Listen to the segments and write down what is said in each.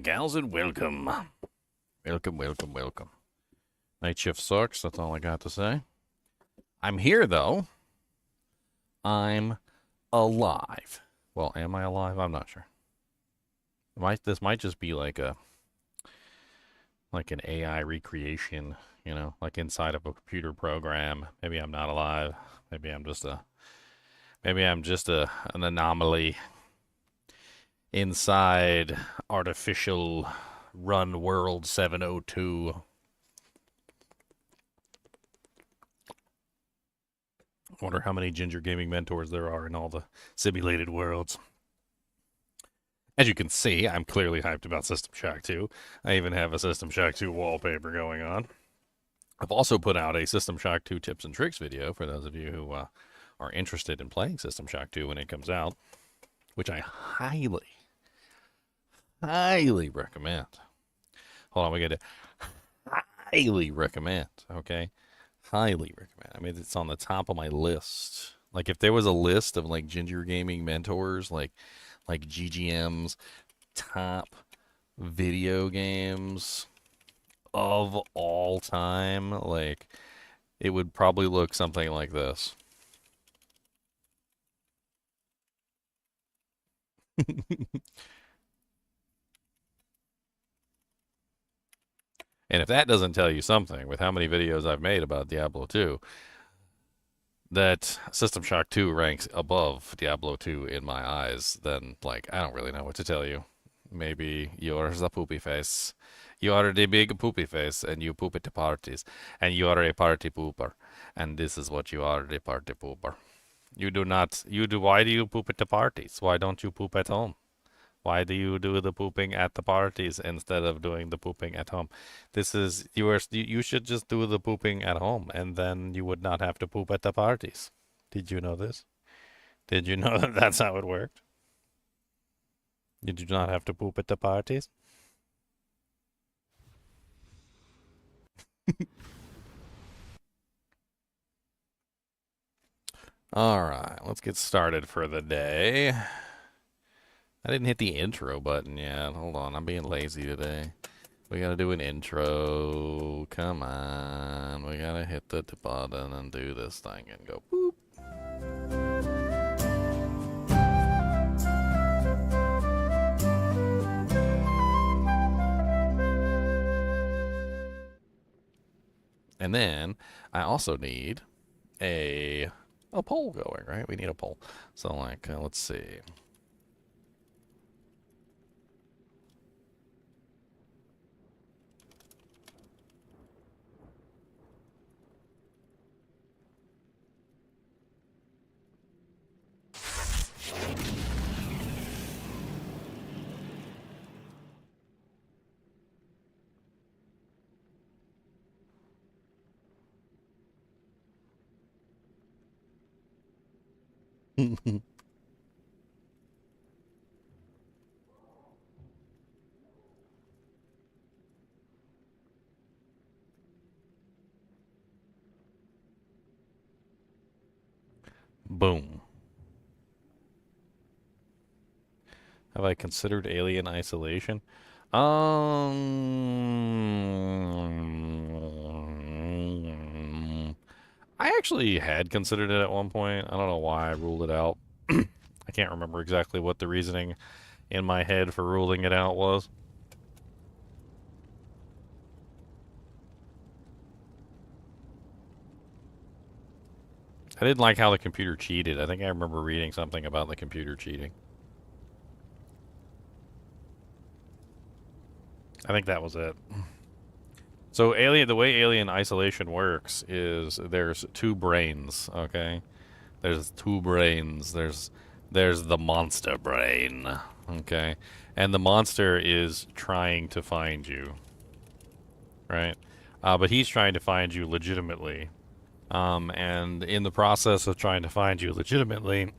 gals, and welcome. Welcome. Night shift sucks, that's all I got to say. I'm here, though. I'm alive. Well, am I alive? I'm not sure. This might just be like an AI recreation, you know, like inside of a computer program. Maybe I'm not alive. Maybe I'm just an anomaly inside artificial run world 702. Wonder how many Ginger Gaming mentors there are in all the simulated worlds. As you can see, I'm clearly hyped about System Shock 2. I even have a System Shock 2 wallpaper going on. I've also put out a System Shock 2 tips and tricks video for those of you who are interested in playing System Shock 2 when it comes out, which I highly recommend. Hold on, we got to highly recommend, okay? Highly recommend. I mean, it's on the top of my list. Like, if there was a list of, like, Ginger Gaming mentors, like GGM's top video games of all time, like, it would probably look something like this. And if that doesn't tell you something, with how many videos I've made about Diablo 2, that System Shock 2 ranks above Diablo 2 in my eyes, then, like, I don't really know what to tell you. Maybe you're the poopy face. You are the big poopy face, and you poop at the parties. And you are a party pooper. And this is what you are, the party pooper. Why do you poop at the parties? Why don't you poop at home? Why do you do the pooping at the parties instead of doing the pooping at home? You should just do the pooping at home, and then you would not have to poop at the parties. Did you know this? Did you know that that's how it worked? You do not have to poop at the parties? All right, let's get started for the day. I didn't hit the intro button yet. Hold on, I'm being lazy today. We gotta do an intro. Come on. We gotta hit the button and do this thing and go boop. And then I also need a poll going, right? We need a poll. So, like, let's see. Boom. Have I considered alien isolation? I actually had considered it at one point. I don't know why I ruled it out. I can't remember exactly what the reasoning in my head for ruling it out was. I didn't like how the computer cheated. I think I remember reading something about the computer cheating. I think that was it. So the way alien isolation works is there's two brains, okay? There's two brains. There's the monster brain, okay? And the monster is trying to find you, right? But he's trying to find you legitimately. And in the process of trying to find you legitimately,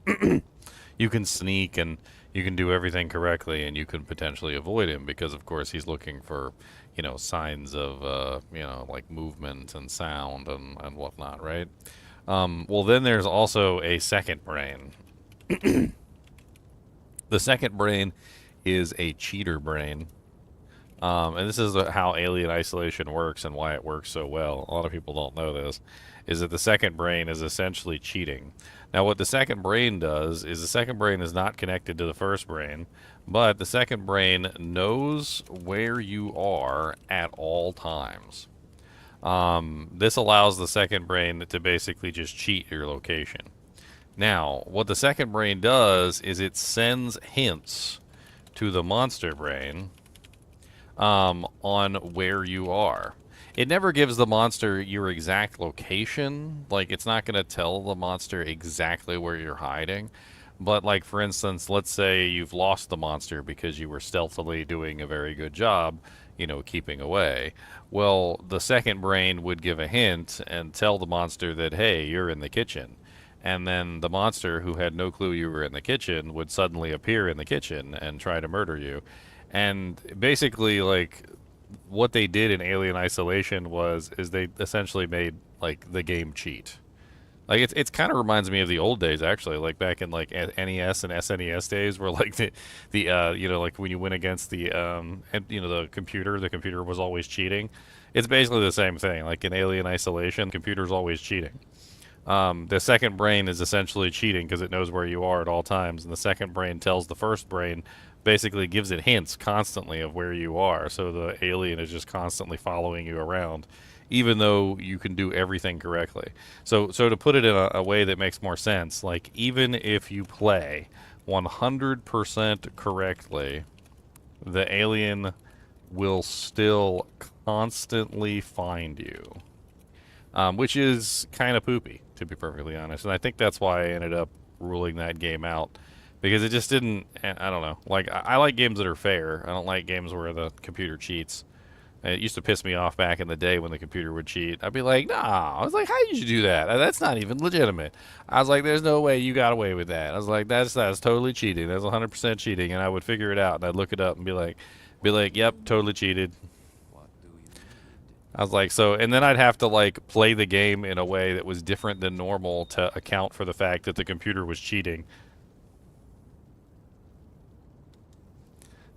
you can sneak and you can do everything correctly, and you can potentially avoid him because, of course, he's looking for, you know, signs of, you know, like movement and sound and whatnot, right? Well, then there's also a second brain. The second brain is a cheater brain, And this is how alien isolation works and why it works so well. A lot of people don't know this, is that the second brain is essentially cheating. Now, what the second brain does is the second brain is not connected to the first brain, but the second brain knows where you are at all times. This allows the second brain to basically just cheat your location. Now, what the second brain does is it sends hints to the monster brain on where you are. It never gives the monster your exact location. Like, it's not going to tell the monster exactly where you're hiding. But, like, for instance, let's say you've lost the monster because you were stealthily doing a very good job, keeping away. Well, the second brain would give a hint and tell the monster that, hey, you're in the kitchen. And then the monster, who had no clue you were in the kitchen, would suddenly appear in the kitchen and try to murder you. And basically, like, what they did in Alien Isolation is they essentially made, like, the game cheat. Like, it's kind of reminds me of the old days, actually, like back in like NES and SNES days, where like like when you went against the computer was always cheating. It's basically the same thing. Like in Alien Isolation, the computer's always cheating. The second brain is essentially cheating because it knows where you are at all times, and the second brain tells the first brain, basically gives it hints constantly of where you are, so the alien is just constantly following you around, even though you can do everything correctly. So to put it in a way that makes more sense, like even if you play 100% correctly, the alien will still constantly find you. Which is kind of poopy, to be perfectly honest. And I think that's why I ended up ruling that game out, because it just didn't. I don't know. Like, I like games that are fair. I don't like games where the computer cheats. It used to piss me off back in the day when the computer would cheat. I'd be like, "Nah." I was like, "How did you do that? That's not even legitimate." I was like, "There's no way you got away with that." I was like, "That's totally cheating. That's 100% cheating." And I would figure it out, and I'd look it up and be like, "Yep, totally cheated." I was like, so, and then I'd have to like play the game in a way that was different than normal to account for the fact that the computer was cheating.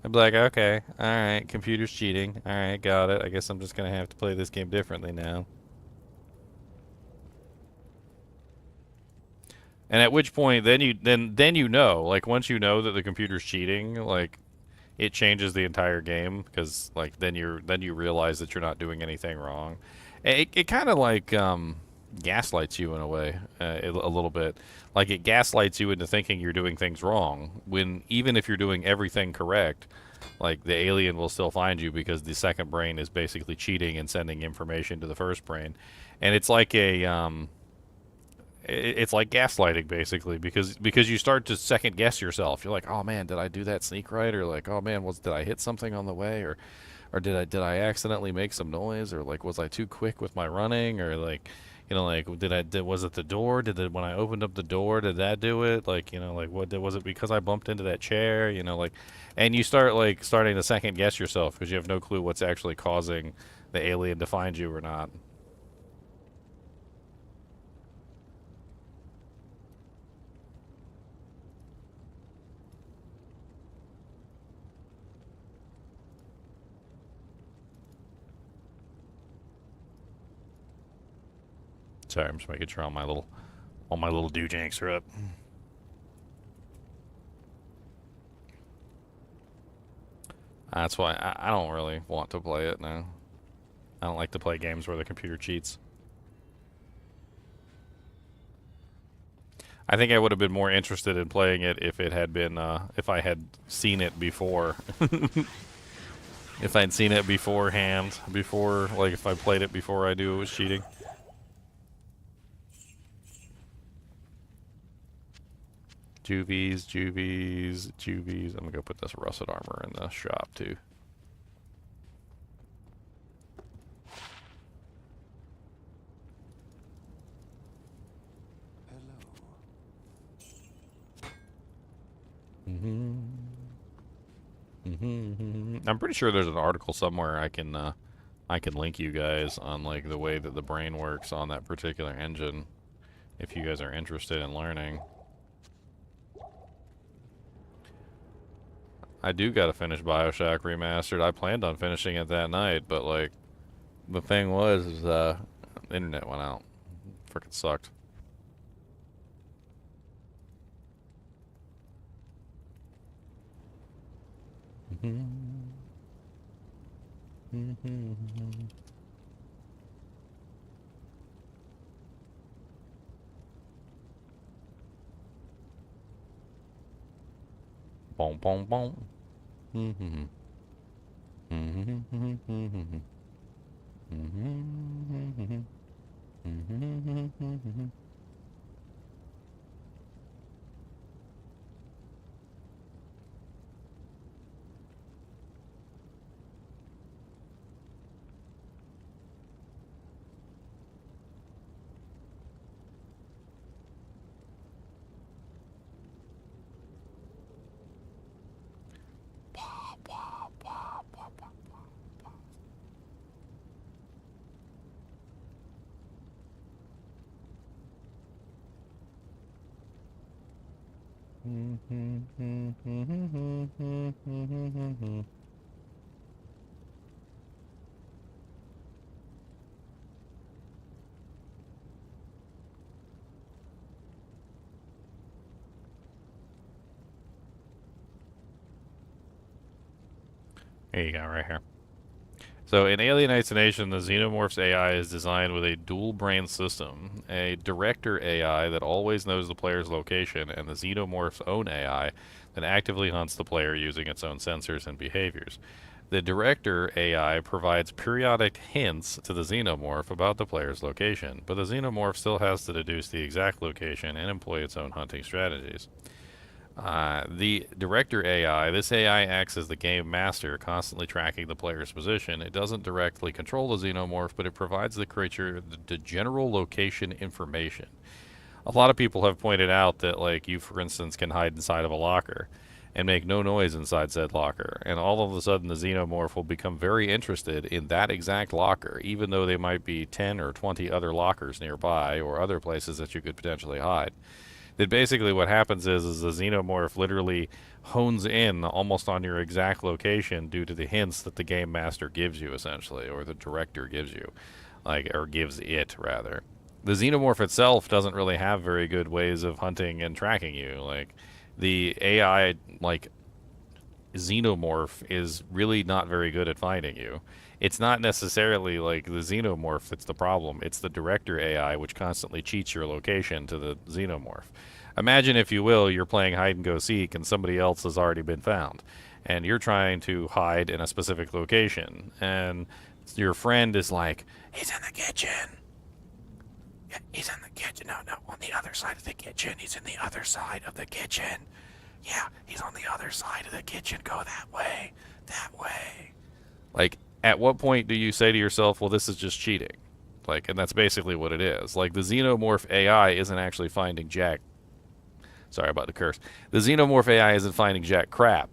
I'd be like, okay, alright, computer's cheating. Alright, got it. I guess I'm just gonna have to play this game differently now. And at which point, then you know, like once you know that the computer's cheating, like it changes the entire game, because like then you realize that you're not doing anything wrong. It kind of like gaslights you in a way, a little bit. Like it gaslights you into thinking you're doing things wrong, when even if you're doing everything correct, like the alien will still find you because the second brain is basically cheating and sending information to the first brain. And it's like it's like gaslighting, basically, because you start to second guess yourself. You're like, oh man, did I do that sneak right? Or like, oh man, did I hit something on the way? Or did I accidentally make some noise? Or like, was I too quick with my running? Or like, like, was it the door? When I opened up the door, did that do it? Like, like, was it because I bumped into that chair? Like, and you starting to second guess yourself because you have no clue what's actually causing the alien to find you or not. Sorry, I'm just making sure all my little doojanks are up. That's why I don't really want to play it now. I don't like to play games where the computer cheats. I think I would have been more interested in playing it if it had been, if I had seen it before. If I'd seen it beforehand, like if I played it before I knew it was cheating. Juvies. I'm gonna go put this russet armor in the shop too. I'm pretty sure there's an article somewhere I can link you guys on like the way that the brain works on that particular engine, if you guys are interested in learning. I do gotta finish Bioshock Remastered. I planned on finishing it that night, but like the thing was, the internet went out. Freaking sucked. Boom, boom, boom. Here you go, right here. So in Alien Isolation, the Xenomorph's AI is designed with a dual brain system, a director AI that always knows the player's location, and the Xenomorph's own AI that actively hunts the player using its own sensors and behaviors. The director AI provides periodic hints to the Xenomorph about the player's location, but the Xenomorph still has to deduce the exact location and employ its own hunting strategies. The director AI, this AI acts as the game master, constantly tracking the player's position. It doesn't directly control the xenomorph, but it provides the creature the general location information. A lot of people have pointed out that, like, you, for instance, can hide inside of a locker and make no noise inside said locker, and all of a sudden the xenomorph will become very interested in that exact locker, even though there might be 10 or 20 other lockers nearby or other places that you could potentially hide. That basically what happens is the xenomorph literally hones in almost on your exact location due to the hints that the game master gives you, essentially, or the director gives you, like, or gives it rather. The xenomorph itself doesn't really have very good ways of hunting and tracking you. Like, the AI, like, xenomorph is really not very good at finding you. It's not necessarily like the xenomorph that's the problem. It's the director AI which constantly cheats your location to the xenomorph. Imagine, if you will, you're playing hide and go seek and somebody else has already been found, and you're trying to hide in a specific location, and your friend is like, "He's in the kitchen." Yeah, he's in the kitchen. No, no, on the other side of the kitchen. He's in the other side of the kitchen. Yeah, he's on the other side of the kitchen. Go that way. That way. Like, at what point do you say to yourself, well, this is just cheating? Like, and that's basically what it is. Like, the xenomorph AI isn't actually finding jack. Sorry about the curse. The xenomorph AI isn't finding jack crap.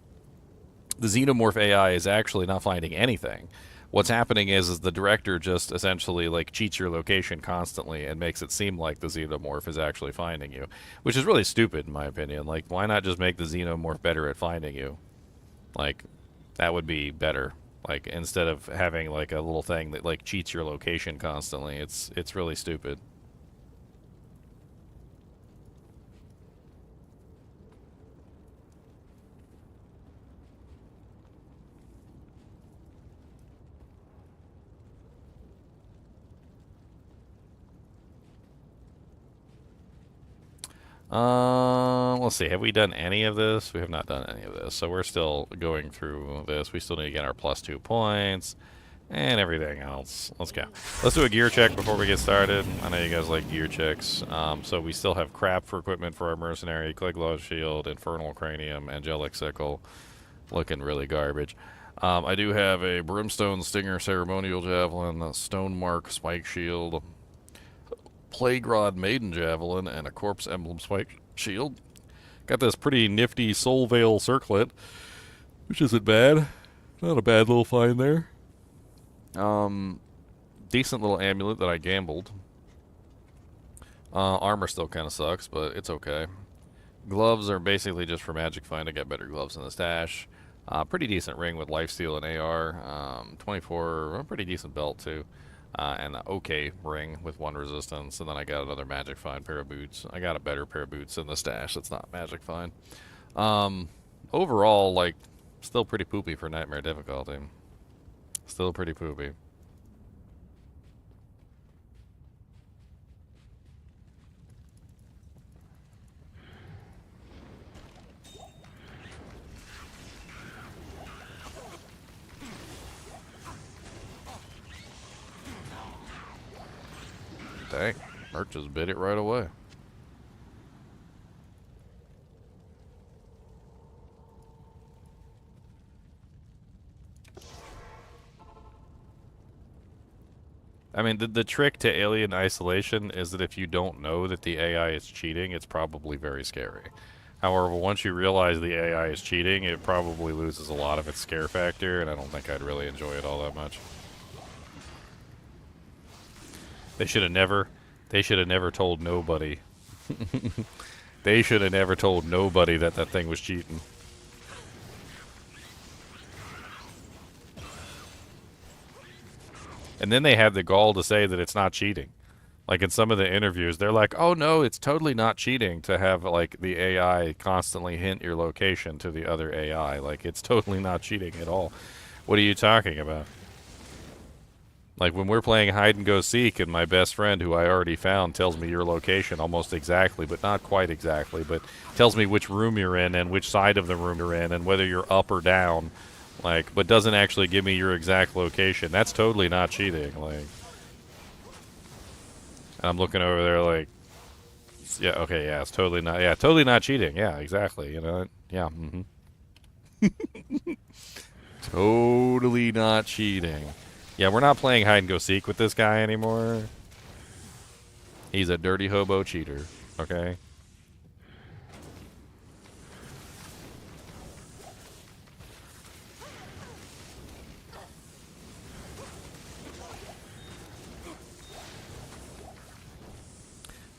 The xenomorph AI is actually not finding anything. What's happening is the director just essentially, like, cheats your location constantly and makes it seem like the xenomorph is actually finding you, which is really stupid in my opinion. Like, why not just make the xenomorph better at finding you? Like, that would be better. Like, instead of having like a little thing that like cheats your location constantly, it's really stupid. Let's see. Have we done any of this? We have not done any of this. So we're still going through this. We still need to get our +2 points and everything else. Let's go. Let's do a gear check before we get started. I know you guys like gear checks. So we still have crap for equipment for our mercenary, Cliglaw shield, infernal cranium, angelic sickle, looking really garbage. I do have a brimstone stinger ceremonial javelin, a stone mark spike shield, plague rod maiden javelin, and a corpse emblem spike shield. Got this pretty nifty soul veil circlet, which isn't bad. Not a bad little find there. Decent little amulet that I gambled. Armor still kind of sucks, but it's okay. Gloves are basically just for magic find. I got better gloves in the stash. Pretty decent ring with lifesteal and AR. 24, a pretty decent belt too. And an okay ring with 1 resistance. And then I got another Magic Find pair of boots. I got a better pair of boots in the stash that's not Magic Find. Overall, like, still pretty poopy for Nightmare difficulty. Still pretty poopy. Dang, Merc just bit it right away. I mean, the trick to Alien Isolation is that if you don't know that the AI is cheating, it's probably very scary. However, once you realize the AI is cheating, it probably loses a lot of its scare factor, and I don't think I'd really enjoy it all that much. They should have never told nobody. They should have never told nobody that that thing was cheating. And then they have the gall to say that it's not cheating. Like in some of the interviews, they're like, "Oh no, it's totally not cheating to have like the AI constantly hint your location to the other AI. Like it's totally not cheating at all." What are you talking about? Like when we're playing hide and go seek and my best friend who I already found tells me your location almost exactly, but not quite exactly, but tells me which room you're in and which side of the room you're in and whether you're up or down, like, but doesn't actually give me your exact location. That's totally not cheating. Like, I'm looking over there like, yeah, okay, yeah, it's totally not cheating. Yeah, exactly. You know, yeah, totally not cheating. Yeah, we're not playing hide and go seek with this guy anymore. He's a dirty hobo cheater, okay?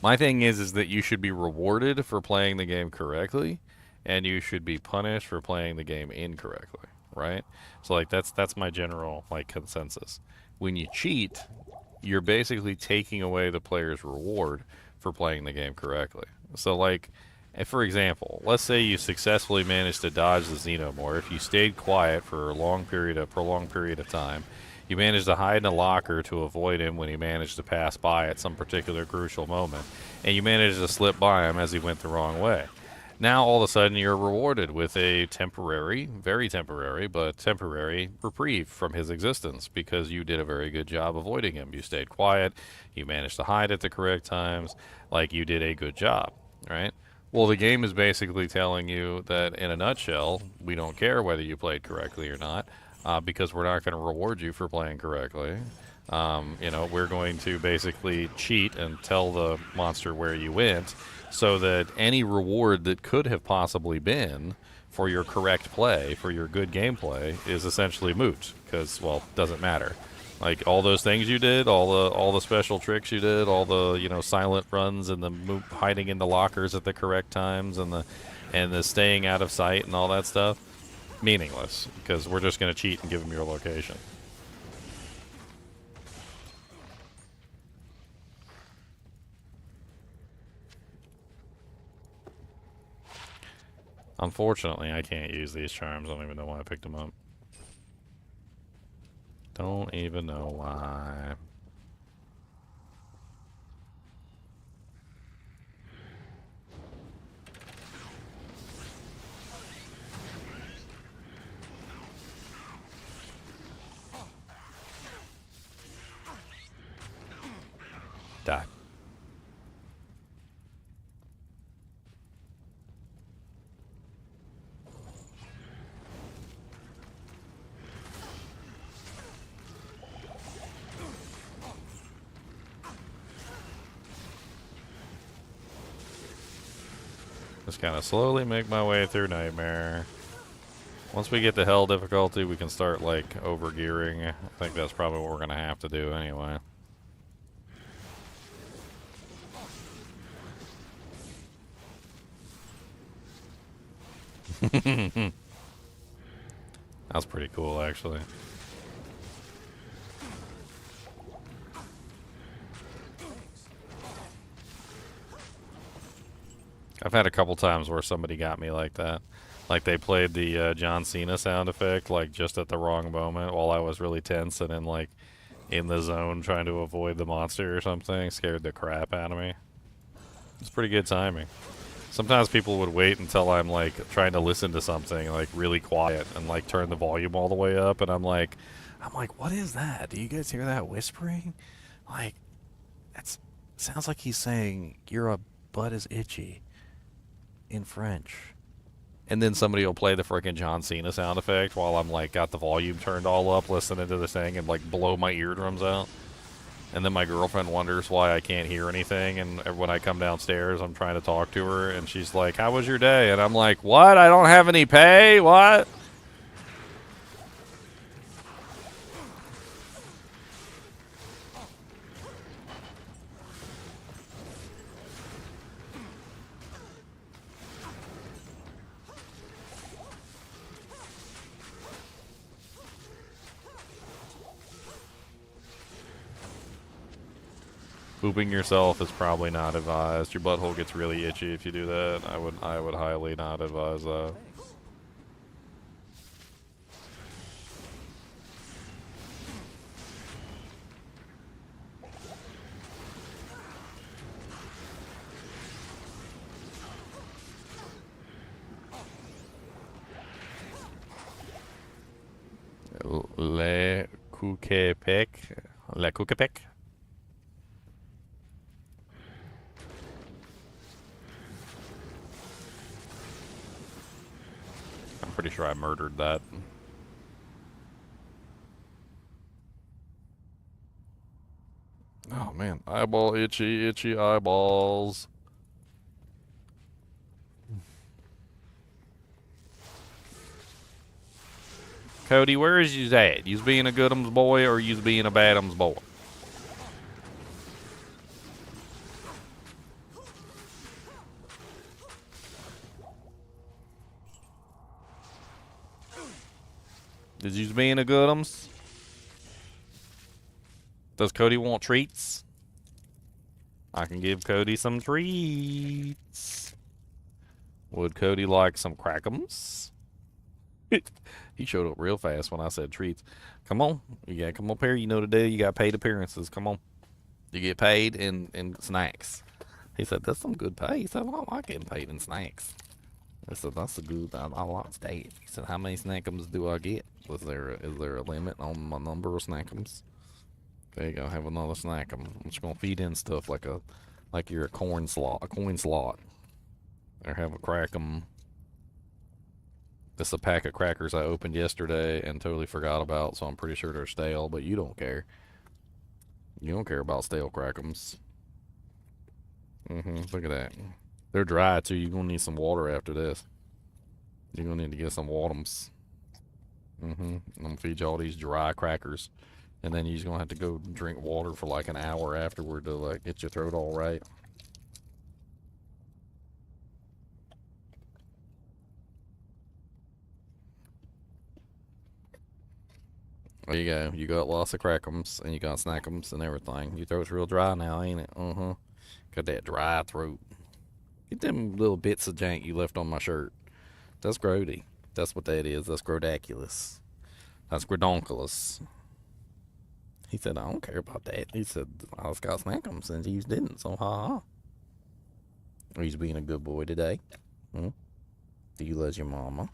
My thing is that you should be rewarded for playing the game correctly, and you should be punished for playing the game incorrectly, right? So like that's my general like consensus. When you cheat, you're basically taking away the player's reward for playing the game correctly. So like, for example, let's say you successfully managed to dodge the Xenomorph. You stayed quiet for a prolonged period of time. You managed to hide in a locker to avoid him when he managed to pass by at some particular crucial moment. And you managed to slip by him as he went the wrong way. Now all of a sudden you're rewarded with a temporary, very temporary, but temporary reprieve from his existence because you did a very good job avoiding him. You stayed quiet, you managed to hide at the correct times, like you did a good job, right? Well, the game is basically telling you that in a nutshell, we don't care whether you played correctly or not, because we're not going to reward you for playing correctly. You know, we're going to basically cheat and tell the monster where you went so that any reward that could have possibly been for your correct play, for your good gameplay, is essentially moot because, well, doesn't matter. Like all those things you did, all the special tricks you did, all the silent runs and the hiding in the lockers at the correct times and the staying out of sight and all that stuff, meaningless because we're just going to cheat and give them your location. Unfortunately, I can't use these charms. I don't even know why I picked them up. Don't even know why. Die. Just kind of slowly make my way through Nightmare. Once we get to Hell difficulty, we can start, like, over-gearing. I think that's probably what we're going to have to do anyway. That's pretty cool, actually. I've had a couple times where somebody got me like that. Like they played the John Cena sound effect like just at the wrong moment while I was really tense and in the zone trying to avoid the monster or something. Scared the crap out of me. It's pretty good timing. Sometimes people would wait until I'm like trying to listen to something like really quiet and like turn the volume all the way up, and I'm like, what is that? Do you guys hear that whispering? Like, it sounds like he's saying your butt is itchy in French. And then somebody will play the freaking John Cena sound effect while I'm like got the volume turned all up, listening to the thing, and like blow my eardrums out. And then my girlfriend wonders why I can't hear anything. And when I come downstairs, I'm trying to talk to her, and she's like, "How was your day?" And I'm like, "What? I don't have any pay? What?" Pooping yourself is probably not advised. Your butthole gets really itchy if you do that. I would highly not advise that. Le Cookepec. Le Cookepec. I'm pretty sure I murdered that. Oh man, eyeball itchy, itchy eyeballs. Cody, where is you at? You's being a goodums boy or you's being a badums boy? Is you's being a goodums? Does Cody want treats? I can give Cody some treats. Would Cody like some crackums? He showed up real fast when I said treats. Come on. You gotta come up here. You know today you got paid appearances. Come on. You get paid in snacks. He said, that's some good pay. He said, well, I like getting paid in snacks. I said, that's a good, I like that. He said, how many snackums do I get? Is there a limit on my number of snackums? There you go, have another snackum. I'm just gonna feed in stuff like you're a coin slot. Or have a crackum. This is a pack of crackers I opened yesterday and totally forgot about, so I'm pretty sure they're stale, but you don't care. You don't care about stale crackums. Look at that. They're dry too. You're gonna need some water after this. You're gonna need to get some watums. I'm gonna feed you all these dry crackers. And then you're just gonna have to go drink water for like an hour afterward to like get your throat all right. There you go. You got lots of crackums and you got snackums and everything. Your throat's real dry now, ain't it? Got that dry throat. Get them little bits of jank you left on my shirt. That's grody. That's what that is. That's grodaculous. That's grodonculus. He said, I don't care about that. He said, I just got snackums and you didn't, so ha. He's being a good boy today. Do you love your mama?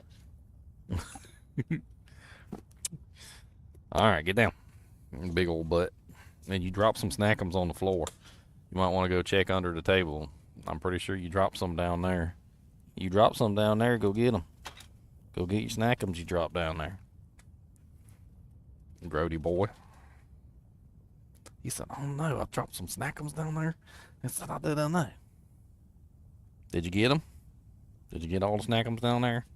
Alright, get down. Big old butt. And you drop some snackums on the floor. You might want to go check under the table. I'm pretty sure you dropped some down there. You dropped some down there, go get them. Go get your snackums you dropped down there. Grody boy. He said, oh no, I dropped some snackums down there. I said, I didn't know. Did you get them? Did you get all the snackums down there?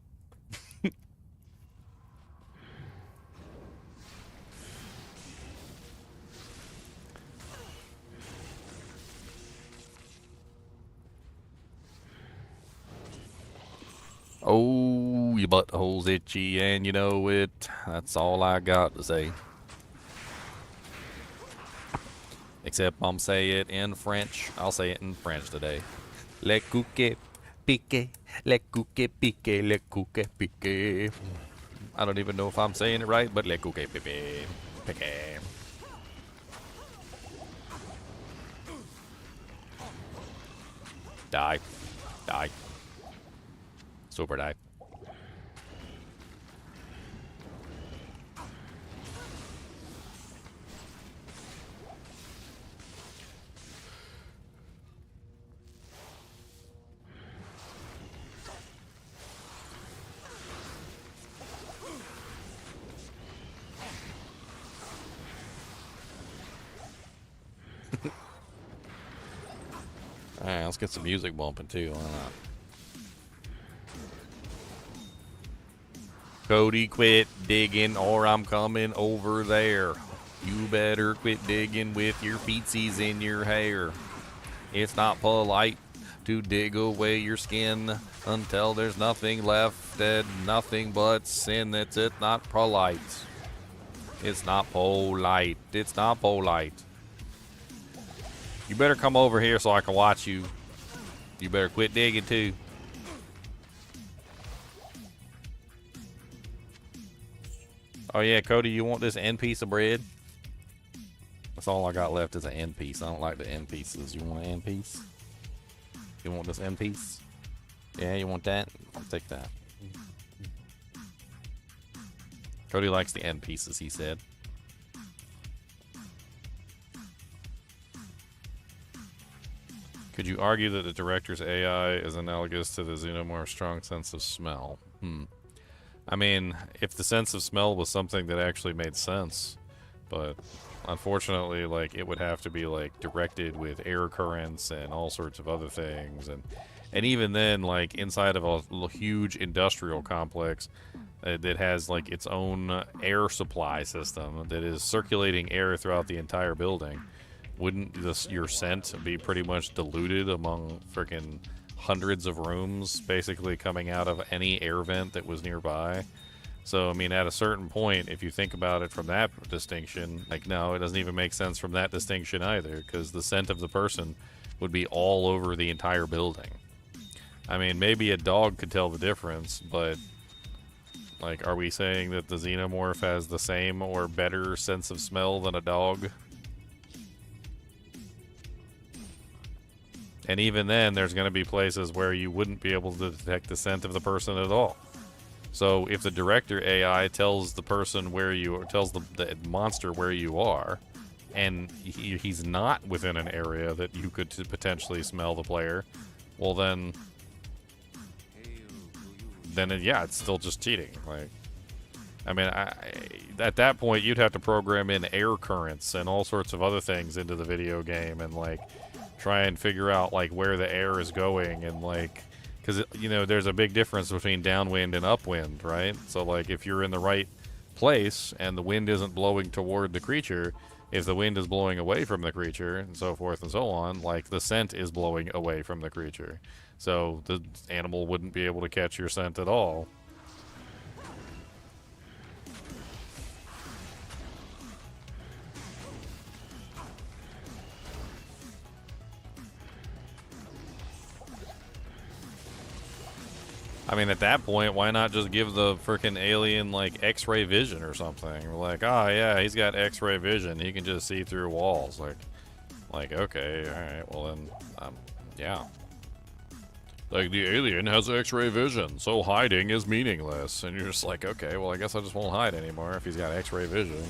Oh your butthole's itchy and you know it. That's all I got to say. Except I'm saying it in French. I'll say it in French today. Le cookie pique, le cookie pique, le cookie pique. I don't even know if I'm saying it right, but le cookie pique, pique. Die. Die. Super die. Alright, let's get some music bumping too. Why not? Cody, quit digging or I'm coming over there. You better quit digging with your feetsies in your hair. It's not polite to dig away your skin until there's nothing left and nothing but sin. It's not polite. It's not polite. It's not polite. You better come over here so I can watch you. You better quit digging too. Oh yeah, Cody, you want this end piece of bread? That's all I got left is an end piece. I don't like the end pieces. You want an end piece? You want this end piece? Yeah, you want that? I'll take that. Cody likes the end pieces, he said. Could you argue that the director's AI is analogous to the xenomorph's strong sense of smell? I mean, if the sense of smell was something that actually made sense, but unfortunately, like, it would have to be, like, directed with air currents and all sorts of other things, and even then, like, inside of a huge industrial complex that has, like, its own air supply system that is circulating air throughout the entire building, wouldn't your scent be pretty much diluted among freaking hundreds of rooms basically coming out of any air vent that was nearby? So, I mean, at a certain point, if you think about it from that distinction, like, no, it doesn't even make sense from that distinction either, because the scent of the person would be all over the entire building. I mean, maybe a dog could tell the difference, but, like, are we saying that the xenomorph has the same or better sense of smell than a dog? And even then, there's going to be places where you wouldn't be able to detect the scent of the person at all. So if the director AI tells the person where you are, tells the monster where you are, and he's not within an area that you could potentially smell the player, well then yeah, it's still just cheating. Like, I mean, at that point, you'd have to program in air currents and all sorts of other things into the video game, and like try and figure out like where the air is going, and like, because you know there's a big difference between downwind and upwind, right? So like if you're in the right place and the wind isn't blowing toward the creature, if the wind is blowing away from the creature and so forth and so on, like the scent is blowing away from the creature, so the animal wouldn't be able to catch your scent at all. I mean, at that point, why not just give the freaking alien, like, X-ray vision or something? We're like, oh, yeah, he's got X-ray vision. He can just see through walls. Like, okay, alright, well then, yeah. Like, the alien has X-ray vision, so hiding is meaningless. And you're just like, okay, well, I guess I just won't hide anymore if he's got X-ray vision.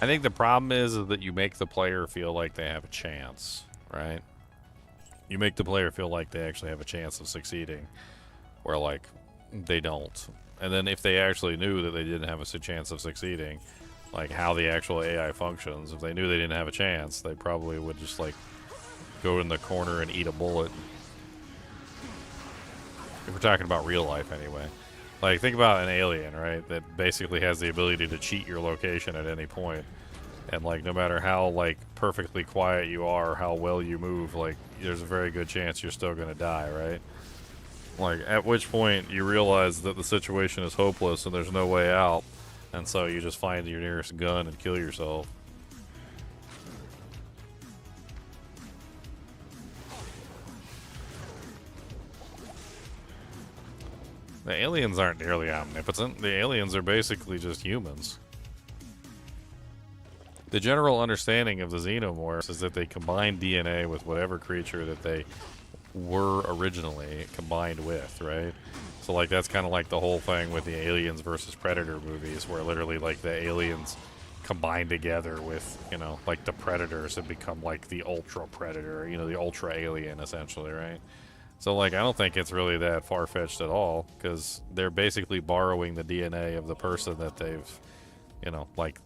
I think the problem is that you make the player feel like they have a chance, right? You make the player feel like they actually have a chance of succeeding. Where, like, they don't. And then if they actually knew that they didn't have a chance of succeeding, like how the actual AI functions, if they knew they didn't have a chance, they probably would just like go in the corner and eat a bullet. If we're talking about real life anyway. Like, think about an alien, right, that basically has the ability to cheat your location at any point. And, like, no matter how, like, perfectly quiet you are or how well you move, like, there's a very good chance you're still going to die, right? Like, at which point you realize that the situation is hopeless and there's no way out. And so you just find your nearest gun and kill yourself. The aliens aren't nearly omnipotent. The aliens are basically just humans. The general understanding of the xenomorphs is that they combine DNA with whatever creature that they were originally combined with, right? So, like, that's kind of like the whole thing with the Aliens versus Predator movies, where literally, like, the aliens combine together with, you know, like the Predators and become, like, the Ultra Predator, you know, the Ultra Alien, essentially, right? So, like, I don't think it's really that far-fetched at all, because they're basically borrowing the DNA of the person that they've, you know, like,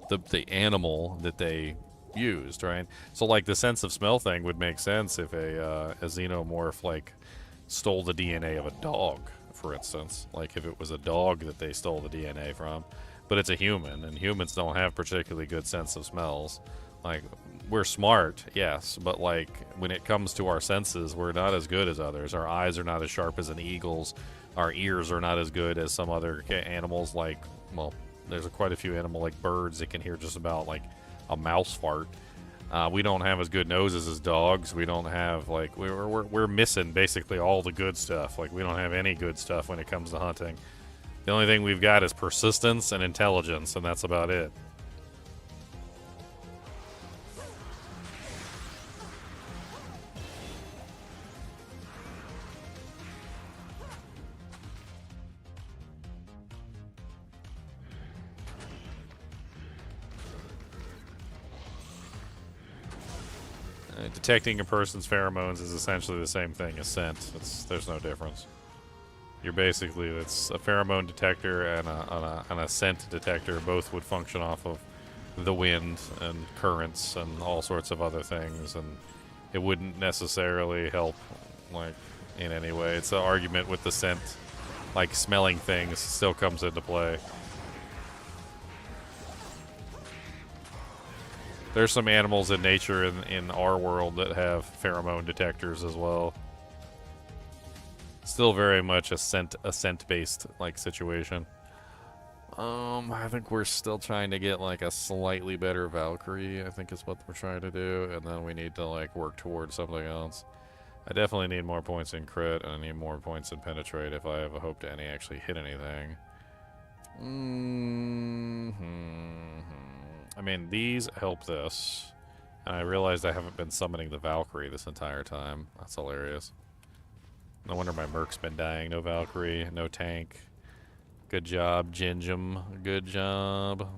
the animal that they used, right? So, like, the sense of smell thing would make sense if a xenomorph, like, stole the DNA of a dog, for instance. Like, if it was a dog that they stole the DNA from, but it's a human, and humans don't have particularly good sense of smells. Like, we're smart, yes, but, like, when it comes to our senses, we're not as good as others. Our eyes are not as sharp as an eagle's. Our ears are not as good as some other animals, like, well, there's quite a few animal like birds that can hear just about like a mouse fart. We don't have as good noses as dogs. We don't have, like, we're missing basically all the good stuff. Like, we don't have any good stuff when it comes to hunting. The only thing we've got is persistence and intelligence, and that's about it. Detecting a person's pheromones is essentially the same thing as scent. There's no difference. You're basically, it's a pheromone detector and a scent detector. Both would function off of the wind and currents and all sorts of other things, and it wouldn't necessarily help, like, in any way. It's an argument with the scent, like, smelling things still comes into play. There's some animals in nature in our world that have pheromone detectors as well. Still very much a scent-based, like, situation. I think we're still trying to get, like, a slightly better Valkyrie, I think is what we're trying to do, and then we need to, like, work towards something else. I definitely need more points in crit, and I need more points in penetrate if I have a hope to actually hit anything. I mean, these help this. And I realized I haven't been summoning the Valkyrie this entire time. That's hilarious. No wonder my Merc's been dying. No Valkyrie, no tank. Good job, Gingham. Good job.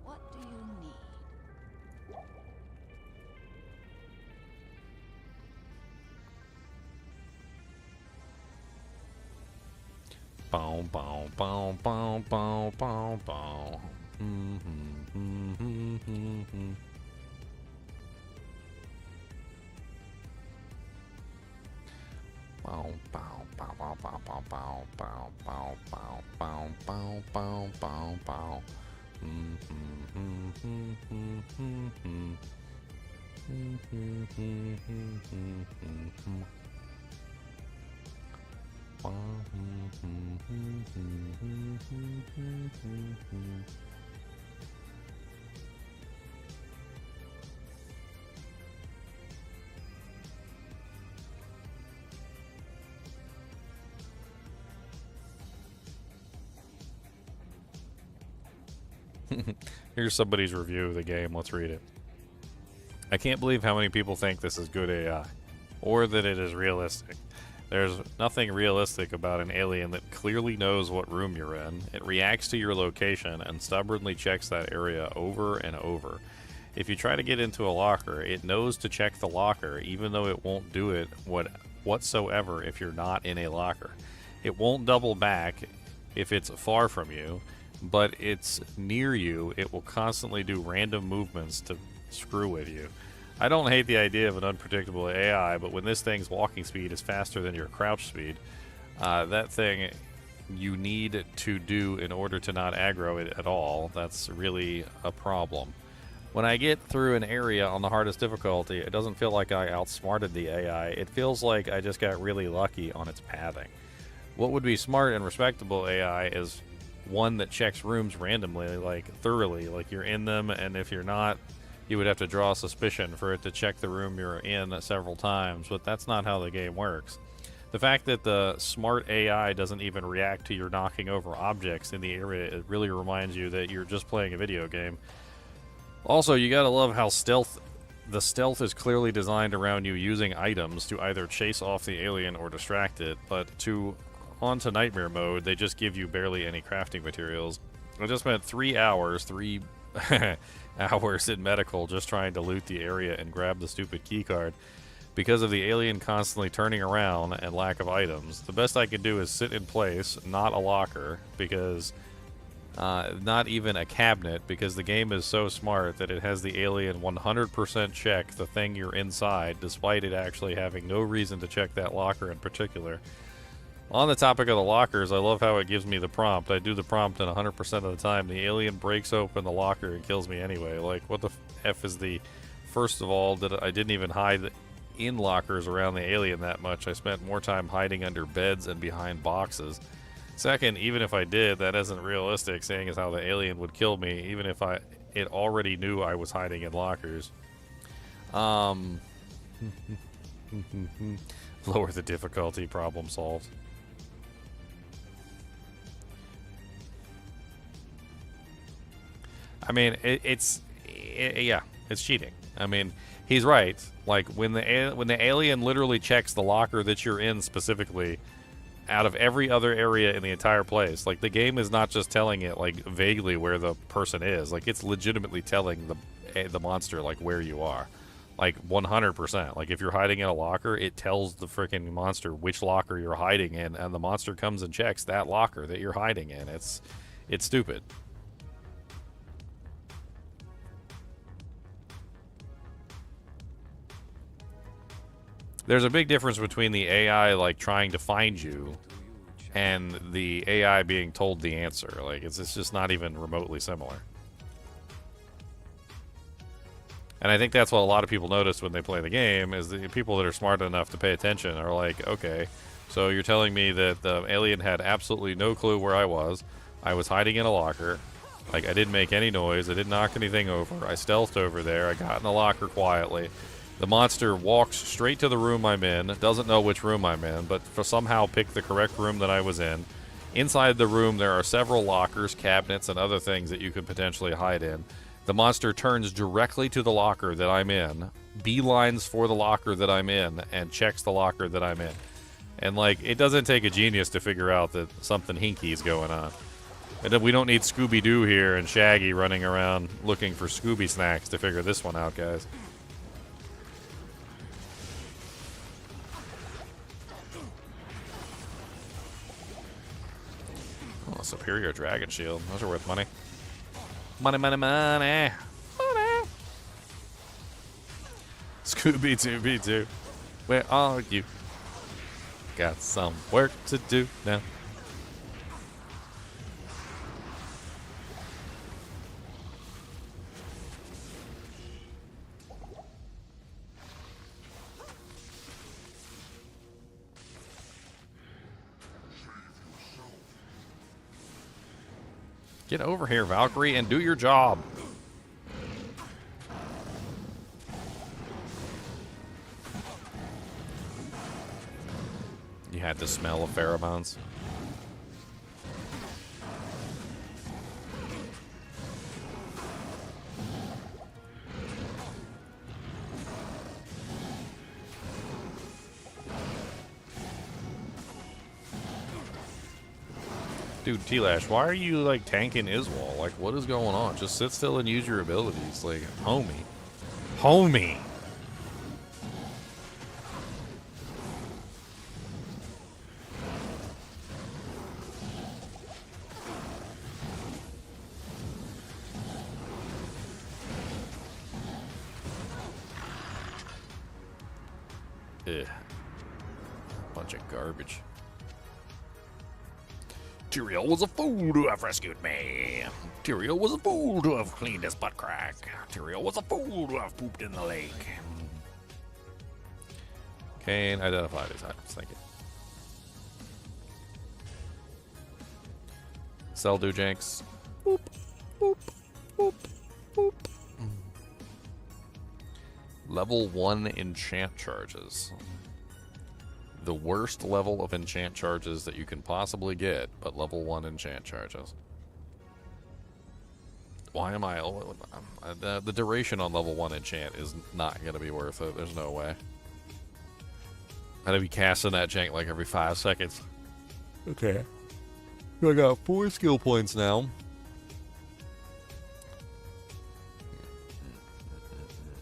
What do you need? Bow, bow, bow, bow, bow, bow, bow. Bow, bow, bow, bow, bow, bow, bow, bow, bow, bow, bow, bow, bow, bow, bow. Here's somebody's review of the game. Let's read it. I can't believe how many people think this is good AI, or that it is realistic. There's nothing realistic about an alien that clearly knows what room you're in. It reacts to your location and stubbornly checks that area over and over. If you try to get into a locker, it knows to check the locker, even though it won't do it whatsoever if you're not in a locker. It won't double back if it's far from you, but it's near you. It will constantly do random movements to screw with you. I don't hate the idea of an unpredictable AI, but when this thing's walking speed is faster than your crouch speed, that thing you need to do in order to not aggro it at all. That's really a problem. When I get through an area on the hardest difficulty, it doesn't feel like I outsmarted the AI. It feels like I just got really lucky on its pathing. What would be smart and respectable AI is one that checks rooms randomly, like thoroughly, like you're in them, and if you're not, you would have to draw suspicion for it to check the room you're in several times, but that's not how the game works. The fact that the smart AI doesn't even react to your knocking over objects in the area, it really reminds you that you're just playing a video game. Also, you gotta love how the stealth is clearly designed around you using items to either chase off the alien or distract it, but onto nightmare mode, they just give you barely any crafting materials. I just spent 3 hours, 3 hours in medical just trying to loot the area and grab the stupid keycard because of the alien constantly turning around and lack of items. The best I could do is sit in place, not a locker, because not even a cabinet, because the game is so smart that it has the alien 100% check the thing you're inside, despite it actually having no reason to check that locker in particular. On the topic of the lockers, I love how it gives me the prompt. I do the prompt, and 100% of the time, the alien breaks open the locker and kills me anyway. Like, what the F is the... First of all, that I didn't even hide in lockers around the alien that much. I spent more time hiding under beds and behind boxes. Second, even if I did, that isn't realistic, seeing as how the alien would kill me, even if it already knew I was hiding in lockers. Lower the difficulty, problem solved. I mean, yeah, it's cheating. I mean, he's right. Like, when the alien literally checks the locker that you're in specifically out of every other area in the entire place, like, the game is not just telling it, like, vaguely where the person is. Like, it's legitimately telling the monster, like, where you are. Like, 100%. Like, if you're hiding in a locker, it tells the freaking monster which locker you're hiding in, and the monster comes and checks that locker that you're hiding in. It's stupid. There's a big difference between the AI, like, trying to find you and the AI being told the answer. Like, it's just not even remotely similar. And I think that's what a lot of people notice when they play the game, is the people that are smart enough to pay attention are like, okay, so you're telling me that the alien had absolutely no clue where I was hiding in a locker, like, I didn't make any noise, I didn't knock anything over, I stealthed over there, I got in the locker quietly. The monster walks straight to the room I'm in, doesn't know which room I'm in, but somehow picked the correct room that I was in. Inside the room, there are several lockers, cabinets, and other things that you could potentially hide in. The monster turns directly to the locker that I'm in, beelines for the locker that I'm in, and checks the locker that I'm in. And, like, it doesn't take a genius to figure out that something hinky is going on. And we don't need Scooby-Doo here and Shaggy running around looking for Scooby snacks to figure this one out, guys. Oh, superior dragon shield. Those are worth money. Money, money, money. Money. Scooby-Doo, where are you? Got some work to do now. Get over here, Valkyrie, and do your job. You had the smell of pheromones. Dude, T-Lash, why are you, like, tanking Iswal? Like, what is going on? Just sit still and use your abilities. Like, homie. Homie! Ugh. Bunch of garbage. Tyrael was a fool to have rescued me. Tyrael was a fool to have cleaned his butt crack. Tyrael was a fool to have pooped in the lake. Kane, identify these items. Thank you. Sell do Jenks. Boop, boop, boop, boop. Level 1 enchant charges. The worst level of enchant charges that you can possibly get, but level 1 enchant charges. Why am I... the duration on level 1 enchant is not going to be worth it. There's no way. I'd be casting that jank like every 5 seconds. Okay. I got 4 skill points now.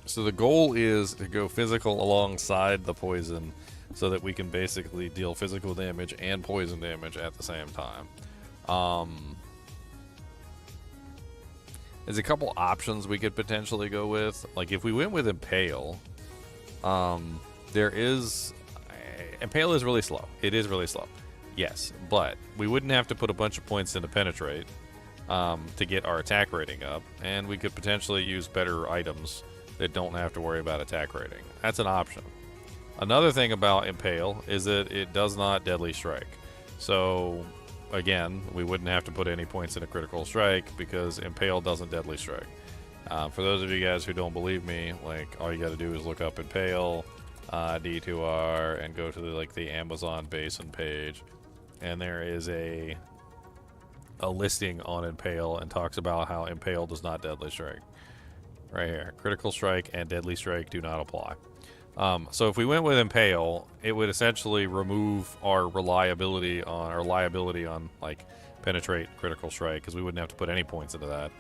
So the goal is to go physical alongside the poison so that we can basically deal physical damage and poison damage at the same time. There's a couple options we could potentially go with. Like if we went with Impale, there is... Impale is really slow. It is really slow. Yes, but we wouldn't have to put a bunch of points into Penetrate to get our attack rating up, and we could potentially use better items that don't have to worry about attack rating. That's an option. Another thing about Impale is that it does not Deadly Strike. So, again, we wouldn't have to put any points in a Critical Strike because Impale doesn't Deadly Strike. For those of you guys who don't believe me, like, all you gotta do is look up Impale, D2R, and go to the Amazon Basin page. And there is a listing on Impale and talks about how Impale does not Deadly Strike. Right here. Critical Strike and Deadly Strike do not apply. So if we went with Impale, it would essentially remove our liability on like Penetrate, Critical Strike, because we wouldn't have to put any points into that.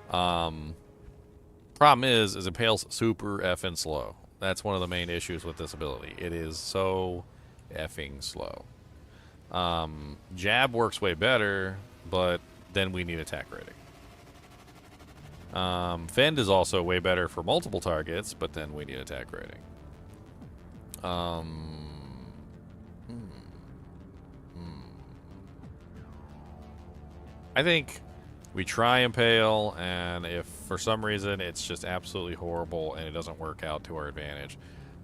Problem is Impale's super effing slow. That's one of the main issues with this ability. It is so effing slow. Jab works way better, but then we need attack rating. Fend is also way better for multiple targets, but then we need attack rating. I think we try Impale, and if for some reason it's just absolutely horrible and it doesn't work out to our advantage,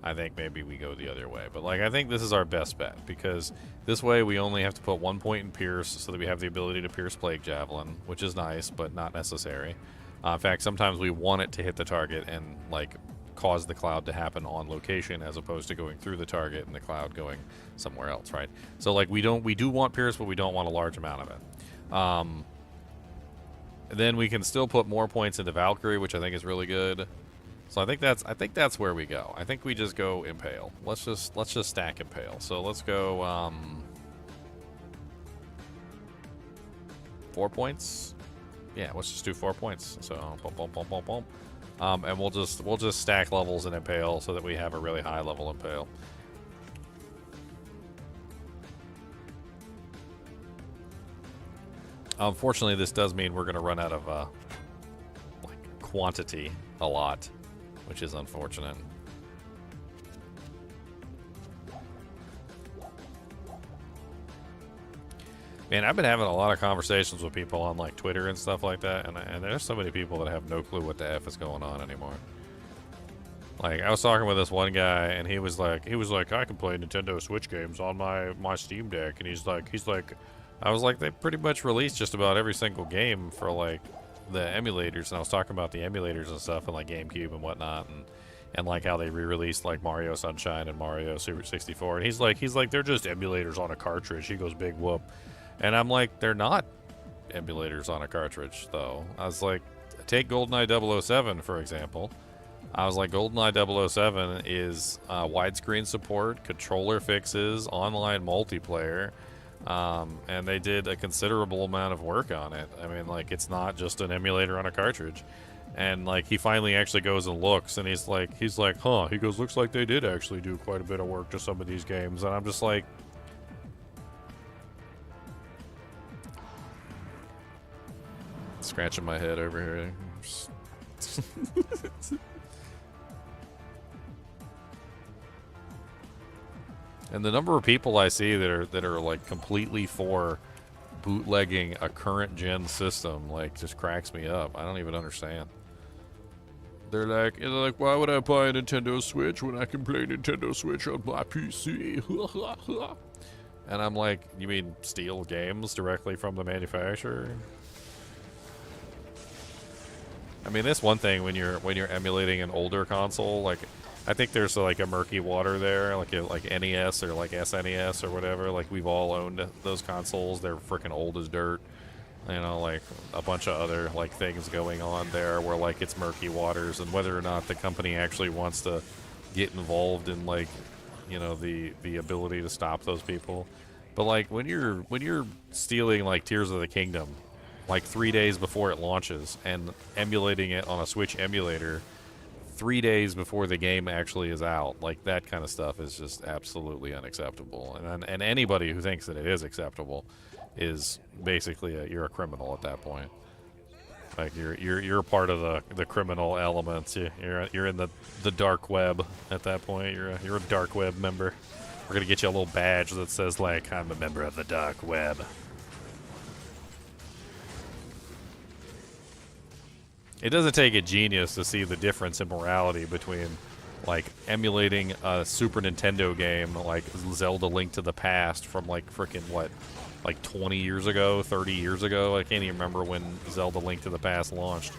I think maybe we go the other way. But like, I think this is our best bet, because this way we only have to put 1 point in Pierce so that we have the ability to pierce Plague Javelin, which is nice, but not necessary. In fact, sometimes we want it to hit the target and like cause the cloud to happen on location as opposed to going through the target and the cloud going somewhere else, right? So like we do want Pierce, but we don't want a large amount of it. Then we can still put more points into Valkyrie, which I think is really good. So I think that's where we go. I think we just go Impale. Let's just stack Impale. So let's go 4 points. Yeah, let's just do 4 points. So boom, boom, boom, boom, boom. And we'll just stack levels in Impale so that we have a really high level Impale. Unfortunately, this does mean we're going to run out of like quantity a lot, which is unfortunate. Man, I've been having a lot of conversations with people on like Twitter and stuff like that, and there's so many people that have no clue what the F is going on anymore. Like, I was talking with this one guy, and he was like, I can play Nintendo Switch games on my Steam Deck, and he's like, I was like, they pretty much released just about every single game for like the emulators, and I was talking about the emulators and stuff, and like GameCube and whatnot, and like how they re-released like Mario Sunshine and Mario Super 64, and he's like, they're just emulators on a cartridge. He goes, big whoop. And I'm like, they're not emulators on a cartridge, though. I was like, take GoldenEye 007, for example. I was like, GoldenEye 007 is widescreen support, controller fixes, online multiplayer, And they did a considerable amount of work on it. I mean, like, it's not just an emulator on a cartridge. And, like, he finally actually goes and looks, and he's like, huh, he goes, looks like they did actually do quite a bit of work to some of these games. And I'm just like, scratching my head over here. And the number of people I see that are like completely for bootlegging a current gen system, like, just cracks me up. I don't even understand. They're like, why would I buy a Nintendo Switch when I can play Nintendo Switch on my PC? And I'm like, you mean steal games directly from the manufacturer? I mean, that's one thing when you're emulating an older console. Like, I think there's like a murky water there, like NES or like SNES or whatever. Like, we've all owned those consoles. They're freaking old as dirt. You know, like a bunch of other like things going on there where like it's murky waters, and whether or not the company actually wants to get involved in, like, you know, the ability to stop those people. But like when you're stealing like Tears of the Kingdom like 3 days before it launches and emulating it on a Switch emulator 3 days before the game actually is out, like, that kind of stuff is just absolutely unacceptable. And anybody who thinks that it is acceptable is basically you're a criminal at that point. Like, you're part of the criminal elements. You're in the dark web at that point. You're a dark web member. We're gonna get you a little badge that says, like, I'm a member of the dark web. It doesn't take a genius to see the difference in morality between, like, emulating a Super Nintendo game like Zelda Link to the Past from, like, frickin' what, like 20 years ago, 30 years ago? I can't even remember when Zelda Link to the Past launched.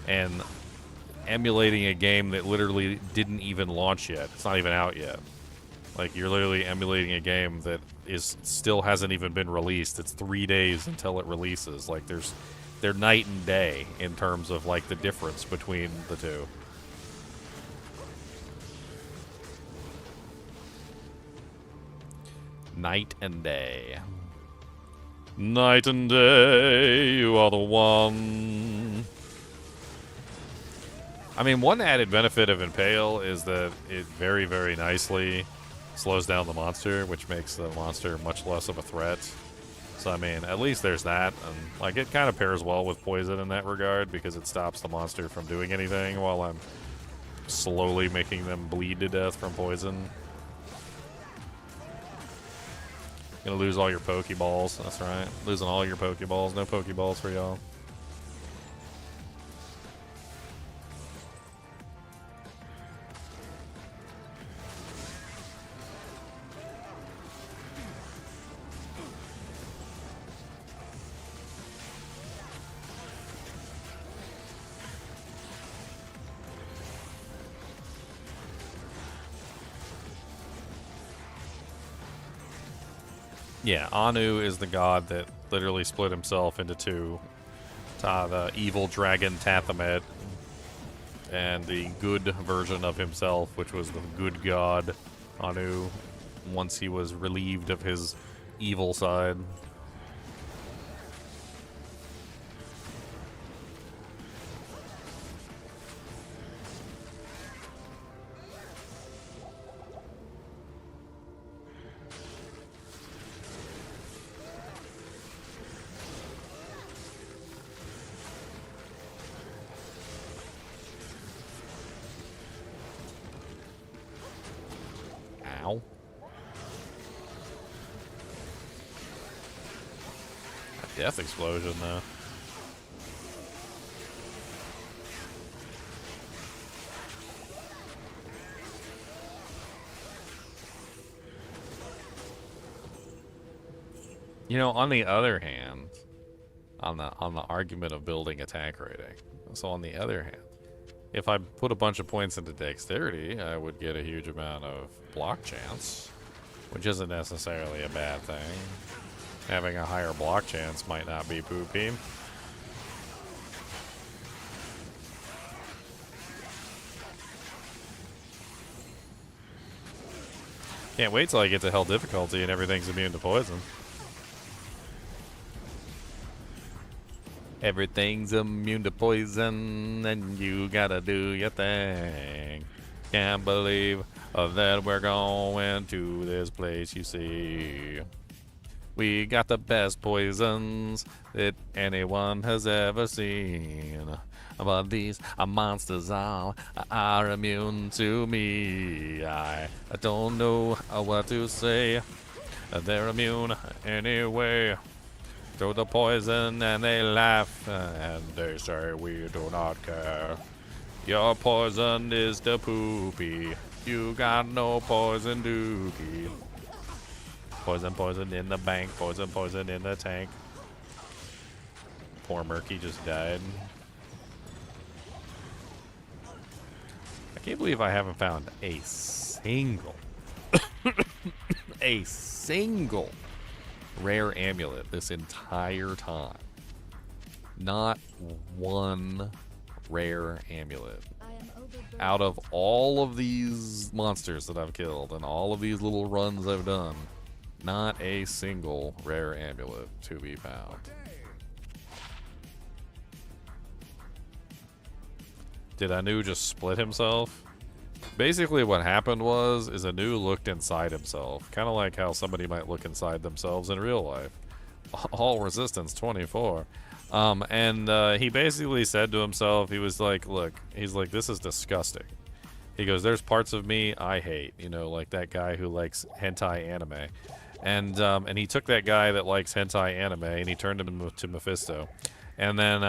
And emulating a game that literally didn't even launch yet. It's not even out yet. Like, you're literally emulating a game that still hasn't even been released. It's 3 days until it releases. Like, they're night and day in terms of, like, the difference between the two. Night and day. Night and day, you are the one. I mean, one added benefit of Impale is that it very, very nicely slows down the monster, which makes the monster much less of a threat. So, I mean, at least there's that. And, like, it kind of pairs well with poison in that regard because it stops the monster from doing anything while I'm slowly making them bleed to death from poison. Gonna lose all your Pokeballs. That's right. Losing all your Pokeballs. No Pokeballs for y'all. Yeah, Anu is the god that literally split himself into two. The evil dragon Tathamet, and the good version of himself, which was the good god Anu, once he was relieved of his evil side. Ow. A death explosion, though. You know, on the other hand, on the argument of building attack rating, so on the other hand, if I put a bunch of points into dexterity, I would get a huge amount of block chance, which isn't necessarily a bad thing. Having a higher block chance might not be poopy. Can't wait till I get to hell difficulty and everything's immune to poison. Everything's immune to poison, and you gotta do your thing. Can't believe that we're going to this place, you see. We got the best poisons that anyone has ever seen. But these monsters all are immune to me. I don't know what to say. They're immune anyway. Throw the poison and they laugh and they say we do not care. Your poison is the poopy. You got no poison dookie. Poison, poison in the bank. Poison, poison in the tank. Poor Murky just died. I can't believe I haven't found a single a single rare amulet this entire time. Not one rare amulet. Out of all of these monsters that I've killed and all of these little runs I've done, not a single rare amulet to be found. Did Anu just split himself? Basically what happened is Anu looked inside himself. Kind of like how somebody might look inside themselves in real life. All resistance 24. He basically said to himself, he was like, look, he's like, this is disgusting. He goes, there's parts of me I hate. You know, like that guy who likes hentai anime. And he took that guy that likes hentai anime and he turned him to Mephisto. And then,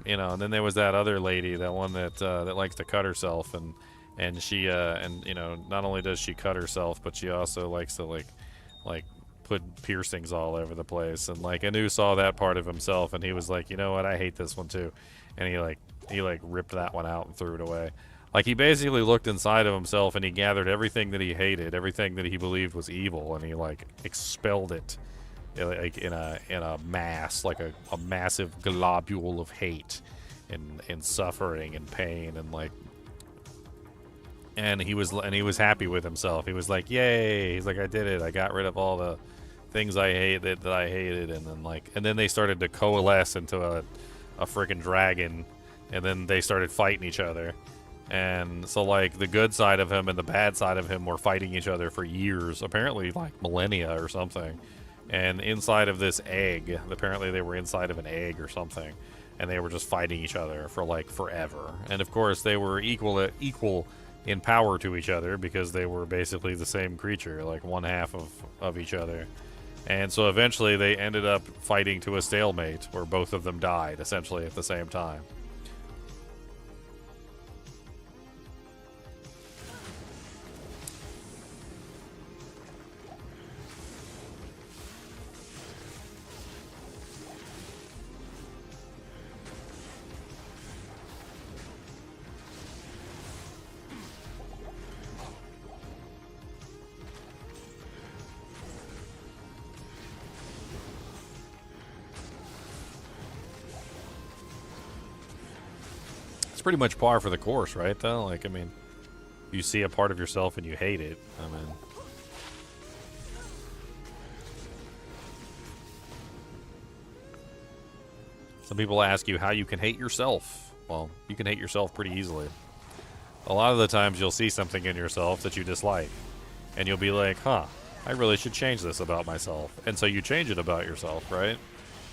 you know, and then there was that other lady, that one that likes to cut herself, and she, and you know, not only does she cut herself, but she also likes to like put piercings all over the place. And like Anu saw that part of himself, and he was like, you know what, I hate this one too, and he ripped that one out and threw it away. Like he basically looked inside of himself and he gathered everything that he hated, everything that he believed was evil, and he like expelled it. Like in a mass, like a massive globule of hate and suffering and pain, and he was happy with himself. He was like, yay. He's like, I did it. I got rid of all the things I hated that I hated. And then they started to coalesce into a freaking dragon, and then they started fighting each other. And so like the good side of him and the bad side of him were fighting each other for years, apparently like millennia or something. And inside of this egg, apparently they were inside of an egg or something, and they were just fighting each other for like forever. And of course they were equal in power to each other, because they were basically the same creature, like one half of each other. And so eventually they ended up fighting to a stalemate where both of them died essentially at the same time. Pretty much par for the course, right? Though, like, I mean, you see a part of yourself and you hate it. I mean, some people ask you how you can hate yourself. Well, you can hate yourself pretty easily. A lot of the times you'll see something in yourself that you dislike, and you'll be like, huh, I really should change this about myself. And so you change it about yourself, right?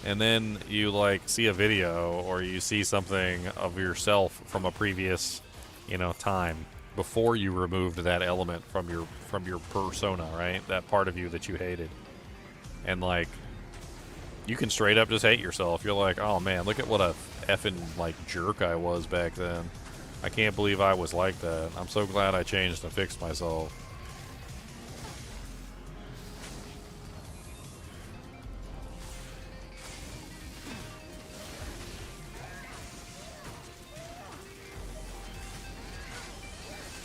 And then you like see a video or you see something of yourself from a previous, you know, time before you removed that element from your persona, right? That part of you that you hated. And like you can straight up just hate yourself. You're like, "Oh man, look at what a effing like jerk I was back then. I can't believe I was like that. I'm so glad I changed and fixed myself."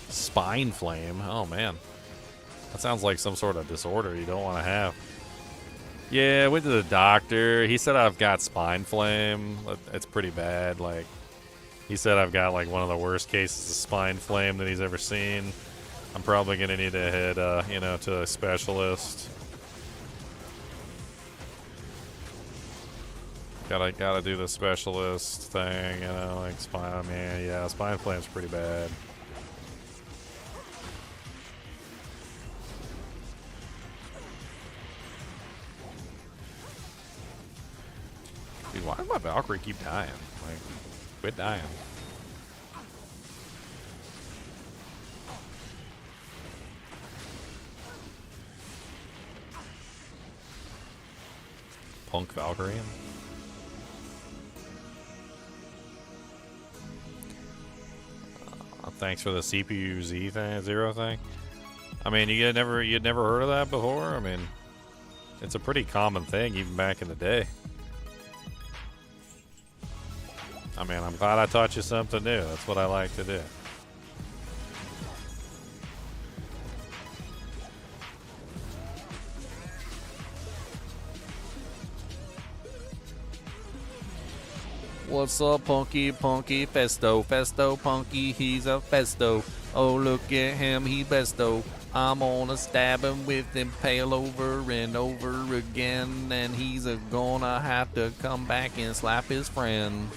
Spine flame? Oh man, that sounds like some sort of disorder you don't want to have. Yeah, I went to the doctor. He said I've got spine flame. It's pretty bad. Like, he said I've got like one of the worst cases of spine flame that he's ever seen. I'm probably gonna need to head, you know, to a specialist. Gotta do the specialist thing, you know, like spine. Man, yeah, spine flame's pretty bad. Dude, why does my Valkyrie keep dying? Like, quit dying. Punk Valkyrie. Thanks for the CPU Z thing, zero thing. I mean, you'd never heard of that before. I mean, it's a pretty common thing even back in the day. I mean, I'm glad I taught you something new. That's what I like to do. What's up, Punky? Punky Festo, Festo, Punky, he's a Festo. Oh, look at him, he besto. I'm gonna stab him with impale over and over again, and he's gonna have to come back and slap his friend.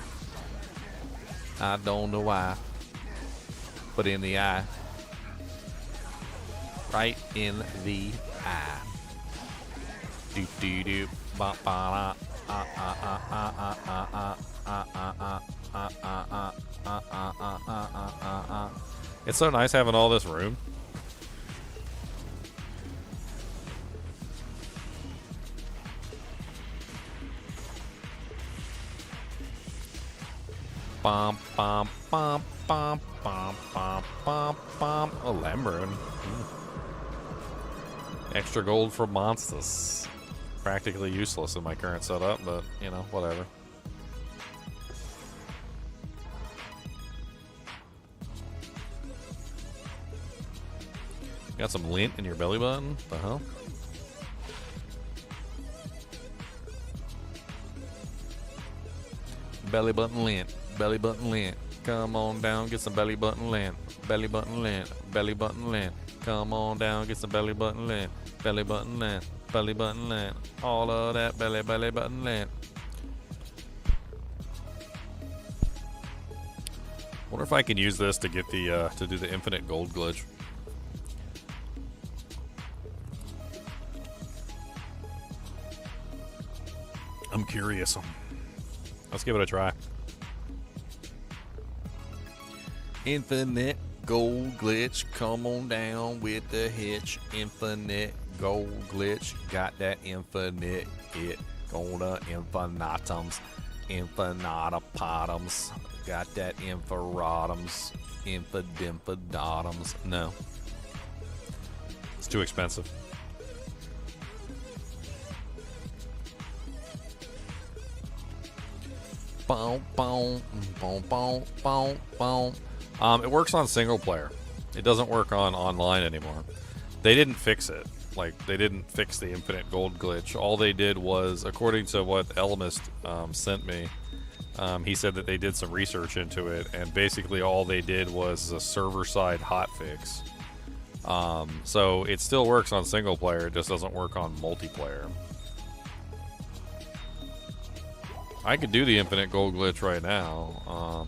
I don't know why, but in the eye. Right in the eye. Do do do ba ba da. It's so nice having all this room. Bum bum bum bum bum bum bum bum. Oh, Lambrune. Extra gold for monsters. Practically useless in my current setup, but you know, whatever. Got some lint in your belly button? The hell? Belly button lint. Belly button lint. Come on down, get some belly button lint. Belly button lint. Belly button lint. Come on down, get some belly button lint. Belly button lint. Belly button lint. All of that belly button lint. Wonder if I can use this to get the to do the infinite gold glitch. I'm curious. Let's give it a try. Infinite gold glitch, come on down with the hitch. Infinite gold glitch, got that infinite it. Gonna infinitums, infinitopotums, got that infrarodums, infidimfidotums. No, it's too expensive. Boom, boom, boom, boom, boom, boom. It works on single player. It doesn't work on online anymore. They didn't fix it. Like, they didn't fix the infinite gold glitch. All they did was, according to what Elemist sent me, he said that they did some research into it, and basically all they did was a server-side hotfix. So it still works on single player. It just doesn't work on multiplayer. I could do the infinite gold glitch right now.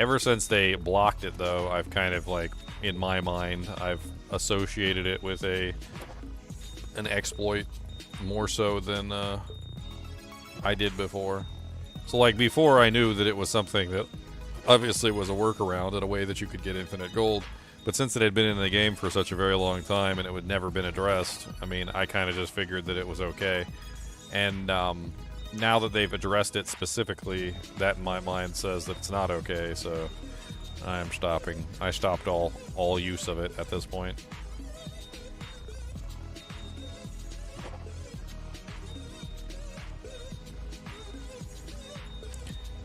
Ever since they blocked it, though, I've kind of, like, in my mind, I've associated it with an exploit more so than I did before. So, like, before I knew that it was something that obviously was a workaround and a way that you could get infinite gold. But since it had been in the game for such a very long time and it had never been addressed, I mean, I kind of just figured that it was okay. And, now that they've addressed it specifically, that in my mind says that it's not okay, so I am stopping. I stopped all use of it at this point.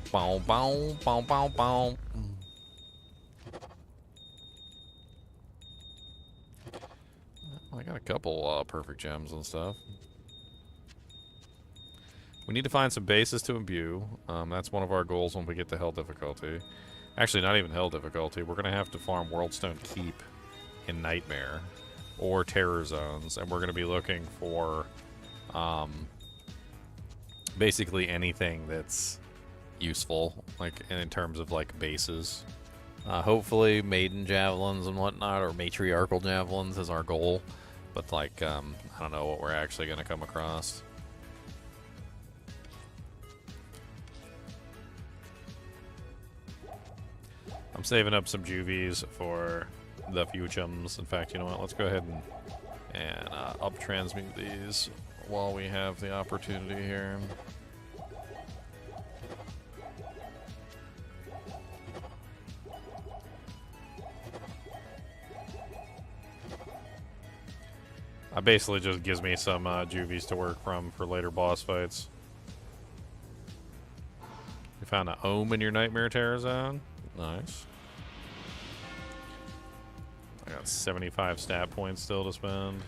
Bow, bow, bow, bow, bow. I got a couple perfect gems and stuff. We need to find some bases to imbue. That's one of our goals when we get to hell difficulty. Actually, not even hell difficulty. We're going to have to farm Worldstone Keep in Nightmare or Terror Zones, and we're going to be looking for Basically anything that's useful, like in terms of like bases. Hopefully maiden javelins and whatnot, or matriarchal javelins is our goal. But like, I don't know what we're actually going to come across. I'm saving up some juvies for the futums. In fact, you know what? Let's go ahead and up transmute these while we have the opportunity here. Basically just gives me some juvies to work from for later boss fights. You found an ohm in your Nightmare Terror Zone? Nice. I got 75 stat points still to spend.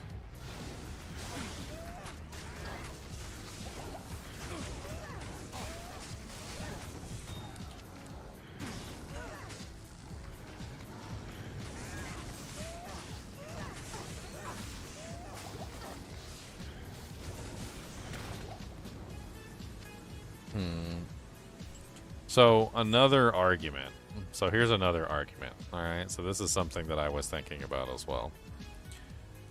So another argument. So here's another argument. All right. So this is something that I was thinking about as well.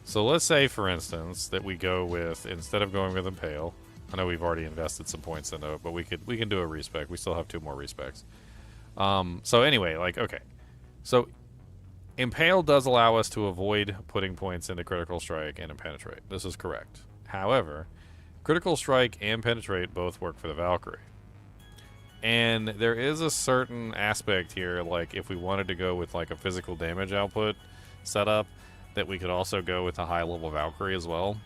So let's say, for instance, that we go with, instead of going with Impale, I know we've already invested some points into it, but we can do a respec. We still have 2 more respecs. So anyway, like, okay. So Impale does allow us to avoid putting points into Critical Strike and Penetrate. This is correct. However, Critical Strike and Penetrate both work for the Valkyrie. And there is a certain aspect here, like if we wanted to go with like a physical damage output setup, that we could also go with a high-level Valkyrie as well.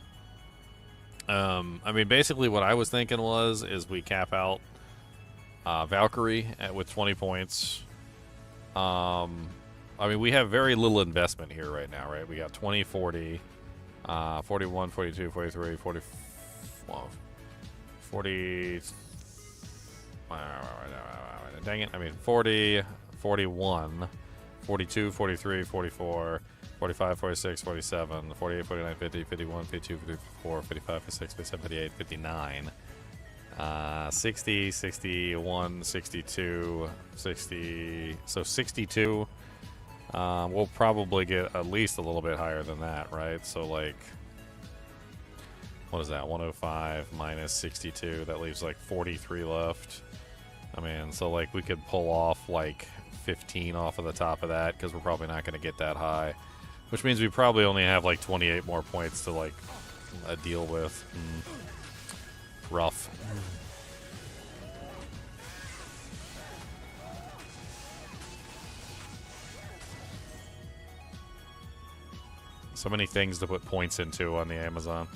I mean, basically what I was thinking is we cap out Valkyrie with 20 points. I mean, we have very little investment here right now, right? We got 20, 40, 41, 42, 43, 40, well, 40... Dang it. I mean, 40, 41, 42, 43, 44, 45, 46, 47, 48, 49, 50, 51, 52, 54, 55, 56, 57, 58, 59, 60, 61, 62, 60. So 62. We'll probably get at least a little bit higher than that, right? So, like, what is that? 105 minus 62. That leaves like 43 left. I mean, so like we could pull off like 15 off of the top of that because we're probably not going to get that high, which means we probably only have like 28 more points to like deal with. Rough. So many things to put points into on the Amazon.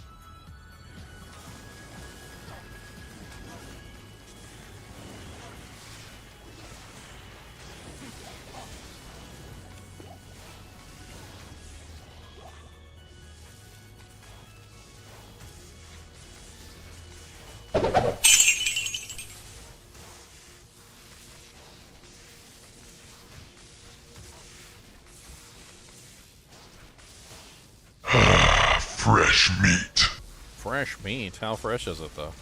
Fresh meat. Fresh meat? How fresh is it, though?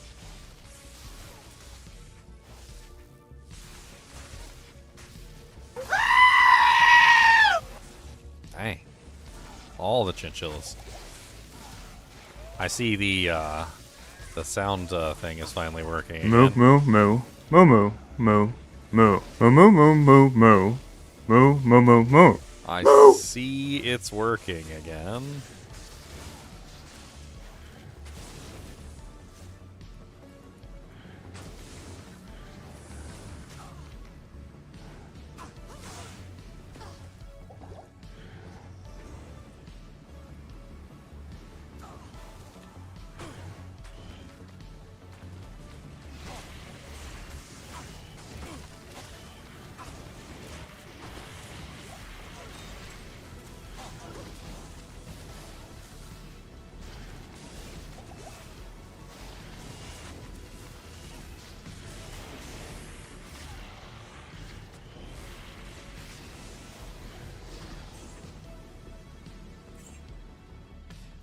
Dang. All the chinchillas. I see the sound thing is finally working again. Moo, moo, moo. Moo, moo, moo. Moo, moo, moo, moo, moo, moo. Moo, moo, moo, moo. I see it's working again.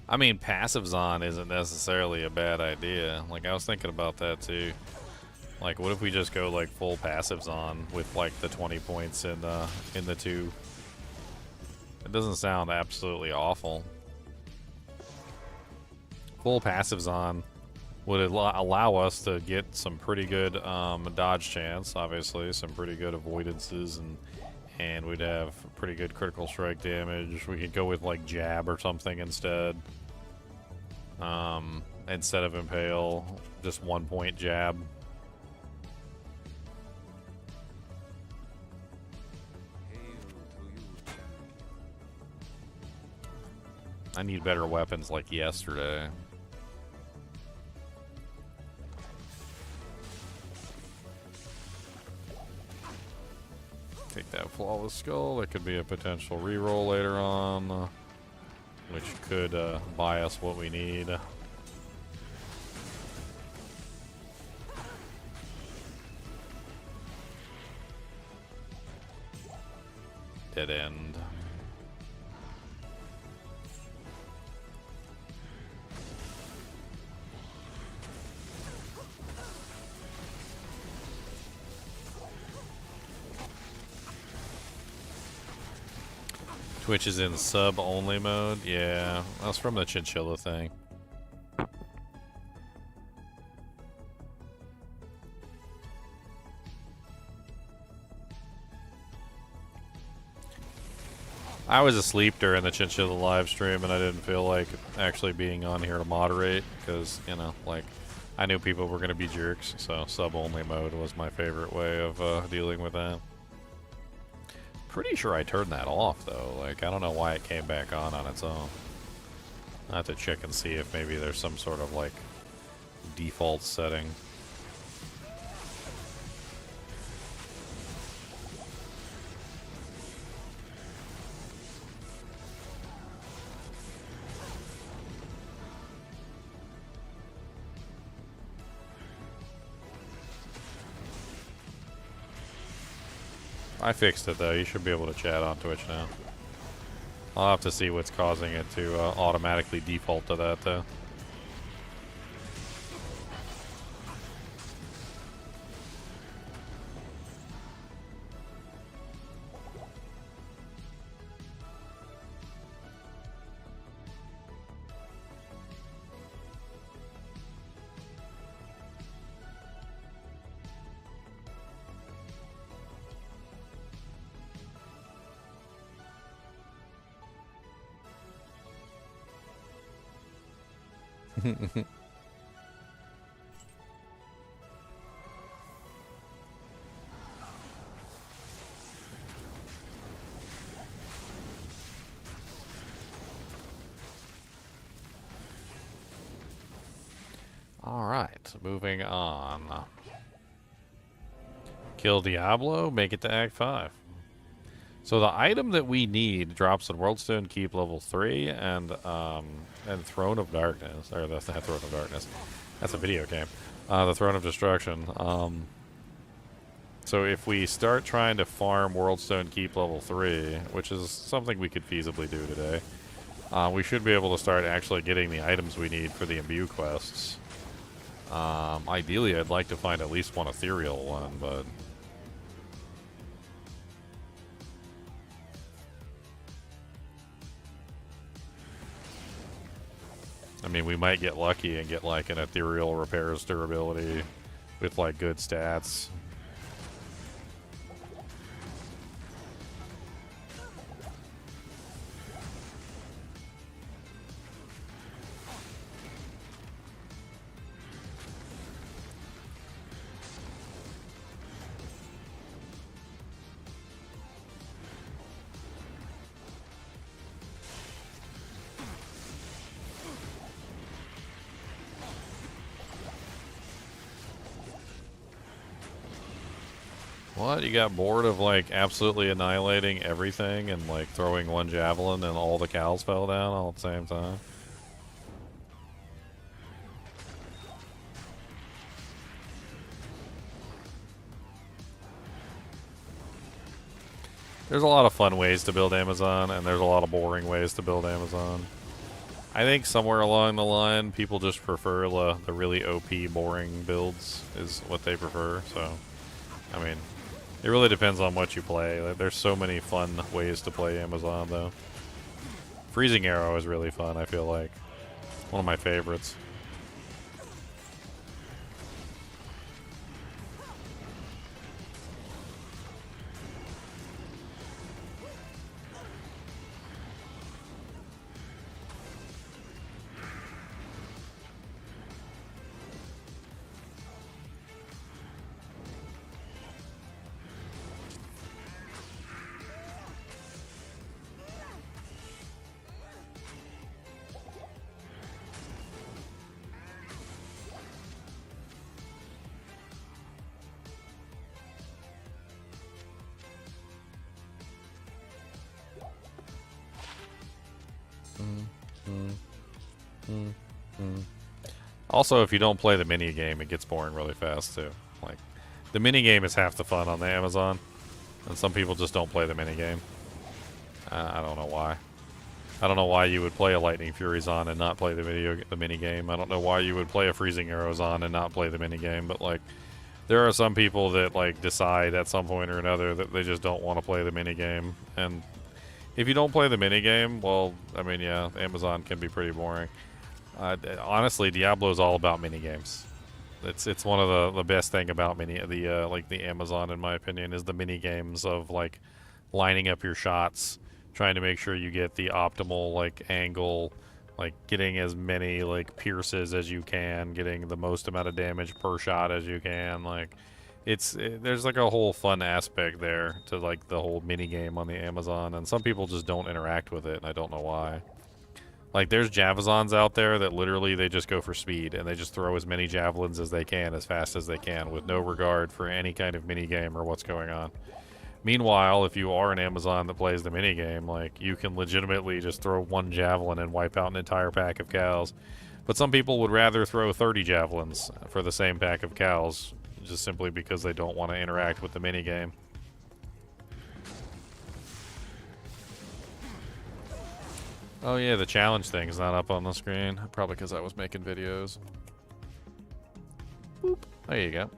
I mean, passives on isn't necessarily a bad idea. Like, I was thinking about that too. Like, what if we just go like full passives on with like the 20 points in the two? It doesn't sound absolutely awful. Full passives on would allow us to get some pretty good dodge chance, obviously, some pretty good avoidances, and we'd have pretty good critical strike damage. We could go with like jab or something instead. Instead of impale, just 1 point jab. I need better weapons like yesterday. Take that flawless skull. That could be a potential reroll later on, which could buy us what we need. Dead end. Twitch is in sub-only mode? Yeah, that's from the Chinchilla thing. I was asleep during the Chinchilla live stream and I didn't feel like actually being on here to moderate because, you know, like, I knew people were going to be jerks, so sub-only mode was my favorite way of dealing with that. Pretty sure I turned that off though. Like, I don't know why it came back on its own. I have to check and see if maybe there's some sort of like default setting. I fixed it though. You should be able to chat on Twitch now. I'll have to see what's causing it to automatically default to that though. Alright, moving on. Kill Diablo, make it to Act 5. So the item that we need drops in Worldstone Keep level 3 and Throne of Darkness. Or that's not Throne of Darkness. That's a video game. The Throne of Destruction. So if we start trying to farm Worldstone Keep level 3, which is something we could feasibly do today, we should be able to start actually getting the items we need for the Imbue quests. Ideally, I'd like to find at least one ethereal one, but... I mean, we might get lucky and get, like, an ethereal repairs durability with, like, good stats. What? You got bored of, like, absolutely annihilating everything and, like, throwing one javelin and all the cows fell down all at the same time? There's a lot of fun ways to build Amazon, and there's a lot of boring ways to build Amazon. I think somewhere along the line, people just prefer the really OP, boring builds is what they prefer. So, I mean, it really depends on what you play. Like, there's so many fun ways to play Amazon, though. Freezing Arrow is really fun, I feel like. One of my favorites. Also, if you don't play the mini game, it gets boring really fast too. Like, the mini game is half the fun on the Amazon, and some people just don't play the mini game. I don't know why. I don't know why you would play a Lightning Furies on and not play the mini game. I don't know why you would play a Freezing Arrows on and not play the mini game. But like, there are some people that like decide at some point or another that they just don't want to play the mini game. And if you don't play the mini game, well, I mean, yeah, Amazon can be pretty boring. Honestly, Diablo is all about mini games. It's one of the best thing about the Amazon, in my opinion, is the mini games of like lining up your shots, trying to make sure you get the optimal like angle, like getting as many like pierces as you can, getting the most amount of damage per shot as you can. Like, there's like a whole fun aspect there to like the whole mini game on the Amazon, and some people just don't interact with it, and I don't know why. Like, there's Javazons out there that literally they just go for speed, and they just throw as many javelins as they can, as fast as they can, with no regard for any kind of mini game or what's going on. Meanwhile, if you are an Amazon that plays the mini game, like, you can legitimately just throw one javelin and wipe out an entire pack of cows. But some people would rather throw 30 javelins for the same pack of cows, just simply because they don't want to interact with the mini game. Oh yeah, the challenge thing's not up on the screen. Probably because I was making videos. Boop. There you go.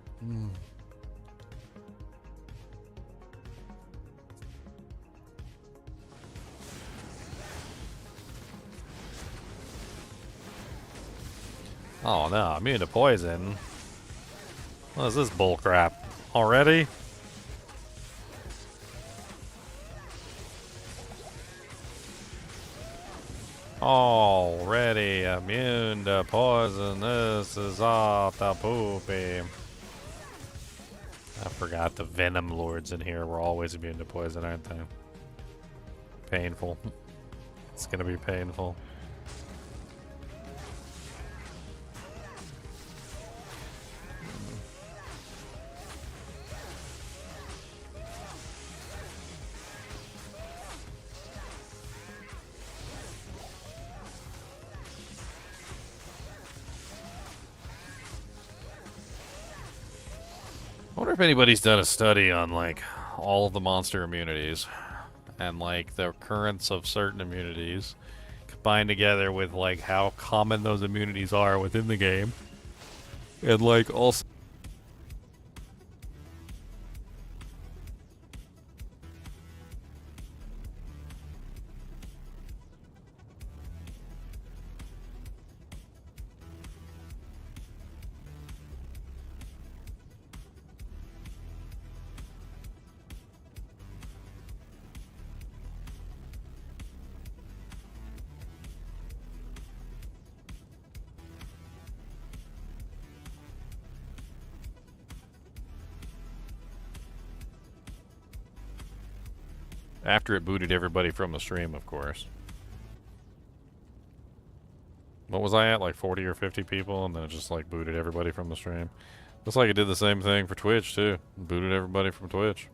Oh no, I'm immune to poison. What is this bullcrap? Already? Already immune to poison. This is off the poopy. I forgot the Venom Lords in here were always immune to poison, aren't they? Painful. It's gonna be painful. I wonder if anybody's done a study on like all of the monster immunities and like the occurrence of certain immunities combined together with like how common those immunities are within the game, and like also after it booted everybody from the stream, of course. What was I at? Like 40 or 50 people, and then it just like booted everybody from the stream. Looks like it did the same thing for Twitch too. Booted everybody from Twitch.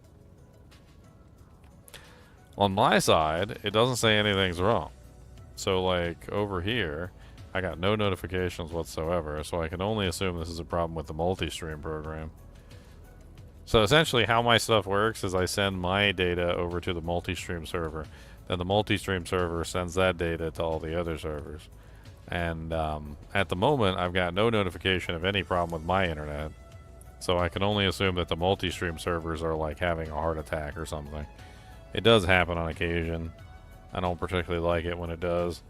On my side, it doesn't say anything's wrong. So like over here, I got no notifications whatsoever, so I can only assume this is a problem with the multi-stream program. So essentially how my stuff works is I send my data over to the multi-stream server. Then the multi-stream server sends that data to all the other servers. And at the moment, I've got no notification of any problem with my internet. So I can only assume that the multi-stream servers are like having a heart attack or something. It does happen on occasion. I don't particularly like it when it does.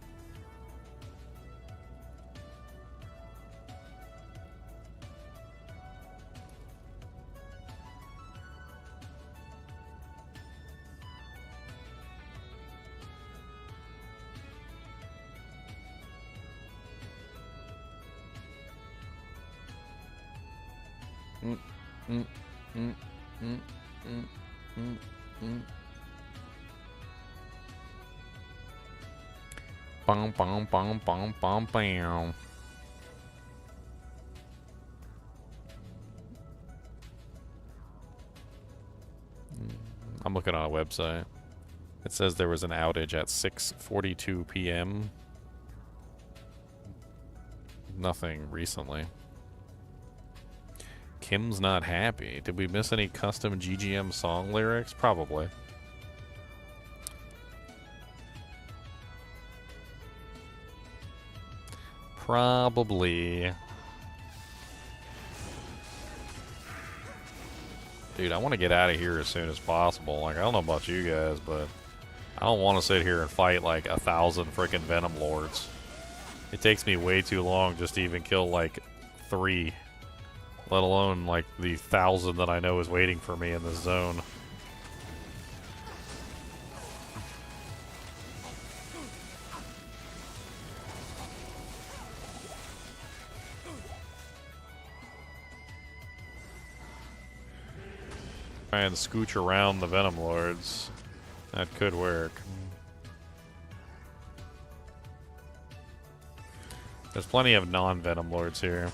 Bum, bum, bum, bum, bum, bam. I'm looking on a website. It says there was an outage at 6:42 p.m. Nothing recently. Kim's not happy. Did we miss any custom GGM song lyrics? Probably. Probably. Dude, I want to get out of here as soon as possible. Like, I don't know about you guys, but I don't want to sit here and fight like 1,000 freaking Venom Lords. It takes me way too long just to even kill like 3. Let alone like the 1,000 that I know is waiting for me in this zone. Try and scooch around the Venom Lords. That could work. There's plenty of non-Venom Lords here.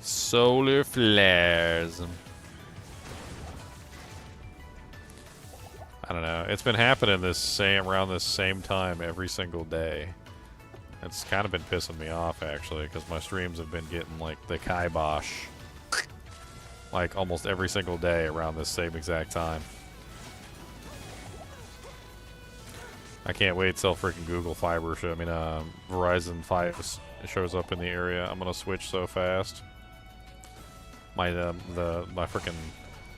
Solar flares. I don't know. It's been happening around this same time every single day. It's kind of been pissing me off actually, because my streams have been getting like the kibosh like almost every single day around this same exact time. I can't wait till freaking Google Fiber Verizon 5 shows up in the area. I'm gonna switch so fast. My freaking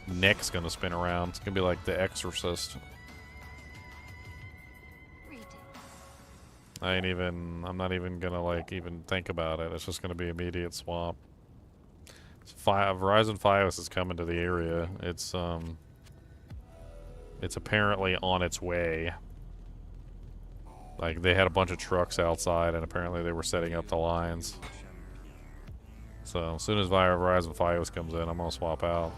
neck's gonna spin around. It's gonna be like The Exorcist. I'm not even gonna like even think about it. It's just gonna be immediate swap. Verizon Fios is coming to the area. It's apparently on its way. Like, they had a bunch of trucks outside, and apparently they were setting up the lines. So, as soon as Verizon Fios comes in, I'm gonna swap out.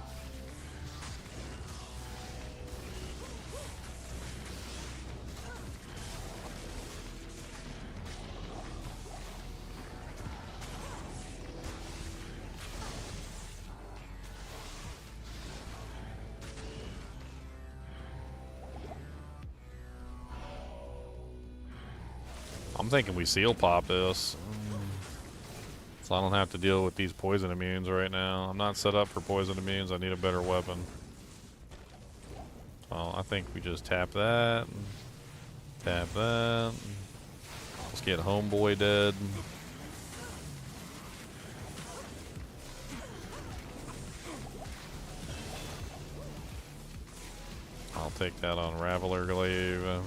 I'm thinking we seal pop this. So I don't have to deal with these poison immunes right now. I'm not set up for poison immunes. I need a better weapon. Well, I think we just tap that. Tap that. Let's get homeboy dead. I'll take that on Raveler Glaive.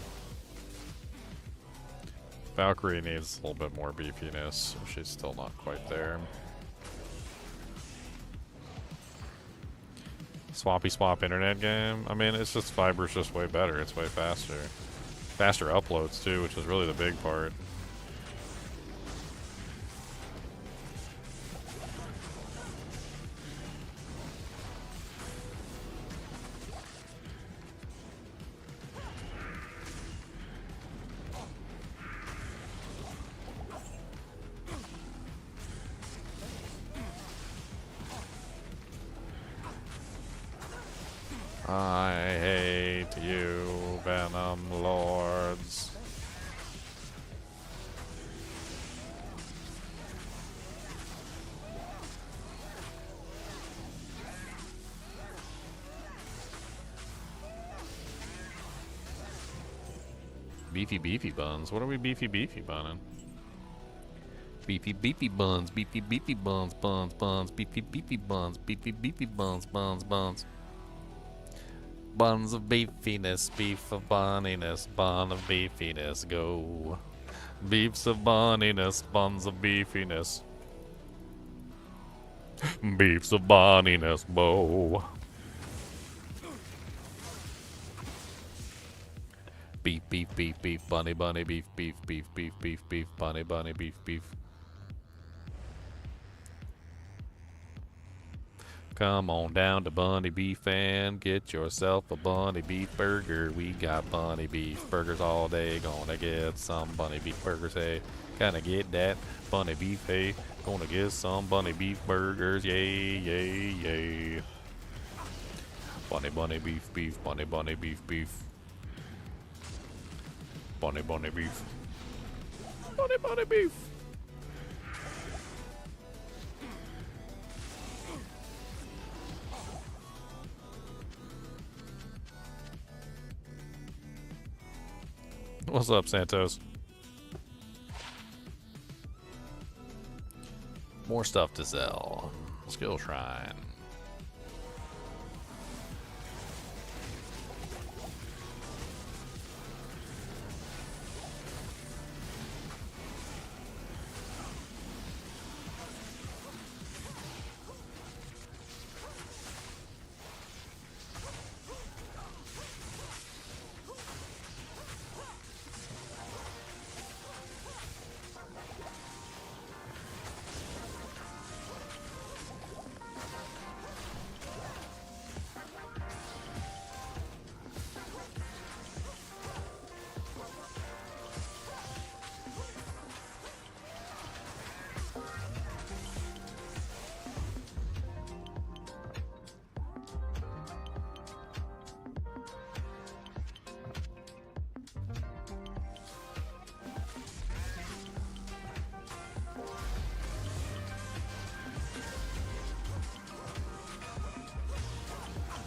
Valkyrie needs a little bit more beefiness. She's still not quite there. Swappy swap internet game. I mean, it's just fiber's just way better. It's way faster. Faster uploads too, which is really the big part. I hate you, Venom Lords. Beefy buns. What are we beefy bunning? Beefy buns, beefy buns, buns, beefy buns, beefy buns. Buns of beefiness, beef of bonniness, bun of beefiness, go. Beefs of bonniness, buns of beefiness. Beefs of bonniness, bow. Beef, bunny, beef, bunny, beef. Come on down to Bunny Beef and get yourself a Bunny Beef burger. We got Bunny Beef burgers all day. Gonna get some Bunny Beef burgers, hey. Gonna get that Bunny Beef, hey. Gonna get some Bunny Beef burgers, yay, yay, yay. Bunny Beef, Bunny Beef. Bunny Beef. Bunny Beef. What's up, Santos? More stuff to sell. Skill Shrine.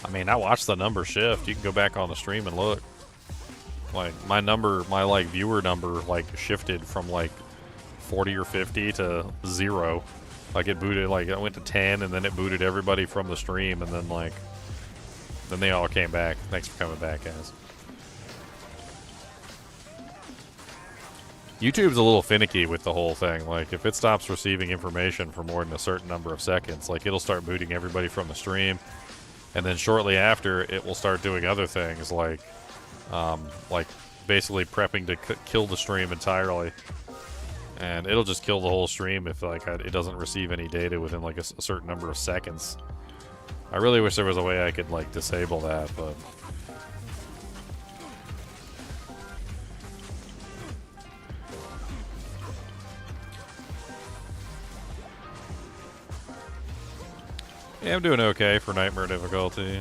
I mean, I watched the number shift. You can go back on the stream and look. Like, my like, viewer number, like, shifted from, like, 40 or 50 to 0. Like, it booted, like, it went to 10, and then it booted everybody from the stream, and then, like, then they all came back. Thanks for coming back, guys. YouTube's a little finicky with the whole thing. Like, if it stops receiving information for more than a certain number of seconds, like, it'll start booting everybody from the stream. And then shortly after, it will start doing other things like basically prepping to kill the stream entirely. And it'll just kill the whole stream if like it doesn't receive any data within like a certain number of seconds. I really wish there was a way I could like disable that, but yeah, I'm doing okay for Nightmare difficulty.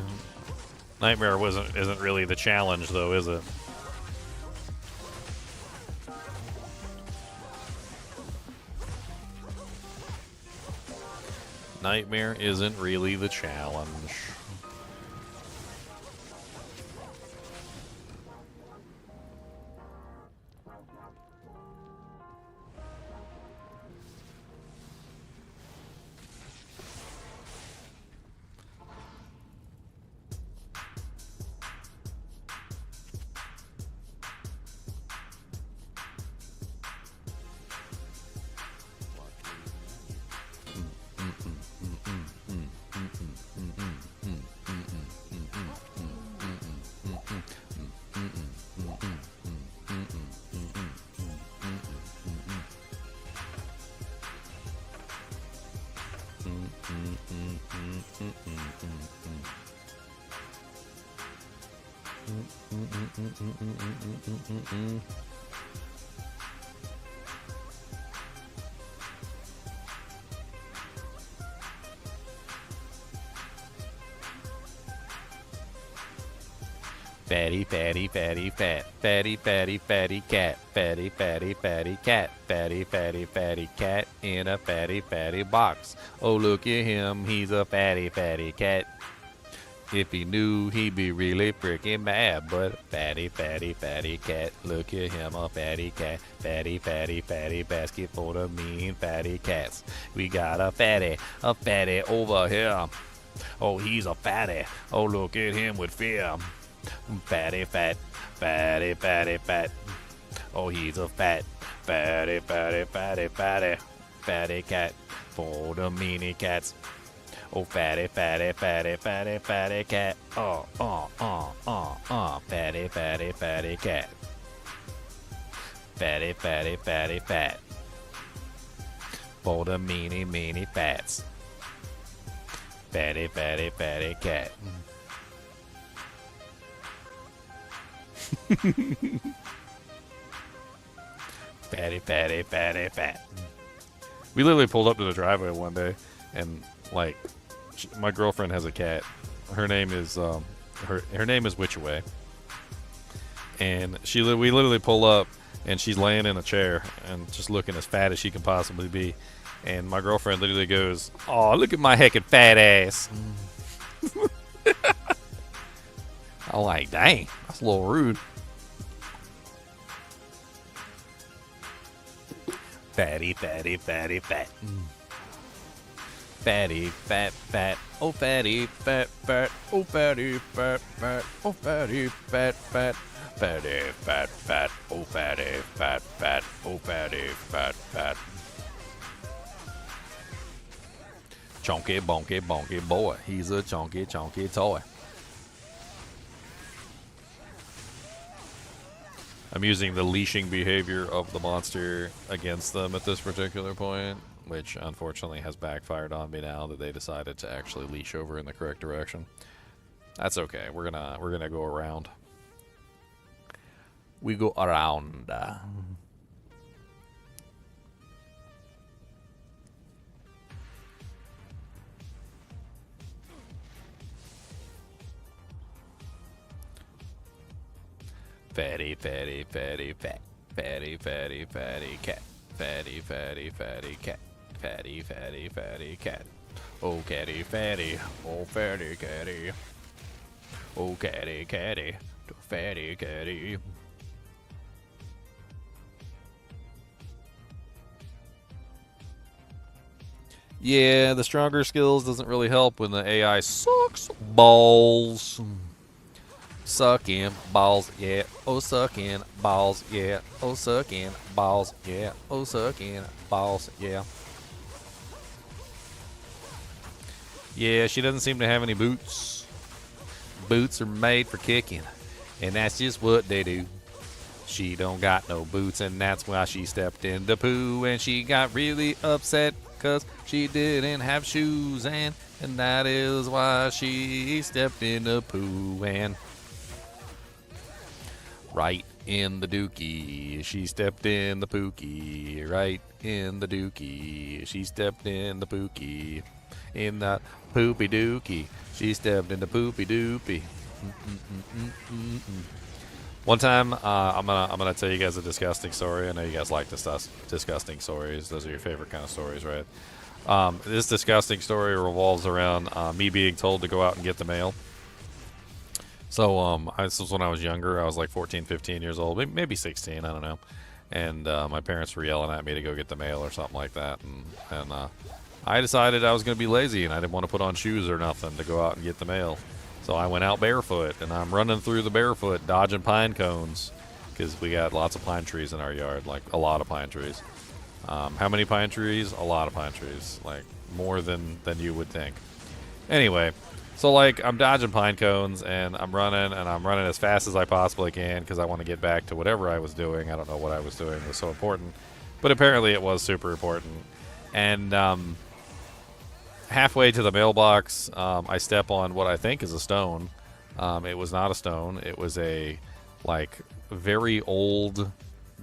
Nightmare isn't really the challenge though, is it? Nightmare isn't really the challenge. Fatty, fatty, fatty, fat. Fatty, fatty, fatty cat. Fatty, fatty, fatty cat. Fatty, fatty, fatty cat in a fatty, fatty box. Oh, look at him. He's a fatty, fatty cat. If he knew, he'd be really freaking mad. But fatty cat, look at him, a fatty cat. Fatty basket full of mean fatty cats. We got a fatty over here. Oh, he's a fatty. Oh, look at him with fear. Fatty fat. Oh, he's a fatty cat for the meanie cats. Oh, fatty cat. Fatty cat. Fatty fat. For the meanie fats. Fatty cat. Fatty fat. We literally pulled up to the driveway one day, and like, my girlfriend has a cat. Her name is her name is Witchaway, and we literally pull up, and she's laying in a chair and just looking as fat as she can possibly be, and my girlfriend literally goes, "Oh, look at my heckin' fat ass." I'm like, dang, that's a little rude. Fatty fat. Fatty fat. Oh, fatty fat. Oh, fatty fat. Oh, fatty fat. Fatty fat. Oh, fatty fat. Oh, fatty fat. Chonky bonky boy. He's a chonky toy. I'm using the leashing behavior of the monster against them at this particular point, which unfortunately has backfired on me now that they decided to actually leash over in the correct direction. That's okay. We're gonna go around. We go around. Fatty fat. Fatty cat. Fatty cat. Fatty cat. Oh, catty fatty. Oh, fatty catty. Oh, catty. Fatty catty. Yeah, the stronger skills doesn't really help when the AI sucks balls. Sucking balls, yeah. Oh, sucking balls, yeah. Oh, sucking balls, yeah. Oh, sucking balls, yeah. Yeah, she doesn't seem to have any boots. Boots are made for kicking, and that's just what they do. She don't got no boots, and that's why she stepped in the poo, and she got really upset because she didn't have shoes, and that is why she stepped in the poo, and right in the dookie, she stepped in the pookie. Right in the dookie, she stepped in the pookie. In the poopy dookie, she stepped in the poopy doopy. One time, I'm gonna tell you guys a disgusting story. I know you guys like disgusting stories. Those are your favorite kind of stories, right? This disgusting story revolves around me being told to go out and get the mail. So this was when I was younger. I was like 14, 15 years old, maybe 16, I don't know. And my parents were yelling at me to go get the mail or something like that. And I decided I was going to be lazy and I didn't want to put on shoes or nothing to go out and get the mail. So I went out barefoot, and I'm running through the barefoot, dodging pine cones, because we got lots of pine trees in our yard, like a lot of pine trees. How many pine trees? A lot of pine trees, like more than you would think. Anyway, so like I'm dodging pine cones, and I'm running as fast as I possibly can because I want to get back to whatever I was doing. I don't know what I was doing. It was so important, but apparently it was super important. And halfway to the mailbox, I step on what I think is a stone. It was not a stone. It was a like very old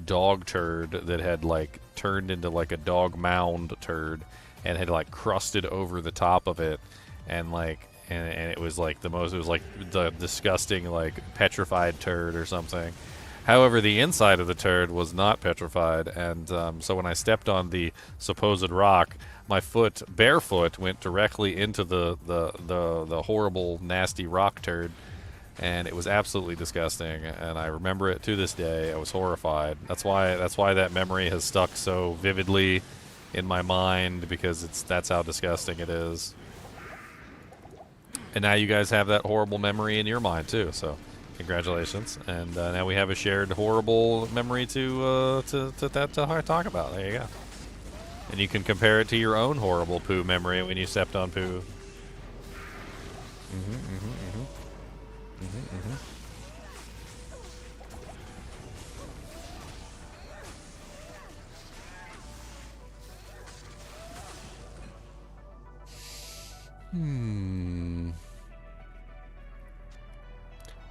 dog turd that had like turned into like a dog mound turd and had like crusted over the top of it, and like and it was like it was like the disgusting like petrified turd or something. However, the inside of the turd was not petrified, and so when I stepped on the supposed rock, my foot, barefoot, went directly into the horrible, nasty rock turd, and it was absolutely disgusting. And I remember it to this day. I was horrified. That's why that memory has stuck so vividly in my mind, because that's how disgusting it is. And now you guys have that horrible memory in your mind too. So. Congratulations, and now we have a shared horrible memory to talk about. There you go. And you can compare it to your own horrible poo memory when you stepped on poo.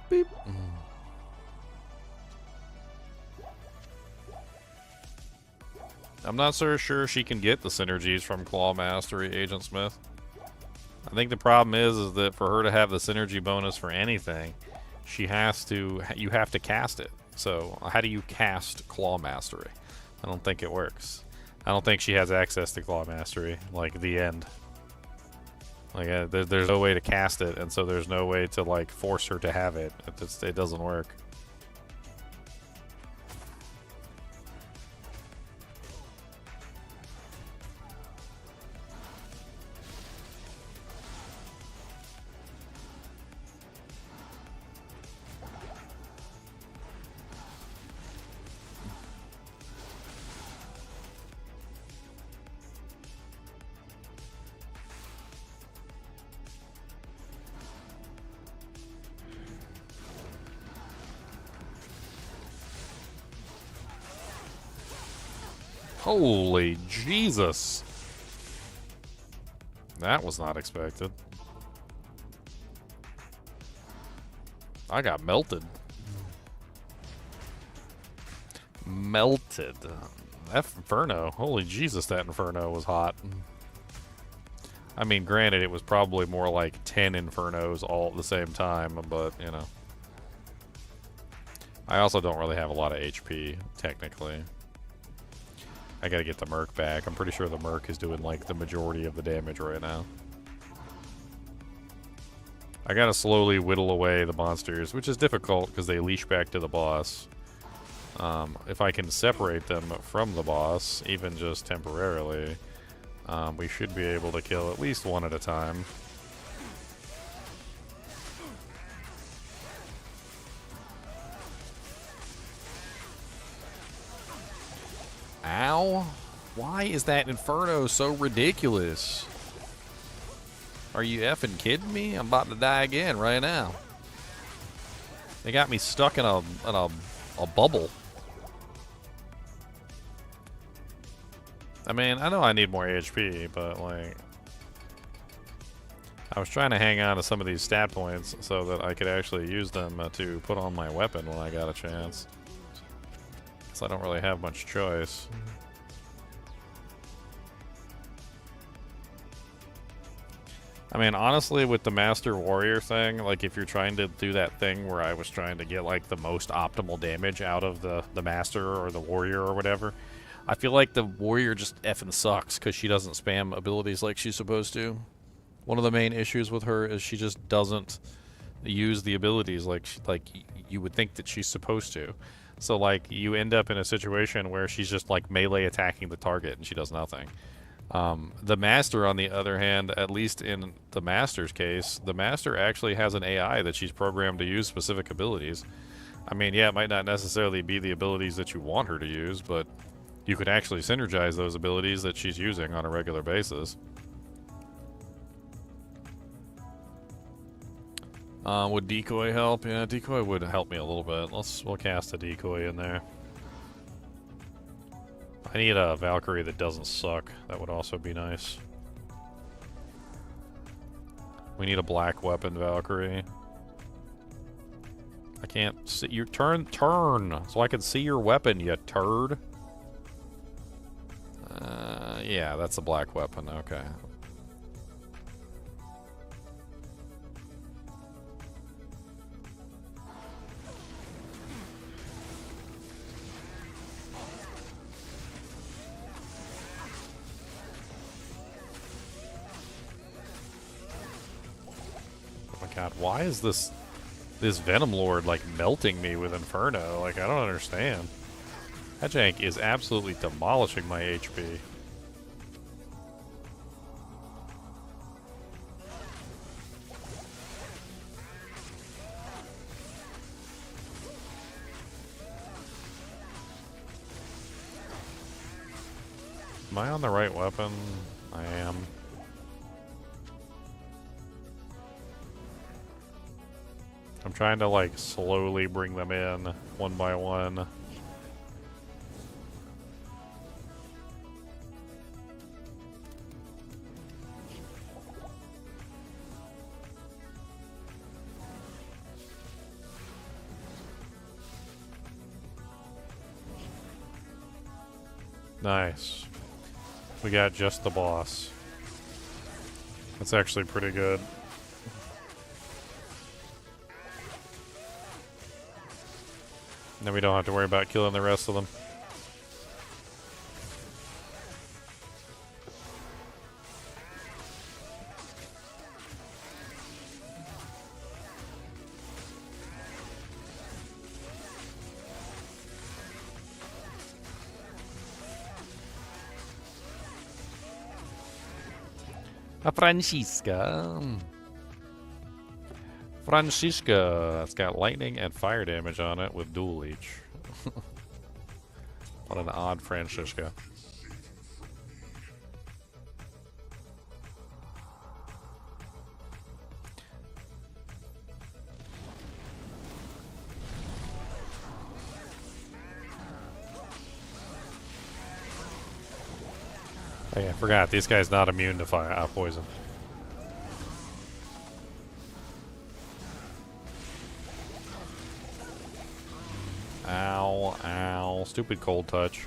Beep. I'm not so sure she can get the synergies from Claw Mastery, Agent Smith. I think the problem is that for her to have the synergy bonus for anything, you have to cast it. So how do you cast Claw Mastery? I don't think it works. I don't think she has access to Claw Mastery, like the end. Like there's no way to cast it, and so there's no way to like force her to have it. It doesn't work. Holy Jesus. That was not expected. I got melted. Melted. That Inferno. Holy Jesus, that Inferno was hot. I mean, granted, it was probably more like 10 Infernos all at the same time, but, you know. I also don't really have a lot of HP, technically. I gotta get the Merc back. I'm pretty sure the Merc is doing like the majority of the damage right now. I gotta slowly whittle away the monsters, which is difficult because they leash back to the boss. If I can separate them from the boss, even just temporarily, we should be able to kill at least one at a time. Ow! Why is that Inferno so ridiculous? Are you effing kidding me? I'm about to die again right now. They got me stuck in a bubble. I mean, I know I need more HP, but like, I was trying to hang on to some of these stat points so that I could actually use them to put on my weapon when I got a chance. So I don't really have much choice. I mean, honestly, with the Master Warrior thing, like if you're trying to do that thing where I was trying to get like the most optimal damage out of the Master or the Warrior or whatever, I feel like the Warrior just effing sucks because she doesn't spam abilities like she's supposed to. One of the main issues with her is she just doesn't use the abilities like you would think that she's supposed to. So like you end up in a situation where she's just like melee attacking the target and she does nothing. The Master, on the other hand, at least in the Master's case, the Master actually has an AI that she's programmed to use specific abilities. I mean, yeah, it might not necessarily be the abilities that you want her to use, but you could actually synergize those abilities that she's using on a regular basis. Would Decoy help? Yeah, Decoy would help me a little bit. We'll cast a Decoy in there. I need a Valkyrie that doesn't suck. That would also be nice. We need a black weapon Valkyrie. I can't see your turn so I can see your weapon, you turd. Yeah, that's a black weapon. Okay. God, why is this Venom Lord like melting me with Inferno? Like, I don't understand. That jank is absolutely demolishing my HP. Am I on the right weapon? I am. I'm trying to like slowly bring them in one by one. Nice. We got just the boss. That's actually pretty good. Then we don't have to worry about killing the rest of them. A Francisca. Francisca. It's got lightning and fire damage on it with dual leech. What an odd Francisca. Oh yeah, I forgot. These guys not immune to fire poison. Ow, ow. Stupid cold touch.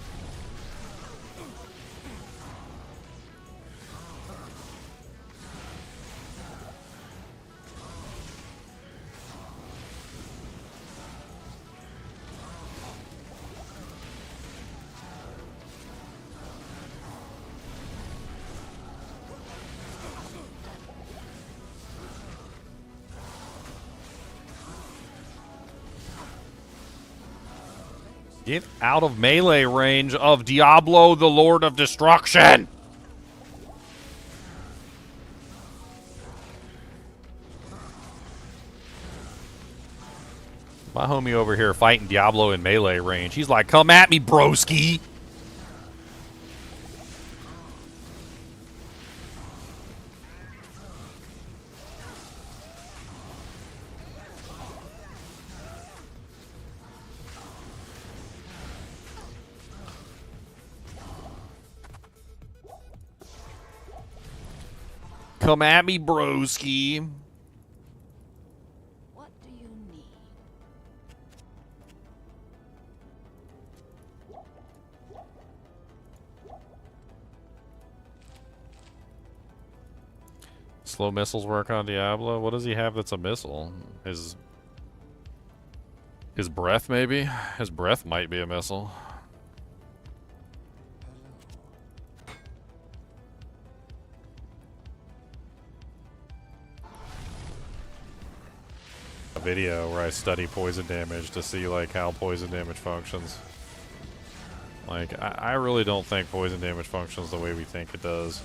Get out of melee range of Diablo, the Lord of Destruction! My homie over here fighting Diablo in melee range. He's like, come at me, broski! Come at me, broski. What do you need? Slow missiles work on Diablo? What does he have that's a missile? His breath, maybe? His breath might be a missile. A video where I study poison damage to see like how poison damage functions. Like, I really don't think poison damage functions the way we think it does.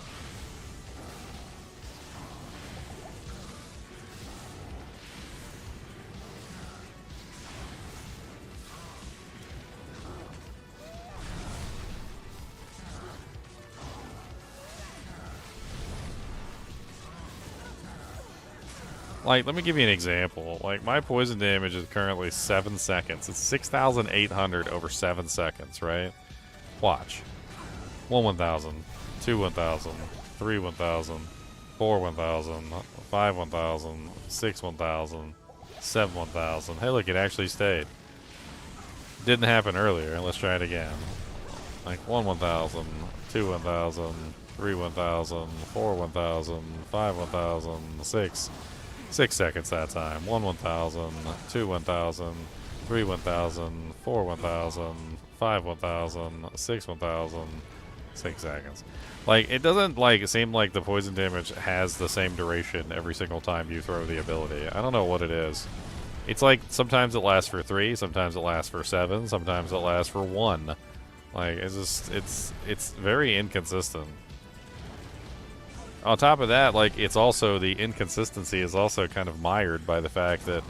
Like, let me give you an example. Like, my poison damage is currently 7 seconds. It's 6,800 over 7 seconds, right? Watch. 1 1,000, 2 1,000, 3 1,000, 4 1,000, 5 1,000, 6 1,000, 7 1,000. Hey, look, it actually stayed. Didn't happen earlier. Let's try it again. Like, 1 1,000, 2 1,000, 3 1,000, 4 1,000, 5 1,000, 6 seconds that time. 1 1,000, 2 1,000, 3 1,000, 4 1,000, 5 1,000, 6 1,000, 6 seconds. Like, it doesn't, like, seem like the poison damage has the same duration every single time you throw the ability. I don't know what it is. It's like, sometimes it lasts for 3, sometimes it lasts for 7, sometimes it lasts for 1. Like, it's just, it's very inconsistent. On top of that, like, it's also, the inconsistency is also kind of mired by the fact that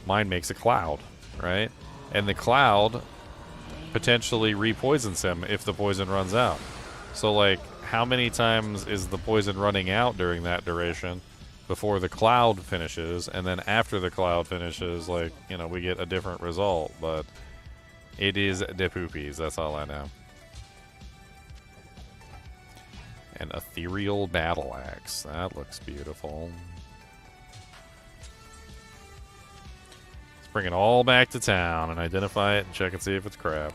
mine makes a cloud, right? And the cloud potentially re-poisons him if the poison runs out. So, like, how many times is the poison running out during that duration before the cloud finishes, and then after the cloud finishes, like, you know, we get a different result, but it is de poopies, that's all I know. An ethereal battle axe. That looks beautiful. Let's bring it all back to town and identify it and check and see if it's crap.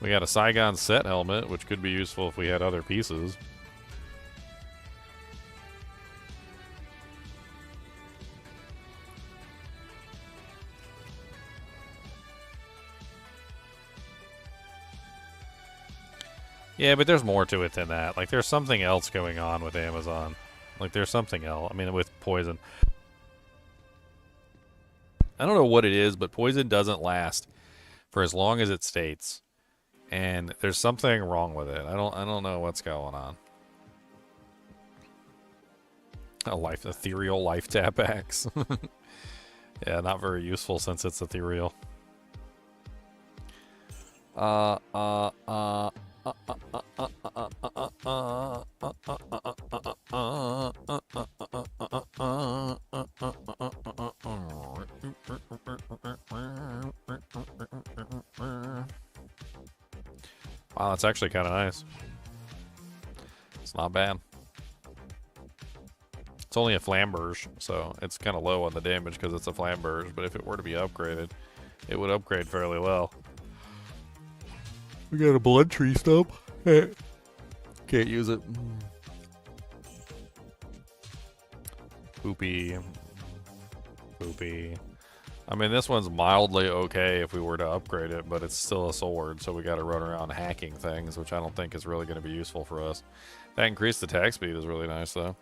We got a Saigon set helmet, which could be useful if we had other pieces. Yeah, but there's more to it than that. Like, there's something else going on with Amazon. Like, there's something else. I mean, with poison. I don't know what it is, but poison doesn't last for as long as it states. And there's something wrong with it. I don't know what's going on. A ethereal life tap axe. Yeah, not very useful since it's ethereal. Wow, that's actually kind of nice. It's not bad. It's only a flamberge, so it's kind of low on the damage because it's a flamberge, but if it were to be upgraded, it would upgrade fairly well. We got a blood tree stump. Can't use it. Poopy. Poopy. I mean, this one's mildly okay if we were to upgrade it, but it's still a sword, so we got to run around hacking things, which I don't think is really going to be useful for us. That increased attack speed is really nice, though.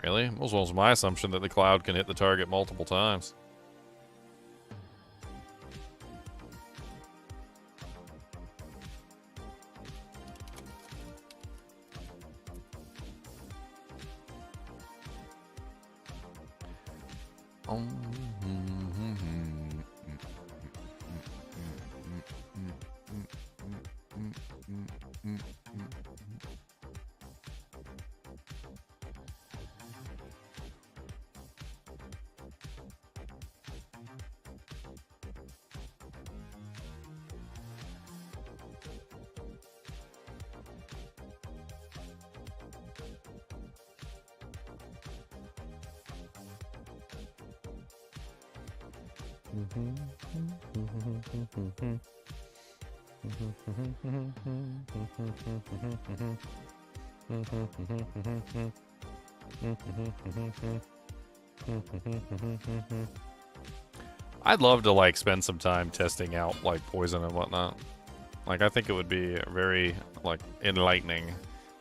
Really? Well, was my assumption that the cloud can hit the target multiple times. I'd love to, like, spend some time testing out, like, poison and whatnot. Like, I think it would be very, like, enlightening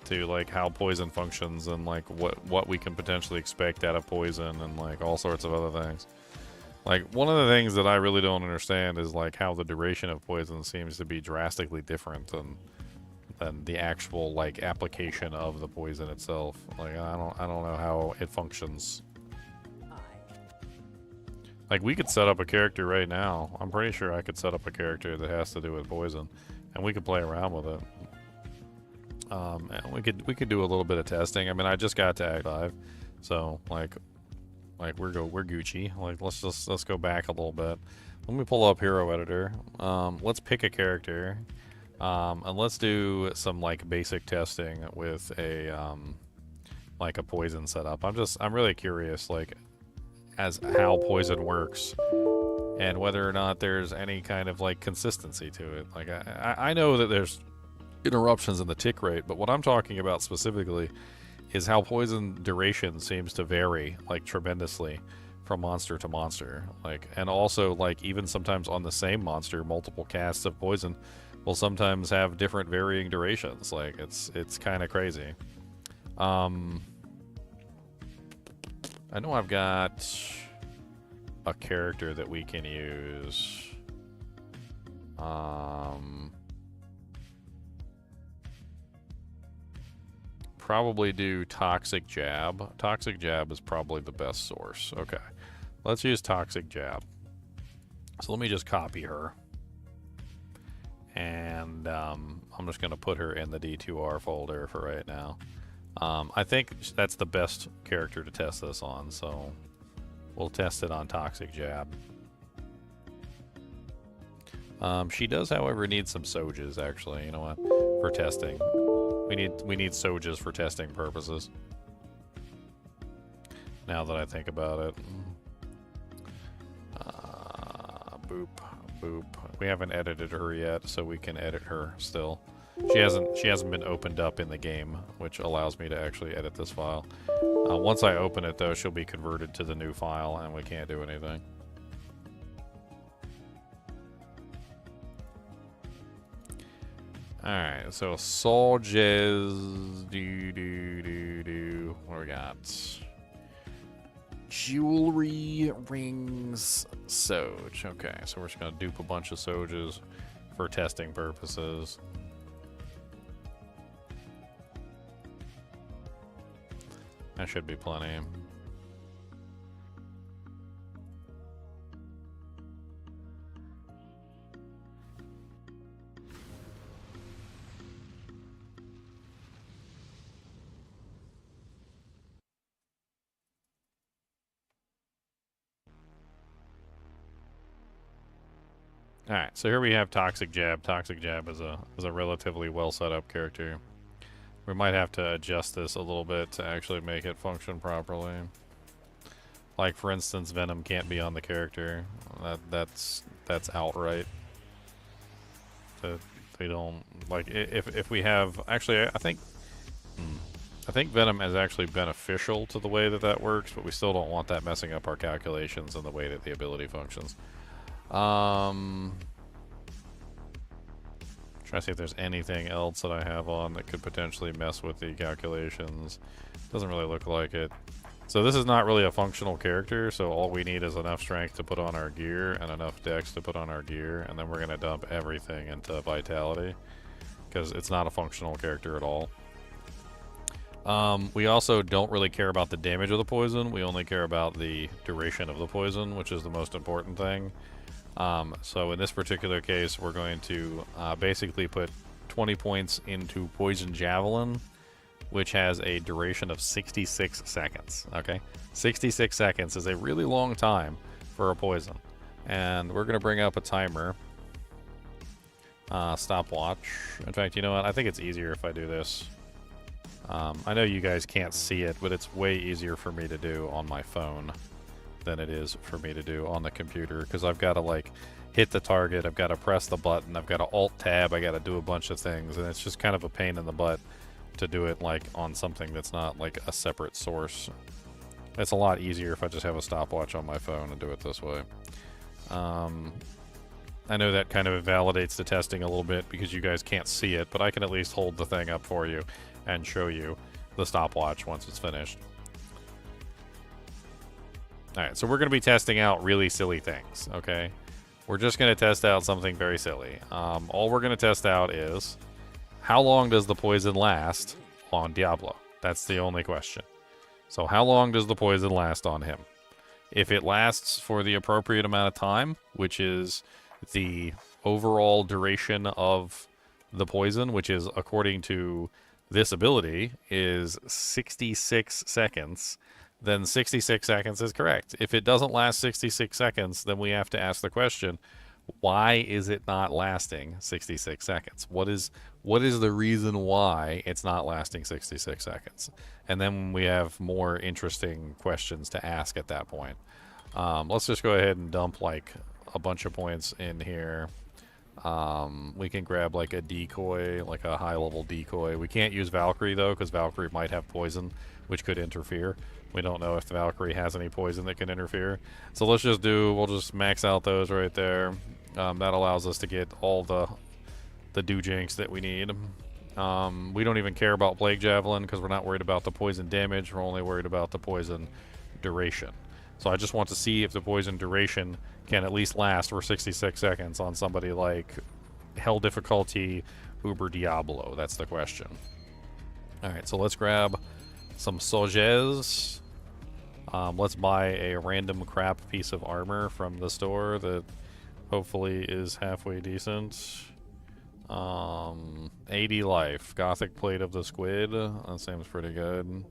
to, like, how poison functions and, like, what we can potentially expect out of poison and, like, all sorts of other things. Like, one of the things that I really don't understand is, like, how the duration of poison seems to be drastically different than the actual, like, application of the poison itself. Like, I don't know how it functions. Like, we could set up a character right now. I'm pretty sure I could set up a character that has to do with poison, and we could play around with it. And we could do a little bit of testing. I mean, I just got to Act 5, so like we're Gucci. Like, let's go back a little bit. Let me pull up Hero Editor. Let's pick a character, and let's do some, like, basic testing with a like a poison setup. I'm really curious, like, as how poison works and whether or not there's any kind of, like, consistency to it. Like, I know that there's interruptions in the tick rate, but what I'm talking about specifically is how poison duration seems to vary like tremendously from monster to monster. Like, and also like even sometimes on the same monster, multiple casts of poison will sometimes have different varying durations. Like it's kind of crazy. I know I've got a character that we can use. Probably do Toxic Jab. Toxic Jab is probably the best source. Okay. Let's use Toxic Jab. So let me just copy her. And I'm just going to put her in the D2R folder for right now. I think that's the best character to test this on, so we'll test it on Toxic Jab. She does, however, need some Sojas, actually, you know what, for testing. We need Sojas for testing purposes. Now that I think about it. Boop, boop. We haven't edited her yet, so we can edit her still. She hasn't been opened up in the game, which allows me to actually edit this file. Once I open it, though, she'll be converted to the new file, and we can't do anything. Alright, so Soldiers. What do we got? Jewelry, rings, Soj. Okay, so we're just gonna dupe a bunch of Sojas for testing purposes. That should be plenty. Alright, so here we have Toxic Jab. Toxic Jab is a relatively well set up character. We might have to adjust this a little bit to actually make it function properly. Like, for instance, Venom can't be on the character. That's outright. They don't, like, if we have, actually, I think Venom is actually beneficial to the way that works, but we still don't want that messing up our calculations and the way that the ability functions. Trying to see if there's anything else that I have on that could potentially mess with the calculations. Doesn't really look like it. So this is not really a functional character, so all we need is enough strength to put on our gear and enough dex to put on our gear, and then we're going to dump everything into vitality, because it's not a functional character at all. We also don't really care about the damage of the poison, we only care about the duration of the poison, which is the most important thing. So in this particular case, we're going to basically put 20 points into Poison Javelin, which has a duration of 66 seconds, okay? 66 seconds is a really long time for a poison. And we're going to bring up a timer. Stopwatch. In fact, you know what? I think it's easier if I do this. I know you guys can't see it, but it's way easier for me to do on my phone than it is for me to do on the computer, because I've got to like hit the target, I've got to press the button, I've got to alt tab, I got to do a bunch of things, and it's just kind of a pain in the butt to do it like on something that's not like a separate source. It's a lot easier if I just have a stopwatch on my phone and do it this way. I know that kind of invalidates the testing a little bit because you guys can't see it, but I can at least hold the thing up for you and show you the stopwatch once it's finished. Alright, so we're going to be testing out really silly things, okay? We're just going to test out something very silly. All we're going to test out is, how long does the poison last on Diablo? That's the only question. So how long does the poison last on him? If it lasts for the appropriate amount of time, which is the overall duration of the poison, which is, according to this ability, is 66 seconds, then 66 seconds is correct. If it doesn't last 66 seconds, then we have to ask the question, why is it not lasting 66 seconds? What is the reason why it's not lasting 66 seconds? And then we have more interesting questions to ask at that point. Let's just go ahead and dump like a bunch of points in here. We can grab like a decoy, like a high-level decoy. We can't use Valkyrie though, because Valkyrie might have poison, which could interfere. We don't know if the Valkyrie has any poison that can interfere. So let's just we'll just max out those right there. That allows us to get all the dojinks that we need. We don't even care about Plague Javelin because we're not worried about the poison damage. We're only worried about the poison duration. So I just want to see if the poison duration can at least last for 66 seconds on somebody like Hell Difficulty Uber Diablo. That's the question. Alright, so let's grab some Soges. Let's buy a random crap piece of armor from the store that hopefully is halfway decent. 80 life. Gothic Plate of the Squid. That seems pretty good.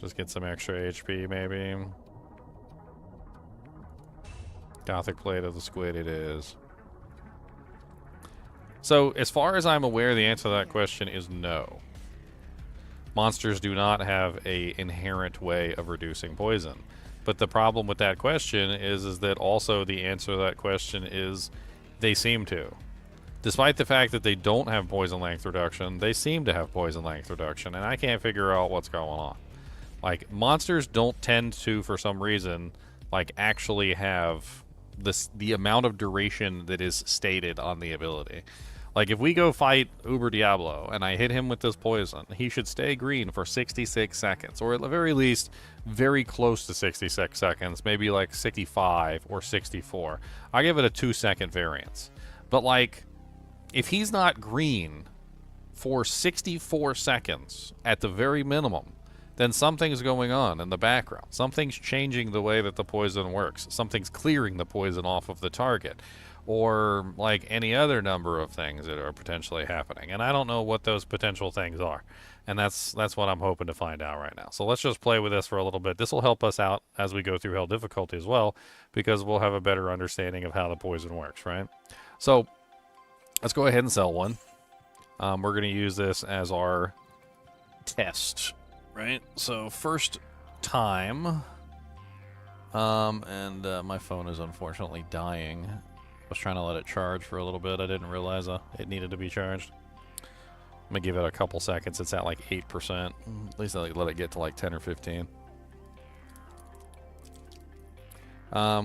Just get some extra HP maybe. Gothic Plate of the Squid it is. So, as far as I'm aware, the answer to that question is no. Monsters do not have a inherent way of reducing poison. But the problem with that question is that also the answer to that question is they seem to. Despite the fact that they don't have poison length reduction, they seem to have poison length reduction, and I can't figure out what's going on. Like, monsters don't tend to, for some reason, like, actually have the amount of duration that is stated on the ability. Like, if we go fight Uber Diablo and I hit him with this poison, he should stay green for 66 seconds, or at the very least, very close to 66 seconds, maybe like 65 or 64. I give it a 2-second variance. But, like, if he's not green for 64 seconds at the very minimum, then something's going on in the background. Something's changing the way that the poison works. Something's clearing the poison off of the target. Or, like, any other number of things that are potentially happening. And I don't know what those potential things are. And that's what I'm hoping to find out right now. So let's just play with this for a little bit. This will help us out as we go through Hell Difficulty as well, because we'll have a better understanding of how the poison works, right? So, let's go ahead and sell one. We're going to use this as our test, right? So, first time. My phone is unfortunately dying. I was trying to let it charge for a little bit. I didn't realize it needed to be charged. I'm going to give it a couple seconds. It's at like 8%. At least I let it get to like 10 or 15.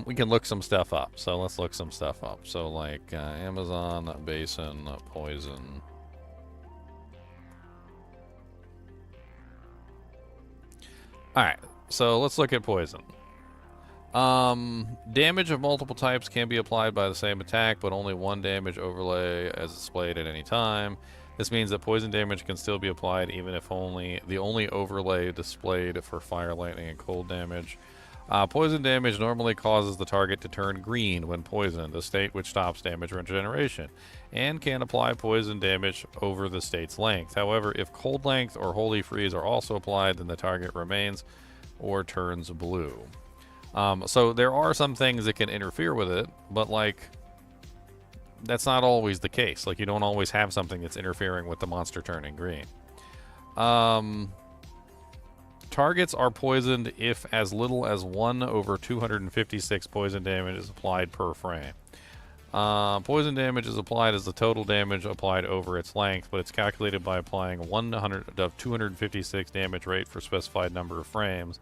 We can look some stuff up. So let's look some stuff up. So like Amazon basin poison. Alright, so let's look at poison. Damage of multiple types can be applied by the same attack, but only one damage overlay as displayed at any time. This means that poison damage can still be applied even if the only overlay displayed for fire, lightning, and cold damage. Poison damage normally causes the target to turn green when poisoned, a state which stops damage regeneration, and can apply poison damage over the state's length. However, if cold length or holy freeze are also applied, then the target remains or turns blue. So there are some things that can interfere with it, but like that's not always the case. Like you don't always have something that's interfering with the monster turning green. Targets are poisoned if as little as 1 over 256 poison damage is applied per frame. Poison damage is applied as the total damage applied over its length, but it's calculated by applying 100 of 256 damage rate for specified number of frames.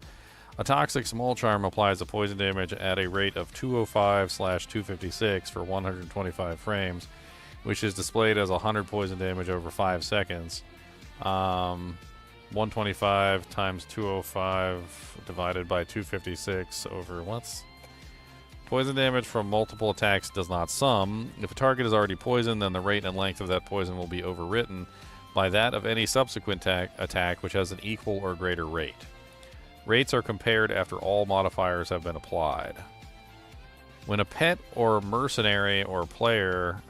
A toxic small charm applies the poison damage at a rate of 205/256 for 125 frames, which is displayed as 100 poison damage over 5 seconds. 125 times 205 divided by 256 over what's? Poison damage from multiple attacks does not sum. If a target is already poisoned, then the rate and length of that poison will be overwritten by that of any subsequent attack which has an equal or greater rate. Rates are compared after all modifiers have been applied. When a pet or mercenary or player,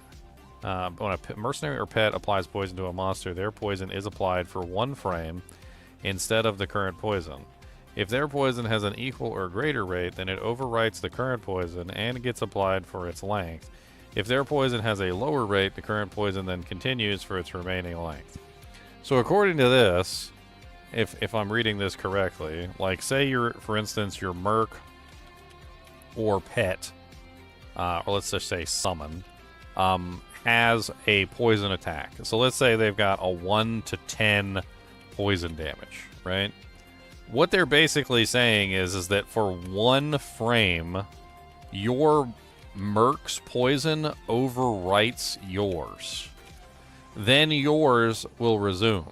when a mercenary or pet applies poison to a monster, their poison is applied for 1 frame instead of the current poison. If their poison has an equal or greater rate, then it overwrites the current poison and gets applied for its length. If their poison has a lower rate, the current poison then continues for its remaining length. So according to this, if I'm reading this correctly, like say you're, for instance, your merc or pet, or let's just say summon, has a poison attack. So let's say they've got a 1 to 10 poison damage, right? What they're basically saying is that for 1 frame, your Merc's poison overwrites yours. Then yours will resume.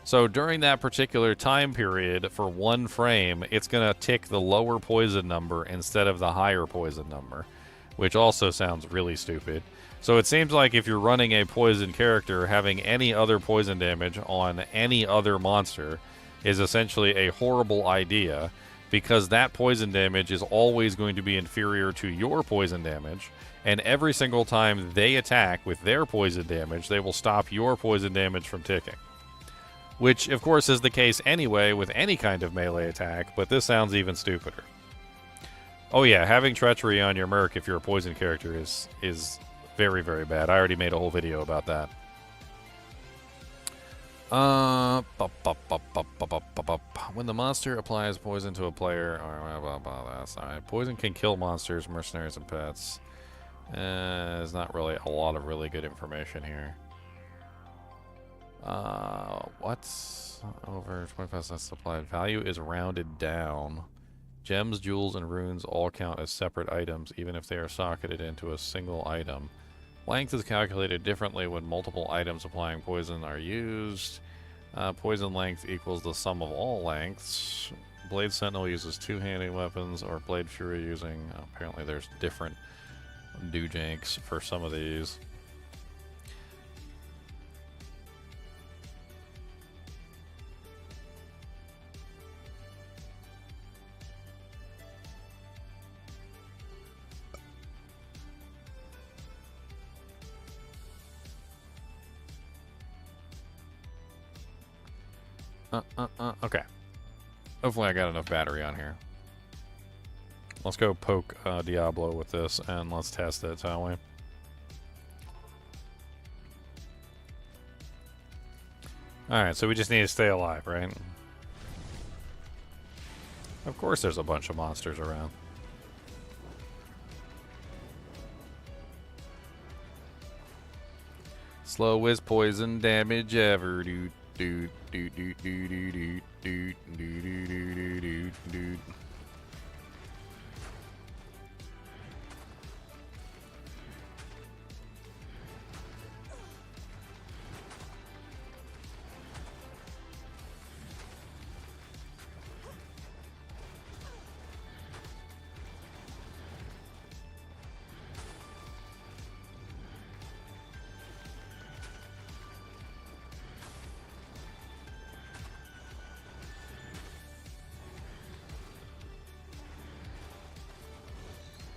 So during that particular time period, for 1 frame, it's going to tick the lower poison number instead of the higher poison number, which also sounds really stupid. So it seems like if you're running a poison character, having any other poison damage on any other monster is essentially a horrible idea, because that poison damage is always going to be inferior to your poison damage, and every single time they attack with their poison damage, they will stop your poison damage from ticking. Which, of course, is the case anyway with any kind of melee attack, but this sounds even stupider. Oh yeah, having Treachery on your Merc if you're a poison character is very, very bad. I already made a whole video about that. When the monster applies poison to a player, that's alright. Poison can kill monsters, mercenaries, and pets. There's not really a lot of really good information here. What's over 25% supply? Value is rounded down. Gems, jewels, and runes all count as separate items, even if they are socketed into a single item. Length is calculated differently when multiple items applying poison are used. Poison length equals the sum of all lengths. Blade Sentinel uses two-handed weapons, or Blade Fury using... apparently there's different doojanks for some of these. Okay. Hopefully I got enough battery on here. Let's go poke Diablo with this, and let's test it, shall we? Alright, so we just need to stay alive, right? Of course there's a bunch of monsters around. Slowest poison damage ever, dude. Dude.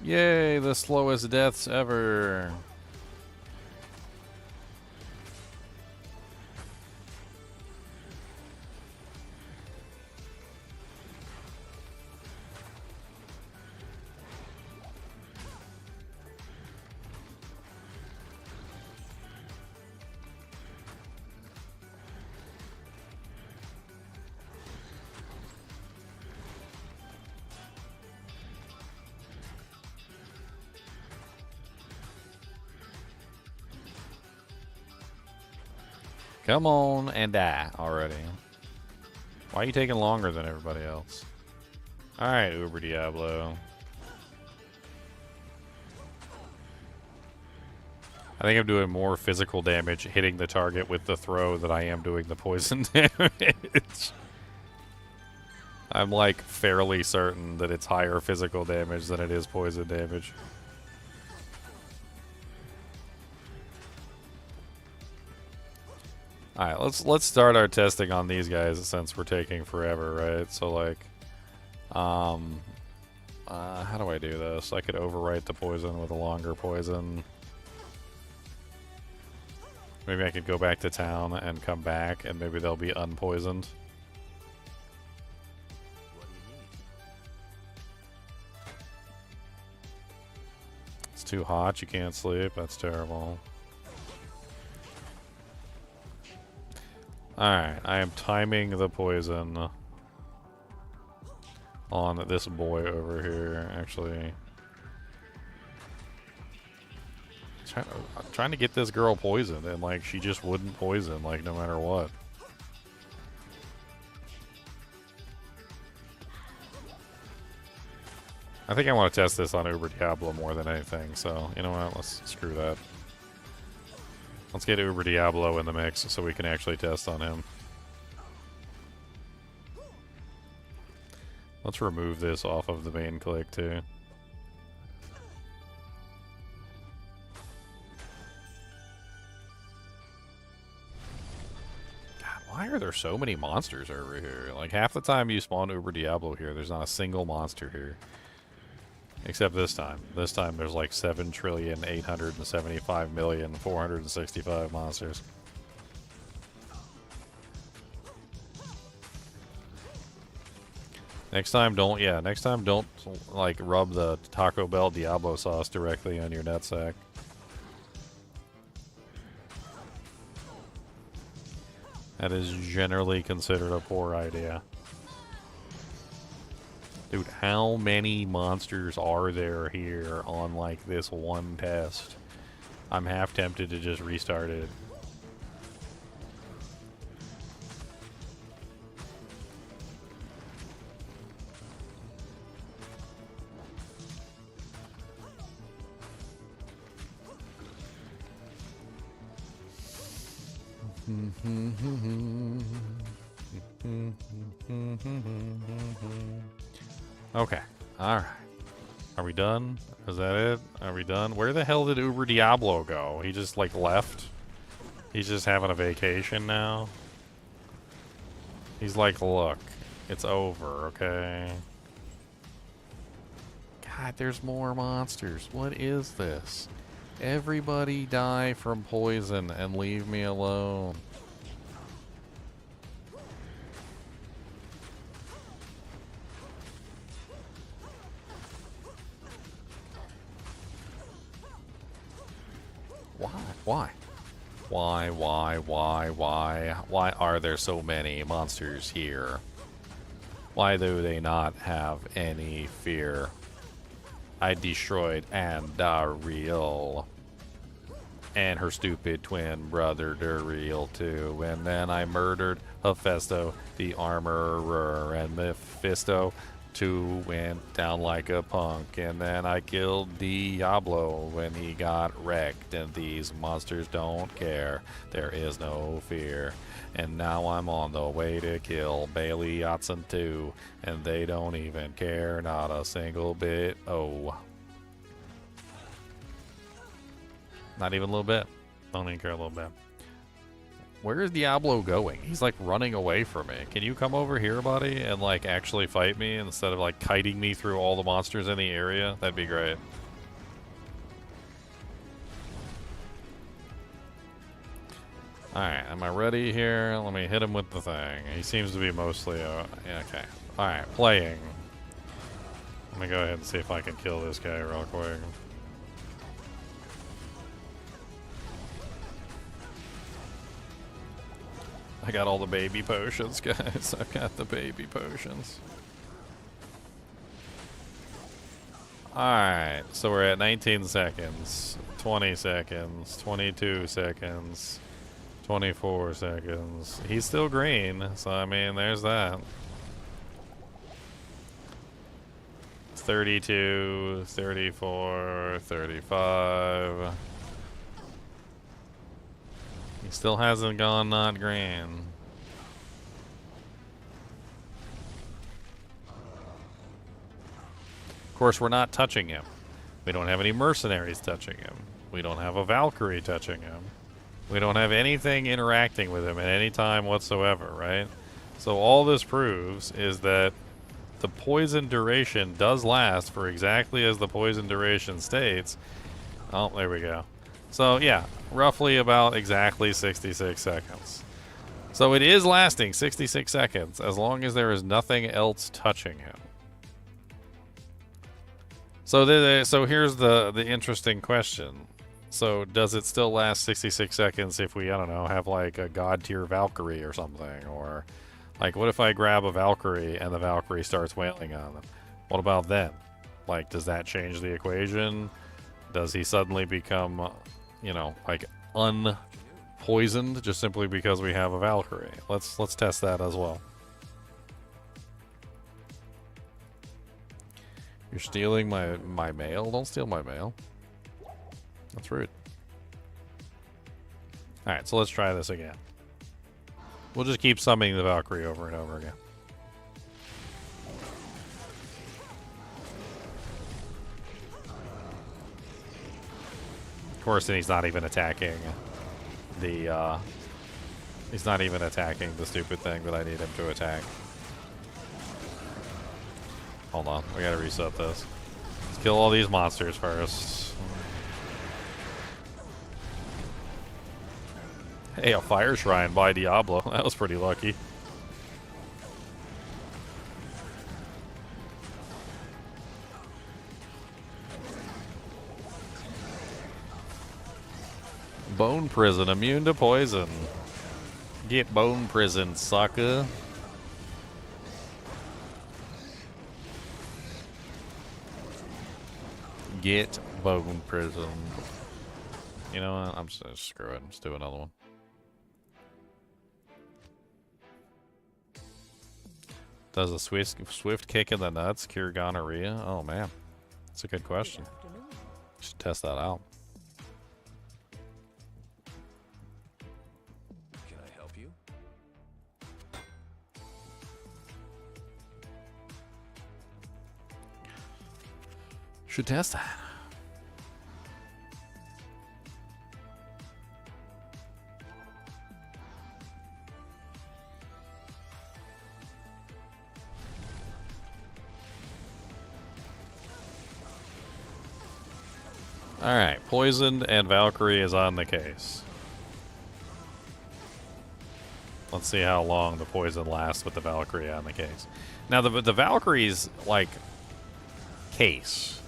Yay, the slowest deaths ever. Come on and die already. Why are you taking longer than everybody else? Alright, Uber Diablo. I think I'm doing more physical damage hitting the target with the throw than I am doing the poison damage. I'm like fairly certain that it's higher physical damage than it is poison damage. Alright, let's start our testing on these guys since we're taking forever, right? So like, how do I do this? I could overwrite the poison with a longer poison. Maybe I could go back to town and come back and maybe they'll be unpoisoned. It's too hot, you can't sleep, that's terrible. Alright, I am timing the poison on this boy over here, actually. I'm trying to get this girl poisoned, and like she just wouldn't poison, like no matter what. I think I want to test this on Uber Diablo more than anything, so you know what? Let's screw that. Let's get Uber Diablo in the mix so we can actually test on him. Let's remove this off of the main click too. God, why are there so many monsters over here? Like half the time you spawn Uber Diablo here, there's not a single monster here. Except this time. This time there's like 7,875,465 monsters. Next time don't like rub the Taco Bell Diablo sauce directly on your nutsack. That is generally considered a poor idea. Dude, how many monsters are there here on, like, this one test? I'm half tempted to just restart it. Okay. Alright. Are we done? Is that it? Are we done? Where the hell did Uber Diablo go? He just, like, left? He's just having a vacation now? He's like, look, it's over, okay? God, there's more monsters. What is this? Everybody die from poison and leave me alone. Why? Why are there so many monsters here? Why do they not have any fear? I destroyed Andariel and her stupid twin brother Duriel too, and then I murdered Hephaestus the armorer, and Mephisto too went down like a punk, and then I killed Diablo when he got wrecked, and these monsters don't care. There is no fear. And now I'm on the way to kill Bailey Yatson too, and they don't even care, not a single bit. Oh. Not even a little bit. Don't even care a little bit. Where is Diablo going? He's like running away from me. Can you come over here, buddy, and like actually fight me instead of like kiting me through all the monsters in the area? That'd be great. Alright, am I ready here? Let me hit him with the thing. He seems to be mostly... yeah, okay. Alright, playing. Let me go ahead and see if I can kill this guy real quick. I got all the baby potions, guys. I've got the baby potions. Alright, so we're at 19 seconds, 20 seconds, 22 seconds, 24 seconds. He's still green, so I mean, there's that. 32, 34, 35. He still hasn't gone not green. Of course, we're not touching him. We don't have any mercenaries touching him. We don't have a Valkyrie touching him. We don't have anything interacting with him at any time whatsoever, right? So all this proves is that the poison duration does last for exactly as the poison duration states. Oh, there we go. So yeah, roughly about exactly 66 seconds. So it is lasting 66 seconds as long as there is nothing else touching him. So so here's the interesting question. So does it still last 66 seconds if we, I don't know, have like a god tier Valkyrie or something? Or like what if I grab a Valkyrie and the Valkyrie starts wailing on them? What about then? Like, does that change the equation? Does he suddenly become you know, like unpoisoned just simply because we have a Valkyrie. Let's test that as well. You're stealing my mail? Don't steal my mail. That's rude. Alright, so let's try this again. We'll just keep summoning the Valkyrie over and over again. Of course, then he's not even attacking the, he's not even attacking the stupid thing that I need him to attack. Hold on, we gotta reset this. Let's kill all these monsters first. Hey, a fire shrine by Diablo. That was pretty lucky. Bone prison, immune to poison. Get bone prison, sucker. Get bone prison. You know what? I'm just screw it. Let's do another one. Does a swift kick in the nuts cure gonorrhea? Oh man, that's a good question. Should test that out. Can I help you? Should test that. Alright, poisoned and Valkyrie is on the case. Let's see how long the poison lasts with the Valkyrie on the case. Now, the Valkyrie's, like, case.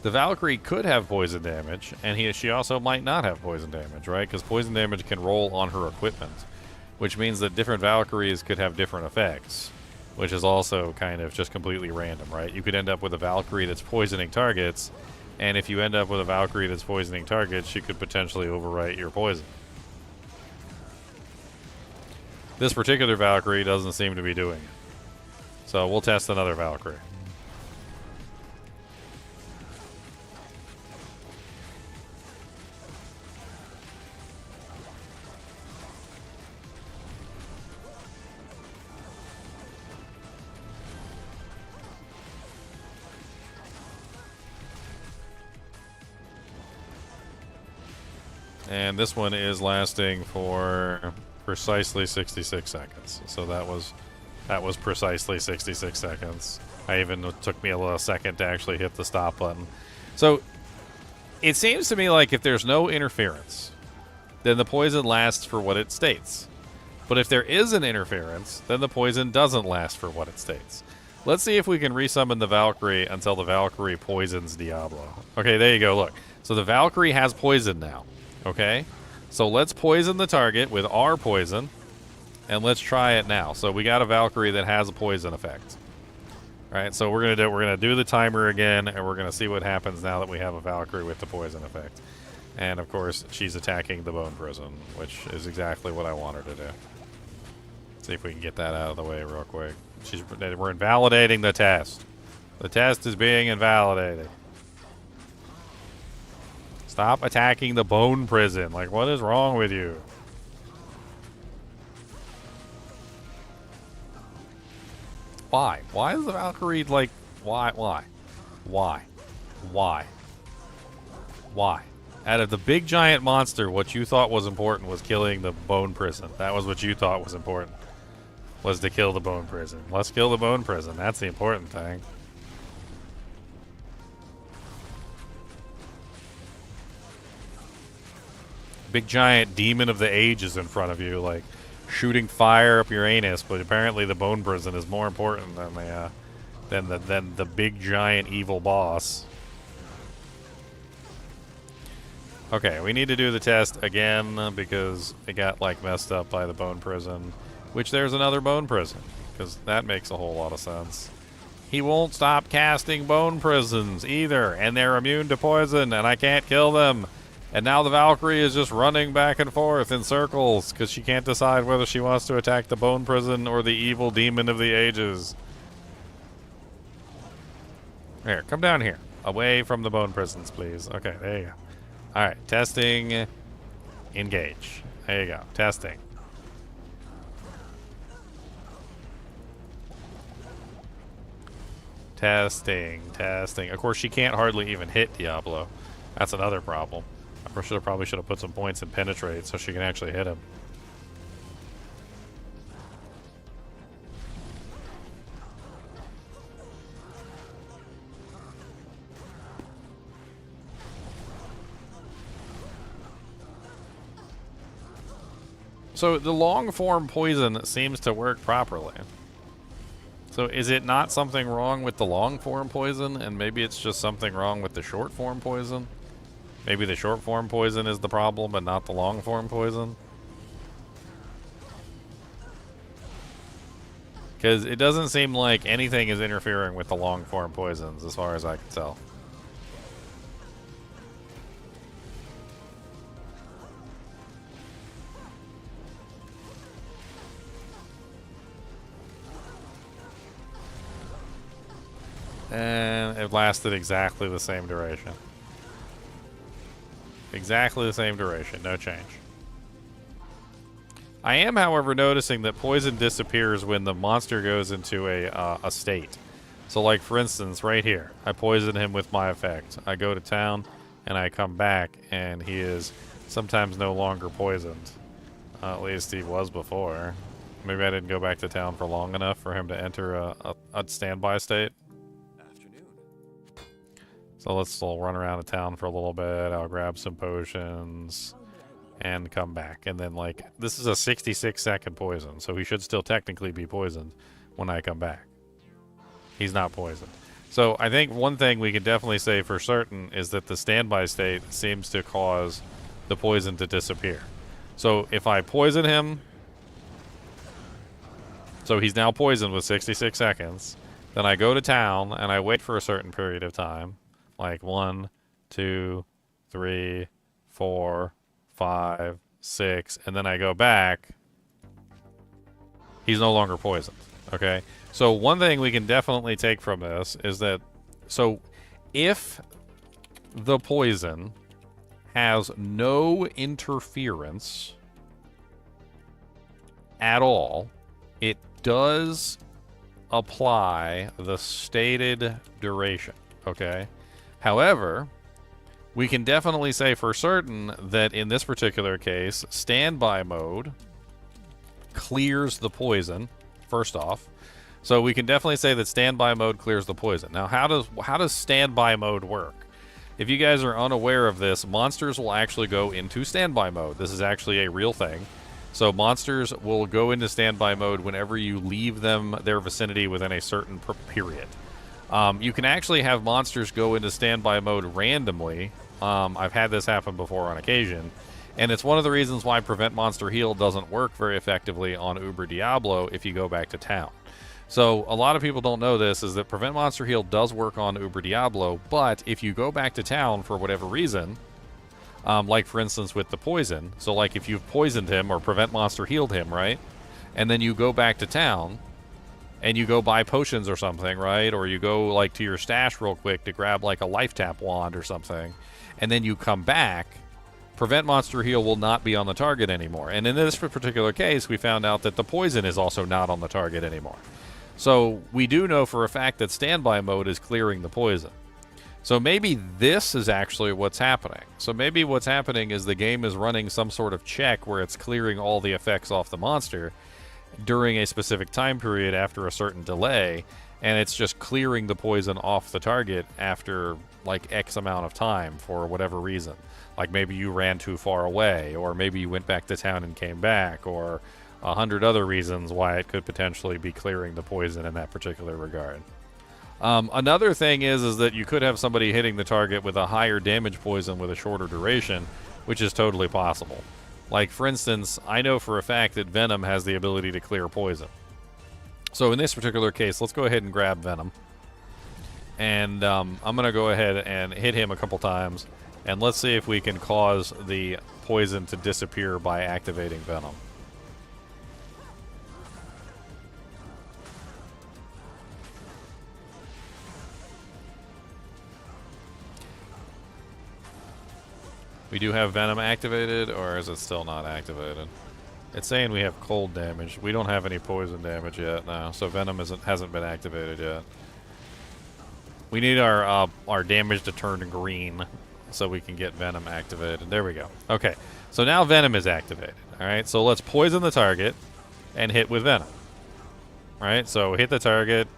The Valkyrie could have poison damage, and she also might not have poison damage, right? Because poison damage can roll on her equipment, which means that different Valkyries could have different effects, which is also kind of just completely random, right? You could end up with a Valkyrie that's poisoning targets, and if you end up with a Valkyrie that's poisoning targets, she could potentially overwrite your poison. This particular Valkyrie doesn't seem to be doing it. So we'll test another Valkyrie. And this one is lasting for precisely 66 seconds. So that was precisely 66 seconds. It took me a little second to actually hit the stop button. So it seems to me like if there's no interference, then the poison lasts for what it states. But if there is an interference, then the poison doesn't last for what it states. Let's see if we can resummon the Valkyrie until the Valkyrie poisons Diablo. Okay, there you go, look. So the Valkyrie has poison now. Okay, so let's poison the target with our poison, and let's try it now. So we got a Valkyrie that has a poison effect. All right, so we're gonna do the timer again, and we're gonna see what happens now that we have a Valkyrie with the poison effect. And of course, she's attacking the bone prison, which is exactly what I want her to do. Let's see if we can get that out of the way real quick. We're invalidating the test. The test is being invalidated. Stop attacking the bone prison. Like, what is wrong with you? Why? Why is the Valkyrie, like, why? Why? Out of the big giant monster, what you thought was important was killing the bone prison. That was what you thought was important. Was to kill the bone prison. Let's kill the bone prison. That's the important thing. Big giant demon of the ages in front of you, like shooting fire up your anus, but apparently the bone prison is more important than the big giant evil boss. Okay, we need to do the test again because it got like messed up by the bone prison, which there's another bone prison because that makes a whole lot of sense. He won't stop casting bone prisons either, and they're immune to poison, and I can't kill them. And now the Valkyrie is just running back and forth in circles because she can't decide whether she wants to attack the Bone Prison or the evil demon of the ages. Here, come down here. Away from the Bone Prisons, please. Okay, there you go. Alright, testing. Engage. There you go. Testing. Testing. Testing. Of course, she can't hardly even hit Diablo. That's another problem. I probably should have put some points in penetrate so she can actually hit him. So the long form poison seems to work properly. So is it not something wrong with the long form poison, and maybe it's just something wrong with the short form poison? Maybe the short form poison is the problem and not the long form poison? Because it doesn't seem like anything is interfering with the long form poisons as far as I can tell. And it lasted exactly the same duration. Exactly the same duration, no change. I am, however, noticing that poison disappears when the monster goes into a state. So, like, for instance, right here, I poison him with my effect. I go to town, and I come back, and he is sometimes no longer poisoned. At least he was before. Maybe I didn't go back to town for long enough for him to enter a standby state. So let's still run around the town for a little bit. I'll grab some potions and come back. And then, like, this is a 66-second poison, so he should still technically be poisoned when I come back. He's not poisoned. So I think one thing we can definitely say for certain is that the standby state seems to cause the poison to disappear. So if I poison him, so he's now poisoned with 66 seconds, then I go to town and I wait for a certain period of time. Like 1, 2, 3, 4, 5, 6, and then I go back. He's no longer poisoned. Okay? So one thing we can definitely take from this is that, so if the poison has no interference at all, it does apply the stated duration. Okay? However, we can definitely say for certain that in this particular case, standby mode clears the poison, first off. So we can definitely say that standby mode clears the poison. Now, how does standby mode work? If you guys are unaware of this, monsters will actually go into standby mode. This is actually a real thing. So monsters will go into standby mode whenever you leave them their vicinity within a certain period. You can actually have monsters go into standby mode randomly. I've had this happen before on occasion. And it's one of the reasons why Prevent Monster Heal doesn't work very effectively on Uber Diablo if you go back to town. So a lot of people don't know this, is that Prevent Monster Heal does work on Uber Diablo, but if you go back to town for whatever reason, like for instance with the poison, so like if you've poisoned him or Prevent Monster Healed him, right? And then you go back to town, and you go buy potions or something, right? Or you go like to your stash real quick to grab like a life tap wand or something, and then you come back, Prevent Monster Heal will not be on the target anymore. And in this particular case, we found out that the poison is also not on the target anymore. So we do know for a fact that standby mode is clearing the poison. So maybe this is actually what's happening. So maybe what's happening is the game is running some sort of check where it's clearing all the effects off the monster during a specific time period after a certain delay, and it's just clearing the poison off the target after like X amount of time for whatever reason. Like maybe you ran too far away, or maybe you went back to town and came back, or 100 other reasons why it could potentially be clearing the poison in that particular regard. Another thing is that you could have somebody hitting the target with a higher damage poison with a shorter duration, which is totally possible. Like, for instance, I know for a fact that Venom has the ability to clear poison. So in this particular case, let's go ahead and grab Venom. And I'm going to go ahead and hit him a couple times. And let's see if we can cause the poison to disappear by activating Venom. We do have Venom activated, or is it still not activated? It's saying we have cold damage. We don't have any poison damage yet now, so Venom hasn't been activated yet. We need our damage to turn green so we can get Venom activated. There we go. Okay, so now Venom is activated. All right, so let's poison the target and hit with Venom. All right, so hit the target.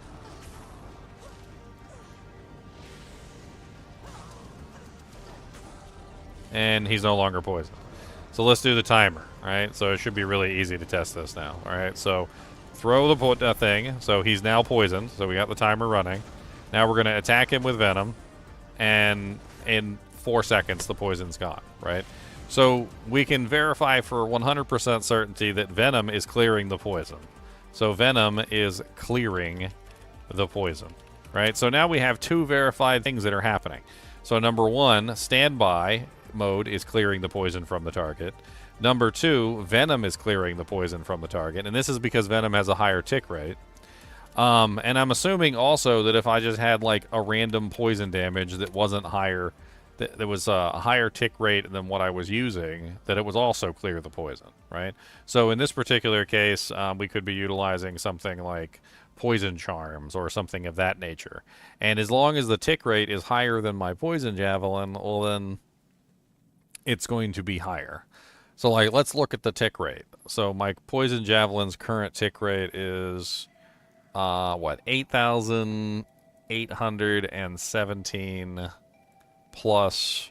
And he's no longer poisoned. So let's do the timer, all right? So it should be really easy to test this now, all right? So throw the thing. So he's now poisoned. So we got the timer running. Now we're going to attack him with Venom. And in 4 seconds, the poison's gone, right? So we can verify for 100% certainty that Venom is clearing the poison. So Venom is clearing the poison, right? So now we have 2 verified things that are happening. So number 1, standby mode is clearing the poison from the target. Number 2, Venom is clearing the poison from the target, and this is because Venom has a higher tick rate. And I'm assuming also that if I just had like a random poison damage that wasn't higher, that was a higher tick rate than what I was using, that it was also clear the poison, right? So in this particular case, we could be utilizing something like poison charms or something of that nature. And as long as the tick rate is higher than my poison javelin, well then it's going to be higher. So like, let's look at the tick rate. So my poison javelin's current tick rate is what, 8,817 plus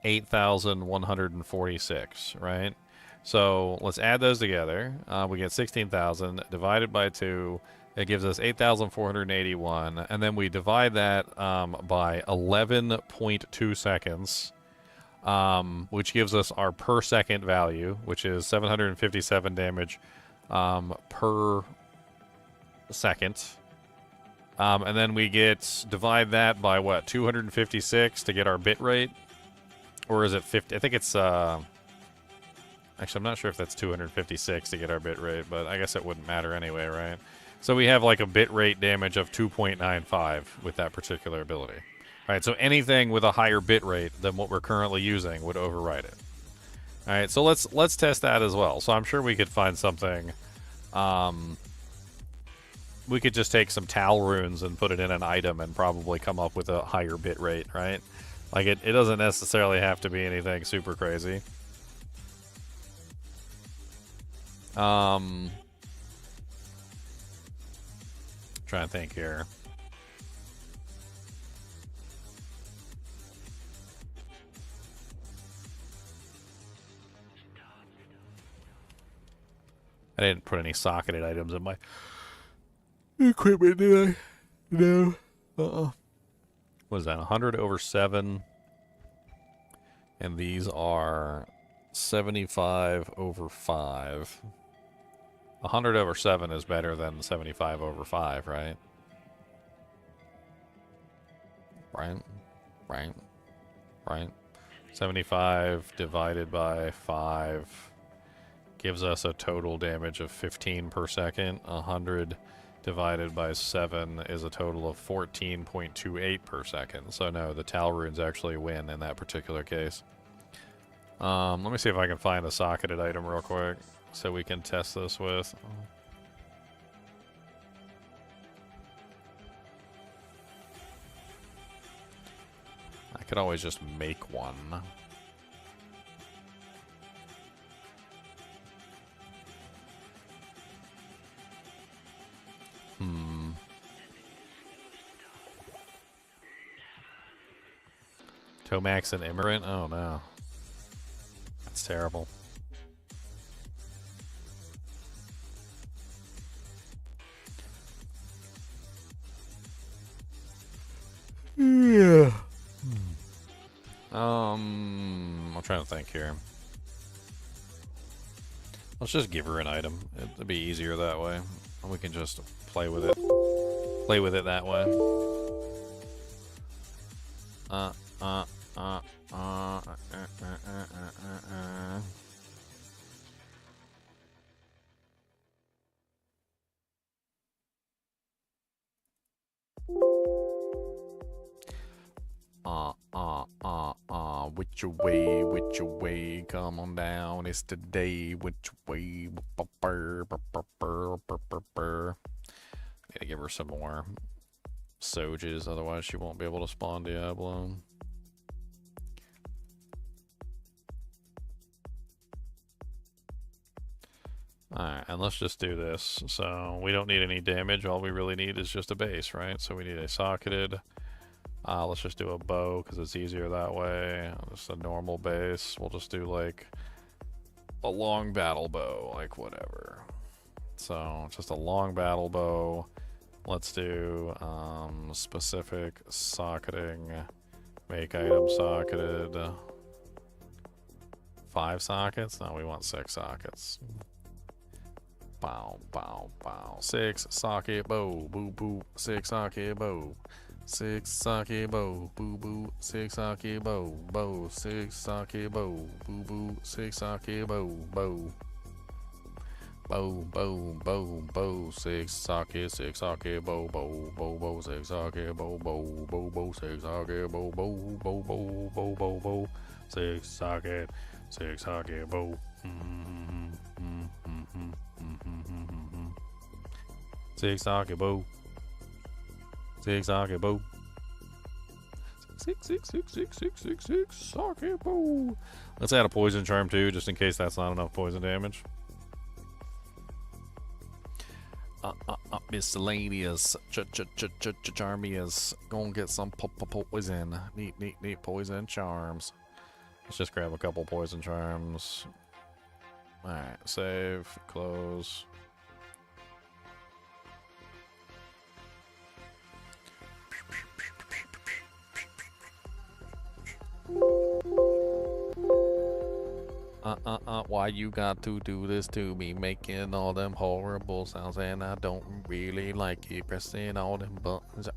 8,146, right? So let's add those together. We get 16,000 divided by 2. It gives us 8,481. And then we divide that by 11.2 seconds, which gives us our per second value, which is 757 damage per second. And then we divide that by what, 256 to get our bit rate? Or is it 50? I think it's, actually, I'm not sure if that's 256 to get our bit rate, but I guess it wouldn't matter anyway, right? So we have like a bit rate damage of 2.95 with that particular ability. All right, so anything with a higher bit rate than what we're currently using would override it. All right, so let's test that as well. So I'm sure we could find something. We could just take some Tal runes and put it in an item and probably come up with a higher bit rate, right? Like it doesn't necessarily have to be anything super crazy. Trying to think here. I didn't put any socketed items in my equipment, did I? No. What is that? 100 over 7. And these are 75 over 5. 100 over 7 is better than 75 over 5, right? Right. 75 divided by 5 gives us a total damage of 15 per second. 100 divided by 7 is a total of 14.28 per second. So no, the Tal runes actually win in that particular case. Let me see if I can find a socketed item real quick so we can test this with. I could always just make one. Tomax and Immigrant? Oh no. That's terrible. Yeah. I'm trying to think here. Let's just give her an item. It'd be easier that way. We can just play with it. Play with it that way. uh, uh, uh, uh. With your way, come on down, it's today, with your way, need to give her some more Soges, otherwise she won't be able to spawn Diablo. Alright, and let's just do this. So, we don't need any damage, all we really need is just a base, right? So we need a socketed. Let's just do a bow, because it's easier that way. Just a normal base. We'll just do, like, a long battle bow, like, whatever. So, just a long battle bow. Let's do, specific socketing. Make item socketed. 5 sockets? No, we want 6 sockets. Bow, bow, bow. 6 socket bow. Boo, boo. 6 socket bow. 6 socket bow. Boo, boo. 6 socket bow. Bow. 6 socket bow. Boo, boo. 6 socket bow. Bow. Bow, bow, bow, bow. 6 socket bow. Bow, bow, bow. 6 socket bow. Bow, bow, bow. 6 socket bow. Bow, bow, bow, bow, bow, bow. 6 socket. 6 socket bow. Six socket bow. 6 socket bow. 6 socket bow. Let's add a poison charm too, just in case that's not enough poison damage. Miscellaneous. Charmius. Gonna get some poison. Neat poison charms. Let's just grab a couple poison charms. Alright, save, close. Why you got to do this to me? Making all them horrible sounds and I don't really like it. Pressing all them buttons.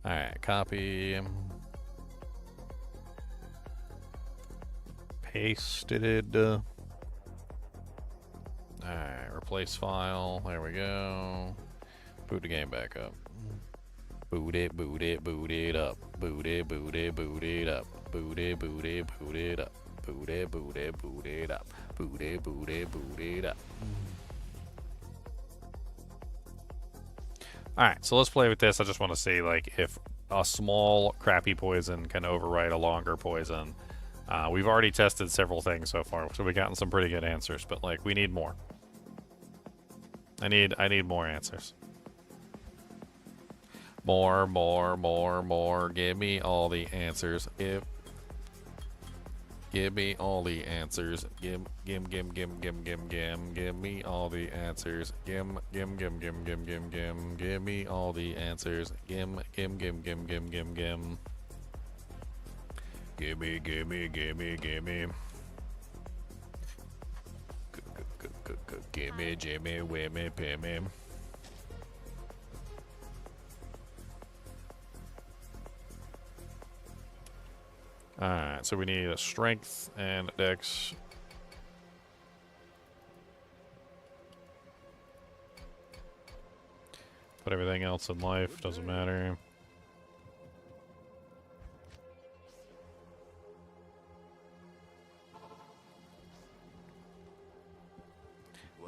Alright, copy. Pasted it. Alright, replace file. There we go. Boot the game back up. Boot it up. Boot it up. Boot it up. Boot it up. Boot it up. Boot it up. Boot it up. Boot it up. Alright, so let's play with this. I just want to see like if a small crappy poison can override a longer poison. We've already tested several things so far, so we've gotten some pretty good answers, but like we need more. I need more answers. More. Give me all the answers. Give me all the answers. Give me all the answers. Give me all the answers. Gimme, Jimmy, Wimmy, Pimmy. Alright, so we need a strength and dex. Put everything else in life, doesn't matter.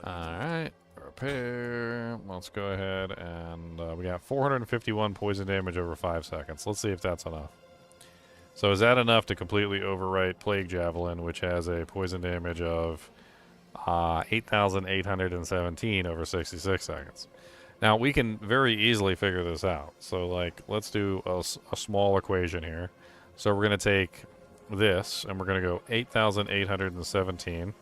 Alright, repair. Let's go ahead and we got 451 poison damage over 5 seconds. Let's see if that's enough. So is that enough to completely overwrite Plague Javelin, which has a poison damage of 8,817 over 66 seconds? Now, we can very easily figure this out. So, like, let's do a small equation here. So we're going to take this, and we're going to go 8,817.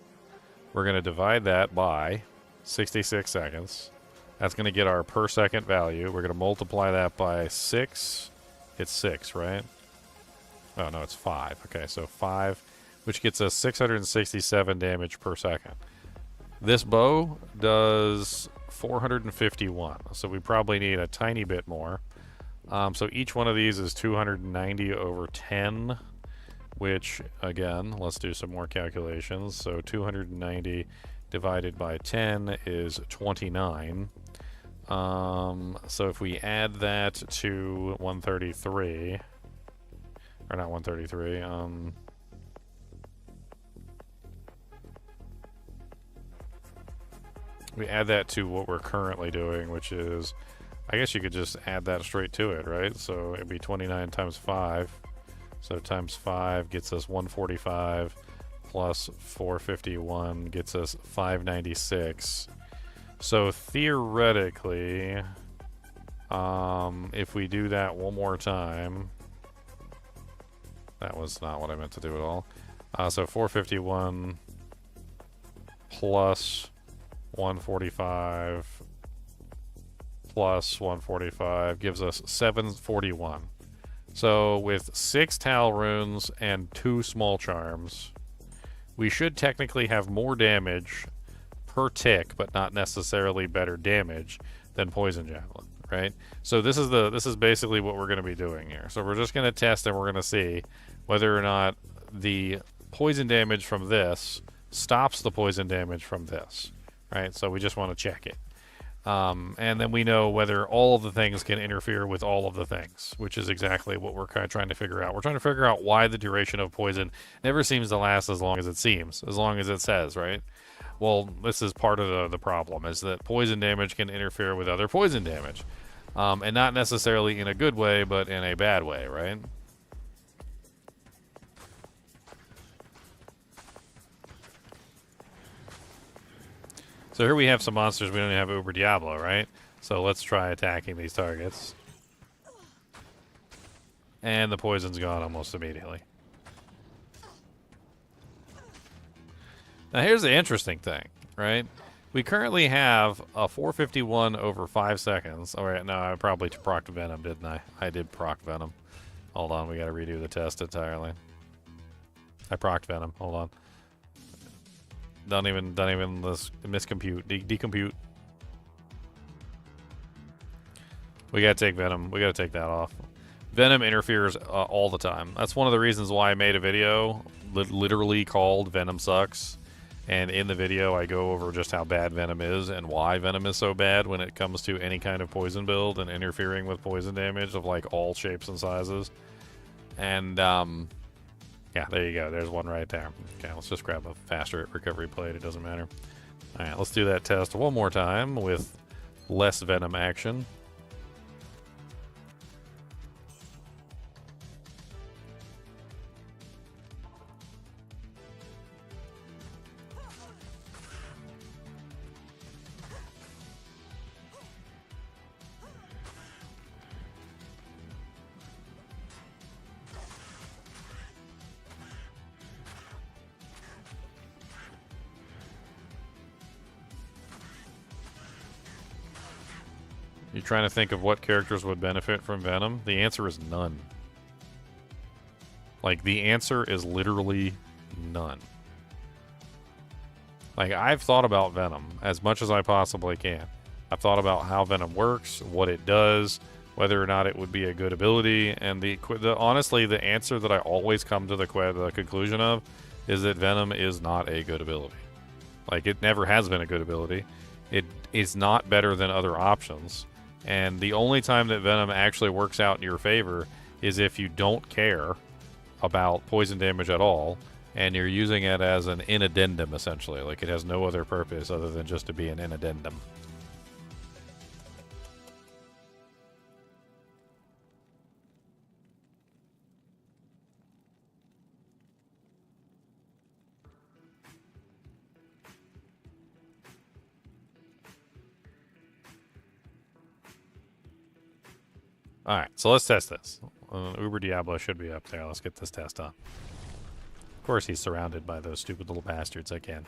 We're going to divide that by 66 seconds. That's going to get our per second value. We're going to multiply that by 6. It's 6, right? Oh, no, it's 5. Okay, so 5, which gets us 667 damage per second. This bow does 451, so we probably need a tiny bit more. So each one of these is 290 over 10, which, again, let's do some more calculations. So 290 divided by 10 is 29. So if we add that to 133, or not 133, we add that to what we're currently doing, which is, I guess you could just add that straight to it, right? So it'd be 29 times 5. So times 5 gets us 145 plus 451 gets us 596. So theoretically, if we do that one more time, that was not what I meant to do at all. So 451 plus 145 plus 145 gives us 741. So with 6 Tal runes and 2 small charms, we should technically have more damage per tick, but not necessarily better damage than Poison Javelin, right? So this is basically what we're going to be doing here. So we're just going to test and we're going to see whether or not the poison damage from this stops the poison damage from this, right? So we just want to check it. And then we know whether all of the things can interfere with all of the things, which is exactly what we're kind of trying to figure out. We're trying to figure out why the duration of poison never seems to last as long as it seems, as long as it says, right? Well, this is part of the problem, is that poison damage can interfere with other poison damage. And not necessarily in a good way, but in a bad way, right? So here we have some monsters we don't even have Uber Diablo, right? So let's try attacking these targets. And the poison's gone almost immediately. Now here's the interesting thing, right? We currently have a 451 over 5 seconds. All right, no, I probably procced Venom, didn't I? I did proc Venom. Hold on, we gotta redo the test entirely. I procced Venom, hold on. Don't even let's miscompute, decompute. We gotta take Venom. We gotta take that off. Venom interferes all the time. That's one of the reasons why I made a video literally called Venom Sucks. And in the video, I go over just how bad Venom is and why Venom is so bad when it comes to any kind of poison build and interfering with poison damage of like all shapes and sizes. And yeah, there you go. There's one right there. Okay, let's just grab a faster recovery plate. It doesn't matter. All right, let's do that test one more time with less Venom action. You're trying to think of what characters would benefit from Venom? The answer is none. Like, the answer is literally none. Like, I've thought about Venom as much as I possibly can. I've thought about how Venom works, what it does, whether or not it would be a good ability, and honestly, the answer that I always come to the conclusion of is that Venom is not a good ability. Like, it never has been a good ability. It is not better than other options. And the only time that Venom actually works out in your favor is if you don't care about poison damage at all, and you're using it as an in addendum, essentially. Like, it has no other purpose other than just to be an in addendum. Alright, so let's test this. Uber Diablo should be up there. Let's get this test on. Of course he's surrounded by those stupid little bastards again.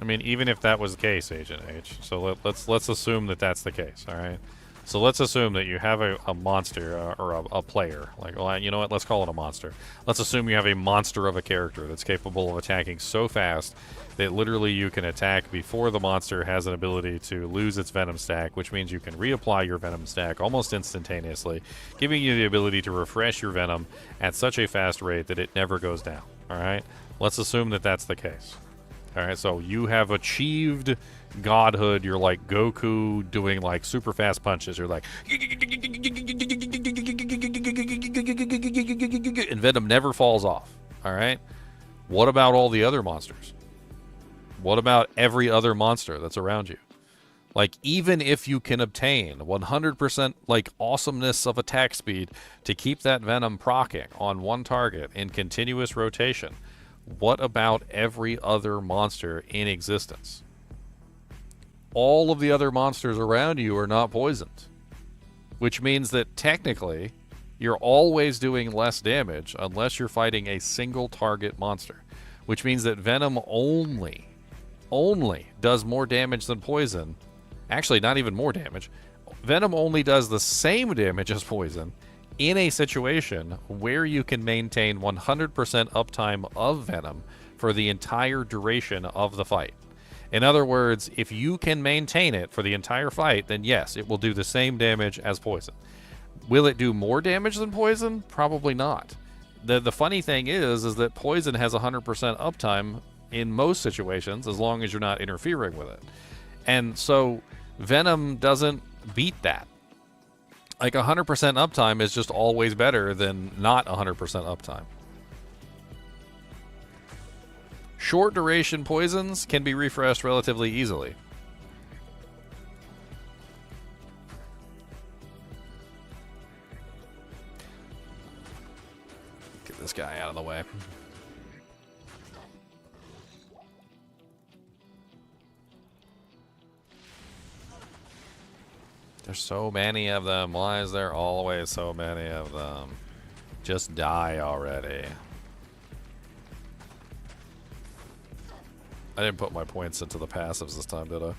I mean, even if that was the case, Agent H. So let's assume that that's the case, alright? So let's assume that you have a monster or a player. Like, well, you know what? Let's call it a monster. Let's assume you have a monster of a character that's capable of attacking so fast that literally you can attack before the monster has an ability to lose its venom stack, which means you can reapply your venom stack almost instantaneously, giving you the ability to refresh your venom at such a fast rate that it never goes down. All right? Let's assume that that's the case. All right, so you have achieved godhood. You're like Goku doing like super fast punches. You're like, and Venom never falls off. All right. What about all the other monsters? What about every other monster that's around you? Like, even if you can obtain 100% like awesomeness of attack speed to keep that Venom proccing on one target in continuous rotation, what about every other monster in existence? All of the other monsters around you are not poisoned, which means that technically you're always doing less damage unless you're fighting a single target monster, which means that Venom only does more damage than poison. Actually, not even more damage. Venom only does the same damage as poison in a situation where you can maintain 100% uptime of Venom for the entire duration of the fight. In other words, if you can maintain it for the entire fight, then yes, it will do the same damage as poison. Will it do more damage than poison? Probably not. The funny thing is that poison has 100% uptime in most situations as long as you're not interfering with it. And so Venom doesn't beat that. Like 100% uptime is just always better than not 100% uptime. Short duration poisons can be refreshed relatively easily. Get this guy out of the way. There's so many of them. Why is there always so many of them? Just die already. I didn't put my points into the passives this time, did I?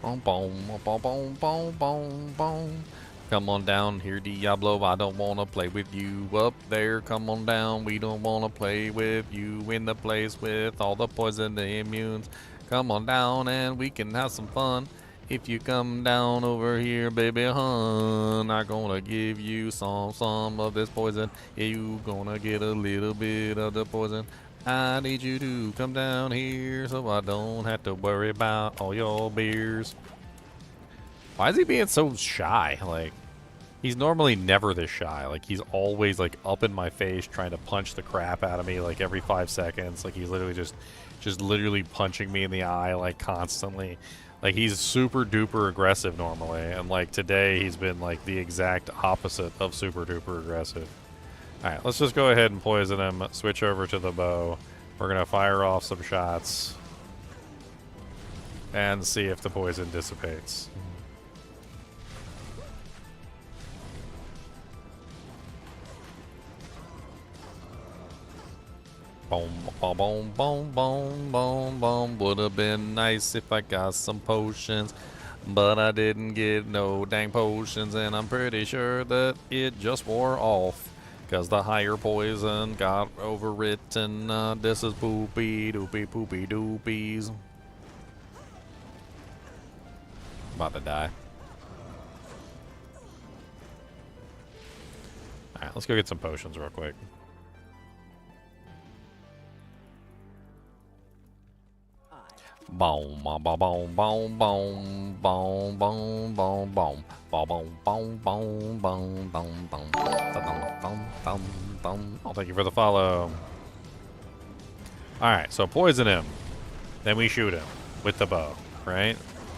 Boom, boom, boom, boom, boom, boom, boom. Come on down here, Diablo. I don't want to play with you up there. Come on down. We don't want to play with you in the place with all the poison, the immunes. Come on down and we can have some fun. If you come down over here, baby hun, I'm gonna give you some of this poison. Yeah, you gonna get a little bit of the poison. I need you to come down here so I don't have to worry about all your beers. Why is he being so shy? Like, he's normally never this shy. Like, he's always, like, up in my face trying to punch the crap out of me, like, every 5 seconds. Like, he's literally just literally punching me in the eye, like, constantly. Like, he's super duper aggressive normally. And, like, today he's been, like, the exact opposite of super duper aggressive. Alright, let's just go ahead and poison him, switch over to the bow. We're going to fire off some shots and see if the poison dissipates. Boom, boom, boom, boom, boom, boom, boom. Would have been nice if I got some potions, but I didn't get no dang potions, and I'm pretty sure that it just wore off. Because the higher poison got overwritten. This is poopy doopy poopy doopies. About to die. Alright, let's go get some potions real quick. Boom, boom, boom, boom, boom, boom, boom, boom, boom, boom, boom, boom, boom, boom, boom, boom, boom. Oh, thank you for the follow. All right, so poison him, then we shoot him with the bow, right?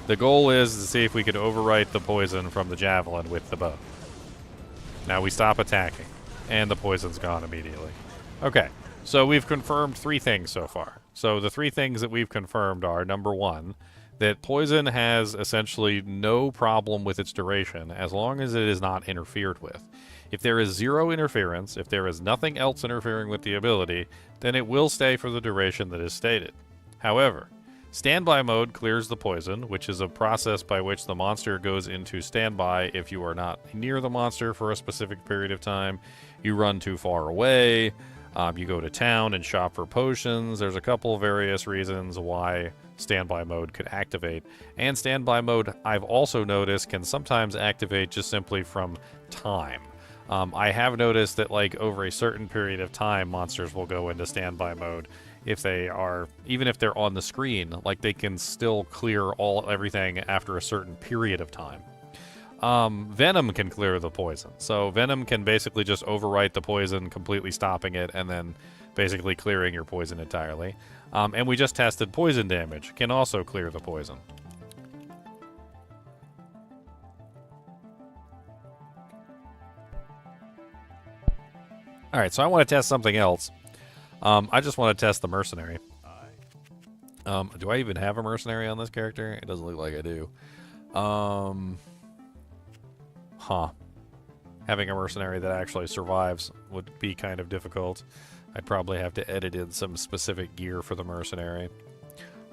The goal is to see if we can overwrite the poison from the javelin with the bow. Now we stop attacking, and the poison's gone immediately. Okay, so we've confirmed 3 things so far. So the 3 things that we've confirmed are, number 1, that poison has essentially no problem with its duration as long as it is not interfered with. If there is 0 interference, if there is nothing else interfering with the ability, then it will stay for the duration that is stated. However, standby mode clears the poison, which is a process by which the monster goes into standby if you are not near the monster for a specific period of time. You run too far away, you go to town and shop for potions. There's a couple of various reasons why standby mode could activate. And standby mode, I've also noticed, can sometimes activate just simply from time. I have noticed that, like, over a certain period of time, monsters will go into standby mode. If they are, even if they're on the screen, like, they can still clear everything after a certain period of time. Venom can clear the poison. So Venom can basically just overwrite the poison, completely stopping it, and then basically clearing your poison entirely. And we just tested poison damage, can also clear the poison. Alright, so I want to test something else. I just want to test the mercenary. Do I even have a mercenary on this character? It doesn't look like I do. Having a mercenary that actually survives would be kind of difficult. I'd probably have to edit in some specific gear for the mercenary.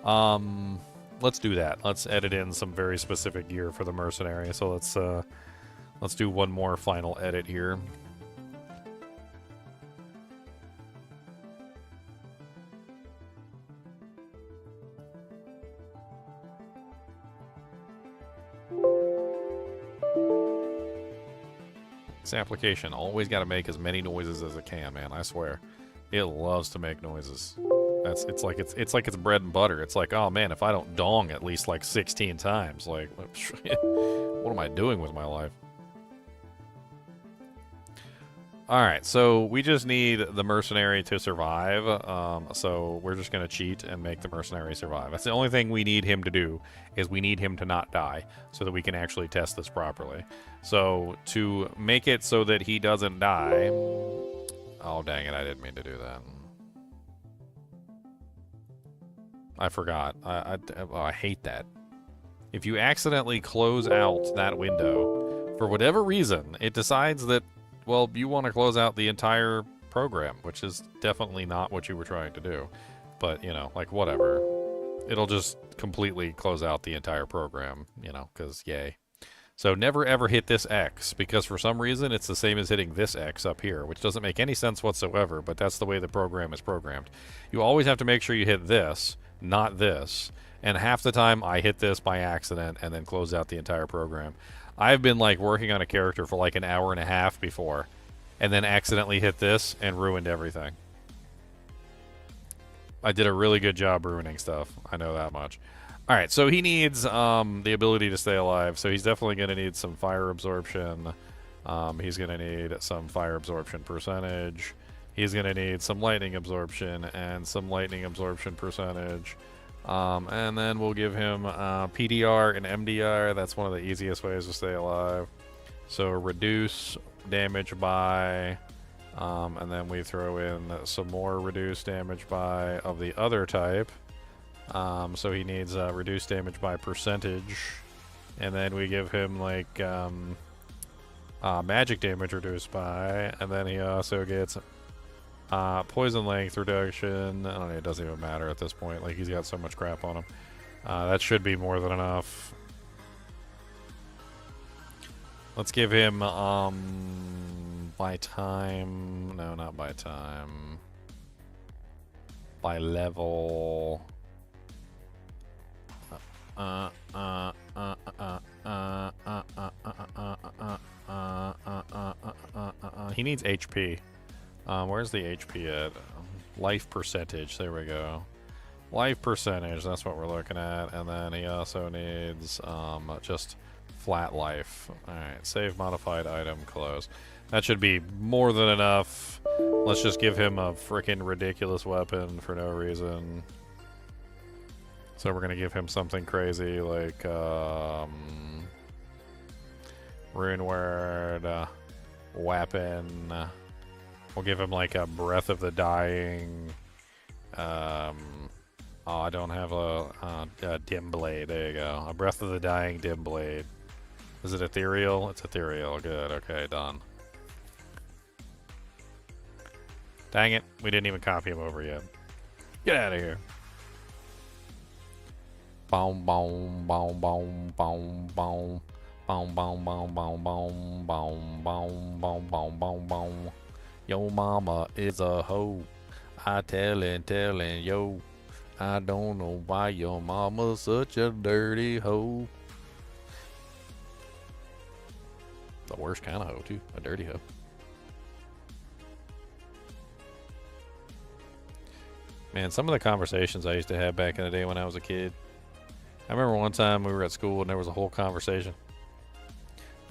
Let's do that. Let's edit in some very specific gear for the mercenary. So let's do one more final edit here. This application always got to make as many noises as it can, man. I swear, it loves to make noises. It's like it's bread and butter. It's like, oh man, if I don't dong at least like 16 times, like, what am I doing with my life? All right, so we just need the mercenary to survive. So we're just gonna cheat and make the mercenary survive. That's the only thing we need him to do, is we need him to not die so that we can actually test this properly. So to make it so that he doesn't die, oh dang it, I didn't mean to do that. I forgot. I hate that. If you accidentally close out that window, for whatever reason, it decides that, well, you want to close out the entire program, which is definitely not what you were trying to do. But, you know, like, whatever. It'll just completely close out the entire program, you know, because yay. So never ever hit this X, because for some reason it's the same as hitting this X up here, which doesn't make any sense whatsoever, but that's the way the program is programmed. You always have to make sure you hit this, not this. And half the time I hit this by accident and then close out the entire program. I've been, like, working on a character for like an hour and a half before, and then accidentally hit this and ruined everything. I did a really good job ruining stuff. I know that much. Alright, so he needs the ability to stay alive, so he's definitely going to need some fire absorption. He's going to need some fire absorption percentage. He's going to need some lightning absorption and some lightning absorption percentage. And then we'll give him PDR and MDR. That's one of the easiest ways to stay alive. So reduce damage by, and then we throw in some more reduce damage by of the other type. So he needs reduced damage by percentage. And then we give him, like, magic damage reduced by, and then he also gets poison length reduction. I don't know, it doesn't even matter at this point. Like, he's got so much crap on him. That should be more than enough. Let's give him, by time. No, not by time. By level. He needs HP. Where's the HP at? Life percentage. There we go. Life percentage, that's what we're looking at. And then he also needs just flat life. Alright, save modified item, close. That should be more than enough. Let's just give him a freaking ridiculous weapon for no reason. So we're gonna give him something crazy like Runeword, weapon. We'll give him like a Breath of the Dying. Oh, I don't have a dim blade. There you go. A Breath of the Dying dim blade. Is it ethereal? It's ethereal. Good. Okay, done. Dang it. We didn't even copy him over yet. Get out of here. Boom, boom, boom, boom, boom, boom. Boom, boom, boom, boom, boom, boom, boom, boom, boom, boom, boom. Yo mama is a hoe. I tellin', yo. I don't know why your mama's such a dirty hoe. The worst kind of hoe, too. A dirty hoe. Man, some of the conversations I used to have back in the day when I was a kid. I remember one time we were at school and there was a whole conversation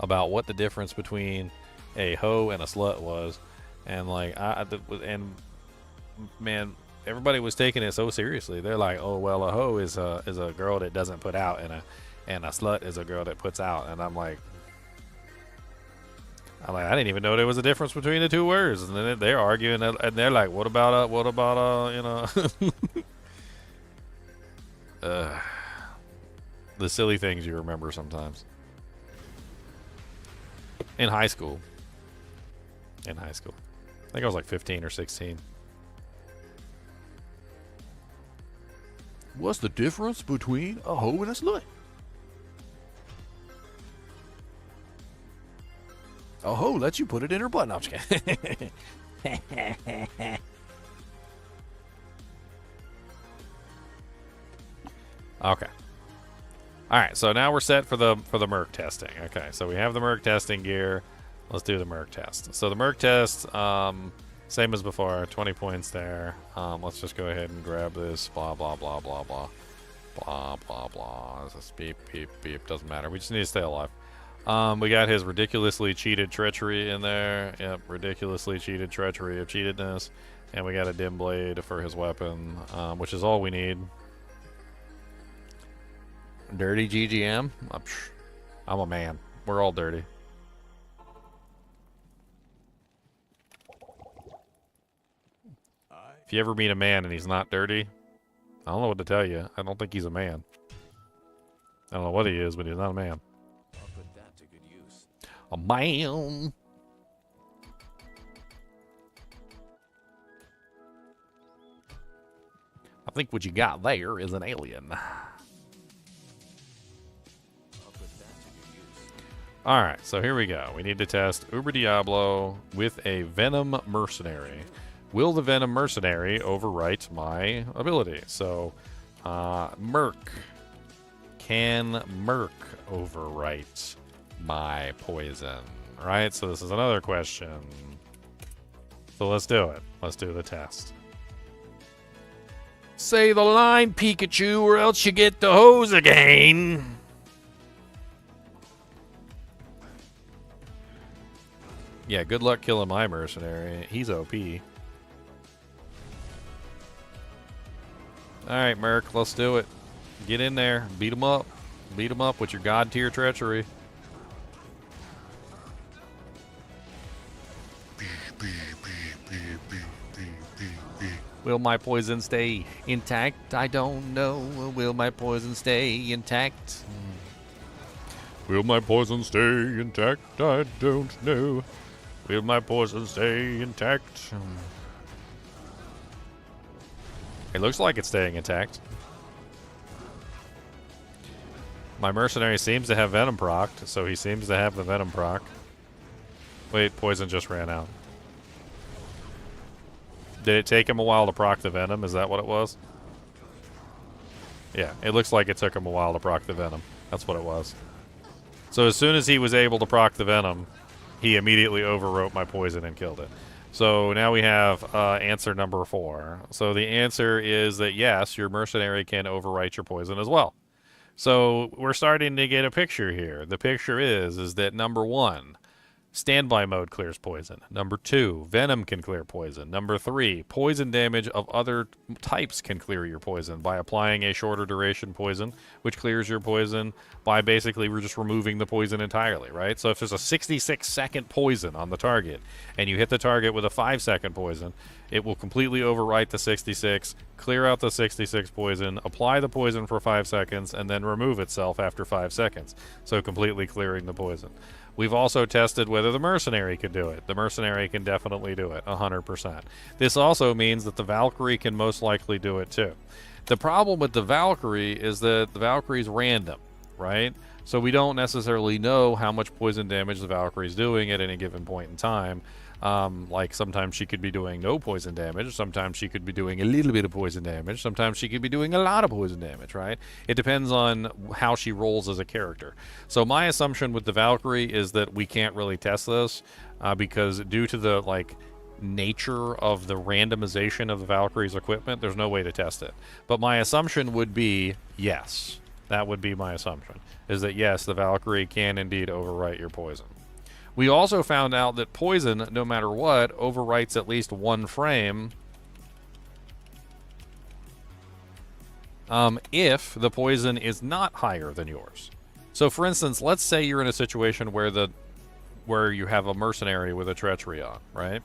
about what the difference between a hoe and a slut was. And like, man, everybody was taking it so seriously. They're like, "Oh well, a hoe is a girl that doesn't put out, and a slut is a girl that puts out." And I'm like, I didn't even know there was a difference between the two words. And then they're arguing, and they're like, "What about you know?" The silly things you remember sometimes. In high school. I think I was like 15 or 16. What's the difference between a hoe and a slut? A hoe lets you put it in her butt. No, I'm just kidding. Okay. Alright, so now we're set for the Merc testing. Okay, so we have the Merc testing gear. Let's do the Merc test. So the Merc test, same as before, 20 points there. Let's just go ahead and grab this. Blah, blah, blah, blah, blah. Blah, blah, blah. This is beep, beep, beep. Doesn't matter. We just need to stay alive. We got his ridiculously cheated treachery in there. Yep, ridiculously cheated treachery of cheatedness. And we got a dim blade for his weapon, which is all we need. Dirty GGM? I'm a man. We're all dirty. If you ever meet a man and he's not dirty, I don't know what to tell you. I don't think he's a man. I don't know what he is, but he's not a man. I'll put that to good use. A man. I think what you got there is an alien. Alright, so here we go. We need to test Uber Diablo with a Venom Mercenary. Will the Venom Mercenary overwrite my ability? So, Merc. Can Merc overwrite my poison? Right? So this is another question. So let's do it. Let's do the test. Say the line, Pikachu, or else you get the hose again. Yeah, good luck killing my mercenary. He's OP. Alright, Merc, let's do it. Get in there. Beat him up. Beat him up with your god tier treachery. Will my poison stay intact? I don't know. Will my poison stay intact? Will my poison stay intact? I don't know. Will my poison stay intact? It looks like it's staying intact. My mercenary seems to have venom procced, so he seems to have the venom proc. Wait, poison just ran out. Did it take him a while to proc the venom? Is that what it was? Yeah, it looks like it took him a while to proc the venom. That's what it was. So as soon as he was able to proc the venom, he immediately overwrote my poison and killed it. So now we have answer number 4. So the answer is that yes, your mercenary can overwrite your poison as well. So we're starting to get a picture here. The picture is that number 1, standby mode clears poison. Number 2, venom can clear poison. Number 3, poison damage of other types can clear your poison by applying a shorter duration poison, which clears your poison by basically we're just removing the poison entirely, right? So if there's a 66-second poison on the target and you hit the target with a 5-second poison, it will completely overwrite the 66, clear out the 66 poison, apply the poison for 5 seconds, and then remove itself after 5 seconds. So completely clearing the poison. We've also tested whether the mercenary can do it. The mercenary can definitely do it, 100%. This also means that the Valkyrie can most likely do it too. The problem with the Valkyrie is that the Valkyrie is random, right? So we don't necessarily know how much poison damage the Valkyrie is doing at any given point in time. Like sometimes she could be doing no poison damage, sometimes she could be doing a little bit of poison damage, sometimes she could be doing a lot of poison damage, right? It depends on how she rolls as a character. So my assumption with the Valkyrie is that we can't really test this because due to the nature of the randomization of the Valkyrie's equipment, there's no way to test it. But my assumption would be yes. That would be my assumption, is that yes, the Valkyrie can indeed overwrite your poison. We also found out that poison, no matter what, overwrites at least 1 frame if the poison is not higher than yours. So, for instance, let's say you're in a situation where you have a mercenary with a treachery on, right?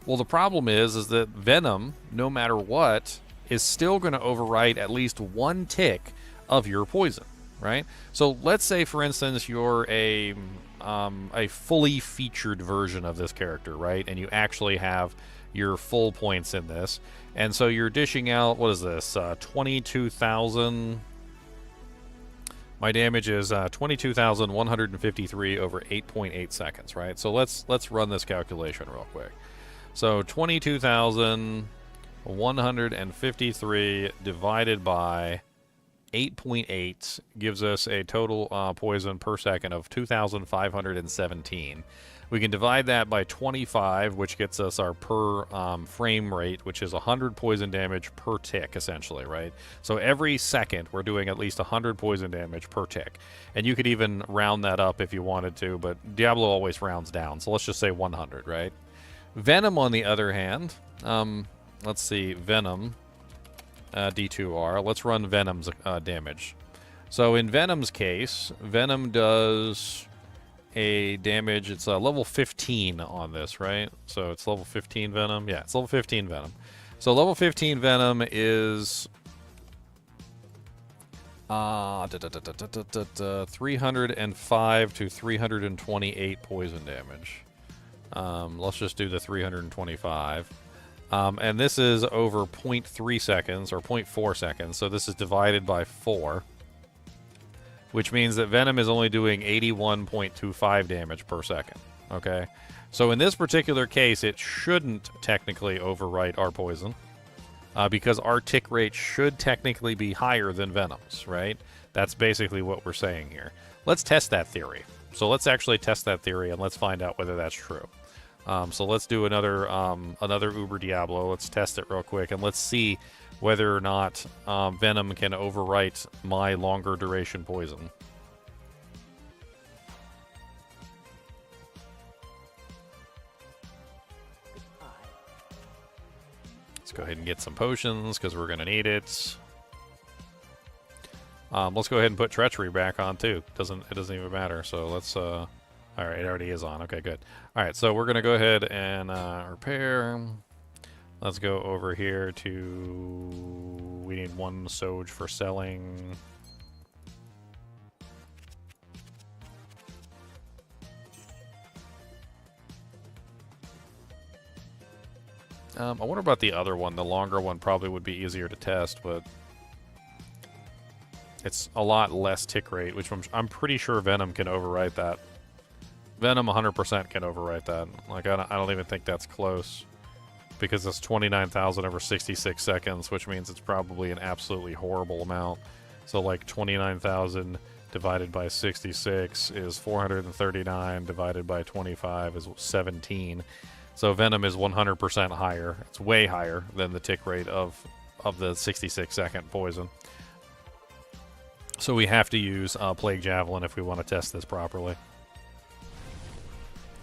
Well, the problem is that venom, no matter what, is still going to overwrite at least 1 tick of your poison, right? So let's say, for instance, you're a fully featured version of this character, right? And you actually have your full points in this. And so you're dishing out, what is this, 22,000... My damage is 22,153 over 8.8 seconds, right? So let's run this calculation real quick. So 22,153 divided by 8.8 gives us a total poison per second of 2,517. We can divide that by 25, which gets us our per frame rate, which is 100 poison damage per tick, essentially, right? So every second, we're doing at least 100 poison damage per tick. And you could even round that up if you wanted to, but Diablo always rounds down, so let's just say 100, right? Venom, on the other hand, let's see, Venom, D2R. Let's run Venom's damage. So in Venom's case, Venom does a damage, it's level 15 on this, right? So it's level 15 Venom. Yeah, it's level 15 Venom. So level 15 Venom is 305 to 328 poison damage. Let's just do the 325. And this is over 0.3 seconds, or 0.4 seconds, so this is divided by 4. Which means that Venom is only doing 81.25 damage per second, okay? So in this particular case, it shouldn't technically overwrite our poison, because our tick rate should technically be higher than Venom's, right? That's basically what we're saying here. Let's test that theory. So let's actually test that theory, and let's find out whether that's true. So let's do another Uber Diablo. Let's test it real quick, and let's see whether or not Venom can overwrite my longer duration poison. Let's go ahead and get some potions, because we're going to need it. Let's go ahead and put Treachery back on, too. It doesn't even matter, so let's... Alright, it already is on. Okay, good. Alright, so we're going to go ahead and repair. Let's go over here to... We need 1 Soj for selling. I wonder about the other one. The longer one probably would be easier to test, but... It's a lot less tick rate, which I'm pretty sure Venom can overwrite that. Venom 100% can overwrite that. Like, I don't even think that's close. Because it's 29,000 over 66 seconds, which means it's probably an absolutely horrible amount. So, like, 29,000 divided by 66 is 439, divided by 25 is 17. So venom is 100% higher. It's way higher than the tick rate of the 66-second poison. So we have to use Plague Javelin if we want to test this properly.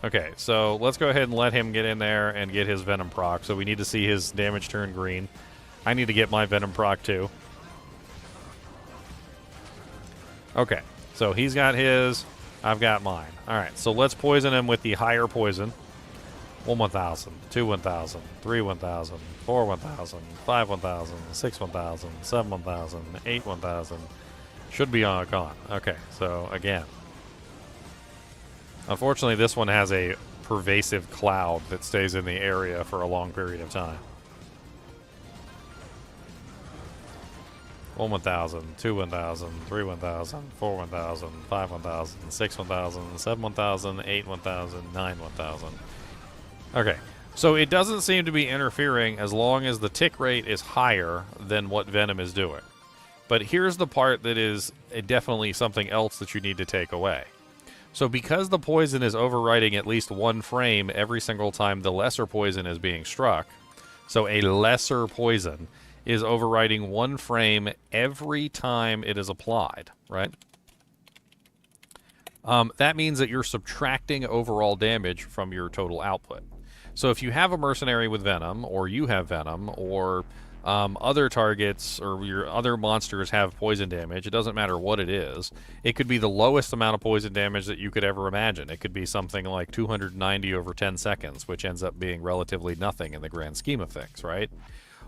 Okay, so let's go ahead and let him get in there and get his Venom proc. So we need to see his damage turn green. I need to get my Venom proc too. Okay, so he's got his, I've got mine. Alright, so let's poison him with the higher poison. 1 1000, 2 1000, 3 1000, 4 1000, 5 1000, 6 1000, 7 1000, 8 1000. Should be gone. Okay, so again. Unfortunately, this one has a pervasive cloud that stays in the area for a long period of time. 1 1000, 2 1000, 3 1000, 4 1000, 5 1000, 6 1000, 7 1000, 8 1000, 9 1000. Okay, so it doesn't seem to be interfering as long as the tick rate is higher than what Venom is doing. But here's the part that is definitely something else that you need to take away. So because the poison is overriding at least 1 frame every single time the lesser poison is being struck, so a lesser poison is overriding 1 frame every time it is applied, right? That means that you're subtracting overall damage from your total output. So if you have a mercenary with Venom, or you have Venom, or other targets or your other monsters have poison damage, it doesn't matter what it is. It could be the lowest amount of poison damage that you could ever imagine. It could be something like 290 over 10 seconds, which ends up being relatively nothing in the grand scheme of things, right?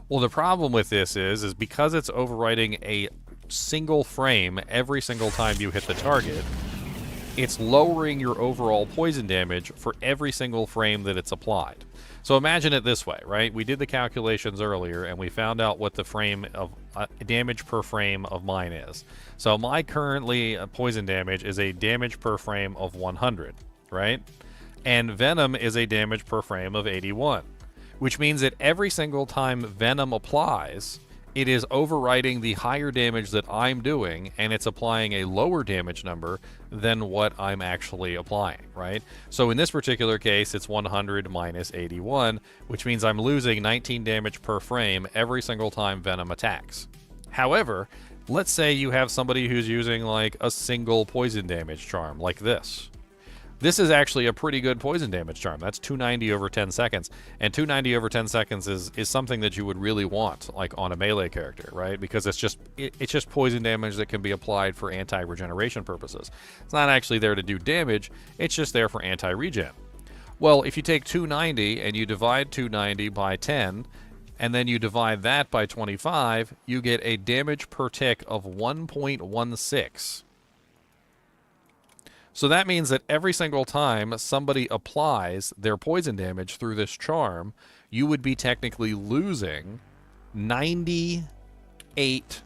Well, the problem with this is because it's overriding a single frame every single time you hit the target, it's lowering your overall poison damage for every single frame that it's applied. So imagine it this way, right? We did the calculations earlier, and we found out what the frame of damage per frame of mine is. So my currently poison damage is a damage per frame of 100, right? And Venom is a damage per frame of 81, which means that every single time Venom applies, it is overriding the higher damage that I'm doing, and it's applying a lower damage number than what I'm actually applying, right? So in this particular case, it's 100 minus 81, which means I'm losing 19 damage per frame every single time Venom attacks. However, let's say you have somebody who's using like a single poison damage charm, like this. This is actually a pretty good poison damage charm. That's 290 over 10 seconds. And 290 over 10 seconds is something that you would really want, like on a melee character, right? Because it's just poison damage that can be applied for anti-regeneration purposes. It's not actually there to do damage, it's just there for anti-regen. Well, if you take 290 and you divide 290 by 10, and then you divide that by 25, you get a damage per tick of 1.16. So that means that every single time somebody applies their poison damage through this charm, you would be technically losing 98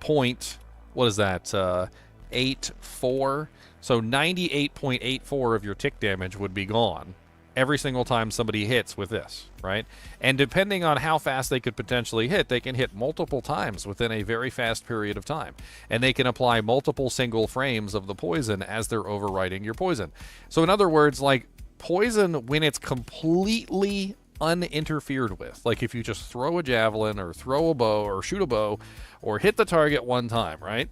point, what is that, 84? So 98.84 of your tick damage would be gone every single time somebody hits with this, right? And depending on how fast they could potentially hit, they can hit multiple times within a very fast period of time. And they can apply multiple single frames of the poison as they're overriding your poison. So in other words, like, poison, when it's completely uninterfered with, like if you just throw a javelin or throw a bow or shoot a bow or hit the target one time, right?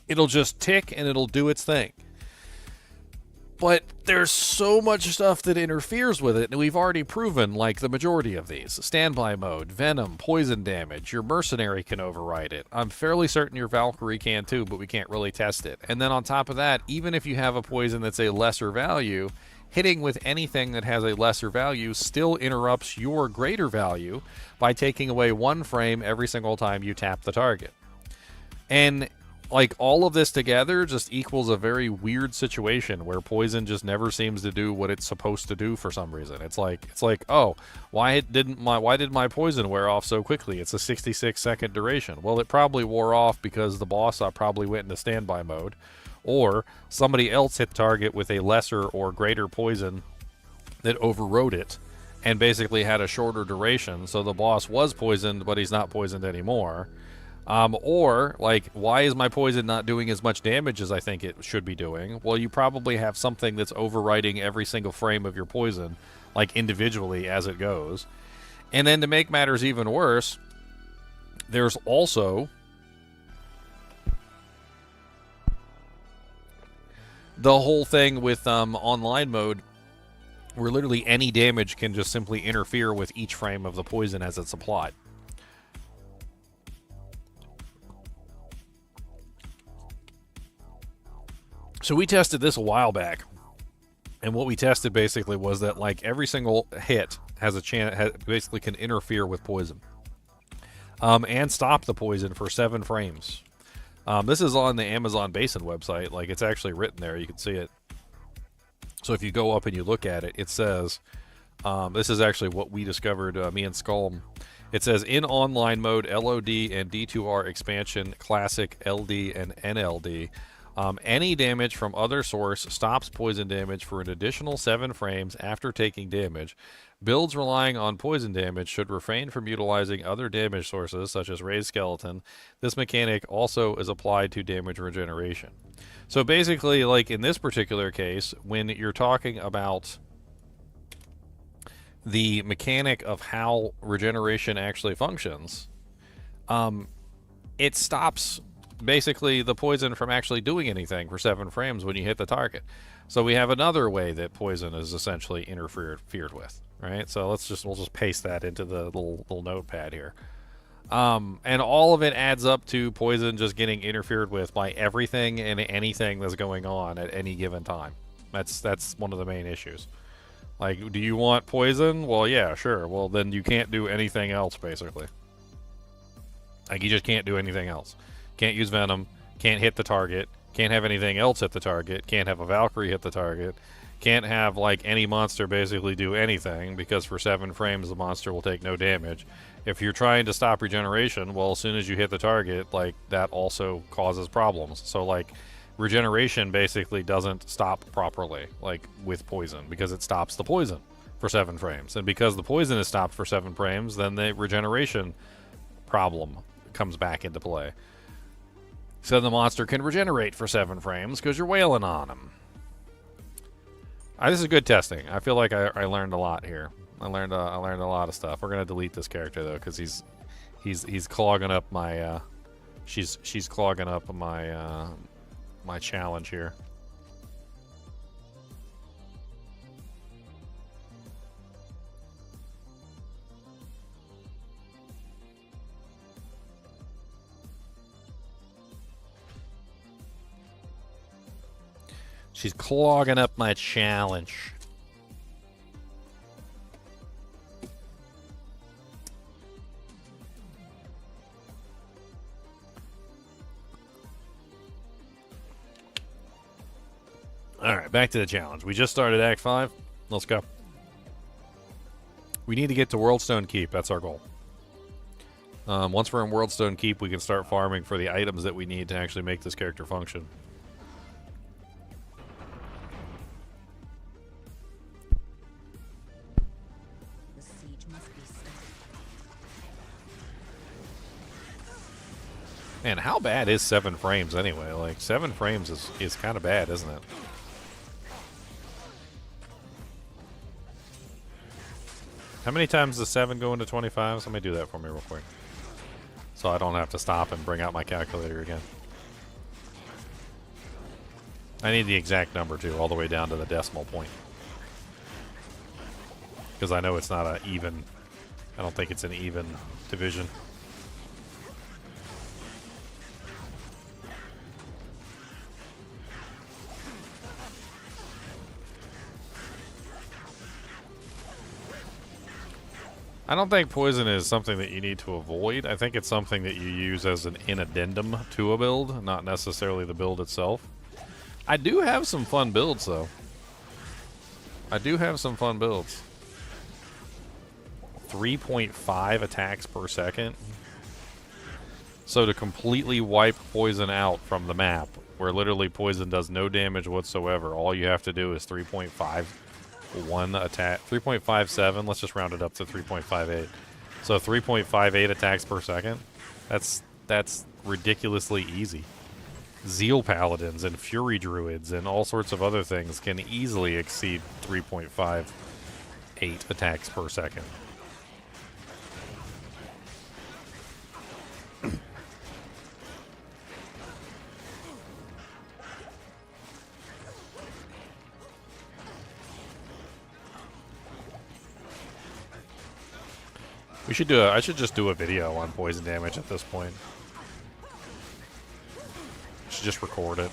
It'll just tick and it'll do its thing. But there's so much stuff that interferes with it, and we've already proven, like, the majority of these. Standby mode, Venom, poison damage, your mercenary can override it. I'm fairly certain your Valkyrie can too, but we can't really test it. And then on top of that, even if you have a poison that's a lesser value, hitting with anything that has a lesser value still interrupts your greater value by taking away 1 frame every single time you tap the target. And like, all of this together just equals a very weird situation where poison just never seems to do what it's supposed to do for some reason. It's like, oh, why did my poison wear off so quickly? It's a 66-second duration. Well, it probably wore off because the boss probably went into standby mode, or somebody else hit target with a lesser or greater poison that overrode it and basically had a shorter duration. So the boss was poisoned, but he's not poisoned anymore. Or, like, why is my poison not doing as much damage as I think it should be doing? Well, you probably have something that's overwriting every single frame of your poison, like, individually as it goes. And then to make matters even worse, there's also the whole thing with online mode, where literally any damage can just simply interfere with each frame of the poison as it's applied. So we tested this a while back, and what we tested basically was that, like, every single hit has a chance, basically can interfere with poison, and stop the poison for 7 frames. This is on the Amazon Basin website. Like, it's actually written there. You can see it. So if you go up and you look at it, it says, this is actually what we discovered, me and Skulm. It says, in online mode, LOD and D2R expansion, classic LD and NLD, any damage from other source stops poison damage for an additional 7 frames after taking damage. Builds relying on poison damage should refrain from utilizing other damage sources, such as raised skeleton. This mechanic also is applied to damage regeneration. So basically, like in this particular case, when you're talking about the mechanic of how regeneration actually functions, it stops basically the poison from actually doing anything for 7 frames when you hit the target. So we have another way that poison is essentially interfered with, right? So we'll just paste that into the little notepad here. And all of it adds up to poison just getting interfered with by everything and anything that's going on at any given time. That's one of the main issues. Like, do you want poison? Well, yeah, sure. Well, then you can't do anything else, basically. Like, you just can't do anything else. Can't use venom, can't hit the target, can't have anything else hit the target, can't have a Valkyrie hit the target, can't have, like, any monster basically do anything, because for 7 frames the monster will take no damage. If you're trying to stop regeneration, well, as soon as you hit the target, like, that also causes problems. So, like, regeneration basically doesn't stop properly, like, with poison, because it stops the poison for 7 frames. And because the poison is stopped for 7 frames, then the regeneration problem comes back into play. So the monster can regenerate for 7 frames because you're wailing on him. This is good testing. I feel like I learned a lot here. I learned a lot of stuff. We're gonna delete this character though, because he's clogging up my she's clogging up my my challenge here. She's clogging up my challenge. Alright, back to the challenge. We just started Act 5. Let's go. We need to get to Worldstone Keep. That's our goal. Once we're in Worldstone Keep, we can start farming for the items that we need to actually make this character function. Man, how bad is 7 frames anyway? Like, 7 frames is kind of bad, isn't it? How many times does 7 go into 25? Somebody do that for me real quick, so I don't have to stop and bring out my calculator again. I need the exact number, too, all the way down to the decimal point. Because I know it's not an even... I don't think it's an even division. I don't think poison is something that you need to avoid. I think it's something that you use as an addendum to a build, not necessarily the build itself. I do have some fun builds, though. I do have some fun builds. 3.5 attacks per second. So to completely wipe poison out from the map, where literally poison does no damage whatsoever, all you have to do is 3.5 one attack, 3.57. Let's just round it up to 3.58. So 3.58 attacks per second. That's that's ridiculously easy. Zeal Paladins and Fury Druids and all sorts of other things can easily exceed 3.58 attacks per second. We should do I should just do a video on poison damage at this point. Should just record it.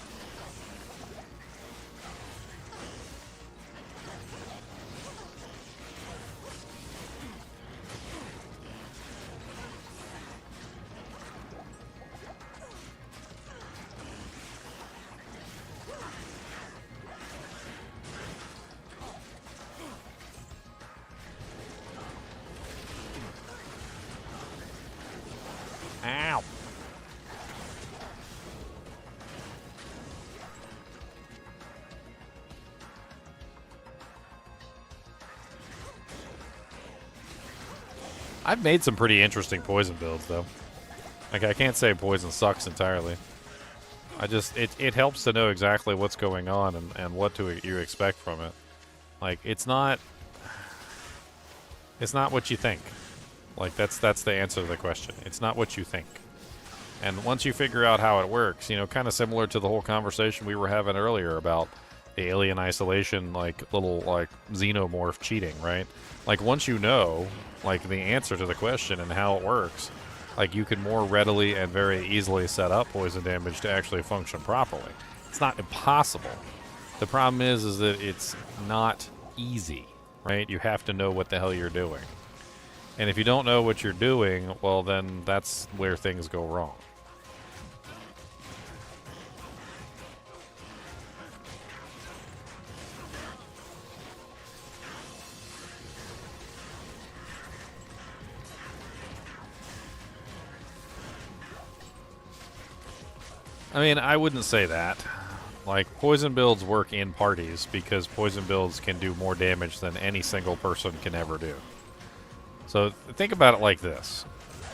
Ow. I've made some pretty interesting poison builds, though. Like, I can't say poison sucks entirely. I just, it helps to know exactly what's going on and what you expect from it. Like, it's not what you think. Like, that's the answer to the question. It's not what you think. And once you figure out how it works, you know, kind of similar to the whole conversation we were having earlier about the alien isolation, like, little, like, xenomorph cheating, right? Like, once you know, like, the answer to the question and how it works, like, you can more readily and very easily set up poison damage to actually function properly. It's not impossible. The problem is that it's not easy, right? You have to know what the hell you're doing. And if you don't know what you're doing, well, then that's where things go wrong. I mean, I wouldn't say that. Like, poison builds work in parties because poison builds can do more damage than any single person can ever do. So think about it like this,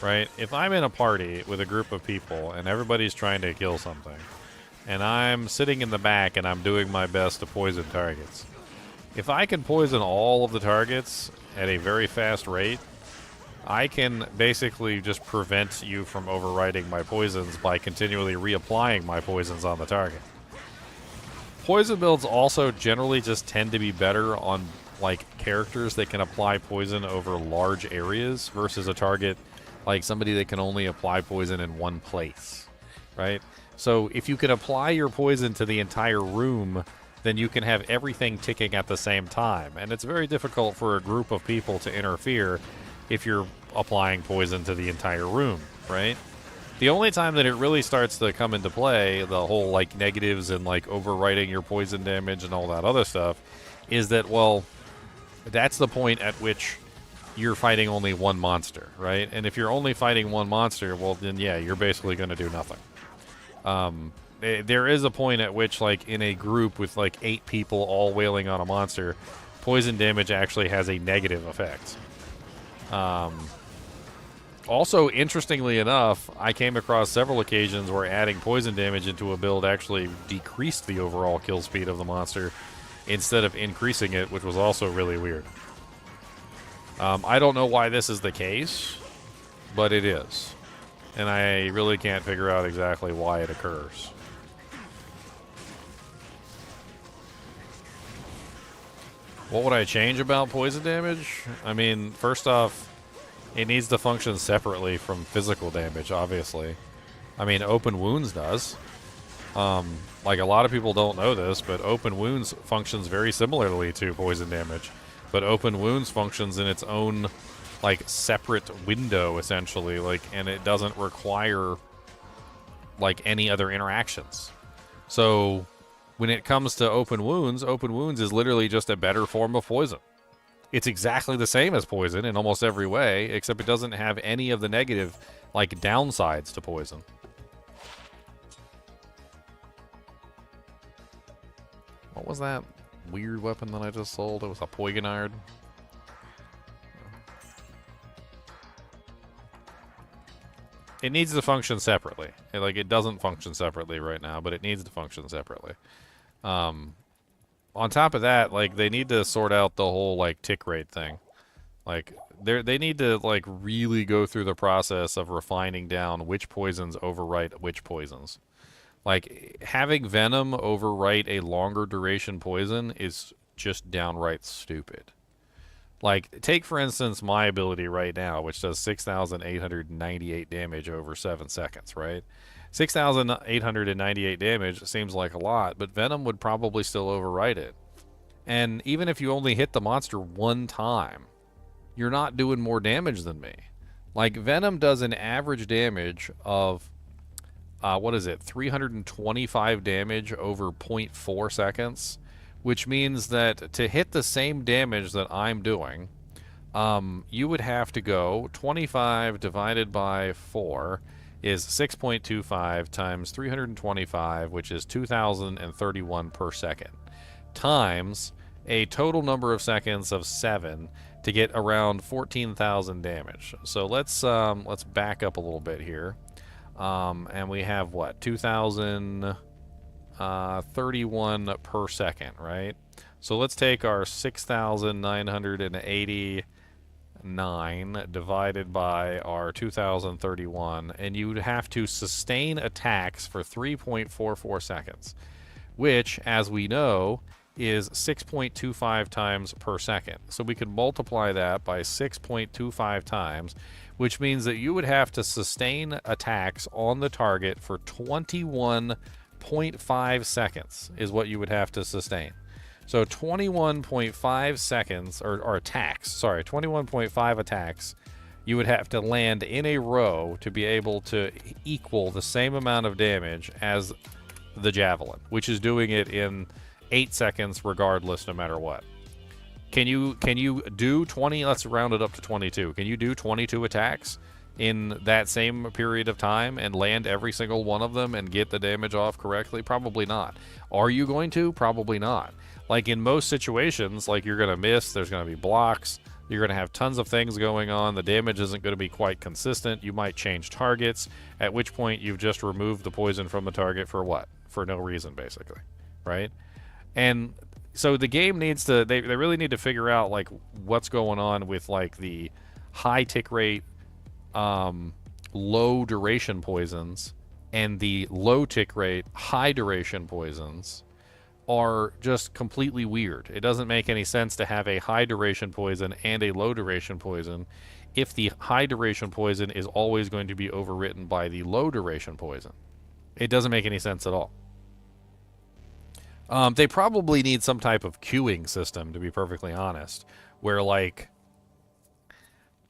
right? If I'm in a party with a group of people and everybody's trying to kill something, and I'm sitting in the back and I'm doing my best to poison targets, if I can poison all of the targets at a very fast rate, I can basically just prevent you from overriding my poisons by continually reapplying my poisons on the target. Poison builds also generally just tend to be better on, like, characters that can apply poison over large areas versus a target like somebody that can only apply poison in one place, right? So if you can apply your poison to the entire room, then you can have everything ticking at the same time. And it's very difficult for a group of people to interfere if you're applying poison to the entire room, right? The only time that it really starts to come into play, the whole, like, negatives and, like, overwriting your poison damage and all that other stuff, is that, well, that's the point at which you're fighting only one monster, right? And if you're only fighting one monster, well, then, yeah, you're basically going to do nothing. There is a point at which, like, in a group with, like, 8 people all wailing on a monster, poison damage actually has a negative effect. Also, interestingly enough, I came across several occasions where adding poison damage into a build actually decreased the overall kill speed of the monster instead of increasing it, which was also really weird. I don't know why this is the case, but it is. And I really can't figure out exactly why it occurs. What would I change about poison damage? I mean, first off, it needs to function separately from physical damage, obviously. I mean, open wounds does. Like, a lot of people don't know this, but open wounds functions very similarly to poison damage. But open wounds functions in its own, like, separate window, essentially. Like, and it doesn't require, like, any other interactions. So, when it comes to open wounds is literally just a better form of poison. It's exactly the same as poison in almost every way, except it doesn't have any of the negative, like, downsides to poison. What was that weird weapon that I just sold? It was a Poignard. it needs to function separately. Like, it doesn't function separately right now, but it needs to function separately. On top of that, like, they need to sort out the whole, like, tick rate thing. Like, they need to, like, really go through the process of refining down which poisons overwrite which poisons. Like, having Venom overwrite a longer duration poison is just downright stupid. Like, take, for instance, my ability right now, which does 6,898 damage over 7 seconds, right? 6,898 damage seems like a lot, but Venom would probably still overwrite it. And even if you only hit the monster one time, you're not doing more damage than me. Like, Venom does an average damage of, 325 damage over zero point 0.4 seconds, which means that to hit the same damage that I'm doing, you would have to go 25 divided by 4 is 6.25 times 325, which is 2,031 per second, times a total number of seconds of 7 to get around 14,000 damage. So let's back up a little bit here, and we have what, 2,031 per second, right? So let's take our 6,989 divided by our 2,031, and you'd have to sustain attacks for 3.44 seconds, which, as we know, is 6.25 times per second. So we could multiply that by 6.25 times, which means that you would have to sustain attacks on the target for 21.5 seconds is what you would have to sustain. So 21.5 seconds, or attacks, sorry, 21.5 attacks you would have to land in a row to be able to equal the same amount of damage as the Javelin, which is doing it in 8 seconds regardless, no matter what. Can you do 20? Let's round it up to 22. Can you do 22 attacks in that same period of time and land every single one of them and get the damage off correctly? Probably not. Are you going to? Probably not. Like, in most situations, like, you're going to miss, there's going to be blocks, you're going to have tons of things going on, the damage isn't going to be quite consistent, you might change targets, at which point you've just removed the poison from the target for what? For no reason, basically, right? And so the game needs to, they really need to figure out, like, what's going on with, like, the high tick rate, low duration poisons, and the low tick rate, high duration poisons are just completely weird. It doesn't make any sense to have a high duration poison and a low duration poison if the high duration poison is always going to be overwritten by the low duration poison. It doesn't make any sense at all. They probably need some type of queuing system, to be perfectly honest, where, like,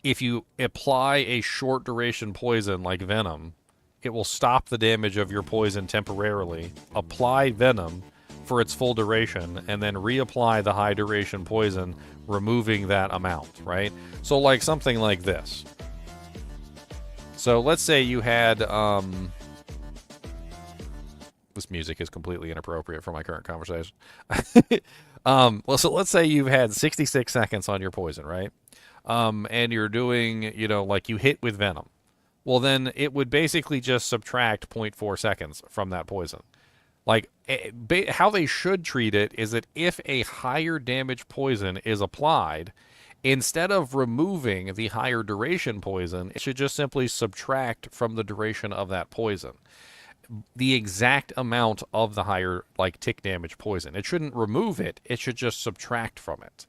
if you apply a short duration poison like Venom, it will stop the damage of your poison temporarily, apply Venom for its full duration, and then reapply the high duration poison, removing that amount, right? So, like, something like this. So let's say you had, this music is completely inappropriate for my current conversation. Well, so let's say you've had 66 seconds on your poison, right? And you're doing, like, you hit with Venom. Well, then it would basically just subtract 0.4 seconds from that poison. Like, how they should treat it is that if a higher damage poison is applied, instead of removing the higher duration poison, it should just simply subtract from the duration of that poison the exact amount of the higher, like, tick damage poison. It shouldn't remove it. It should just subtract from it.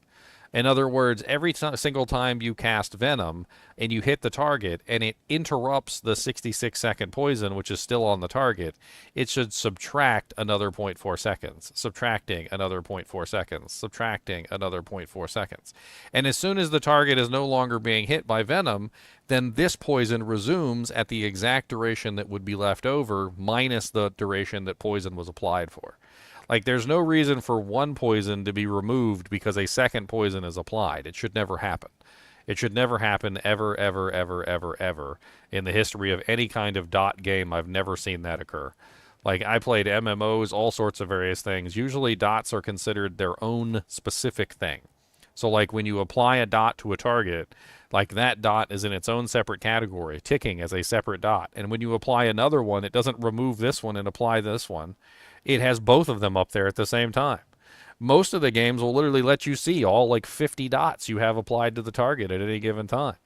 In other words, every single time you cast Venom and you hit the target and it interrupts the 66-second poison, which is still on the target, it should subtract another 0.4 seconds, subtracting another 0.4 seconds, subtracting another 0.4 seconds. And as soon as the target is no longer being hit by Venom, then this poison resumes at the exact duration that would be left over, minus the duration that poison was applied for. Like, there's no reason for one poison to be removed because a second poison is applied. It should never happen. It should never happen ever, ever, ever, ever, ever. In the history of any kind of dot game, I've never seen that occur. Like, I played MMOs, all sorts of various things. Usually dots are considered their own specific thing. So, like, when you apply a dot to a target, Like that dot is in its own separate category, ticking as a separate dot. And when you apply another one, it doesn't remove this one and apply this one. It has both of them up there at the same time. Most of the games will literally let you see all like 50 dots you have applied to the target at any given time.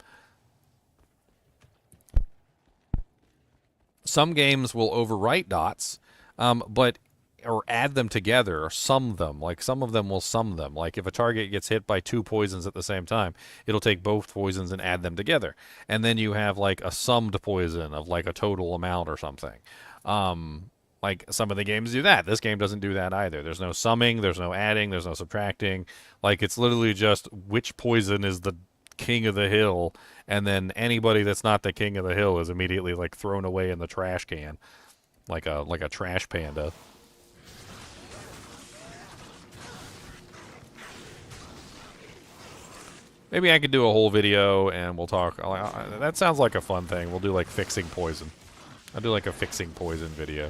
Some games will overwrite dots, but or add them together or sum them. Like some of them will sum them. Like if a target gets hit by 2 poisons at the same time, it'll take both poisons and add them together. And then you have like a summed poison of like a total amount or something. Like some of the games do that. This game doesn't do that either. There's no summing, there's no adding, there's no subtracting. Like it's literally just which poison is the king of the hill, and then anybody that's not the king of the hill is immediately like thrown away in the trash can, like a trash panda. Maybe I could do a whole video and we'll talk. That sounds like a fun thing. We'll do like fixing poison. I'll do like a fixing poison video.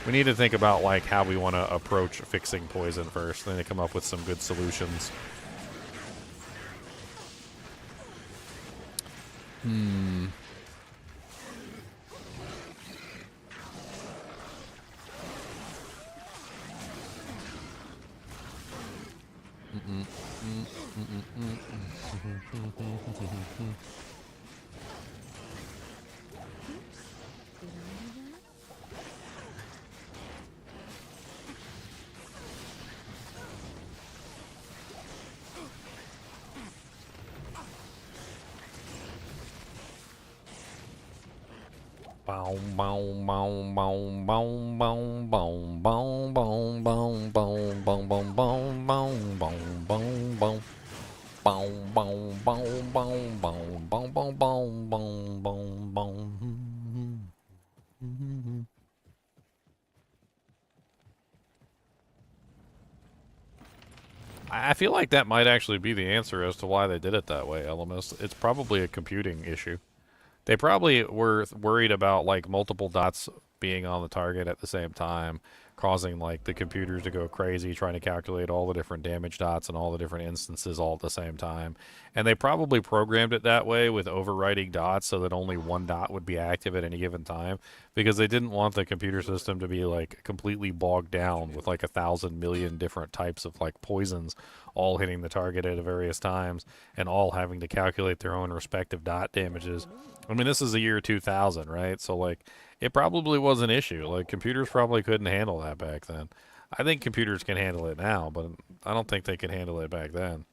We need to think about like how we want to approach fixing poison first, then to come up with some good solutions. Bow bow bow bow bow bow bow bow bow bow bow bow bow bow bow bow bow bow. Bow bow bow bow bow bow bow bow bow bow. I feel like that might actually be the answer as to why they did it that way, Elemis. It's probably a computing issue. They probably were worried about like multiple dots being on the target at the same time, causing like the computers to go crazy trying to calculate all the different damage dots and all the different instances all at the same time. And they probably programmed it that way with overwriting dots so that only one dot would be active at any given time, because they didn't want the computer system to be like completely bogged down with like 1,000 million different types of like poisons all hitting the target at various times and all having to calculate their own respective dot damages. I mean, this is the year 2000, right? So like it probably was an issue. Like computers probably couldn't handle that back then. I think computers can handle it now, but I don't think they could handle it back then.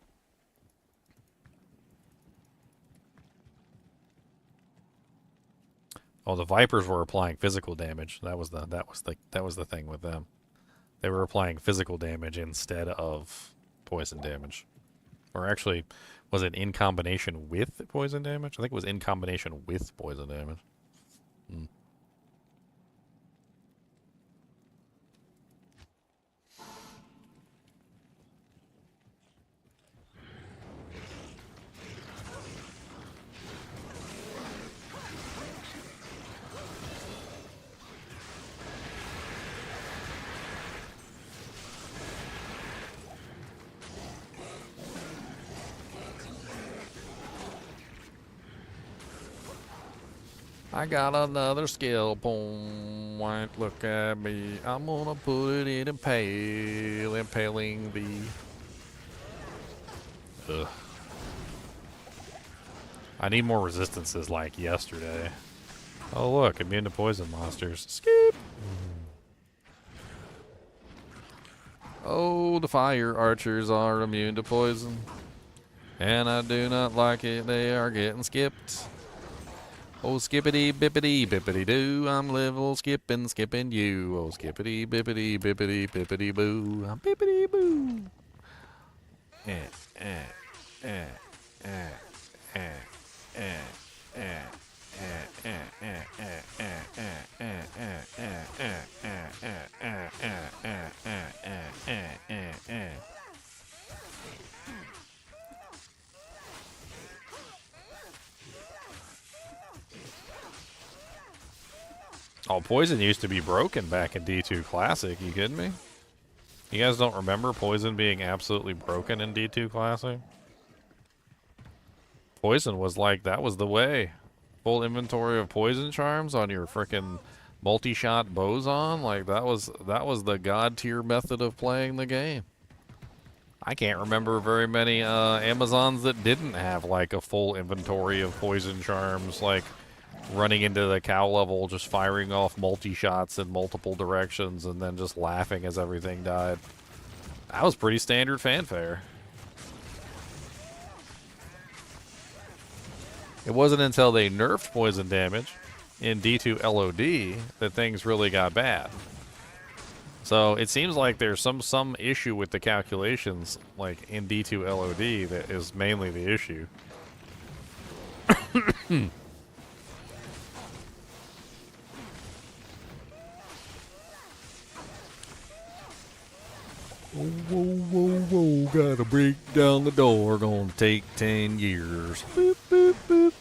Oh, the Vipers were applying physical damage. That was the thing with them. They were applying physical damage instead of poison damage. Or actually, was it in combination with poison damage? I think it was in combination with poison damage. I got another skill point. Look at me. I'm gonna put it in impaling the. Ugh. I need more resistances like yesterday. Oh look, immune to poison monsters. Skip. Oh, the fire archers are immune to poison, and I do not like it. They are getting skipped. Oh, skippity bippity bippity doo, I'm level skipping you. Oh, skippity bippity bippity bippity boo, I'm bippity boo. Oh, poison used to be broken back in D2 Classic. You kidding me? You guys don't remember poison being absolutely broken in D2 Classic? Poison was like, that was the way. Full inventory of poison charms on your frickin' multi-shot boson. Like, that was the god tier method of playing the game. I can't remember very many Amazons that didn't have like a full inventory of poison charms, like running into the cow level, just firing off multi-shots in multiple directions and then just laughing as everything died. That was pretty standard fanfare. It wasn't until they nerfed poison damage in D2 LOD that things really got bad. So it seems like there's some issue with the calculations, like in D2 LOD, that is mainly the issue. Whoa, whoa, whoa, gotta break down the door, gonna take 10 years. Boop, boop, boop.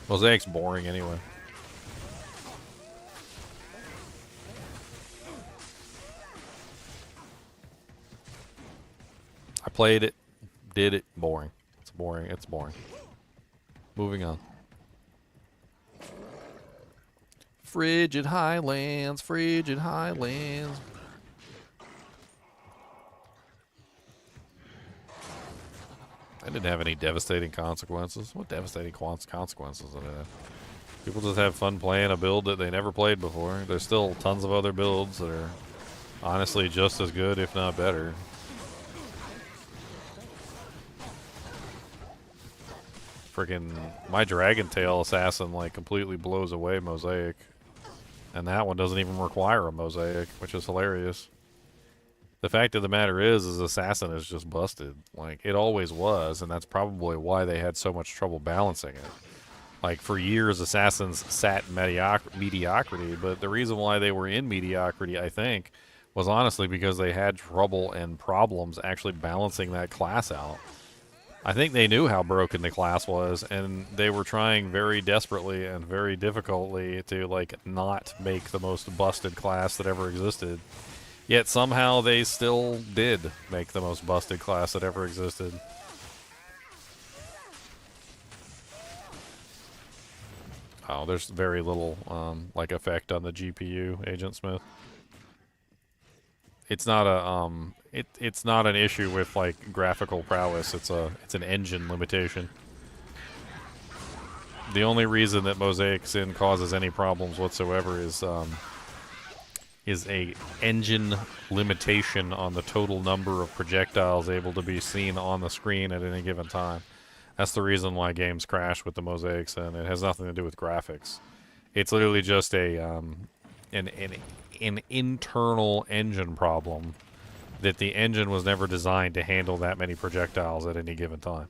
Mosaic's boring anyway. I played it, did it, boring. It's boring, it's boring. Moving on. Frigid Highlands, Frigid Highlands. I didn't have any devastating consequences. What devastating consequences did it have? People just have fun playing a build that they never played before. There's still tons of other builds that are honestly just as good, if not better. Freaking my Dragon Tail Assassin like completely blows away Mosaic. And that one doesn't even require a Mosaic, which is hilarious. The fact of the matter is Assassin is just busted. Like, it always was, and that's probably why they had so much trouble balancing it. Like, for years, Assassins sat in mediocrity, but the reason why they were in mediocrity, I think, was honestly because they had trouble and problems actually balancing that class out. I think they knew how broken the class was, and they were trying very desperately and very difficultly to, like, not make the most busted class that ever existed. Yet somehow they still did make the most busted class that ever existed. Oh, there's very little, like, effect on the GPU, Agent Smith. It's not a, it's not an issue with, like, graphical prowess. It's an engine limitation. The only reason that Mosaic Sin causes any problems whatsoever is a engine limitation on the total number of projectiles able to be seen on the screen at any given time. That's the reason why games crash with the Mosaics, and it has nothing to do with graphics. It's literally just a an internal engine problem that the engine was never designed to handle that many projectiles at any given time.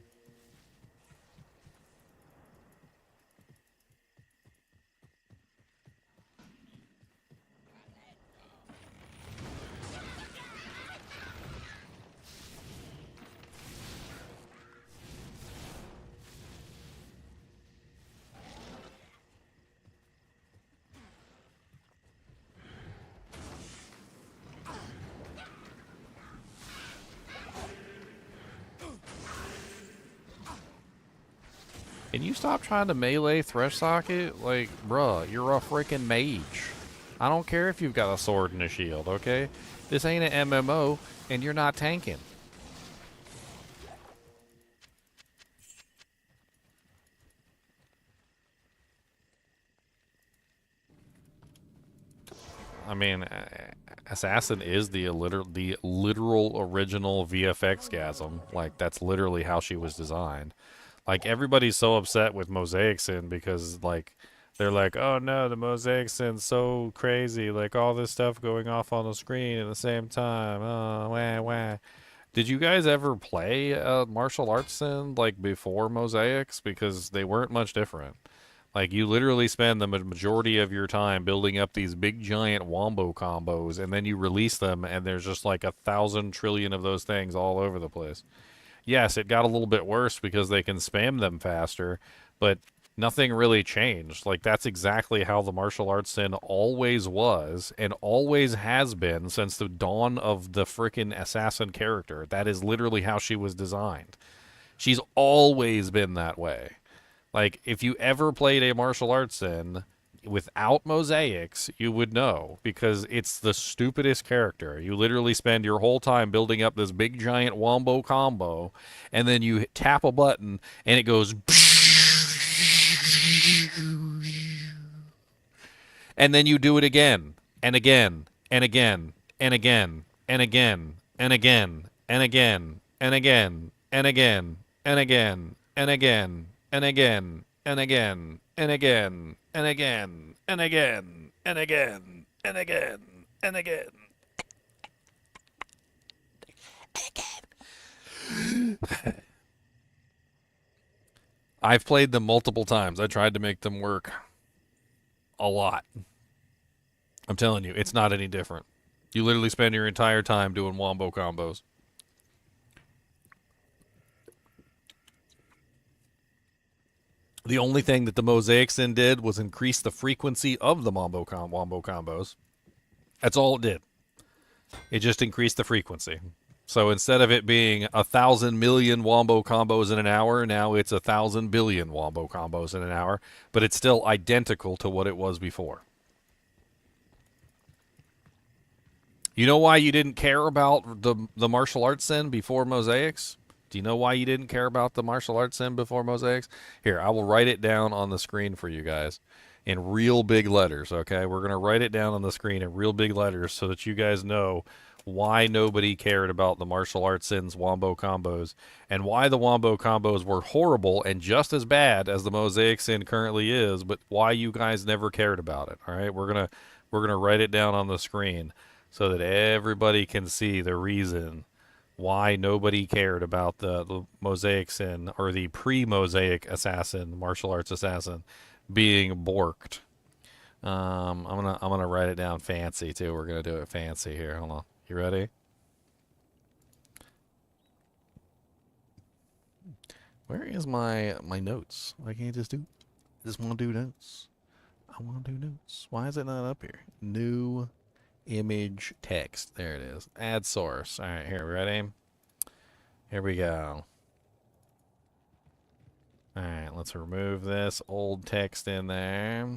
Can you stop trying to melee Thresh Socket? Like, bruh, you're a freaking mage. I don't care if you've got a sword and a shield, okay? This ain't an MMO, and you're not tanking. I mean, Assassin is the literal original VFX gasm. Like, that's literally how she was designed. Like, everybody's so upset with Mosaic Sin because, like, they're like, oh no, the Mosaic Sin's so crazy. Like, all this stuff going off on the screen at the same time. Oh, wah, wah. Did you guys ever play martial arts Sin, like, before Mosaics? Because they weren't much different. Like, you literally spend the majority of your time building up these big giant wombo combos, and then you release them, and there's just like 1,000 trillion of those things all over the place. yes, it got a little bit worse because they can spam them faster, but nothing really changed. Like, that's exactly how the martial arts sin always was and always has been since the dawn of the frickin' assassin character. That is literally how she was designed. She's always been that way. Like, if you ever played a martial arts sin without mosaics, you would know because it's the stupidest character. You literally spend your whole time building up this big giant wombo combo, and then you tap a button and it goes, and then you do it again and again and again and again and again and again and again and again and again and again and again and again and again and again and again and again and again and again and again. I've played them multiple times. I tried to make them work a lot. I'm telling you, it's not any different. You literally spend your entire time doing wombo combos. The only thing that the Mosaic Sin did was increase the frequency of the wombo combos. That's all it did. It just increased the frequency. So instead of it being 1,000 million wombo combos in an hour, now it's 1,000 billion wombo combos in an hour, but it's still identical to what it was before. You know why you didn't care about the martial arts sin before Mosaics? Do you know why you didn't care about the martial arts sin before Mosaics? Here, I will write it down on the screen for you guys in real big letters, okay? We're going to write it down on the screen in real big letters so that you guys know why nobody cared about the martial arts sin's wombo combos and why the wombo combos were horrible and just as bad as the Mosaic sin currently is, but why you guys never cared about it, all right? We're going to write it down on the screen so that everybody can see the reason why nobody cared about the Mosaic sin or the pre-Mosaic assassin, martial arts assassin, being borked. I'm gonna write it down fancy too. We're gonna do it fancy here. Hold on. You ready? Where is my notes? Why can't I just want to do notes? I want to do notes. Why is it not up here? New image text. There it is. Add source. All right, here, ready? Here we go. All right, let's remove this old text in there.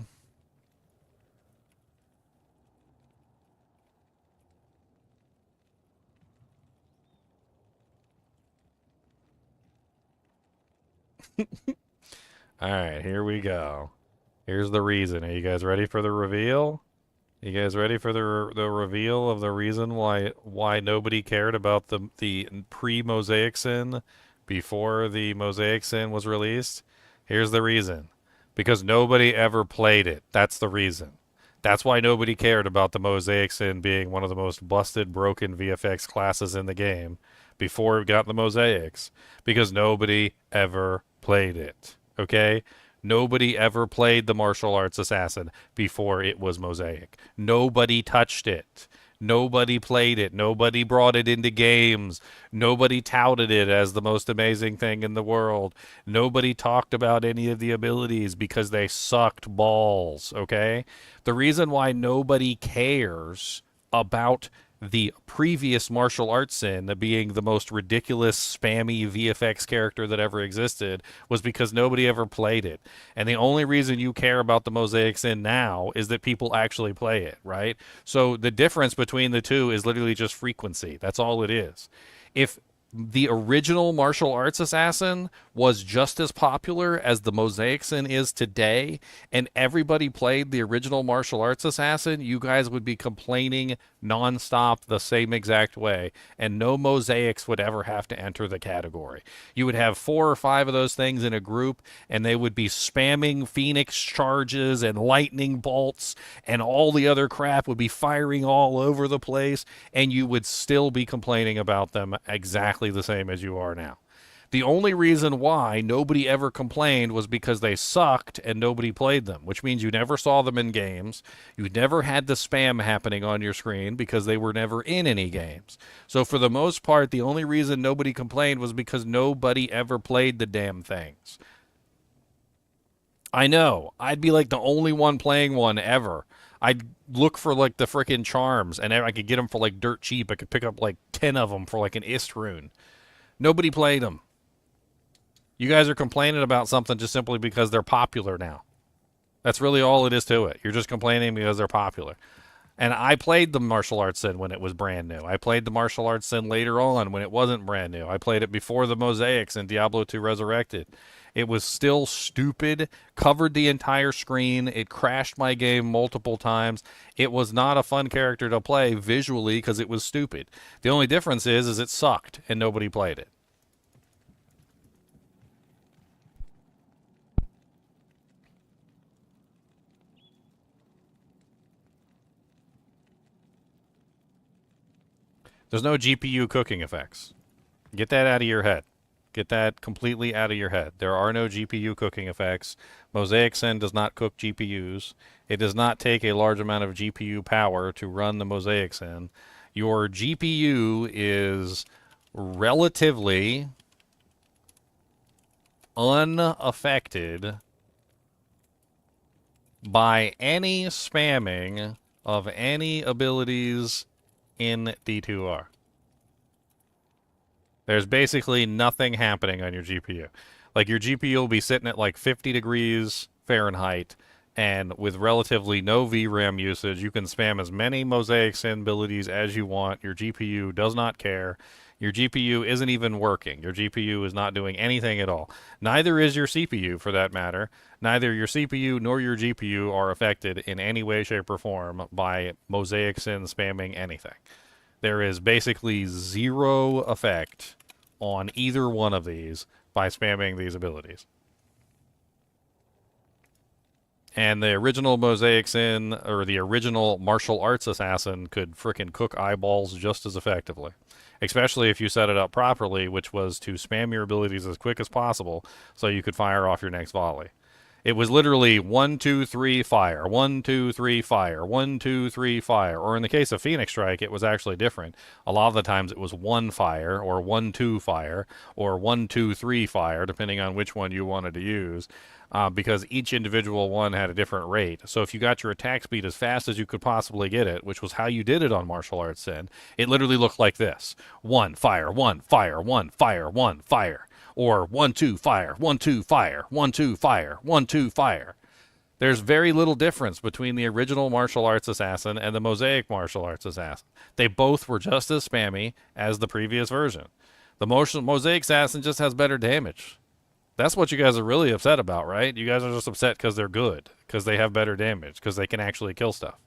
All right, here we go. Here's the reason. Are you guys ready for the reveal? You guys ready for the reveal of the reason why nobody cared about the pre-Mosaic sin before the Mosaic sin was released? Here's the reason. Because nobody ever played it. That's the reason. That's why nobody cared about the Mosaic sin being one of the most busted, broken VFX classes in the game before it got the Mosaics. Because nobody ever played it. Okay? Nobody ever played the martial arts assassin before it was Mosaic. Nobody touched it. Nobody played it. Nobody brought it into games. Nobody touted it as the most amazing thing in the world. Nobody talked about any of the abilities because they sucked balls, okay? The reason why nobody cares about the previous martial arts sin being the most ridiculous, spammy VFX character that ever existed was because nobody ever played it. And the only reason you care about the Mosaic sin now is that people actually play it, right? So the difference between the two is literally just frequency. That's all it is. If the original martial arts assassin was just as popular as the Mosaic sin is today, and everybody played the original martial arts assassin, you guys would be complaining nonstop the same exact way, and no Mosaics would ever have to enter the category. You would have 4 or 5 of those things in a group, and they would be spamming Phoenix charges and lightning bolts, and all the other crap would be firing all over the place, and you would still be complaining about them exactly the same as you are now. The only reason why nobody ever complained was because they sucked and nobody played them, which means you never saw them in games. You never had the spam happening on your screen because they were never in any games. So for the most part, the only reason nobody complained was because nobody ever played the damn things. I know. I'd be like the only one playing one ever. I'd look for like the frickin' charms, and I could get them for like dirt cheap. I could pick up like 10 of them for like an ist rune. Nobody played them. You guys are complaining about something just simply because they're popular now. That's really all it is to it. You're just complaining because they're popular. And I played the martial arts sin when it was brand new. I played the martial arts sin later on when it wasn't brand new. I played it before the mosaics in Diablo 2 Resurrected. It was still stupid, covered the entire screen. It crashed my game multiple times. It was not a fun character to play visually because it was stupid. The only difference is it sucked and nobody played it. There's no GPU cooking effects. Get that out of your head. Get that completely out of your head. There are no GPU cooking effects. Mosaic Sin does not cook GPUs. It does not take a large amount of GPU power to run the Mosaic Sin. Your GPU is relatively unaffected by any spamming of any abilities in D2R. There's basically nothing happening on your GPU. Like, your GPU will be sitting at like 50 degrees Fahrenheit, and with relatively no VRAM usage, you can spam as many Mosaic Sin abilities as you want. Your GPU does not care. Your GPU isn't even working. Your GPU is not doing anything at all. Neither is your CPU, for that matter. Neither your CPU nor your GPU are affected in any way, shape, or form by Mosaic Sin spamming anything. There is basically zero effect on either one of these by spamming these abilities. And the original Mosaic Sin, or the original martial arts assassin, could frickin' cook eyeballs just as effectively. Especially if you set it up properly, which was to spam your abilities as quick as possible so you could fire off your next volley. It was literally 1, 2, 3, fire, 1, 2, 3, fire, 1, 2, 3, fire. Or in the case of Phoenix Strike, it was actually different. A lot of the times it was 1 fire, or 1, 2 fire, or 1, 2, 3 fire, depending on which one you wanted to use. Because each individual one had a different rate. So if you got your attack speed as fast as you could possibly get it, which was how you did it on Martial Arts Sin, it literally looked like this. 1, fire, 1, fire, 1, fire, 1, fire. Or 1, 2, fire, 1, 2, fire, 1, 2, fire, 1, 2, fire. There's very little difference between the original Martial Arts Assassin and the Mosaic Martial Arts Assassin. They both were just as spammy as the previous version. The Mosaic Assassin just has better damage. That's what you guys are really upset about, right? You guys are just upset because they're good, because they have better damage, because they can actually kill stuff.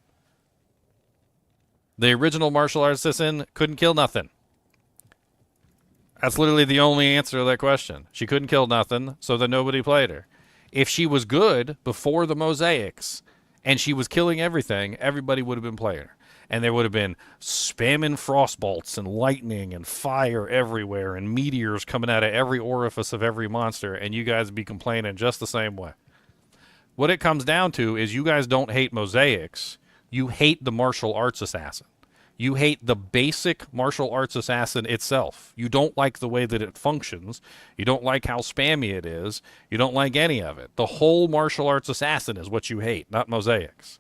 The original Martial Arts Assassin couldn't kill nothing. That's literally the only answer to that question. She couldn't kill nothing, so then nobody played her. If she was good before the Mosaics, and she was killing everything, everybody would have been playing her. And there would have been spamming frostbolts and lightning and fire everywhere and meteors coming out of every orifice of every monster, and you guys would be complaining just the same way. What it comes down to is you guys don't hate Mosaics. You hate the martial arts assassin. You hate the basic martial arts assassin itself. You don't like the way that it functions. You don't like how spammy it is. You don't like any of it. The whole martial arts assassin is what you hate, not Mosaics.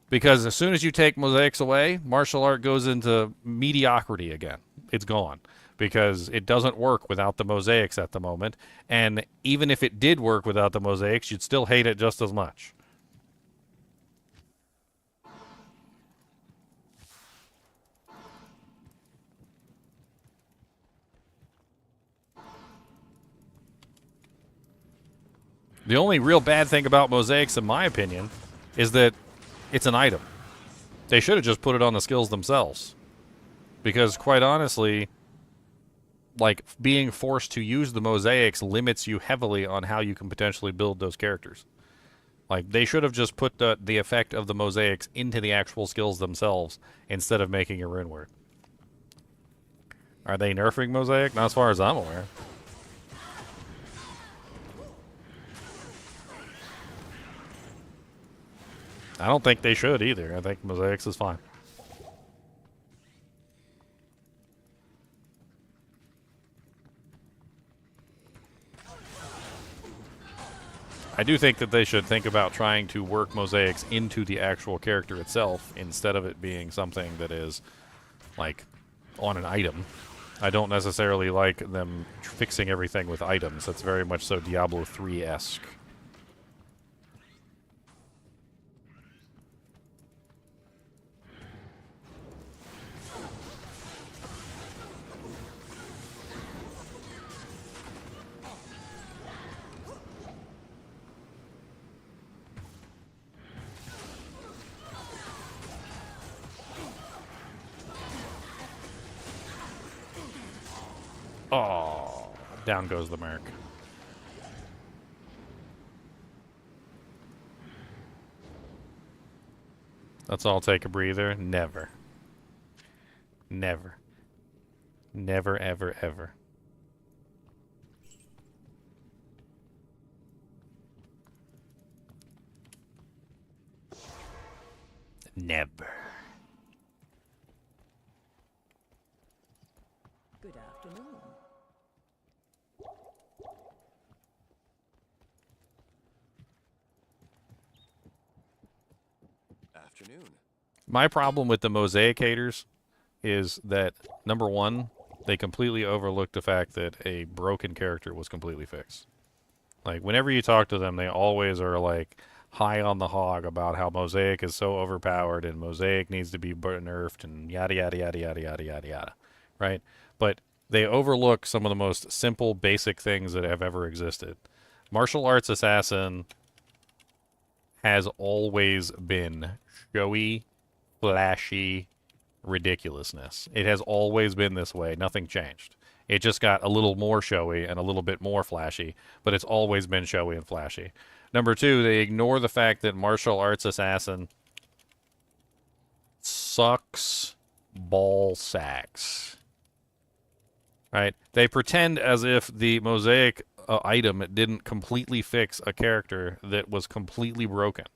Because as soon as you take Mosaics away, martial art goes into mediocrity again. It's gone. Because it doesn't work without the Mosaics at the moment. And even if it did work without the Mosaics, you'd still hate it just as much. The only real bad thing about Mosaics, in my opinion, is that it's an item. They should have just put it on the skills themselves. Because, quite honestly, like, being forced to use the Mosaics limits you heavily on how you can potentially build those characters. Like, they should have just put the effect of the Mosaics into the actual skills themselves instead of making a rune word. Are they nerfing Mosaic? Not as far as I'm aware. I don't think they should either. I think Mosaics is fine. I do think that they should think about trying to work mosaics into the actual character itself instead of it being something that is, like, on an item. I don't necessarily like them fixing everything with items. That's very much so Diablo 3-esque. Oh, down goes the merc. Let's all take a breather. Never. Never. Never, ever, ever. Never. Good afternoon. Afternoon. My problem with the mosaic haters is that, number one, they completely overlooked the fact that a broken character was completely fixed. Like, whenever you talk to them, they always are, like, high on the hog about how Mosaic is so overpowered and Mosaic needs to be nerfed and yada, yada, yada, yada, yada, yada, yada. Right? But they overlook some of the most simple, basic things that have ever existed. Martial Arts Assassin has always been showy, flashy ridiculousness. It has always been this way. Nothing changed. It just got a little more showy and a little bit more flashy, but it's always been showy and flashy. Number two, they ignore the fact that Martial Arts Assassin sucks ball sacks. Right? They pretend as if the Mosaic item didn't completely fix a character that was completely broken.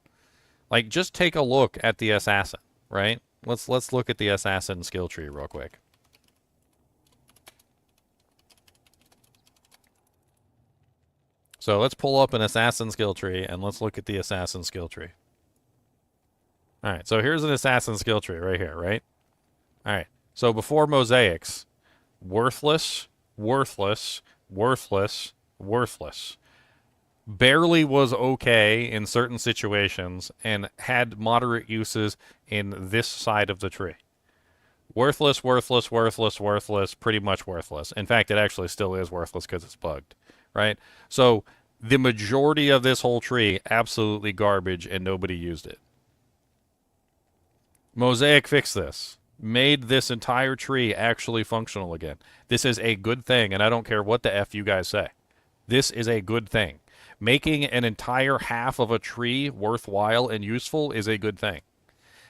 Like, just take a look at the Assassin, right? Let's look at the Assassin skill tree real quick. So let's pull up an Assassin skill tree, and let's look at the Assassin skill tree. All right, so here's an Assassin skill tree right here, right? All right, so before Mosaics, worthless, worthless, worthless, worthless. Barely was okay in certain situations and had moderate uses in this side of the tree. Worthless, worthless, worthless, worthless, pretty much worthless. In fact, it actually still is worthless because it's bugged, right? So the majority of this whole tree, absolutely garbage, and nobody used it. Mosaic fixed this. Made this entire tree actually functional again. This is a good thing, and I don't care what the F you guys say. This is a good thing. Making an entire half of a tree worthwhile and useful is a good thing.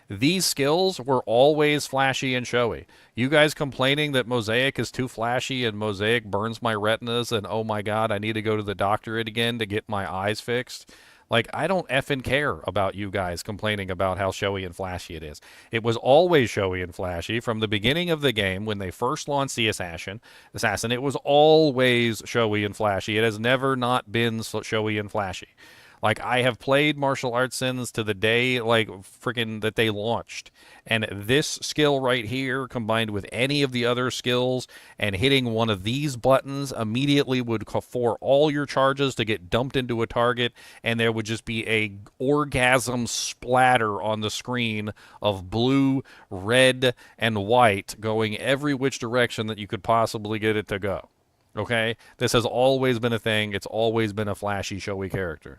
These skills were always flashy and showy. You guys complaining that Mosaic is too flashy and Mosaic burns my retinas and oh my god, I need to go to the doctor again to get my eyes fixed. Like, I don't effing care about you guys complaining about how showy and flashy it is. It was always showy and flashy from the beginning of the game when they first launched the Assassin. It was always showy and flashy. It has never not been showy and flashy. Like, I have played martial arts sins to the day, like, freaking that they launched. And this skill right here, combined with any of the other skills, and hitting one of these buttons immediately would for all your charges to get dumped into a target, and there would just be a orgasm splatter on the screen of blue, red, and white going every which direction that you could possibly get it to go. Okay? This has always been a thing. It's always been a flashy, showy character.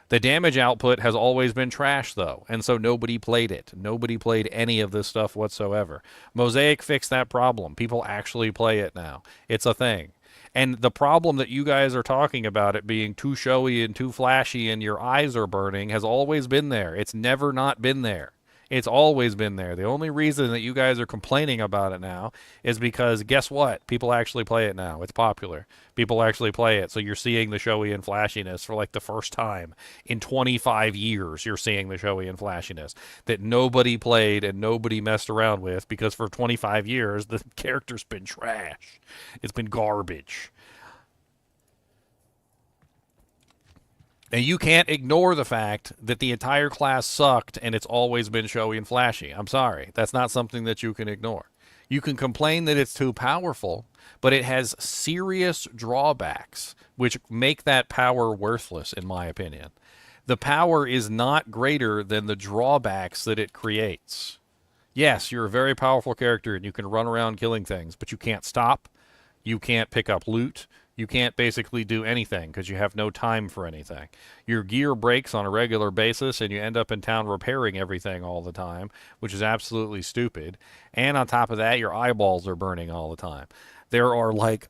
The damage output has always been trash, though, and so nobody played it. Nobody played any of this stuff whatsoever. Mosaic fixed that problem. People actually play it now. It's a thing. And the problem that you guys are talking about, it being too showy and too flashy and your eyes are burning, has always been there. It's never not been there. It's always been there. The only reason that you guys are complaining about it now is because guess what? People actually play it now. It's popular. People actually play it. So you're seeing the showy and flashiness for like the first time in 25 years. You're seeing the showy and flashiness that nobody played and nobody messed around with because for 25 years the character's been trash. It's been garbage. And you can't ignore the fact that the entire class sucked and it's always been showy and flashy. I'm sorry. That's not something that you can ignore. You can complain that it's too powerful, but it has serious drawbacks, which make that power worthless, in my opinion. The power is not greater than the drawbacks that it creates. Yes, you're a very powerful character and you can run around killing things, but you can't stop. You can't pick up loot. You can't basically do anything because you have no time for anything. Your gear breaks on a regular basis and you end up in town repairing everything all the time, which is absolutely stupid. And on top of that, your eyeballs are burning all the time. There are like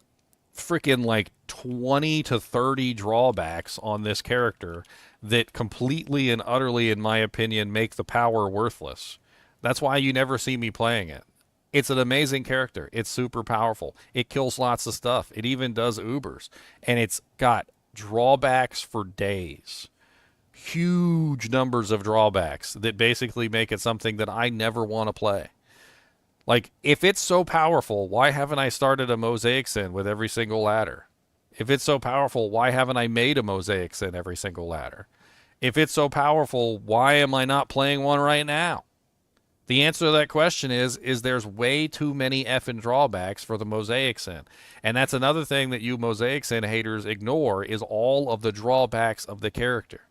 freaking like 20 to 30 drawbacks on this character that completely and utterly, in my opinion, make the power worthless. That's why you never see me playing it. It's an amazing character. It's super powerful. It kills lots of stuff. It even does Ubers. And it's got drawbacks for days. Huge numbers of drawbacks that basically make it something that I never want to play. Like, if it's so powerful, why haven't I started a Mosaic Sin with every single ladder? If it's so powerful, why haven't I made a Mosaic Sin every single ladder? If it's so powerful, why am I not playing one right now? The answer to that question is there's way too many effing drawbacks for the Mosaic Sin. And that's another thing that you Mosaic Sin haters ignore is all of the drawbacks of the character.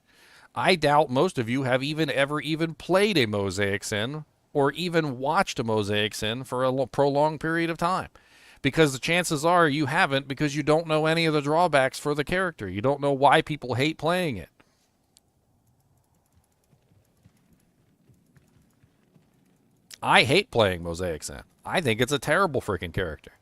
I doubt most of you have ever played a Mosaic Sin or even watched a Mosaic Sin for a prolonged period of time. Because the chances are you haven't because you don't know any of the drawbacks for the character. You don't know why people hate playing it. I hate playing Mosaic Sin. I think it's a terrible freaking character.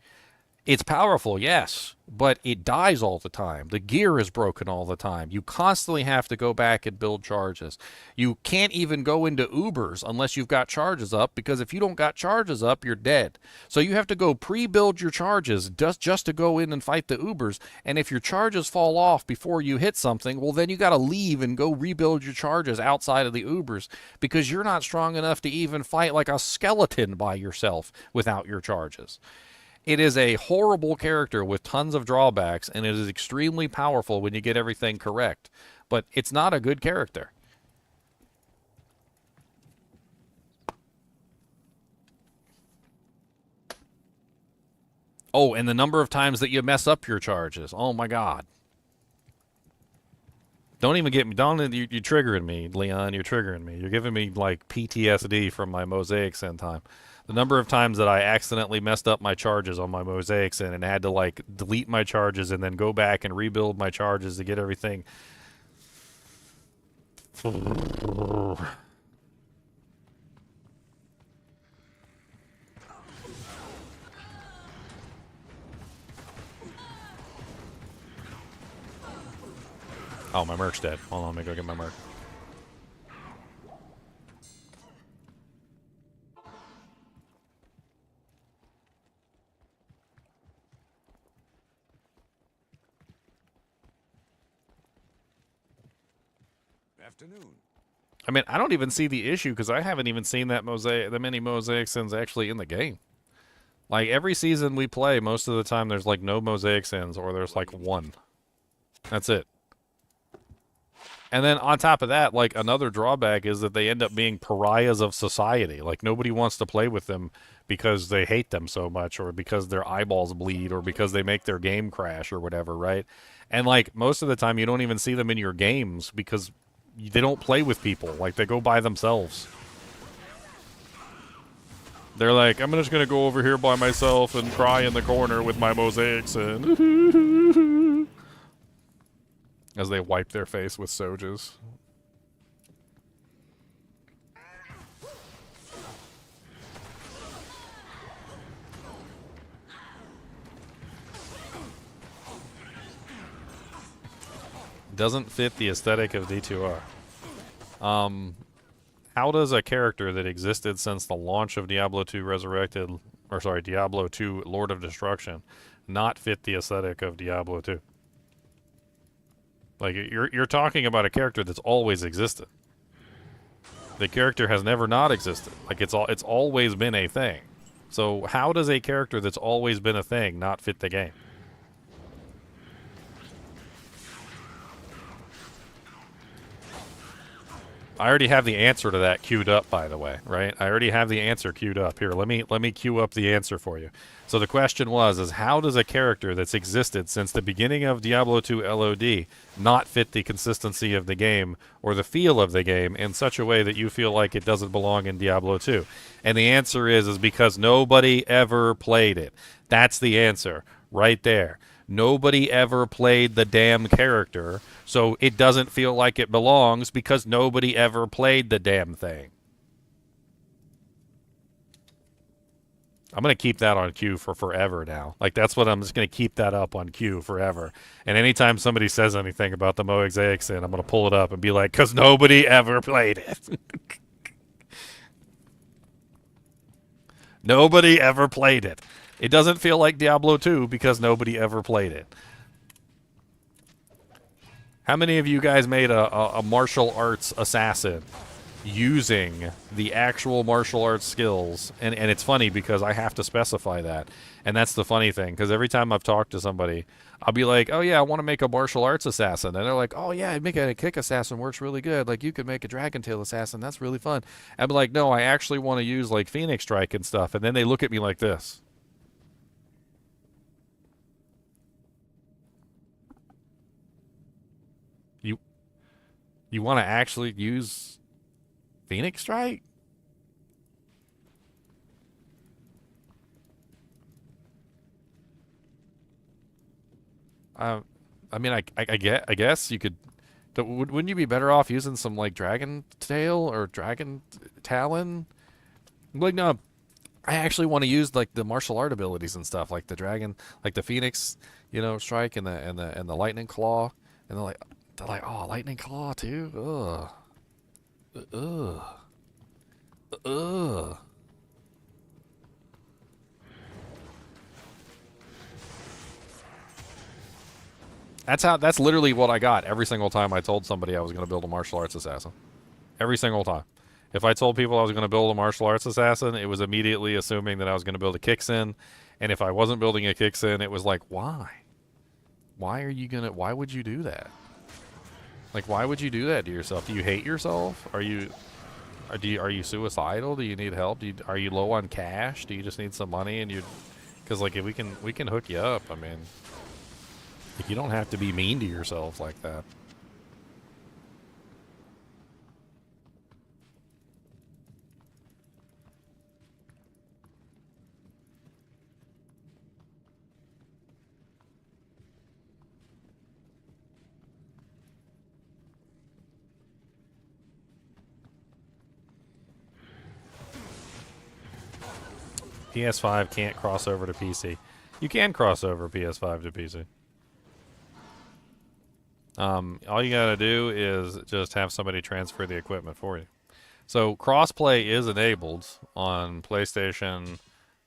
It's powerful, yes, but it dies all the time. The gear is broken all the time. You constantly have to go back and build charges. You can't even go into Ubers unless you've got charges up, because if you don't got charges up, you're dead. So you have to go pre-build your charges just to go in and fight the Ubers, and if your charges fall off before you hit something, well, then you got to leave and go rebuild your charges outside of the Ubers, because you're not strong enough to even fight like a skeleton by yourself without your charges. It is a horrible character with tons of drawbacks, and it is extremely powerful when you get everything correct. But it's not a good character. Oh, and the number of times that you mess up your charges. Oh, my God. Don't even get me. You're triggering me, Leon. You're triggering me. You're giving me, like, PTSD from my Mosaic Sin time. The number of times that I accidentally messed up my charges on my Mosaic Sin and had to, like, delete my charges and then go back and rebuild my charges to get everything. Oh, my merc's dead. Hold on, let me go get my merc. Afternoon. I mean, I don't even see the issue because I haven't even seen that many Mosaic Sins actually in the game. Like, every season we play, most of the time there's, like, no Mosaic Sins, or there's, like, one. That's it. And then on top of that, like, another drawback is that they end up being pariahs of society. Like, nobody wants to play with them because they hate them so much, or because their eyeballs bleed, or because they make their game crash, or whatever, right? And, like, most of the time you don't even see them in your games because they don't play with people. Like, they go by themselves. They're like, I'm just going to go over here by myself and cry in the corner with my mosaics and as they wipe their face with sojas. Doesn't fit the aesthetic of D2R. how does a character that existed since the launch of Diablo 2 Resurrected, or sorry, Diablo 2 Lord of Destruction, not fit the aesthetic of Diablo 2? Like you're talking about a character that's always existed. The character has never not existed. Like it's always been a thing. So how does a character that's always been a thing not fit the game? I already have the answer to that queued up, by the way, right? I already have the answer queued up. Here, let me queue up the answer for you. So the question is how does a character that's existed since the beginning of Diablo 2 LOD not fit the consistency of the game or the feel of the game in such a way that you feel like it doesn't belong in Diablo 2? And the answer is because nobody ever played it. That's the answer right there. Nobody ever played the damn character, so it doesn't feel like it belongs because nobody ever played the damn thing. I'm going to keep that on queue for forever now. Like, that's what I'm just going to keep that up on queue forever. And anytime somebody says anything about the Moexaic Sin, I'm going to pull it up and be like, because nobody ever played it. Nobody ever played it. It doesn't feel like Diablo 2 because nobody ever played it. How many of you guys made a martial arts assassin using the actual martial arts skills? And it's funny because I have to specify that. And that's the funny thing, because every time I've talked to somebody, I'll be like, oh yeah, I want to make a martial arts assassin. And they're like, oh yeah, making a kick assassin works really good. Like, you could make a dragon tail assassin. That's really fun. I'm like, no, I actually want to use like Phoenix Strike and stuff. And then they look at me like this. You want to actually use Phoenix Strike? I mean, I guess you could. Wouldn't you be better off using some like Dragon Tail or Dragon Talon? Like, no, I actually want to use like the martial art abilities and stuff, like the dragon, like the Phoenix, strike and the Lightning Claw, and they're like, oh, Lightning Claw too. Ugh, ugh. That's literally what I got every single time I told somebody I was going to build a martial arts assassin. Every single time. If I told people I was going to build a martial arts assassin, it was immediately assuming that I was going to build a Kixin. And if I wasn't building a Kixin, it was like, why? Why would you do that? Like, why would you do that to yourself? Do you hate yourself? Are you suicidal? Do you need help? Are you low on cash? Do you just need some money? And because like, if we can hook you up. I mean, like, you don't have to be mean to yourself like that. PS5 can't cross over to PC. You can cross over PS5 to PC. All you gotta do is just have somebody transfer the equipment for you. So crossplay is enabled on PlayStation,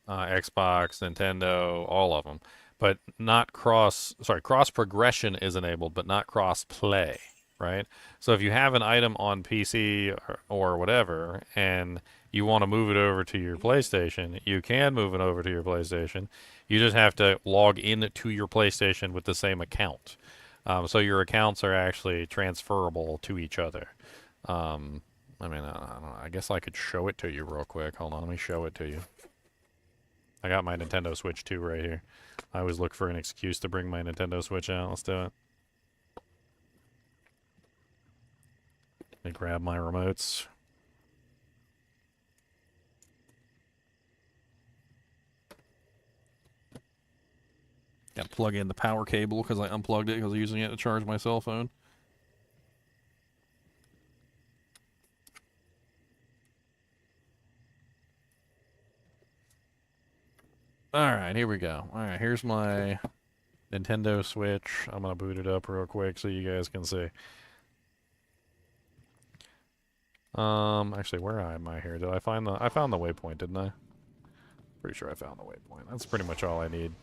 Xbox, Nintendo, all of them, but not cross progression is enabled, but not cross play, right? So if you have an item on PC or whatever, and you want to move it over to your PlayStation, you can move it over to your PlayStation. You just have to log in to your PlayStation with the same account. So your accounts are actually transferable to each other. I mean, I don't know. I guess I could show it to you real quick. Hold on, let me show it to you. I got my Nintendo Switch 2 right here. I always look for an excuse to bring my Nintendo Switch out. Let's do it. Let me grab my remotes. Got to plug in the power cable because I unplugged it because I was using it to charge my cell phone. Alright, here we go. Alright, here's my Nintendo Switch. I'm going to boot it up real quick so you guys can see. Actually, where am I here? Did I find the? I found the waypoint, didn't I? Pretty sure I found the waypoint. That's pretty much all I need.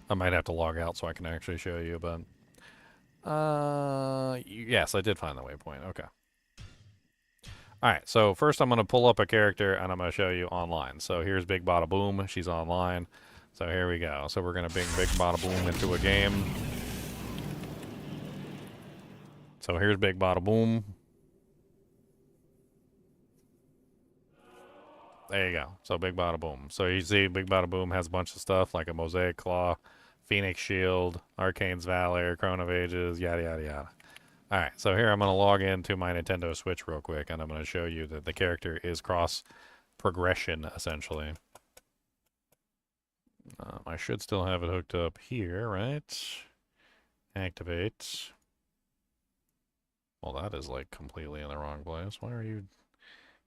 I might have to log out so I can actually show you, but yes, I did find the waypoint. Okay. All right. So first, I'm gonna pull up a character and I'm gonna show you online. So here's Big Bada Boom. She's online. So here we go. So we're gonna bring Big Bada Boom into a game. So here's Big Bada Boom. There you go. So Big Bada Boom. So you see Big Bada Boom has a bunch of stuff like a Mosaic Claw, Phoenix Shield, Arcane's Valor, Crown of Ages, yada yada yada. Alright, so here I'm going to log into my Nintendo Switch real quick, and I'm going to show you that the character is cross-progression, essentially. I should still have it hooked up here, right? Activate. Well, that is, like, completely in the wrong place. Why are you...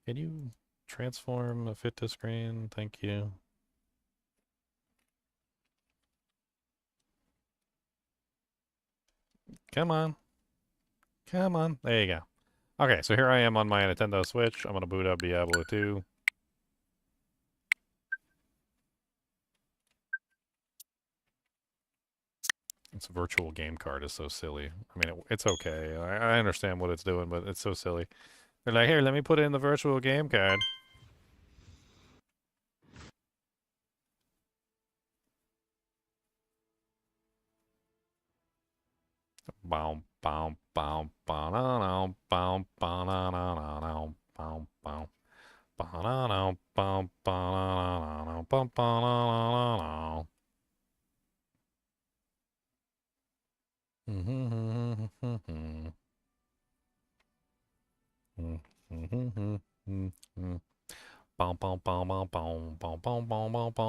Can you transform the fit to screen? Thank you. Come on. Come on. There you go. Okay, so here I am on my Nintendo Switch. I'm going to boot up Diablo 2. Its virtual game card is so silly. I mean, it's okay. I understand what it's doing, but it's so silly. They're like, here, let me put in the virtual game card. Bow, bow, bow, bow, bow, bow, bow, bow,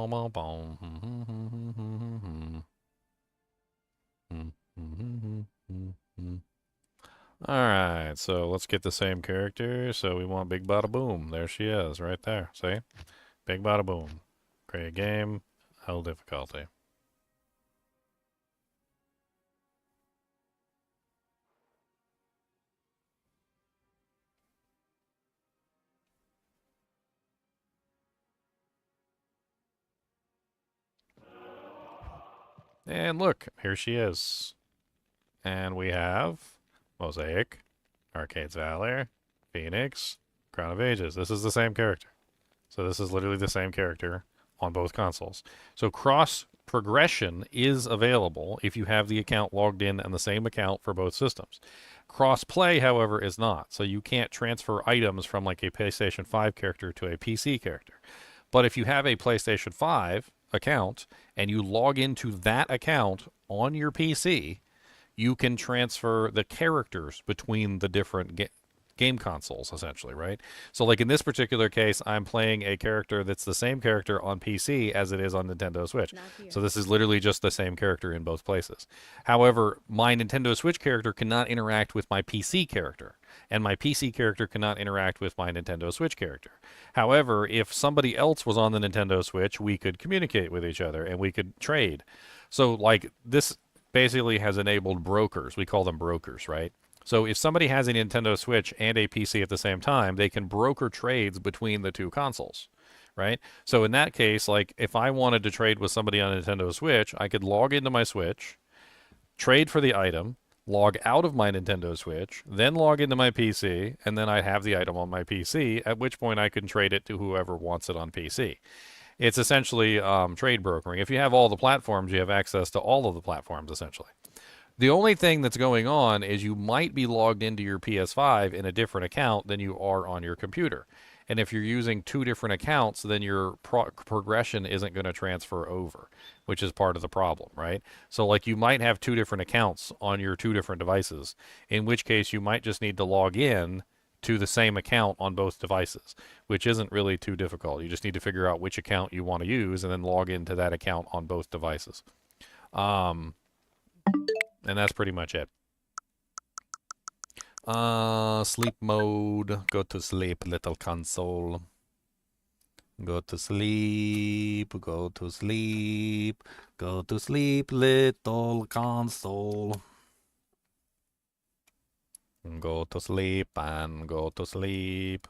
bow, bow. Alright, so let's get the same character. So we want Big Bada Boom. There she is, right there. See? Big Bada Boom. Create game. Hell difficulty. And look, here she is. And we have Mosaic, Arcade's Valor, Phoenix, Crown of Ages. This is the same character. So this is literally the same character on both consoles. So cross progression is available if you have the account logged in and the same account for both systems. Cross play, however, is not. So you can't transfer items from like a PlayStation 5 character to a PC character. But if you have a PlayStation 5 account and you log into that account on your PC, you can transfer the characters between the different game consoles, essentially, right? So, like in this particular case, I'm playing a character that's the same character on PC as it is on Nintendo Switch. So this is literally just the same character in both places. However, my Nintendo Switch character cannot interact with my PC character, and my PC character cannot interact with my Nintendo Switch character. However, if somebody else was on the Nintendo Switch, we could communicate with each other and we could trade. So, like, this basically has enabled brokers. We call them brokers, right? So if somebody has a Nintendo Switch and a PC at the same time, they can broker trades between the two consoles, right? So in that case, like if I wanted to trade with somebody on a Nintendo Switch, I could log into my Switch, trade for the item, log out of my Nintendo Switch, then log into my PC, and then I have the item on my PC, at which point I can trade it to whoever wants it on PC. It's essentially trade brokering. If you have all the platforms, you have access to all of the platforms, essentially. The only thing that's going on is you might be logged into your PS5 in a different account than you are on your computer. And if you're using two different accounts, then your progression isn't going to transfer over, which is part of the problem, right? So, like, you might have two different accounts on your two different devices, in which case you might just need to log in to the same account on both devices, which isn't really too difficult. You just need to figure out which account you want to use and then log into that account on both devices. And that's pretty much it. Sleep mode. Go to sleep, little console. Go to sleep, go to sleep, go to sleep, little console. Go to sleep and go to sleep.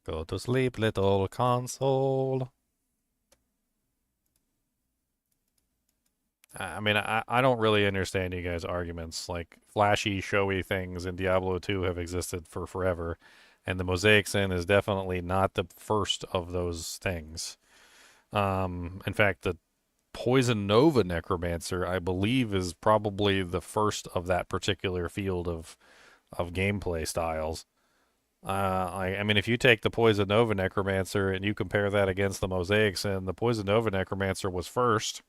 Go to sleep, little console. I mean, I don't really understand you guys' arguments. Like, flashy, showy things in Diablo 2 have existed for forever, and the Mosaic Sin is definitely not the first of those things. In fact, the Poison Nova Necromancer, I believe, is probably the first of that particular field of gameplay styles. I mean, if you take the Poison Nova Necromancer and you compare that against the Mosaic Sin, the Poison Nova Necromancer was first,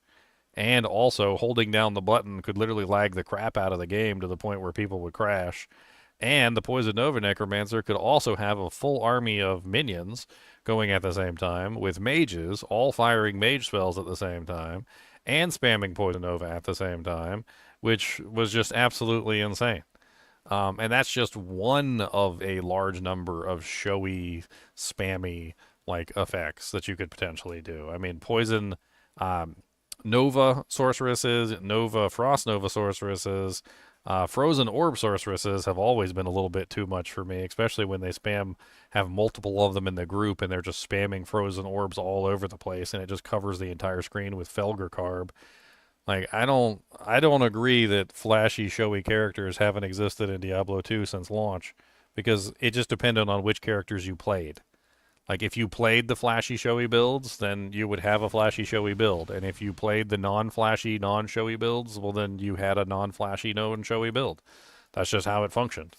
and also holding down the button could literally lag the crap out of the game to the point where people would crash. And the Poison Nova Necromancer could also have a full army of minions going at the same time, with mages all firing mage spells at the same time, and spamming Poison Nova at the same time, which was just absolutely insane. And that's just one of a large number of showy, spammy like effects that you could potentially do. I mean, poison um, Nova sorceresses, Nova Frost Nova sorceresses, Frozen Orb sorceresses have always been a little bit too much for me, especially when they have multiple of them in the group and they're just spamming Frozen Orbs all over the place, and it just covers the entire screen with Felger Carb. Like I don't agree that flashy, showy characters haven't existed in Diablo 2 since launch, because it just depended on which characters you played. Like if you played the flashy, showy builds, then you would have a flashy, showy build, and if you played the non-flashy, non-showy builds, well then you had a non-flashy, non-showy build. That's just how it functioned.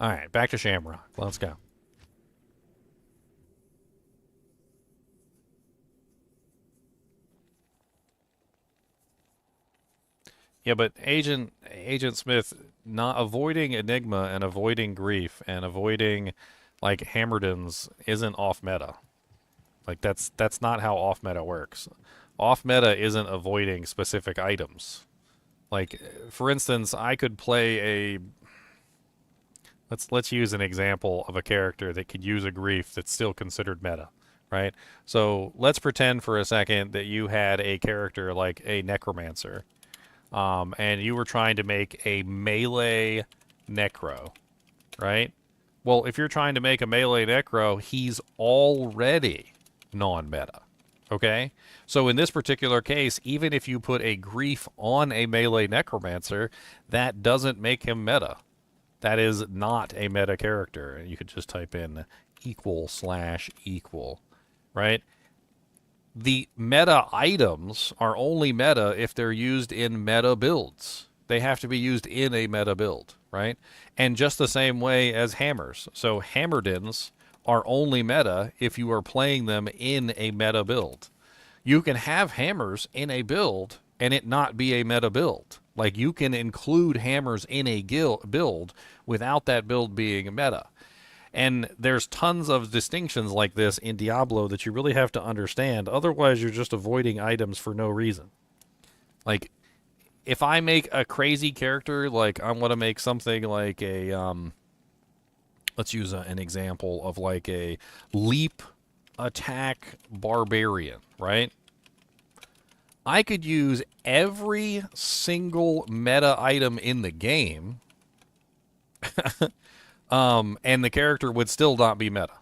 All right, back to Shamrock. Let's go. Yeah, but Agent Smith, not avoiding Enigma and avoiding Grief and avoiding like Hammerdens isn't off meta. Like that's not how off meta works. Off meta isn't avoiding specific items. Like for instance, I could play a let's use an example of a character that could use a grief that's still considered meta, right? So let's pretend for a second that you had a character like a necromancer, and you were trying to make a melee necro, right? Well, if you're trying to make a melee necro, he's already non-meta. Okay? So in this particular case, even if you put a grief on a melee necromancer, that doesn't make him meta. That is not a meta character. And you could just type in equal/equal, right? The meta items are only meta if they're used in meta builds. They have to be used in a meta build, right? And just the same way as hammers. So hammerdins are only meta if you are playing them in a meta build. You can have hammers in a build and it not be a meta build. Like you can include hammers in a build without that build being meta. And there's tons of distinctions like this in Diablo that you really have to understand. Otherwise, you're just avoiding items for no reason. Like, if I make a crazy character, like I want to make something like a, let's use an example of like a leap attack barbarian, right? I could use every single meta item in the game, and the character would still not be meta.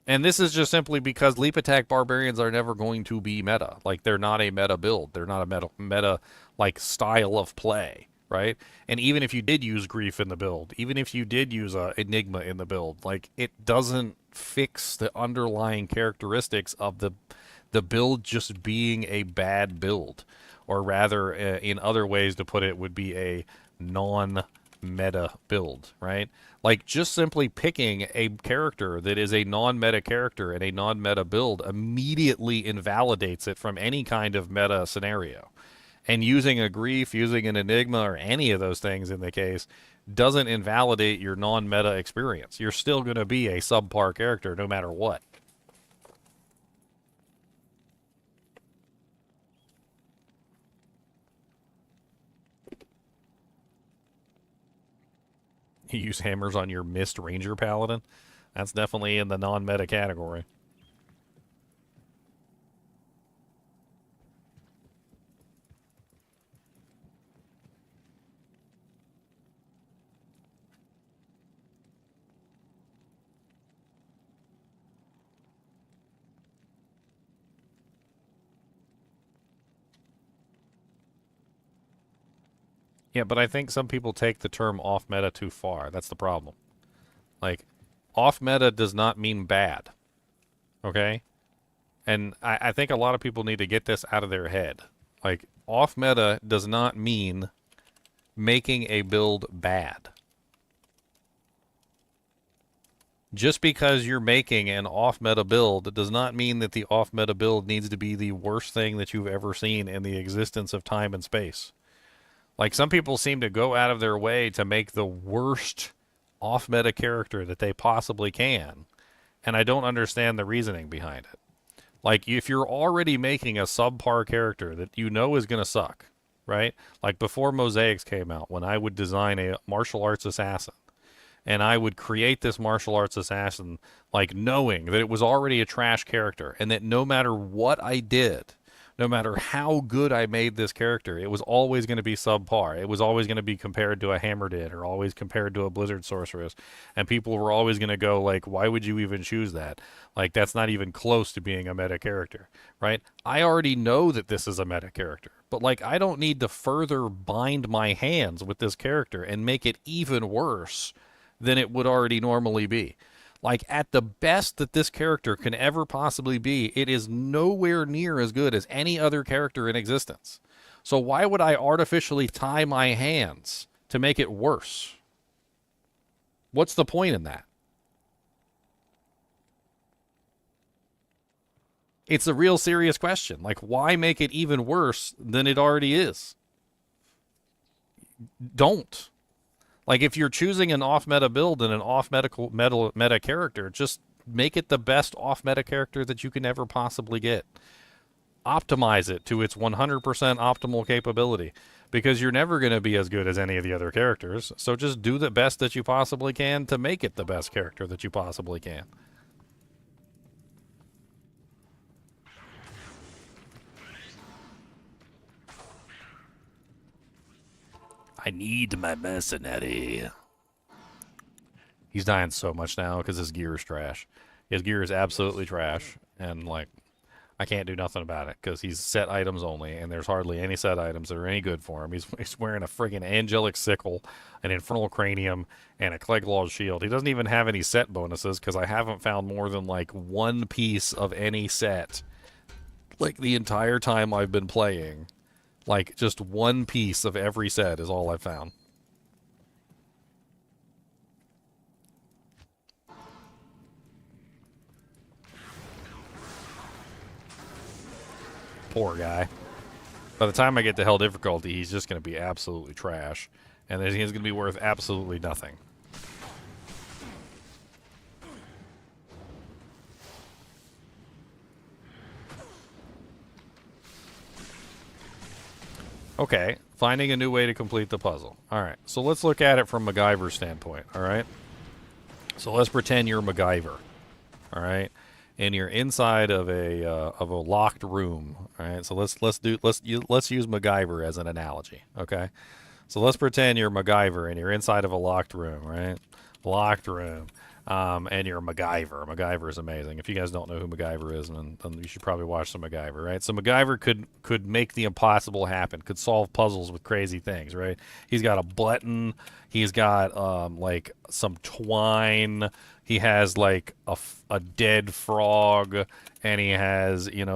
And this is just simply because leap attack barbarians are never going to be meta. Like they're not a meta build. They're not a meta like style of play, right? And even if you did use grief in the build, even if you did use enigma in the build, like it doesn't fix the underlying characteristics of the build just being a bad build, or rather, in other ways to put it, would be a non-meta build, right? Like just simply picking a character that is a non-meta character and a non-meta build immediately invalidates it from any kind of meta scenario. And using a grief, using an enigma, or any of those things in the case doesn't invalidate your non-meta experience. You're still going to be a subpar character no matter what. You use hammers on your Mist Ranger Paladin. That's definitely in the non-meta category. Yeah, but I think some people take the term off-meta too far. That's the problem. Like, off-meta does not mean bad. Okay? And I think a lot of people need to get this out of their head. Like, off-meta does not mean making a build bad. Just because you're making an off-meta build does not mean that the off-meta build needs to be the worst thing that you've ever seen in the existence of time and space. Like, some people seem to go out of their way to make the worst off-meta character that they possibly can, and I don't understand the reasoning behind it. Like, if you're already making a subpar character that you know is going to suck, right? Like, before Mosaics came out, when I would design a martial arts assassin, and I would create this martial arts assassin, like, knowing that it was already a trash character, and that no matter what I did, no matter how good I made this character, it was always going to be subpar. It was always going to be compared to a Hammerdin or always compared to a Blizzard Sorceress. And people were always going to go, like, why would you even choose that? Like, that's not even close to being a meta character, right? I already know that this is a meta character. But, like, I don't need to further bind my hands with this character and make it even worse than it would already normally be. Like, at the best that this character can ever possibly be, it is nowhere near as good as any other character in existence. So why would I artificially tie my hands to make it worse? What's the point in that? It's a real serious question. Like, why make it even worse than it already is? Don't. Like, if you're choosing an off-meta build and an off-meta character, just make it the best off-meta character that you can ever possibly get. Optimize it to its 100% optimal capability, because you're never going to be as good as any of the other characters. So just do the best that you possibly can to make it the best character that you possibly can. I need my mercenary. He's dying so much now because his gear is trash. His gear is absolutely trash, and, like, I can't do nothing about it because he's set items only, and there's hardly any set items that are any good for him. He's wearing a friggin' angelic sickle, an infernal cranium, and a Cleglaw shield. He doesn't even have any set bonuses because I haven't found more than, like, one piece of any set, like, the entire time I've been playing. Like, just one piece of every set is all I've found. Poor guy. By the time I get to hell difficulty, he's just going to be absolutely trash. And he's going to be worth absolutely nothing. Okay, finding a new way to complete the puzzle. All right, so let's look at it from MacGyver's standpoint, all right? So let's pretend you're MacGyver, all right? And you're inside of a locked room, all right? So let's use MacGyver as an analogy, okay? So let's pretend you're MacGyver and you're inside of a locked room, right? Locked room. And you're MacGyver. MacGyver is amazing. If you guys don't know who MacGyver is, then you should probably watch some MacGyver, right? So MacGyver could make the impossible happen, could solve puzzles with crazy things, right? He's got a button. He's got, like, some twine. He has, like, a dead frog, and he has, what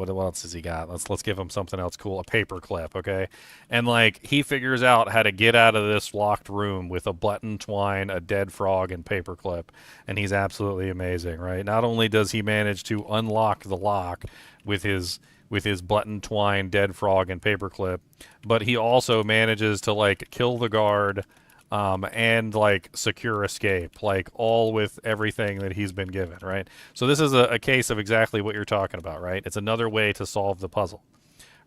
else has he got? Let's give him something else cool. A paper clip, okay? And, like, he figures out how to get out of this locked room with a button, twine, a dead frog, and paper clip, and he's absolutely amazing, right? Not only does he manage to unlock the lock with his button, twine, dead frog, and paperclip, but he also manages to, like, kill the guard, and, like, secure escape, like, all with everything that he's been given, right? So this is a case of exactly what you're talking about, right? It's another way to solve the puzzle,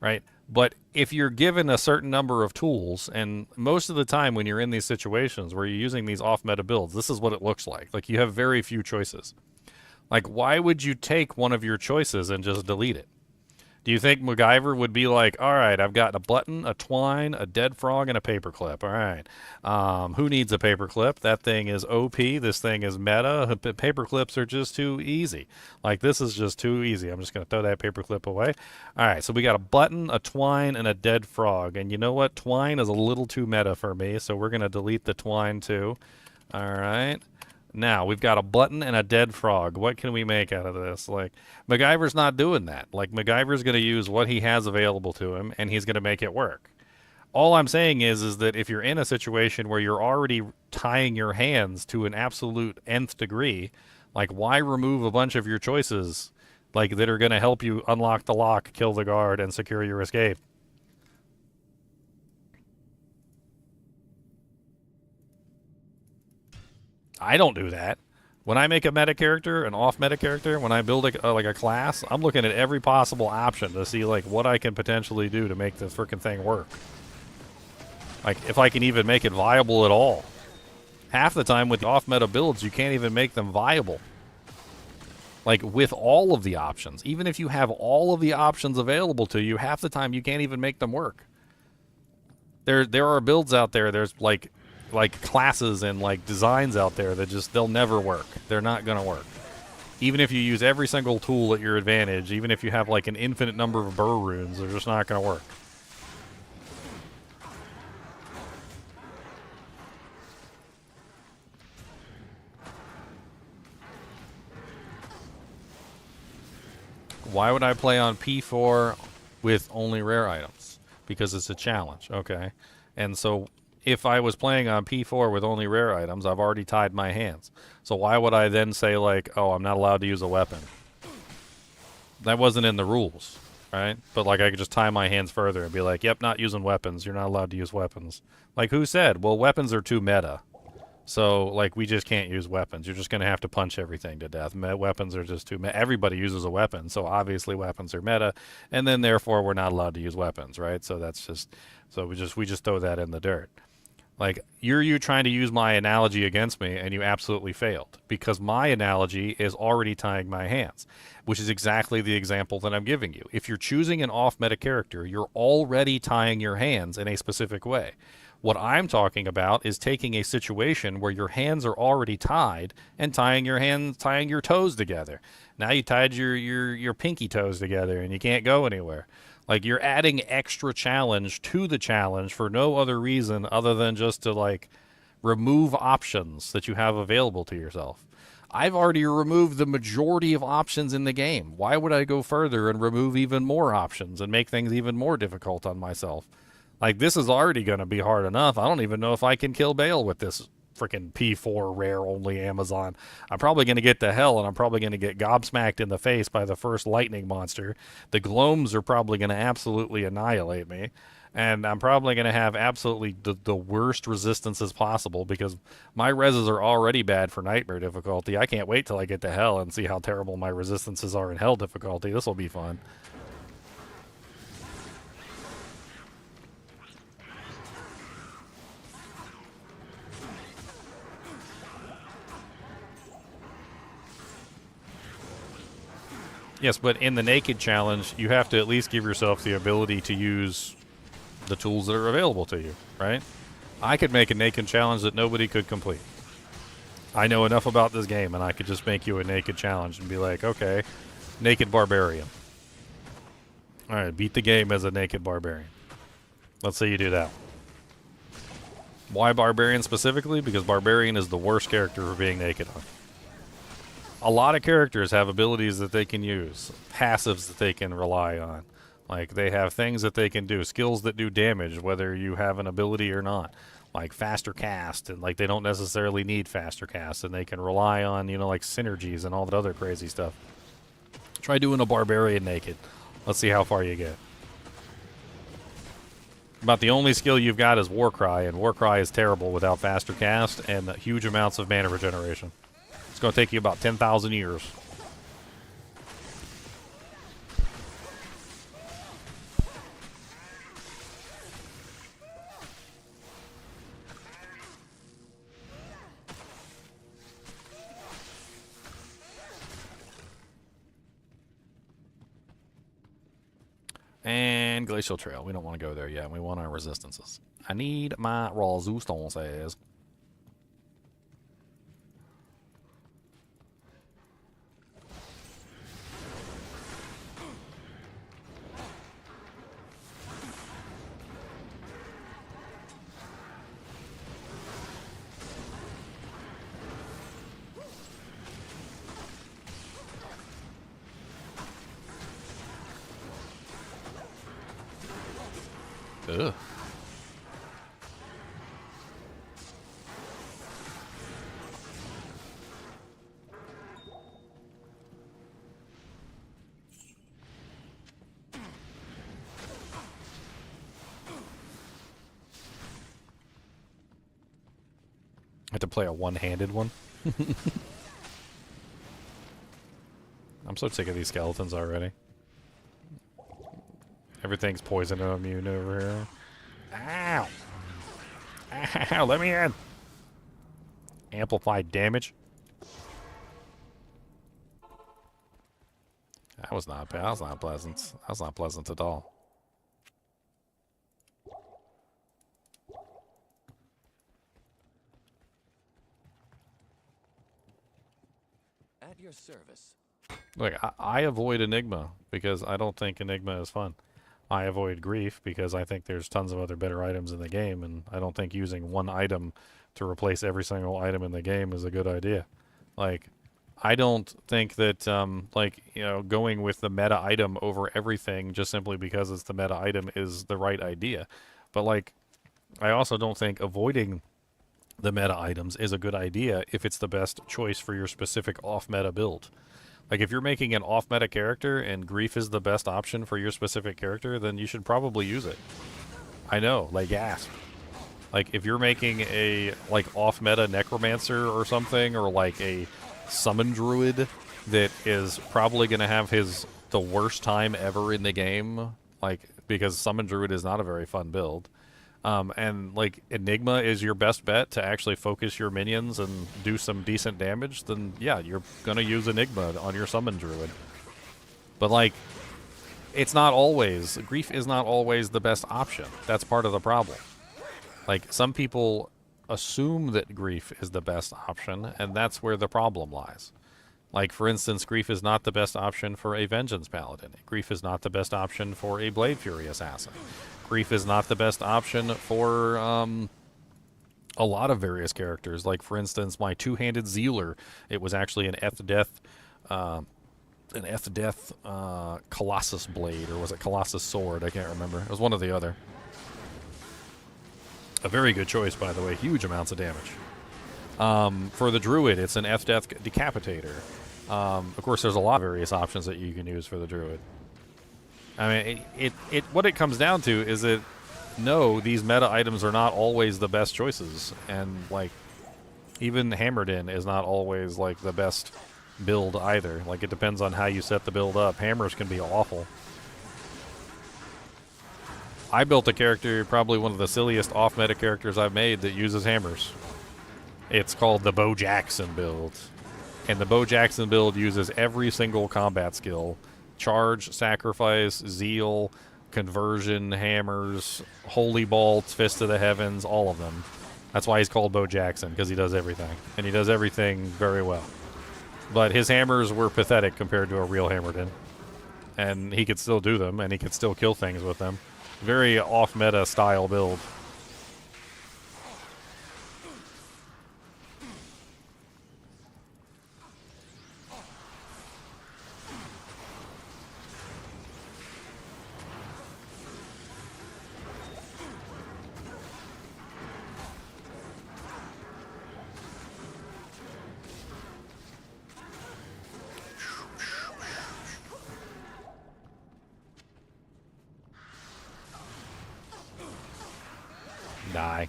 right? But if you're given a certain number of tools, and most of the time when you're in these situations where you're using these off-meta builds, this is what it looks like. Like, you have very few choices. Like, why would you take one of your choices and just delete it? Do you think MacGyver would be like, all right, I've got a button, a twine, a dead frog, and a paperclip. All right. Who needs a paperclip? That thing is OP. This thing is meta. Paperclips are just too easy. Like, this is just too easy. I'm just going to throw that paperclip away. All right, so we got a button, a twine, and a dead frog. And you know what? Twine is a little too meta for me, so we're going to delete the twine too. All right. Now, we've got a button and a dead frog. What can we make out of this? Like, MacGyver's not doing that. Like, MacGyver's going to use what he has available to him, and he's going to make it work. All I'm saying is that if you're in a situation where you're already tying your hands to an absolute nth degree, like, why remove a bunch of your choices, like, that are going to help you unlock the lock, kill the guard, and secure your escape? I don't do that. When I make a meta character, an off meta character, when I build like a class, I'm looking at every possible option to see like what I can potentially do to make this freaking thing work. Like, if I can even make it viable at all. Half the time with the off meta builds, you can't even make them viable. Like, with all of the options, even if you have all of the options available to you, half the time you can't even make them work. There are builds out there. There's like classes and like designs out there that just, they'll never work. They're not going to work. Even if you use every single tool at your advantage, even if you have like an infinite number of burr runes, they're just not going to work. Why would I play on P4 with only rare items? Because it's a challenge, okay? And so if I was playing on P4 with only rare items, I've already tied my hands. So why would I then say, like, oh, I'm not allowed to use a weapon? That wasn't in the rules, right? But, like, I could just tie my hands further and be like, yep, not using weapons. You're not allowed to use weapons. Like, who said? Well, weapons are too meta. So, like, we just can't use weapons. You're just going to have to punch everything to death. Weapons are just too meta. Everybody uses a weapon, so obviously weapons are meta, and then therefore we're not allowed to use weapons, right? So that's just, so we just throw that in the dirt. Like, you trying to use my analogy against me, and you absolutely failed. Because my analogy is already tying my hands, which is exactly the example that I'm giving you. If you're choosing an off-meta character, you're already tying your hands in a specific way. What I'm talking about is taking a situation where your hands are already tied and tying your toes together. Now you tied your pinky toes together, and you can't go anywhere. Like, you're adding extra challenge to the challenge for no other reason other than just to, like, remove options that you have available to yourself. I've already removed the majority of options in the game. Why would I go further and remove even more options and make things even more difficult on myself? Like, this is already going to be hard enough. I don't even know if I can kill Bale with this freaking P4 rare only Amazon. I'm probably going to get to hell, and I'm probably going to get gobsmacked in the face by the first lightning monster. The Gloams are probably going to absolutely annihilate me, and I'm probably going to have absolutely the worst resistances possible because my reses are already bad for nightmare difficulty. I can't wait till I get to hell and see how terrible my resistances are in hell difficulty. This will be fun. Yes, but in the naked challenge, you have to at least give yourself the ability to use the tools that are available to you, right? I could make a naked challenge that nobody could complete. I know enough about this game, and I could just make you a naked challenge and be like, okay, naked barbarian. All right, beat the game as a naked barbarian. Let's say you do that. Why barbarian specifically? Because barbarian is the worst character for being naked on. A lot of characters have abilities that they can use, passives that they can rely on. Like, they have things that they can do, skills that do damage, whether you have an ability or not. Like faster cast, and like they don't necessarily need faster cast, and they can rely on, you know, like synergies and all that other crazy stuff. Try doing a barbarian naked. Let's see how far you get. About the only skill you've got is Warcry, and Warcry is terrible without faster cast and huge amounts of mana regeneration. It's going to take you about 10,000 years. And Glacial Trail. We don't want to go there yet. We want our resistances. I need my raw Zoostone says. Ugh. I have to play a one-handed one. I'm so sick of these skeletons already. Everything's poison and immune over here. Ow! Ow, let me in! Amplified damage. That was not bad. That was not pleasant. That was not pleasant at all. At your service. Look, I avoid Enigma because I don't think Enigma is fun. I avoid Grief because I think there's tons of other better items in the game, and I don't think using one item to replace every single item in the game is a good idea. Like, I don't think that, like, you know, going with the meta item over everything just simply because it's the meta item is the right idea. But, like, I also don't think avoiding the meta items is a good idea if it's the best choice for your specific off-meta build. Like, if you're making an off-meta character and Grief is the best option for your specific character, then you should probably use it. I know, like, gasp. Like, if you're making a, like, off-meta Necromancer or something, or, like, a Summon Druid that is probably going to have the worst time ever in the game, like, because Summon Druid is not a very fun build. And, like, Enigma is your best bet to actually focus your minions and do some decent damage, then, yeah, you're going to use Enigma on your Summon Druid. But, like, it's not always... Grief is not always the best option. That's part of the problem. Like, some people assume that Grief is the best option, and that's where the problem lies. Like, for instance, Grief is not the best option for a Vengeance Paladin. Grief is not the best option for a Blade Fury Assassin. Grief is not the best option for a lot of various characters. Like, for instance, my two-handed Zealer, it was actually an F-Death Colossus Blade, or was it Colossus Sword? I can't remember. It was one or the other. A very good choice, by the way. Huge amounts of damage. For the Druid, it's an F-Death Decapitator. Of course, there's a lot of various options that you can use for the Druid. I mean, what it comes down to is that, no, these meta items are not always the best choices. And, like, even Hammered In is not always, like, the best build either. Like, it depends on how you set the build up. Hammers can be awful. I built a character, probably one of the silliest off-meta characters I've made, that uses hammers. It's called the Bo Jackson build. And the Bo Jackson build uses every single combat skill. Charge, sacrifice, zeal, conversion, hammers, holy bolts, fist of the heavens, all of them. That's why he's called Bo Jackson, because he does everything. And he does everything very well. But his hammers were pathetic compared to a real Hammered In. And he could still do them, and he could still kill things with them. Very off-meta style build. Die.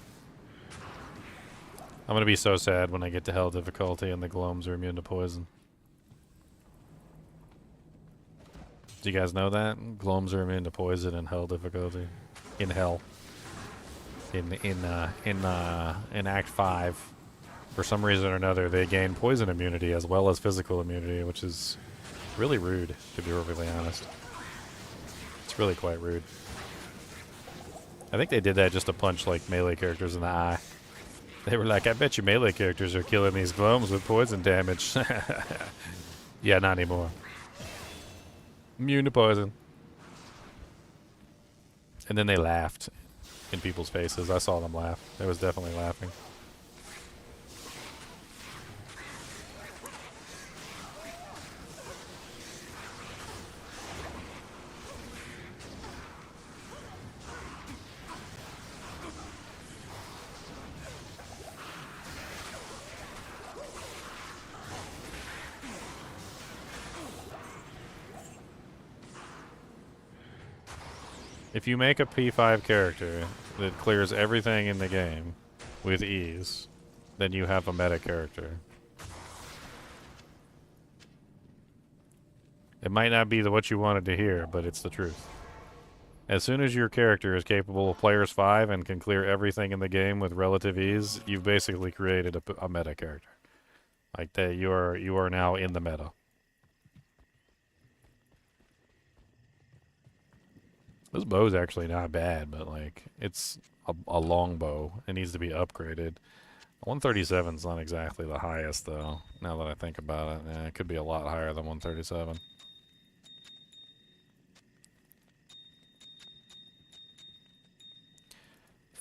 I'm gonna be so sad when I get to hell difficulty and the Gloams are immune to poison. Do you guys know that? Gloams are immune to poison in hell difficulty. In hell. In Act 5. For some reason or another, they gain poison immunity as well as physical immunity, which is really rude, to be perfectly honest. It's It's really quite rude. I think they did that just to punch like melee characters in the eye. They were like, I bet you melee characters are killing these gnomes with poison damage. Yeah, not anymore. Immune to poison. And then they laughed in people's faces. I saw them laugh. They was definitely laughing. If you make a P5 character that clears everything in the game with ease, then you have a meta character. It might not be what you wanted to hear, but it's the truth. As soon as your character is capable of players 5 and can clear everything in the game with relative ease, you've basically created a meta character. Like that, you are now in the meta. This bow's actually not bad, but like it's a long bow. It needs to be upgraded. 137's not exactly the highest though. Now that I think about it, it could be a lot higher than 137.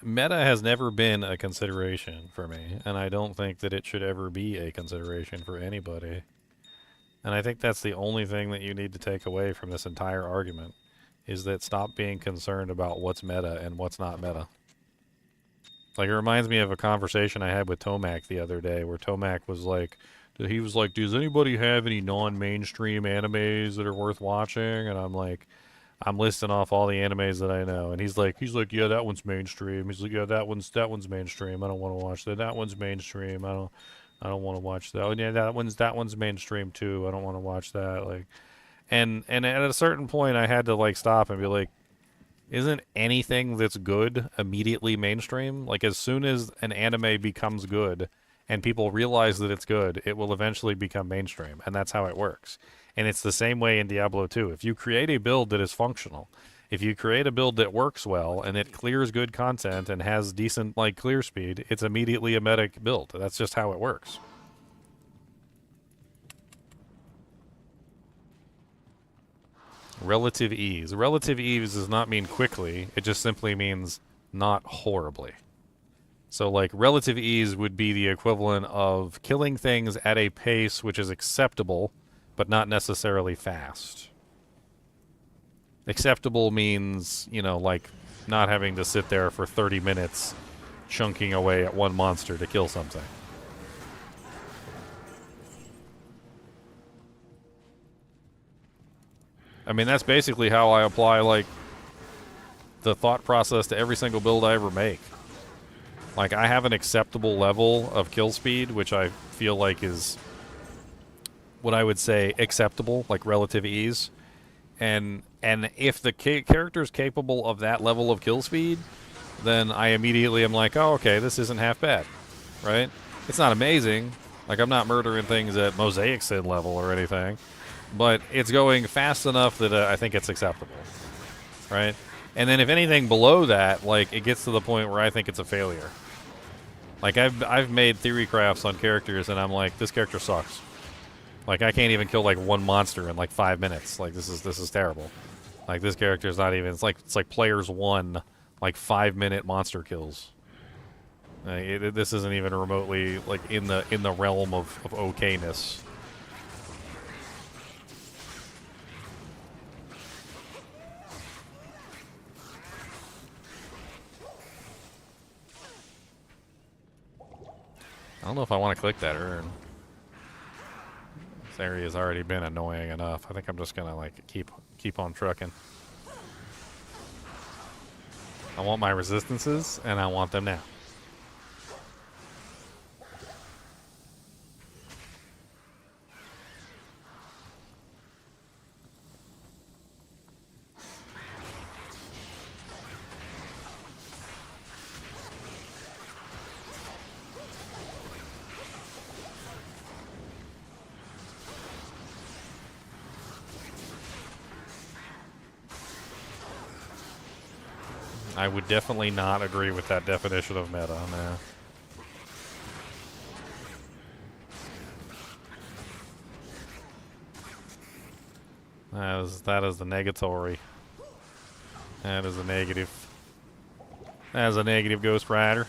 Meta has never been a consideration for me, and I don't think that it should ever be a consideration for anybody. And I think that's the only thing that you need to take away from this entire argument, is that stop being concerned about what's meta and what's not meta. Like, it reminds me of a conversation I had with Tomac the other day, where Tomac was like, does anybody have any non-mainstream animes that are worth watching? And I'm like, I'm listing off all the animes that I know, and he's like, yeah, that one's mainstream. He's like, yeah, that one's mainstream. I don't want to watch that. That one's mainstream. I don't want to watch that. Oh, yeah, that one's mainstream too. I don't want to watch that. Like, and at a certain point, I had to like stop and be like, isn't anything that's good immediately mainstream? Like, as soon as an anime becomes good and people realize that it's good, it will eventually become mainstream, and that's how it works. And it's the same way in Diablo 2. If you create a build that is functional, if you create a build that works well and it clears good content and has decent like clear speed, it's immediately a meta build. That's just how it works. Relative ease. Relative ease does not mean quickly. It just simply means not horribly. So, like, relative ease would be the equivalent of killing things at a pace which is acceptable, but not necessarily fast. Acceptable means, you know, like, not having to sit there for 30 minutes chunking away at one monster to kill something. I mean, that's basically how I apply, like, the thought process to every single build I ever make. Like, I have an acceptable level of kill speed, which I feel like is what I would say acceptable, like relative ease. And if the character's capable of that level of kill speed, then I immediately am like, oh, okay, this isn't half bad, right? It's not amazing. Like, I'm not murdering things at Mosaic Sin level or anything. But it's going fast enough that I think it's acceptable, right? And then if anything below that, like, it gets to the point where I think it's a failure. Like, I've made theory crafts on characters, and I'm like, this character sucks. Like, I can't even kill like one monster in like 5 minutes. Like, this is terrible. Like, this character is not even. It's like players 1 like 5-minute monster kills. This isn't even remotely like in the realm of okayness. I don't know if I want to click that urn. This area has already been annoying enough. I think I'm just gonna like keep on trucking. I want my resistances, and I want them now. I would definitely not agree with that definition of meta, no. That is the negatory. That is a negative. That is a negative, Ghost Rider.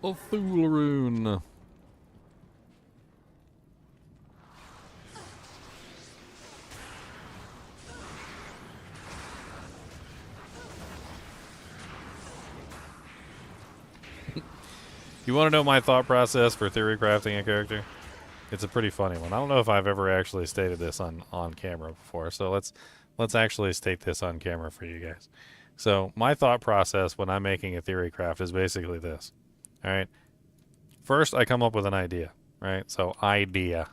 A Fooleroon. You want to know my thought process for theory crafting a character? It's a pretty funny one. I don't know if I've ever actually stated this on camera before, so let's actually state this on camera for you guys. So my thought process when I'm making a theory craft is basically this. All right. First, I come up with an idea. Right. So idea.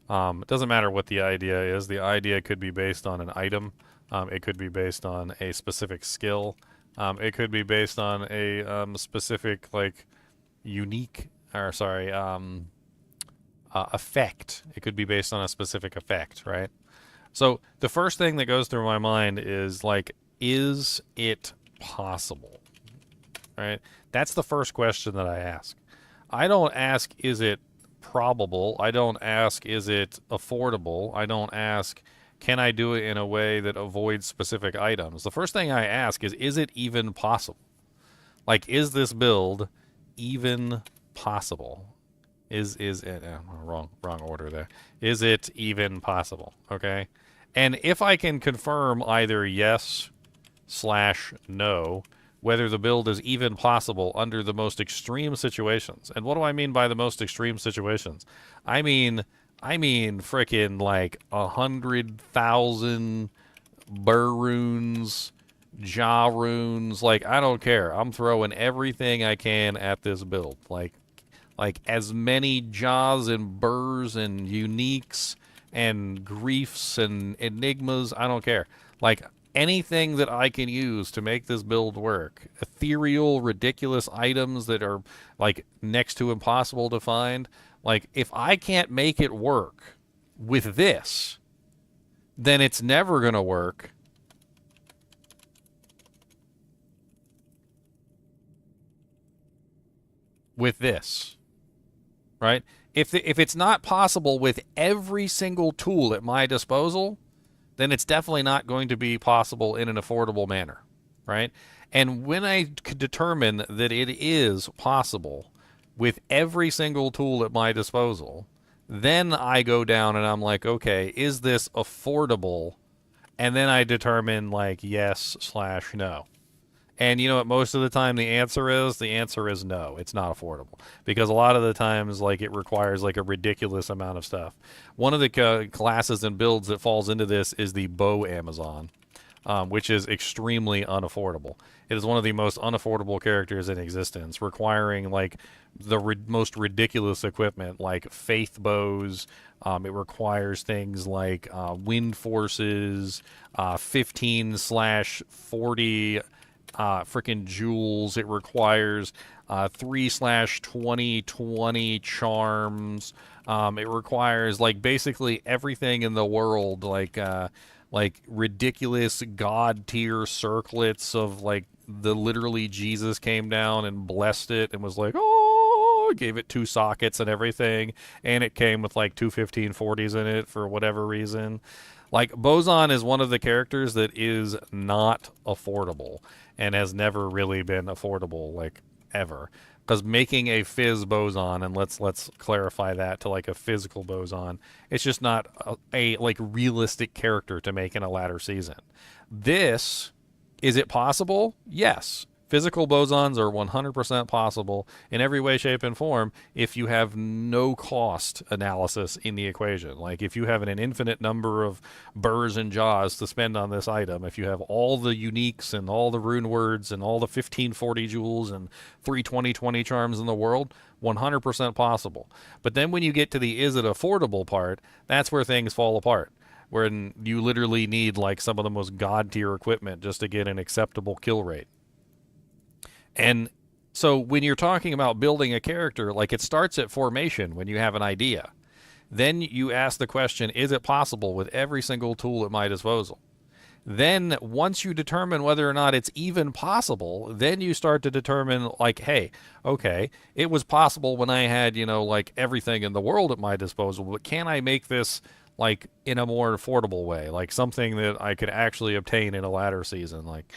It doesn't matter what the idea is. The idea could be based on an item. It could be based on a specific skill. It could be based on a specific like unique or sorry effect. It could be based on a specific effect, right? So the first thing that goes through my mind is like, is it possible? Right? That's the first question that I ask. I don't ask, is it probable? I don't ask, is it affordable? I don't ask, can I do it in a way that avoids specific items? The first thing I ask is it even possible? Like, is this build even possible? Wrong order there. Is it even possible? Okay. And if I can confirm either yes / no, whether the build is even possible under the most extreme situations. And what do I mean by the most extreme situations? I mean frickin' like 100,000 burr runes, jaw runes. Like, I don't care. I'm throwing everything I can at this build. Like as many jaws and burrs and uniques and griefs and enigmas. I don't care. Like, anything that I can use to make this build work. Ethereal, ridiculous items that are like next to impossible to find. Like, if I can't make it work with this, then it's never going to work with this. Right? If it's not possible with every single tool at my disposal, then it's definitely not going to be possible in an affordable manner, right? And when I determine that it is possible with every single tool at my disposal, then I go down and I'm like, okay, is this affordable? And then I determine like yes / no. And you know what? Most of the time, the answer is no. It's not affordable because a lot of the times, like, it requires like a ridiculous amount of stuff. One of the classes and builds that falls into this is the bow Amazon, which is extremely unaffordable. It is one of the most unaffordable characters in existence, requiring like the most ridiculous equipment, like faith bows. It requires things like wind forces, 15/40. Freaking jewels. It requires 3/20/20 charms. It requires like basically everything in the world, like ridiculous god tier circlets of like the literally Jesus came down and blessed it and was like, oh, gave it 2 sockets and everything, and it came with like 2 1540s in it for whatever reason. Like, Boson is one of the characters that is not affordable and has never really been affordable, like, ever. Because making a Fizz Boson, and let's clarify that to, like, a physical Boson, it's just not a like, realistic character to make in a latter season. This, is it possible? Yes. Physical bosons are 100% possible in every way, shape, and form if you have no cost analysis in the equation. Like, if you have an infinite number of burrs and jaws to spend on this item, if you have all the uniques and all the Runewords and all the 1540 jewels and 3/20/20 charms in the world, 100% possible. But then when you get to the is it affordable part, that's where things fall apart. when you literally need like some of the most god tier equipment just to get an acceptable kill rate. And so when you're talking about building a character, like it starts at formation when you have an idea. Then you ask the question, is it possible with every single tool at my disposal? Then once you determine whether or not it's even possible, then you start to determine like, hey, okay, it was possible when I had, like everything in the world at my disposal, but can I make this like in a more affordable way, like something that I could actually obtain in a latter season? Like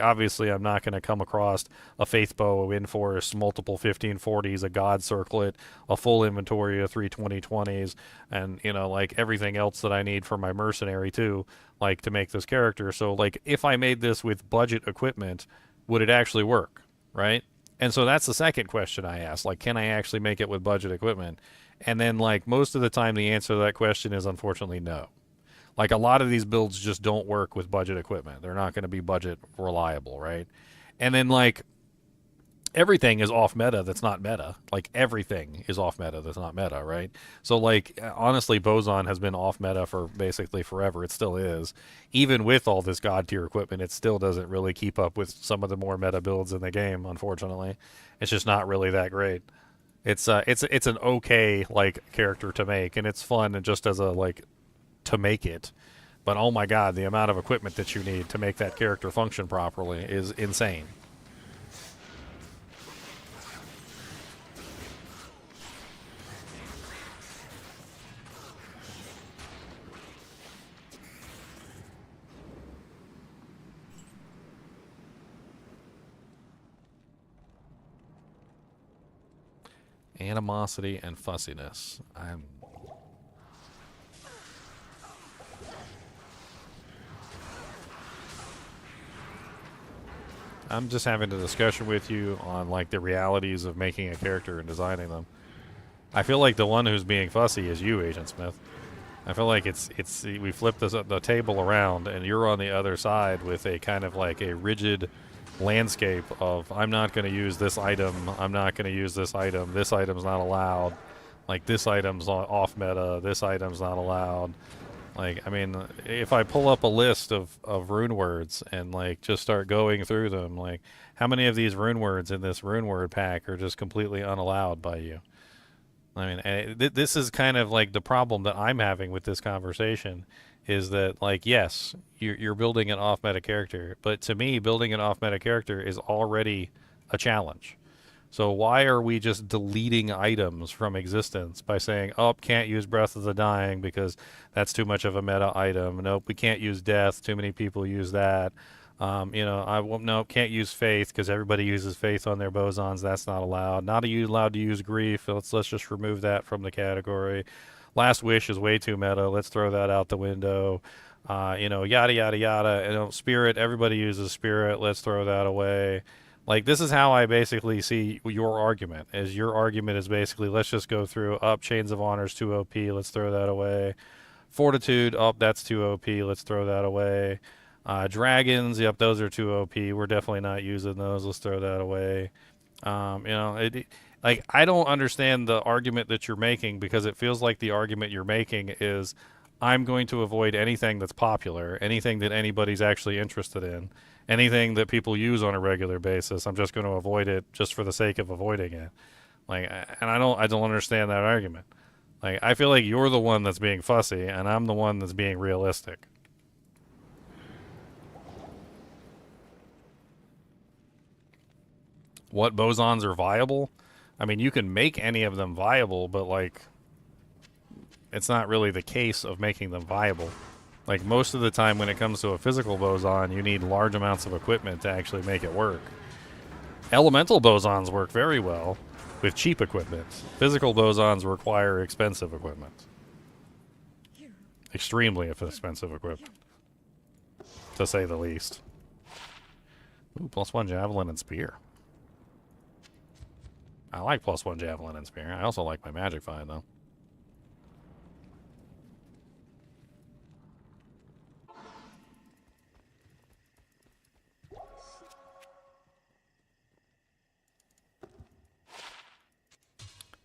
obviously I'm not going to come across a faith bow, a wind forest, multiple 1540s, a god circlet, a full inventory of 32020s, and like everything else that I need for my mercenary too, like to make this character. So like if I made this with budget equipment, would it actually work, right? And so that's the second question I asked, like can I actually make it with budget equipment? And then like most of the time the answer to that question is unfortunately no. Like a lot of these builds just don't work with budget equipment. They're not going to be budget reliable, right? And then like everything is off meta that's not meta. Like everything is off meta that's not meta, right? So like honestly Boson has been off meta for basically forever. It still is. Even with all this god tier equipment, it still doesn't really keep up with some of the more meta builds in the game, unfortunately. It's just not really that great. It's an okay like character to make, and it's fun and just as a like to make it. But oh my god, the amount of equipment that you need to make that character function properly is insane. Animosity and fussiness. I'm just having a discussion with you on like the realities of making a character and designing them. I feel like the one who's being fussy is you, Agent Smith. I feel like it's we flip the table around and you're on the other side with a kind of like a rigid landscape of I'm not going to use this item, I'm not going to use this item's not allowed, like this item's off meta, this item's not allowed. Like, I mean, if I pull up a list of Runewords and, like, just start going through them, like, how many of these Runewords in this Runeword pack are just completely unallowed by you? I mean, this is kind of, like, the problem that I'm having with this conversation is that, like, yes, you're building an off-meta character, but to me, building an off-meta character is already a challenge. So why are we just deleting items from existence by saying, oh, can't use Breath of the Dying because that's too much of a meta item. Nope, we can't use Death. Too many people use that. Nope, can't use Faith because everybody uses Faith on their bosons. That's not allowed. Not allowed to use Grief. Let's just remove that from the category. Last Wish is way too meta. Let's throw that out the window. Yada, yada, yada. Spirit, everybody uses Spirit. Let's throw that away. Like, this is how I basically see your argument. Your argument is basically, let's just go through, Chains of Honor's too OP, let's throw that away. Fortitude, that's too OP, let's throw that away. Dragons, yep, those are too OP, we're definitely not using those, let's throw that away. Like, I don't understand the argument that you're making because it feels like the argument you're making is, I'm going to avoid anything that's popular, anything that anybody's actually interested in. Anything that people use on a regular basis, I'm just going to avoid it just for the sake of avoiding it. Like, and I don't understand that argument. Like, I feel like you're the one that's being fussy, and I'm the one that's being realistic. What bosons are viable? I mean, you can make any of them viable, but like, it's not really the case of making them viable. Like, most of the time when it comes to a physical boson, you need large amounts of equipment to actually make it work. Elemental bosons work very well with cheap equipment. Physical bosons require expensive equipment. Extremely expensive equipment, to say the least. Ooh, +1 javelin and spear. I like +1 javelin and spear. I also like my magic find, though.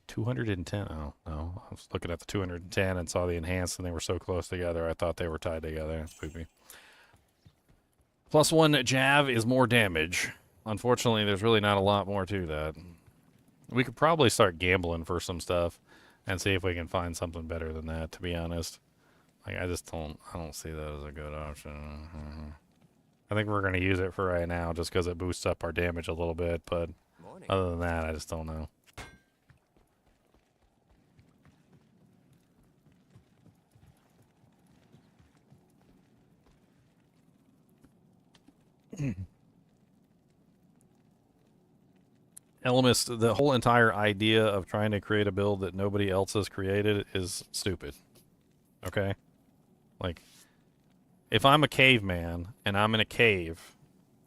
$210. Oh, no. I was looking at the 210 and saw the enhanced, and they were so close together, I thought they were tied together. It's poopy. +1 Jav is more damage. Unfortunately, there's really not a lot more to that. We could probably start gambling for some stuff and see if we can find something better than that, to be honest. Like, I don't see that as a good option. I think we're going to use it for right now just because it boosts up our damage a little bit, but Morning. other than that, I just don't know. Elemist, the whole entire idea of trying to create a build that nobody else has created is stupid. Okay? Like, if I'm a caveman and I'm in a cave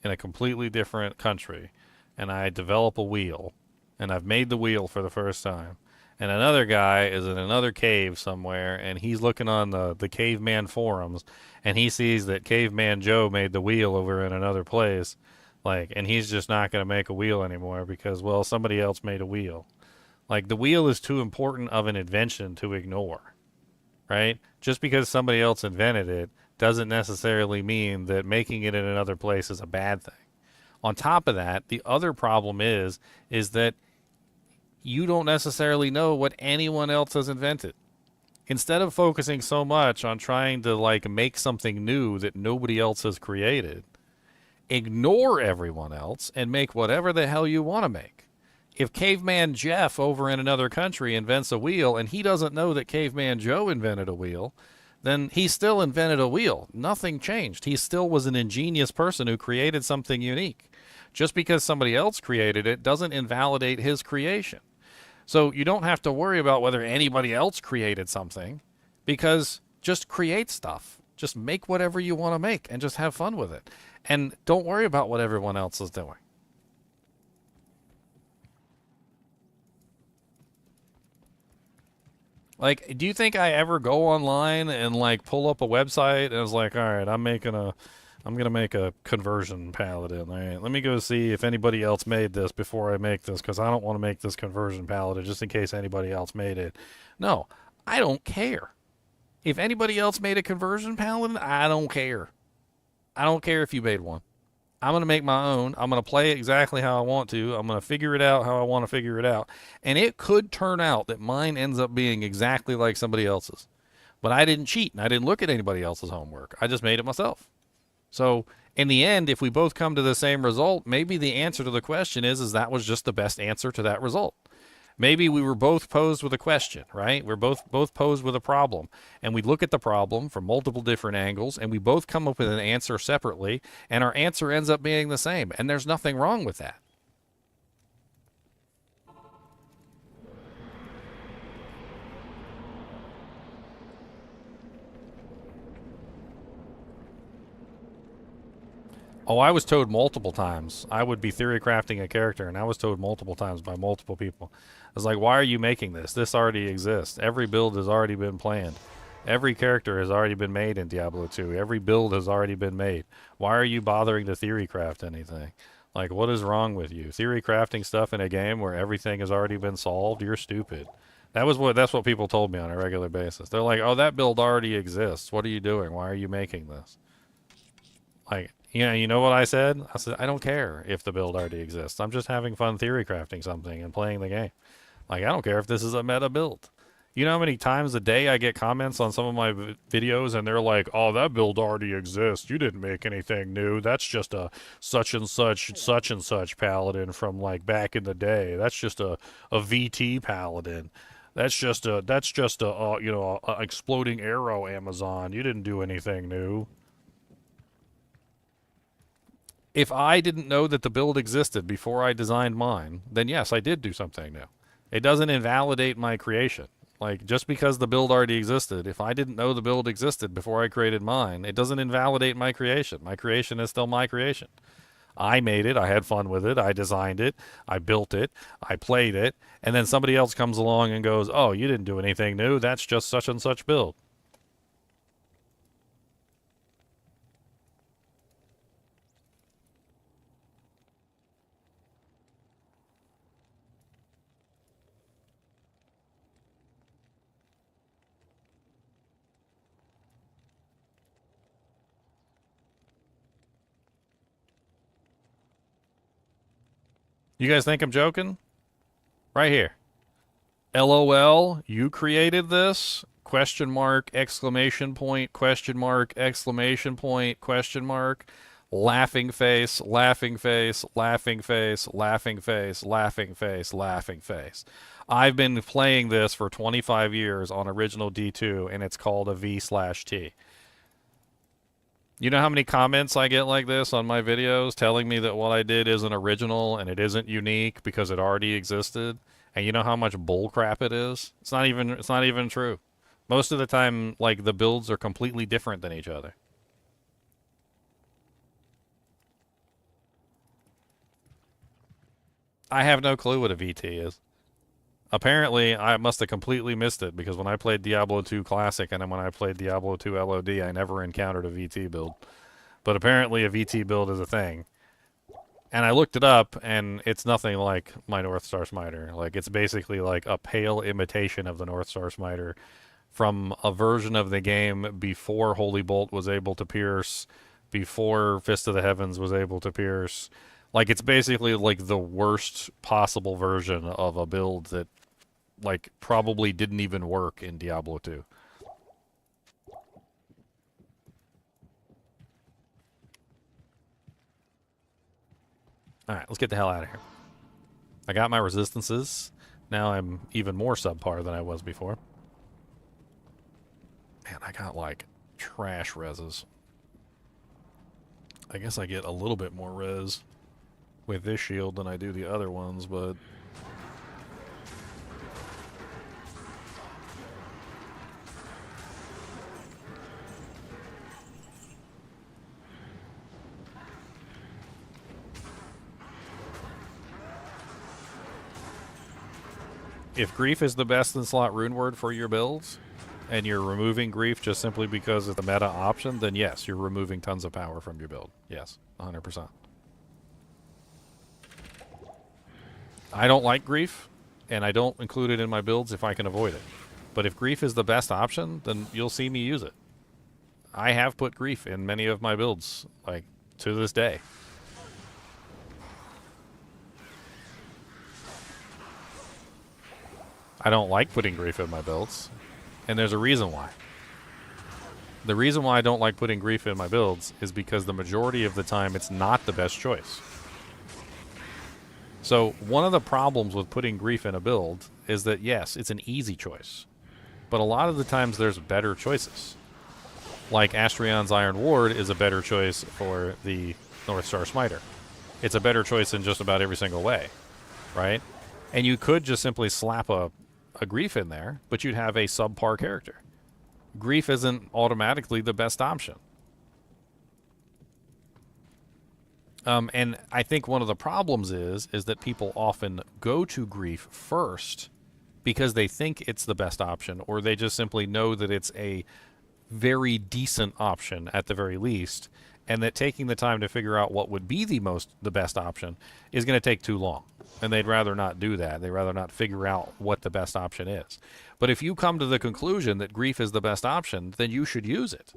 in a completely different country and I develop a wheel and I've made the wheel for the first time and another guy is in another cave somewhere and he's looking on the caveman forums and he sees that Caveman Joe made the wheel over in another place, like, and he's just not going to make a wheel anymore because, well, somebody else made a wheel. Like, the wheel is too important of an invention to ignore, right? Just because somebody else invented it doesn't necessarily mean that making it in another place is a bad thing. On top of that, the other problem is that you don't necessarily know what anyone else has invented. Instead of focusing so much on trying to, like, make something new that nobody else has created, ignore everyone else and make whatever the hell you want to make. If Caveman Jeff over in another country invents a wheel and he doesn't know that Caveman Joe invented a wheel, then he still invented a wheel. Nothing changed. He still was an ingenious person who created something unique. Just because somebody else created it doesn't invalidate his creation. So you don't have to worry about whether anybody else created something, because just create stuff. Just make whatever you want to make and just have fun with it. And don't worry about what everyone else is doing. Like, do you think I ever go online and, like, pull up a website and it's like, all right, I'm going to make a conversion paladin. All right, let me go see if anybody else made this before I make this, because I don't want to make this conversion paladin just in case anybody else made it. No, I don't care. If anybody else made a conversion paladin, I don't care. I don't care if you made one. I'm going to make my own. I'm going to play it exactly how I want to. I'm going to figure it out how I want to figure it out. And it could turn out that mine ends up being exactly like somebody else's. But I didn't cheat and I didn't look at anybody else's homework. I just made it myself. So in the end, if we both come to the same result, maybe the answer to the question is that was just the best answer to that result. Maybe we were both posed with a question, right? We're both posed with a problem, and we look at the problem from multiple different angles, and we both come up with an answer separately, and our answer ends up being the same, and there's nothing wrong with that. Oh, I was told multiple times. I would be theory crafting a character, and I was told multiple times by multiple people. I was like, why are you making this? This already exists. Every build has already been planned. Every character has already been made in Diablo 2. Every build has already been made. Why are you bothering to theory craft anything? Like, what is wrong with you? Theory crafting stuff in a game where everything has already been solved? You're stupid. That's what people told me on a regular basis. They're like, oh, that build already exists. What are you doing? Why are you making this? Like, yeah, you know what I said? I said, I don't care if the build already exists. I'm just having fun theory crafting something and playing the game. Like, I don't care if this is a meta build. You know how many times a day I get comments on some of my videos and they're like, oh, that build already exists. You didn't make anything new. That's just a such and such paladin from, like, back in the day. That's just a VT paladin. That's just a you know, a exploding arrow Amazon. You didn't do anything new. If I didn't know that the build existed before I designed mine, then yes, I did do something new. It doesn't invalidate my creation. Like, just because the build already existed, if I didn't know the build existed before I created mine, it doesn't invalidate my creation. My creation is still my creation. I made it, I had fun with it, I designed it, I built it, I played it, and then somebody else comes along and goes, oh, you didn't do anything new, that's just such and such build. You guys think I'm joking? Right here. LOL, you created this? Question mark, exclamation point, question mark, exclamation point, question mark. Laughing face, laughing face, laughing face, laughing face, laughing face, laughing face. I've been playing this for 25 years on original D2, and it's called a V/T. You know how many comments I get like this on my videos telling me that what I did isn't original and it isn't unique because it already existed? And you know how much bull crap it is? It's not even true. Most of the time, like, the builds are completely different than each other. I have no clue what a VT is. Apparently, I must have completely missed it because when I played Diablo 2 Classic and then when I played Diablo 2 LOD, I never encountered a VT build. But apparently a VT build is a thing. And I looked it up, and it's nothing like my North Star Smiter. Like, it's basically like a pale imitation of the North Star Smiter from a version of the game before Holy Bolt was able to pierce, before Fist of the Heavens was able to pierce. Like, it's basically like the worst possible version of a build that, like, probably didn't even work in Diablo 2. Alright, let's get the hell out of here. I got my resistances. Now I'm even more subpar than I was before. Man, I got, like, trash reses. I guess I get a little bit more res with this shield than I do the other ones, but... if Grief is the best in slot Runeword for your builds, and you're removing Grief just simply because it's a meta option, then yes, you're removing tons of power from your build. Yes, 100%. I don't like Grief, and I don't include it in my builds if I can avoid it. But if Grief is the best option, then you'll see me use it. I have put Grief in many of my builds, like, to this day. I don't like putting Grief in my builds, and there's a reason why. The reason why I don't like putting Grief in my builds is because the majority of the time it's not the best choice. So one of the problems with putting Grief in a build is that, yes, it's an easy choice, but a lot of the times there's better choices. Like Astrion's Iron Ward is a better choice for the North Star Smiter. It's a better choice in just about every single way, right? And you could just simply slap a Grief in there, but you'd have a subpar character. Grief isn't automatically the best option. And I think one of the problems is that people often go to Grief first because they think it's the best option, or they just simply know that it's a very decent option at the very least, and that taking the time to figure out what would be the best option is going to take too long. And they'd rather not do that. They'd rather not figure out what the best option is. But if you come to the conclusion that Grief is the best option, then you should use it.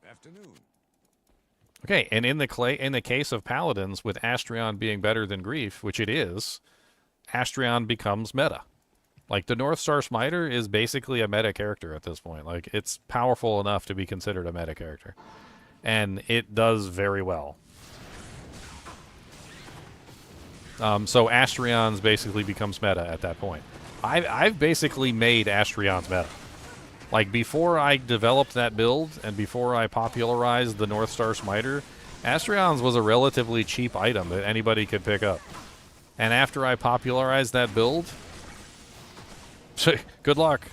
Afternoon. Okay, and in the case of Paladins, with Astrion being better than Grief, which it is, Astrion becomes meta. Like, the North Star Smiter is basically a meta character at this point. Like, it's powerful enough to be considered a meta character. And it does very well. So Astrion's basically becomes meta at that point. I've basically made Astrion's meta. Like, before I developed that build, and before I popularized the North Star Smiter, Astrion's was a relatively cheap item that anybody could pick up. And after I popularized that build... good luck.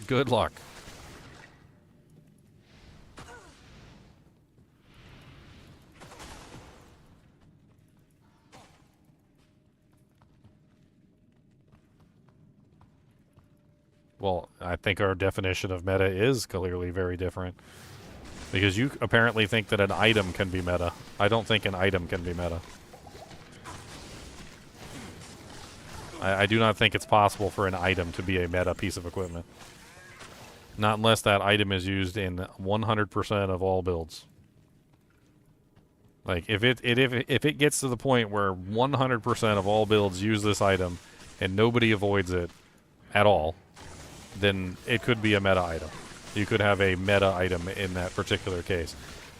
Good luck. Well, I think our definition of meta is clearly very different. Because you apparently think that an item can be meta. I don't think an item can be meta. I do not think it's possible for an item to be a meta piece of equipment. Not unless that item is used in 100% of all builds. Like if it gets to the point where 100% of all builds use this item and nobody avoids it at all, then it could be a meta item. You could have a meta item in that particular case.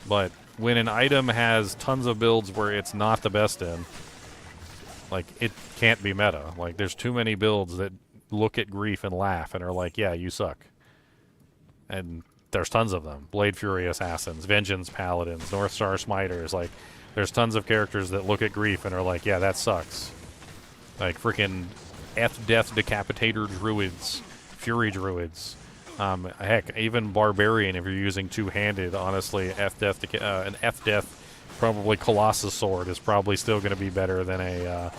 But when an item has tons of builds where it's not the best in, like, it can't be meta. Like, there's too many builds that look at grief and laugh and are like, yeah, you suck. And there's tons of them. Blade Fury Assassins, Vengeance Paladins, Northstar Smiters. Like, there's tons of characters that look at grief and are like, yeah, that sucks. Like, freaking Death Decapitator Druids, Fury Druids. Heck, even Barbarian, if you're using two-handed, honestly, an F-Death, probably Colossus Sword is probably still going to be better than a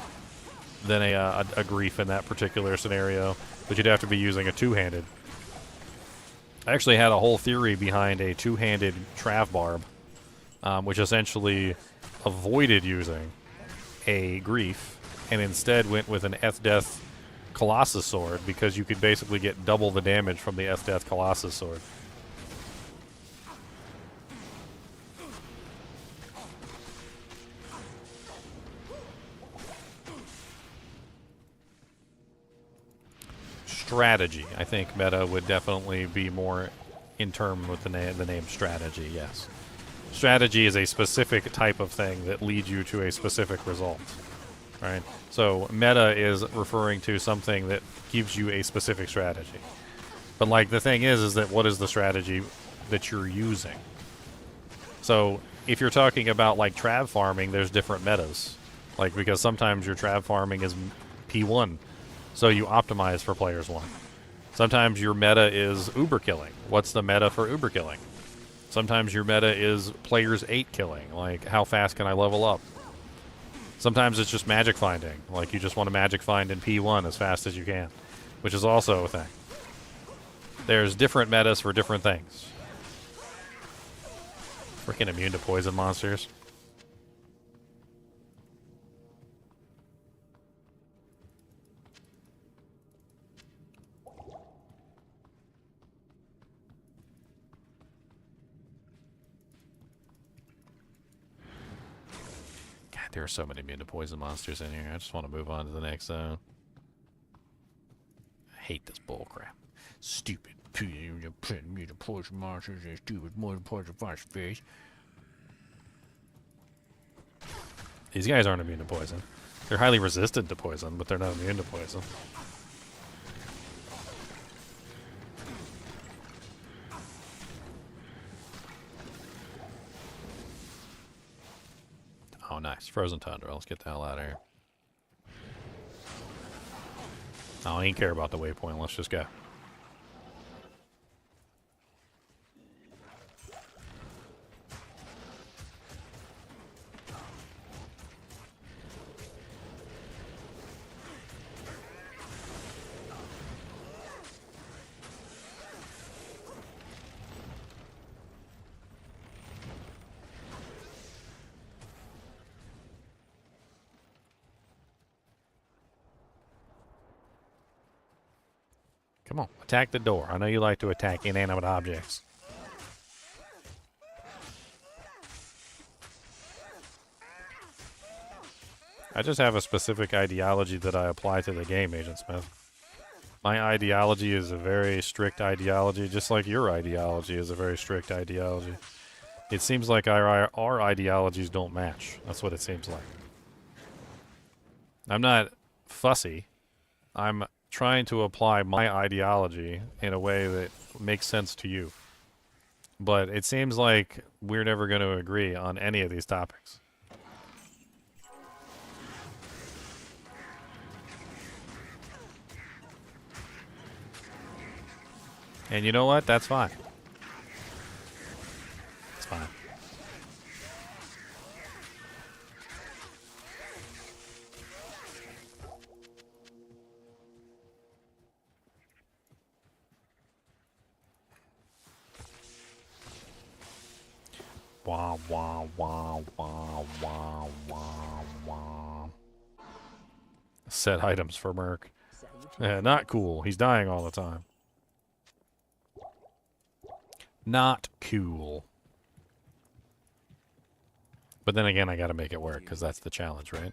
Grief in that particular scenario. But you'd have to be using a two-handed. I actually had a whole theory behind a two-handed Trav Barb, which essentially avoided using a Grief and instead went with an F-Death Colossus Sword because you could basically get double the damage from the F-Death Colossus Sword. Strategy. I think meta would definitely be more in term with the name strategy, yes. Strategy is a specific type of thing that leads you to a specific result. Right? So meta is referring to something that gives you a specific strategy. But like the thing is that what is the strategy that you're using? So if you're talking about like Trav farming, there's different metas. Like because sometimes your Trav farming is P1. So you optimize for players 1. Sometimes your meta is Uber killing. What's the meta for Uber killing? Sometimes your meta is players 8 killing. Like how fast can I level up? Sometimes it's just magic finding. Like you just want to magic find in P1 as fast as you can, which is also a thing. There's different metas for different things. Freaking immune to poison monsters. There are so many immune to poison monsters in here. I just want to move on to the next zone. I hate this bullcrap. Stupid immune to poison monsters and stupid more poison face. These guys aren't immune to poison. They're highly resistant to poison, but they're not immune to poison. Oh, nice. Frozen Tundra. Let's get the hell out of here. I don't even care about the waypoint. Let's just go. Come on, attack the door. I know you like to attack inanimate objects. I just have a specific ideology that I apply to the game, Agent Smith. My ideology is a very strict ideology, just like your ideology is a very strict ideology. It seems like our ideologies don't match. That's what it seems like. I'm not fussy. I'm trying to apply my ideology in a way that makes sense to you. But it seems like we're never going to agree on any of these topics. And you know what? That's fine. It's fine. Wah, wah, wah, wah, wah, wah, wah. Set items for Merc. Yeah, not cool. He's dying all the time. Not cool. But then again, I gotta make it work, because that's the challenge, right?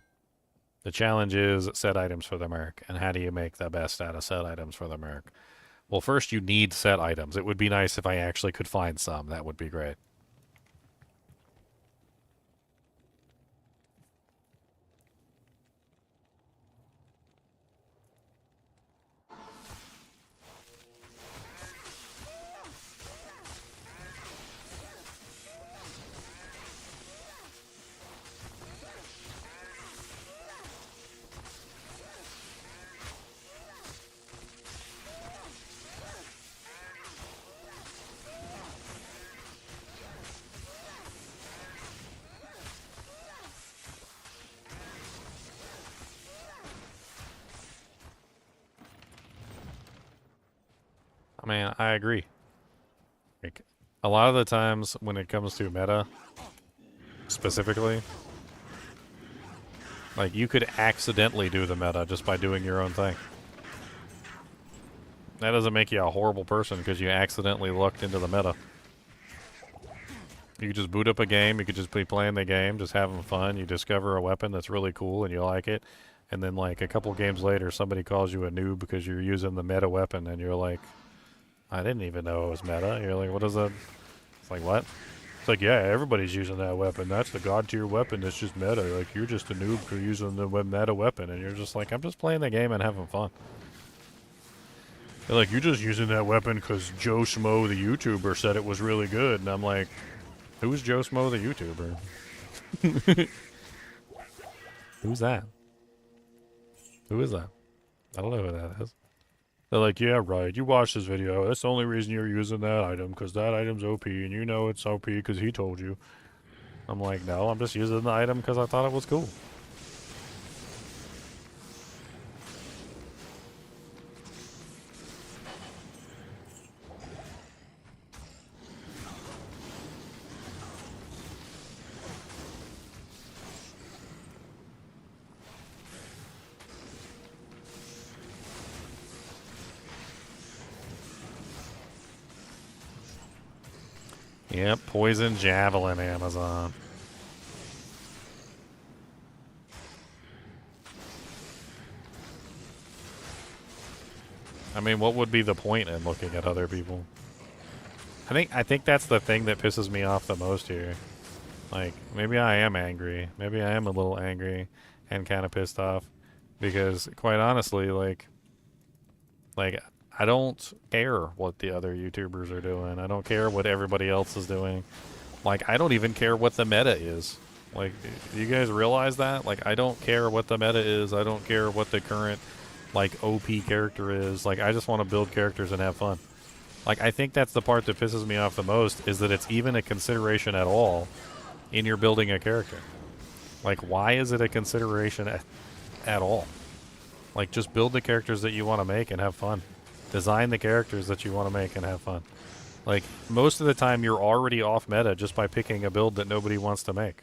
The challenge is set items for the merc, and how do you make the best out of set items for the merc? Well, first you need set items. It would be nice if I actually could find some. That would be great. I mean, I agree. Like, a lot of the times when it comes to meta, specifically, like, you could accidentally do the meta just by doing your own thing. That doesn't make you a horrible person because you accidentally lucked into the meta. You could just boot up a game, you could just be playing the game, just having fun, you discover a weapon that's really cool and you like it, and then like a couple games later somebody calls you a noob because you're using the meta weapon and you're like, I didn't even know it was meta. You're like, what is that? It's like, what? It's like, yeah, everybody's using that weapon. That's the god tier weapon that's just meta. Like, you're just a noob for using the meta weapon. And you're just like, I'm just playing the game and having fun. They're like, you're just using that weapon because Joe Schmo, the YouTuber, said it was really good. And I'm like, who's Joe Schmo, the YouTuber? Who's that? Who is that? I don't know who that is. They're like, yeah, right. You watched this video. That's the only reason you're using that item, because that item's OP, and you know it's OP because he told you. I'm like, no, I'm just using the item because I thought it was cool. Yep, poison javelin, Amazon. I mean, what would be the point in looking at other people? I think that's the thing that pisses me off the most here. Like, maybe I am angry. Maybe I am a little angry and kind of pissed off because, quite honestly, like I don't care what the other YouTubers are doing. I don't care what everybody else is doing. Like, I don't even care what the meta is. Like, do you guys realize that? Like, I don't care what the meta is. I don't care what the current, like, OP character is. Like, I just want to build characters and have fun. Like, I think that's the part that pisses me off the most, is that it's even a consideration at all in your building a character. Like, why is it a consideration at all? Like, just build the characters that you want to make and have fun. Design the characters that you want to make and have fun. Like, most of the time you're already off meta just by picking a build that nobody wants to make.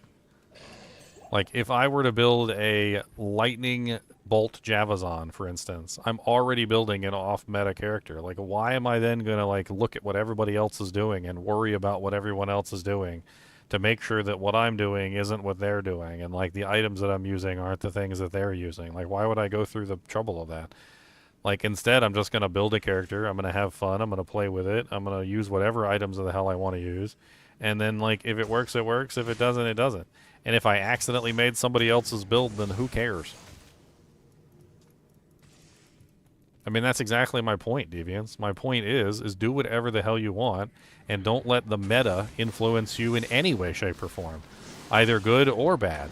Like, if I were to build a lightning bolt Javazon, for instance, I'm already building an off meta character. Like, why am I then gonna, like, look at what everybody else is doing and worry about what everyone else is doing to make sure that what I'm doing isn't what they're doing, and, like, the items that I'm using aren't the things that they're using? Like, why would I go through the trouble of that? Like, instead, I'm just going to build a character. I'm going to have fun. I'm going to play with it. I'm going to use whatever items of the hell I want to use. And then, like, if it works, it works. If it doesn't, it doesn't. And if I accidentally made somebody else's build, then who cares? I mean, that's exactly my point, Deviants. My point is do whatever the hell you want, and don't let the meta influence you in any way, shape, or form. Either good or bad.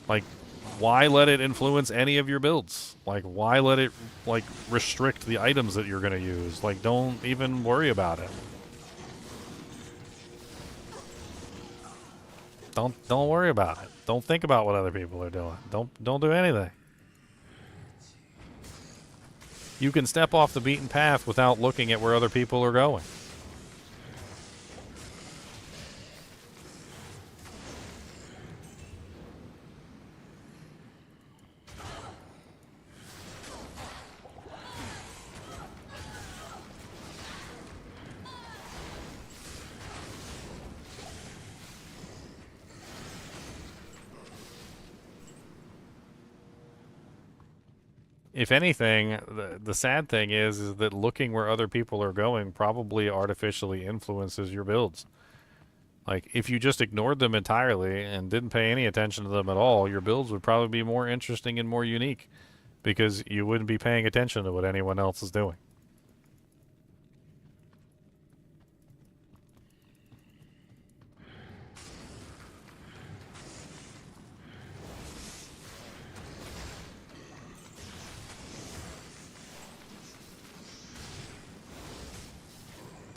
Like, why let it influence any of your builds? Like, why let it, like, restrict the items that you're going to use? Like, don't even worry about it. Don't worry about it. Don't think about what other people are doing. Don't do anything. You can step off the beaten path without looking at where other people are going. If anything, the sad thing is that looking where other people are going probably artificially influences your builds. Like, if you just ignored them entirely and didn't pay any attention to them at all, your builds would probably be more interesting and more unique because you wouldn't be paying attention to what anyone else is doing.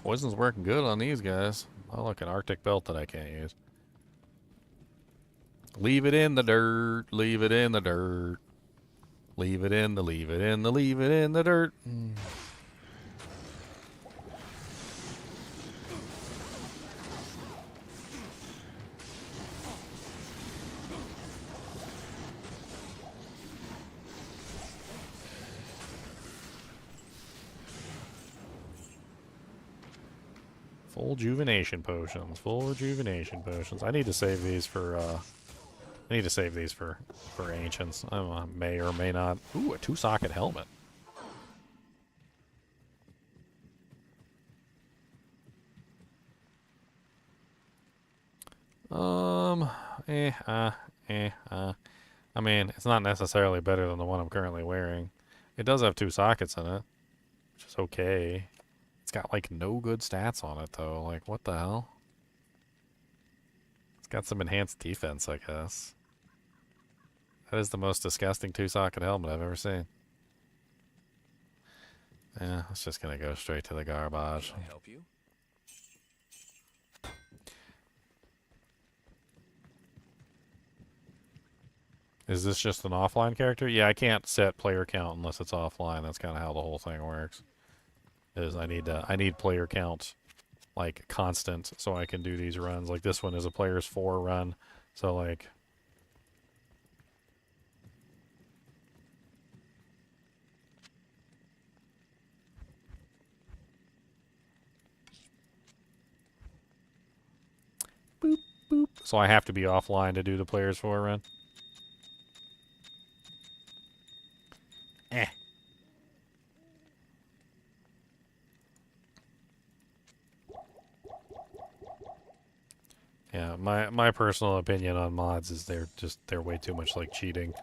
Poison's working good on these guys. Oh, look, an Arctic belt that I can't use. Leave it in the dirt. Leave it in the dirt. Leave it in the, leave it in the, leave it in the dirt. Full rejuvenation potions. Full rejuvenation potions. I need to save these for, I need to save these for ancients. I may or may not. Ooh, a 2-socket helmet. Eh, I mean, it's not necessarily better than the one I'm currently wearing. It does have 2 sockets in it, which is okay. It's got, like, no good stats on it, though. Like, what the hell? It's got some enhanced defense, I guess. That is the most disgusting 2-socket helmet I've ever seen. Yeah, it's just gonna go straight to the garbage. Can I help you? Is this just an offline character? Yeah, I can't set player count unless it's offline. That's kind of how the whole thing works. Is I need player count like constant so I can do these runs. Like this one is a player's 4 run. So like boop boop. So I have to be offline to do the player's 4 run. Eh. Yeah, my personal opinion on mods is they're way too much like cheating.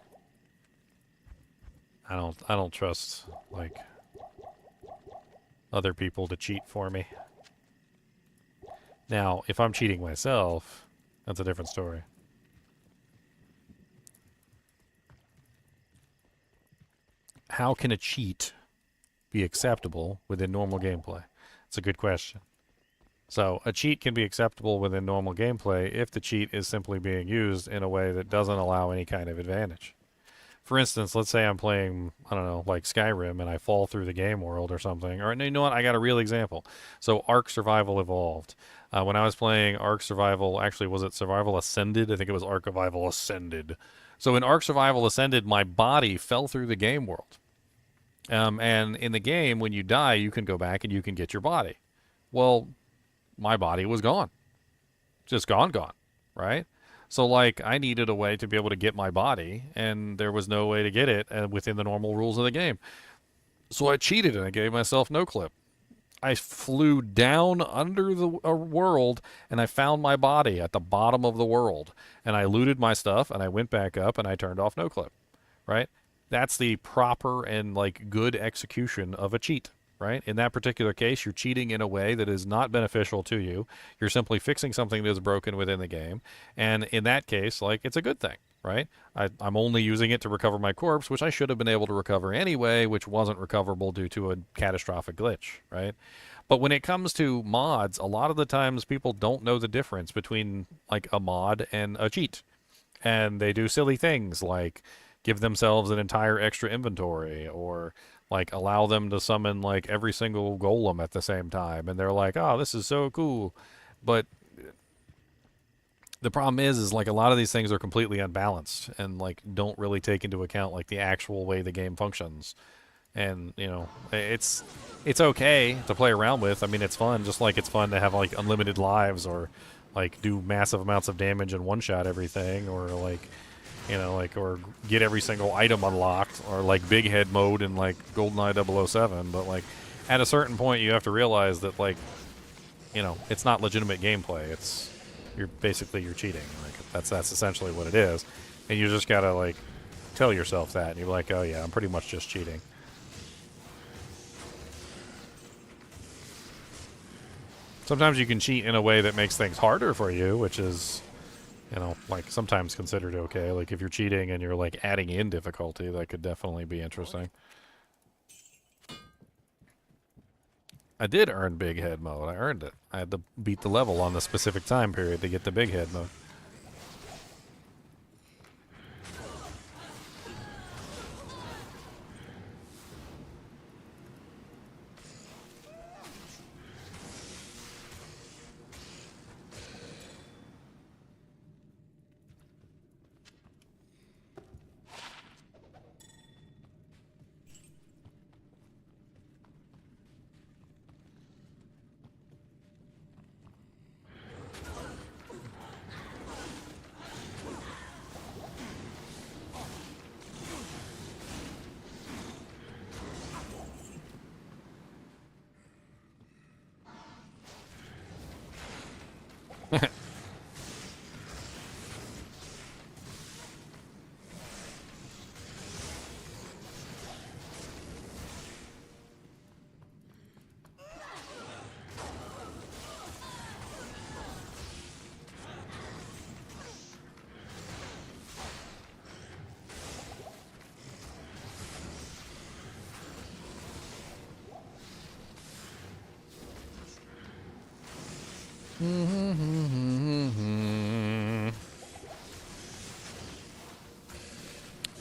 I don't trust like other people to cheat for me. Now, if I'm cheating myself, that's a different story. How can a cheat be acceptable within normal gameplay? It's a good question. So, a cheat can be acceptable within normal gameplay if the cheat is simply being used in a way that doesn't allow any kind of advantage. For instance, let's say I'm playing, I don't know, like Skyrim, and I fall through the game world or something. Or, you know what? I got a real example. So, Ark Survival Evolved. When I was playing Ark Survival, actually, was it Survival Ascended? I think it was Ark Survival Ascended. So, in Ark Survival Ascended, my body fell through the game world. And in the game, when you die, you can go back and you can get your body. Well, my body was gone. Just gone, right? So, like, I needed a way to be able to get my body, and there was no way to get it within the normal rules of the game. So I cheated, and I gave myself no clip. I flew down under the world, and I found my body at the bottom of the world. And I looted my stuff, and I went back up, and I turned off no clip, right? That's the proper and, like, good execution of a cheat. Right? In that particular case, you're cheating in a way that is not beneficial to you. You're simply fixing something that is broken within the game. And in that case, like, it's a good thing, right? I'm only using it to recover my corpse, which I should have been able to recover anyway, which wasn't recoverable due to a catastrophic glitch, right? But when it comes to mods, a lot of the times people don't know the difference between, like, a mod and a cheat. And they do silly things like give themselves an entire extra inventory or like allow them to summon like every single golem at the same time, and they're like, oh, this is so cool. But the problem is like a lot of these things are completely unbalanced and like don't really take into account like the actual way the game functions. And you know, it's okay to play around with. I mean, it's fun, just like it's fun to have like unlimited lives or like do massive amounts of damage and one-shot everything, or like You know, like, or get every single item unlocked, or like big head mode in like GoldenEye 007. But like, at a certain point, you have to realize that like, you know, it's not legitimate gameplay. It's you're cheating. Like that's essentially what it is, and you just gotta like tell yourself that, and you're like, oh yeah, I'm pretty much just cheating. Sometimes you can cheat in a way that makes things harder for you, which is, you know, like sometimes considered okay. Like if you're cheating and you're like adding in difficulty, that could definitely be interesting. I did earn big head mode. I earned it. I had to beat the level on the specific time period to get the big head mode.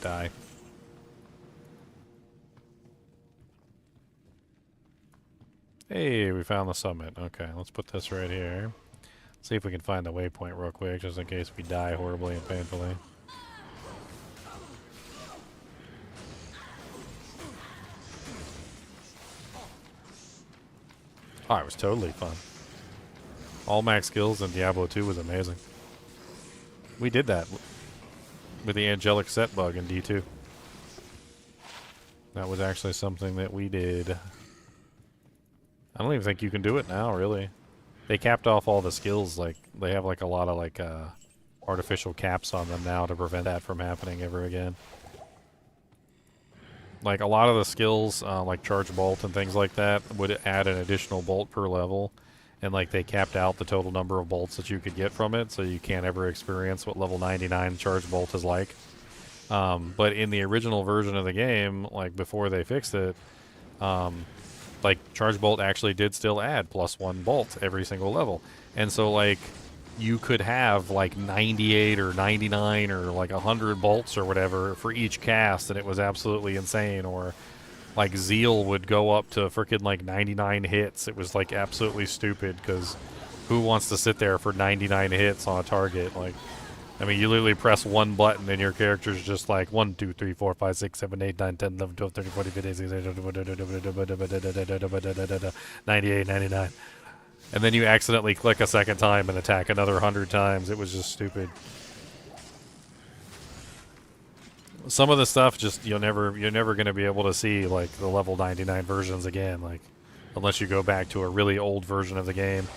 Die. Hey, we found the summit. Okay, let's put this right here. See if we can find the waypoint real quick, just in case we die horribly and painfully. Oh, it was totally fun. All max skills in Diablo 2 was amazing. We did that with the angelic set bug in D2. That was actually something that we did. I don't even think you can do it now, really. They capped off all the skills. Like, they have like a lot of like artificial caps on them now to prevent that from happening ever again. Like a lot of the skills, like charge bolt and things like that, would add an additional bolt per level, and like they capped out the total number of bolts that you could get from it, so you can't ever experience what level 99 charge bolt is like. But in the original version of the game, like before they fixed it, like charge bolt actually did still add +1 bolt every single level, and so like you could have like 98 or 99 or like 100 bolts or whatever for each cast, and it was absolutely insane. Or like Zeal would go up to freaking like 99 hits. It was like absolutely stupid, because who wants to sit there for 99 hits on a target? Like, I mean, you literally press one button and your character's just like 1, 2, 3, 4, 5, 6, 7, 8, 9, 10, 11, 12, 13, 14, 15, 16, 98, 99. And then you accidentally click a second time and attack another 100 times. It was just stupid. Some of the stuff just you're never going to be able to see, like the level 99 versions again, like unless you go back to a really old version of the game,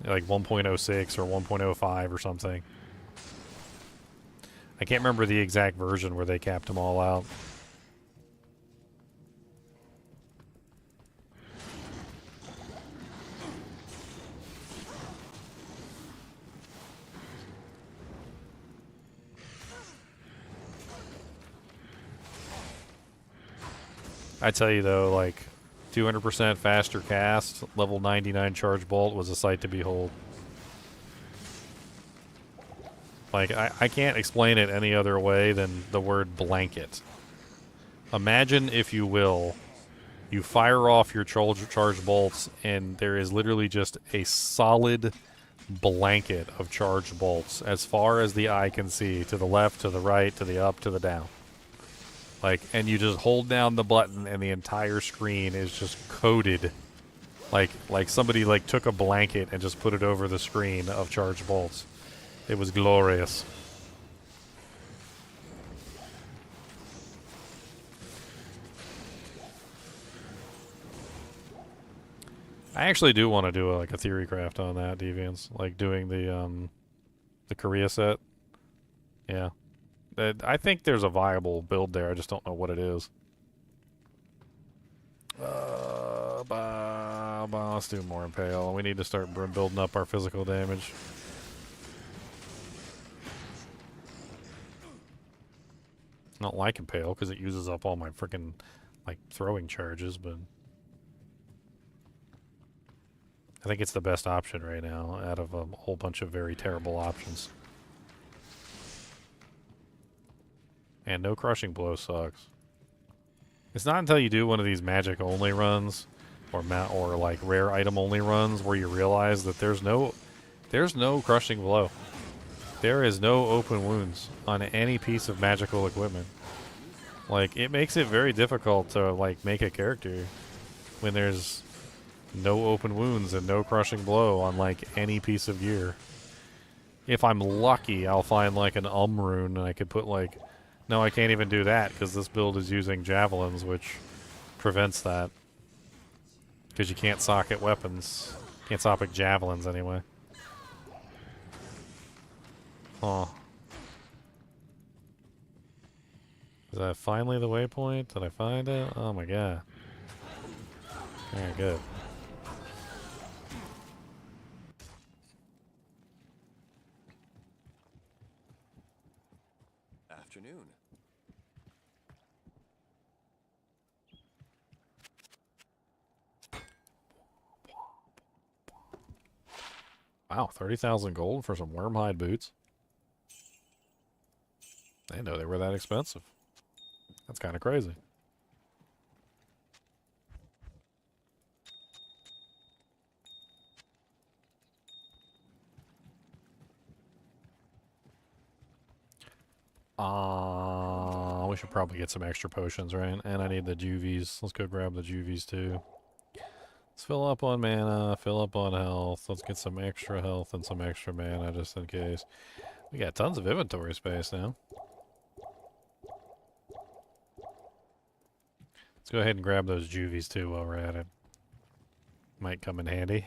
like 1.06 or 1.05 or something. I can't remember the exact version where they capped them all out. I tell you though, like 200% faster cast, level 99 charge bolt was a sight to behold. Like, I can't explain it any other way than the word blanket. Imagine, if you will, you fire off your charge bolts, and there is literally just a solid blanket of charged bolts as far as the eye can see, to the left, to the right, to the up, to the down. Like, and you just hold down the button and the entire screen is just coated. Like somebody like took a blanket and just put it over the screen of charged bolts. It was glorious. I actually do want to do like a theory craft on that, Deviants. Like doing the Korea set. Yeah. I think there's a viable build there. I just don't know what it is. Let's do more Impale. We need to start building up our physical damage. Not like Impale because it uses up all my freaking like throwing charges, but I think it's the best option right now out of a whole bunch of very terrible options. And no crushing blow sucks. It's not until you do one of these magic only runs or like rare item only runs where you realize that there's no crushing blow. There is no open wounds on any piece of magical equipment. Like, it makes it very difficult to like make a character when there's no open wounds and no crushing blow on like any piece of gear. If I'm lucky, I'll find like an rune and I could put like... No, I can't even do that because this build is using javelins, which prevents that. Because you can't socket weapons. Can't socket javelins anyway. Huh. Is that finally the waypoint? Did I find it? Oh my god. Very good. Afternoon. Wow, 30,000 gold for some wormhide boots. I didn't know they were that expensive. That's kind of crazy. We should probably get some extra potions, right? And I need the juvies. Let's go grab the juvies too. Let's fill up on mana, fill up on health. Let's get some extra health and some extra mana just in case. We got tons of inventory space now. Let's go ahead and grab those juvies too while we're at it. Might come in handy.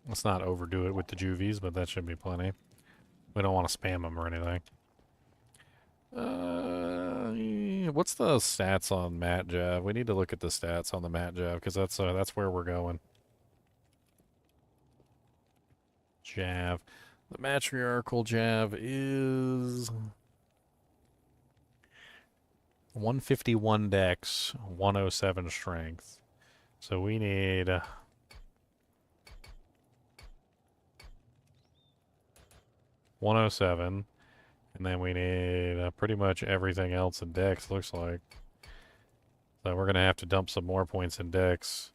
Let's not overdo it with the juvies, but that should be plenty. We don't want to spam them or anything. What's the stats on Mat Jav? We need to look at the stats on the Mat Jav because that's where we're going. Jav. The matriarchal Jav is 151 dex, 107 strength. So we need 107, and then we need pretty much everything else in dex, looks like. So we're going to have to dump some more points in dex.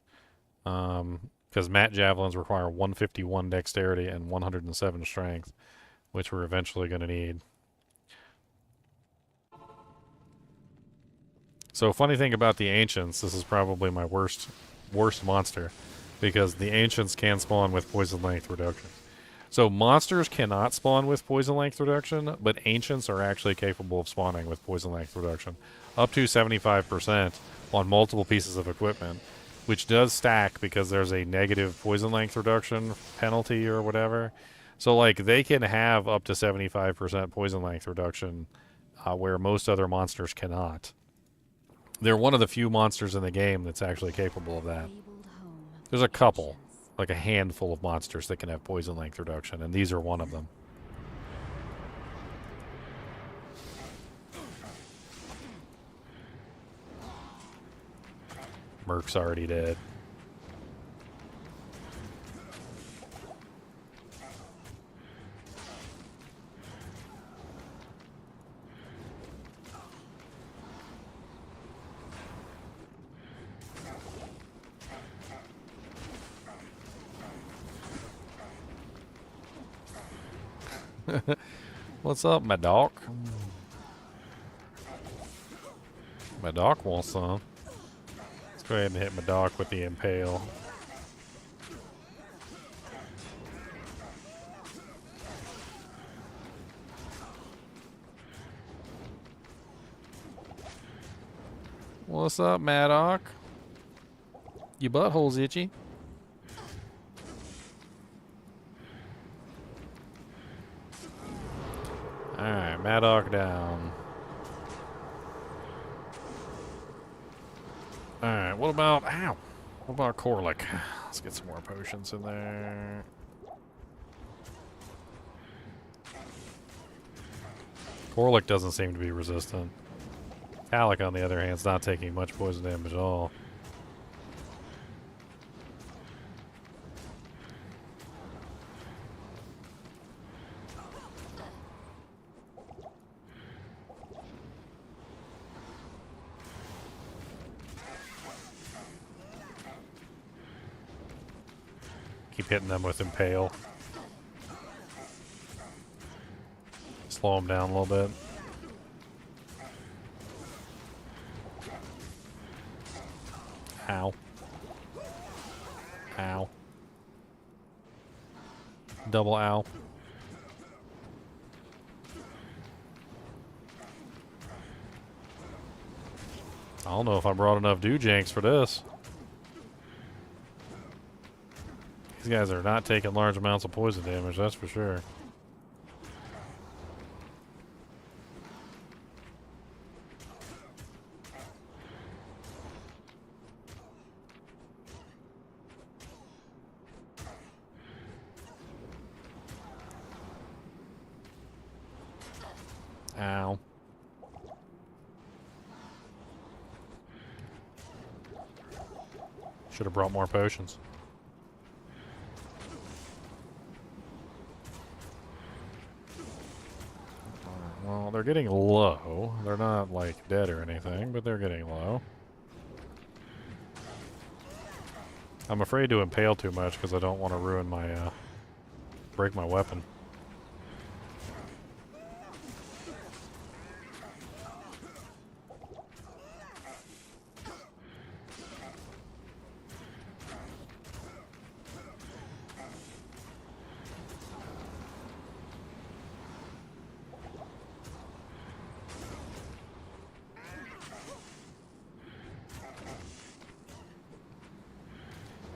Because Mat Javelins require 151 dexterity and 107 strength, which we're eventually going to need. So funny thing about the Ancients, this is probably my worst monster, because the Ancients can spawn with poison length reduction. So monsters cannot spawn with poison length reduction, but Ancients are actually capable of spawning with poison length reduction, up to 75% on multiple pieces of equipment, which does stack because there's a negative poison length reduction penalty or whatever. So like they can have up to 75% poison length reduction, where most other monsters cannot. They're one of the few monsters in the game that's actually capable of that. There's a couple, like a handful of monsters that can have poison length reduction, and these are one of them. Merc's already dead. What's up, my dog? My dog wants some. Let's go ahead and hit my dog with the impale. What's up, Maddock? Your butthole's itchy. Alright, Maddock down. Alright, what about... Ow! What about Corlick? Let's get some more potions in there. Corlick doesn't seem to be resistant. Alec, on the other hand, is not taking much poison damage at all. Keep hitting them with Impale. Slow them down a little bit. Ow. Ow. Double ow. I don't know if I brought enough Doojanks for this. These guys are not taking large amounts of poison damage, that's for sure. Ow. Should have brought more potions. Well, they're getting low. They're not, like, dead or anything, but they're getting low. I'm afraid to impale too much because I don't want to ruin my, break my weapon.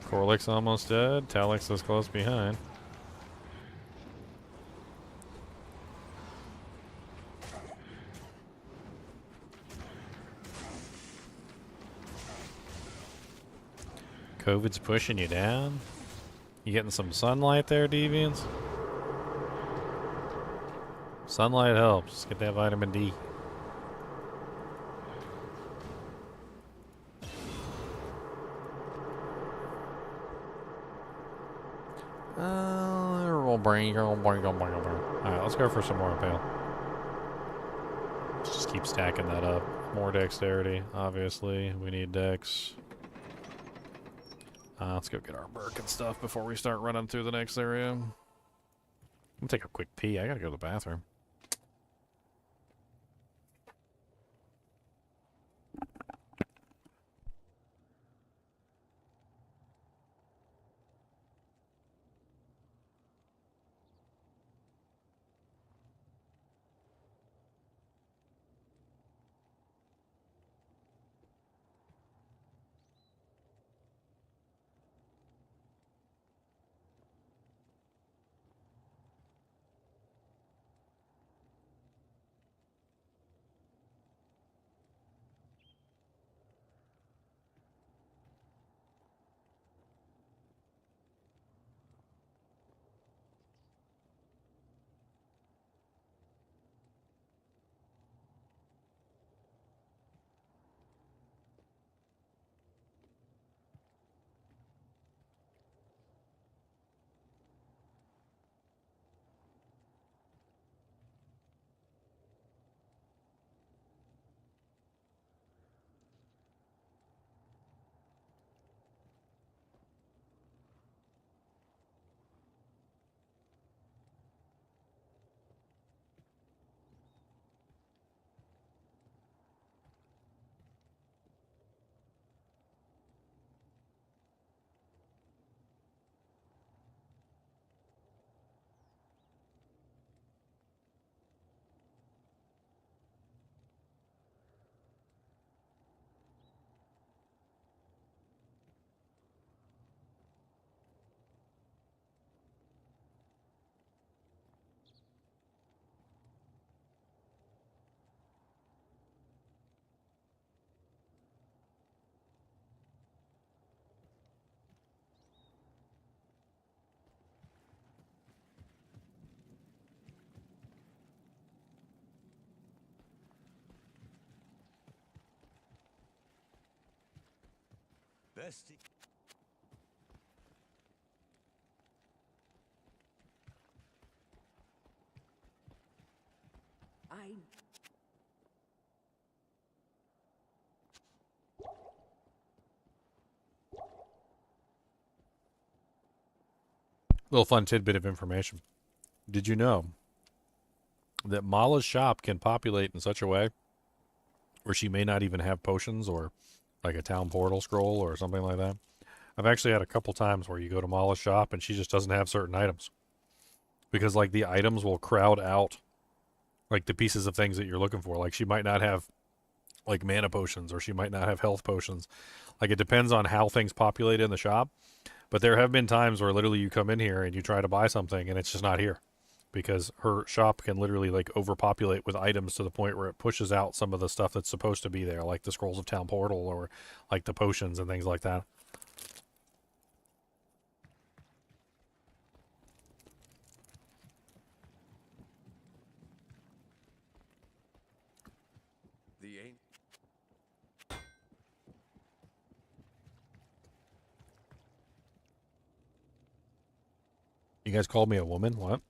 Corlick's almost dead. Talix is close behind. COVID's pushing you down. You getting some sunlight there, Deviants? Sunlight helps. Get that vitamin D. Alright, let's go for some more impale. Just keep stacking that up. More dexterity, obviously. We need dex. Let's go get our Burk and stuff before we start running through the next area. I'm gonna take a quick pee. I gotta go to the bathroom. Bestie. I Little fun tidbit of information. Did you know that Mala's shop can populate in such a way where she may not even have potions or like a town portal scroll or something like that? I've actually had a couple times where you go to Mala's shop and she just doesn't have certain items because like the items will crowd out like the pieces of things that you're looking for. Like she might not have like mana potions or she might not have health potions. Like it depends on how things populate in the shop. But there have been times where literally you come in here and you try to buy something and it's just not here because her shop can literally like overpopulate with items to the point where it pushes out some of the stuff that's supposed to be there, like the Scrolls of Town Portal or like the potions and things like that. The ain't. You guys called me a woman? What?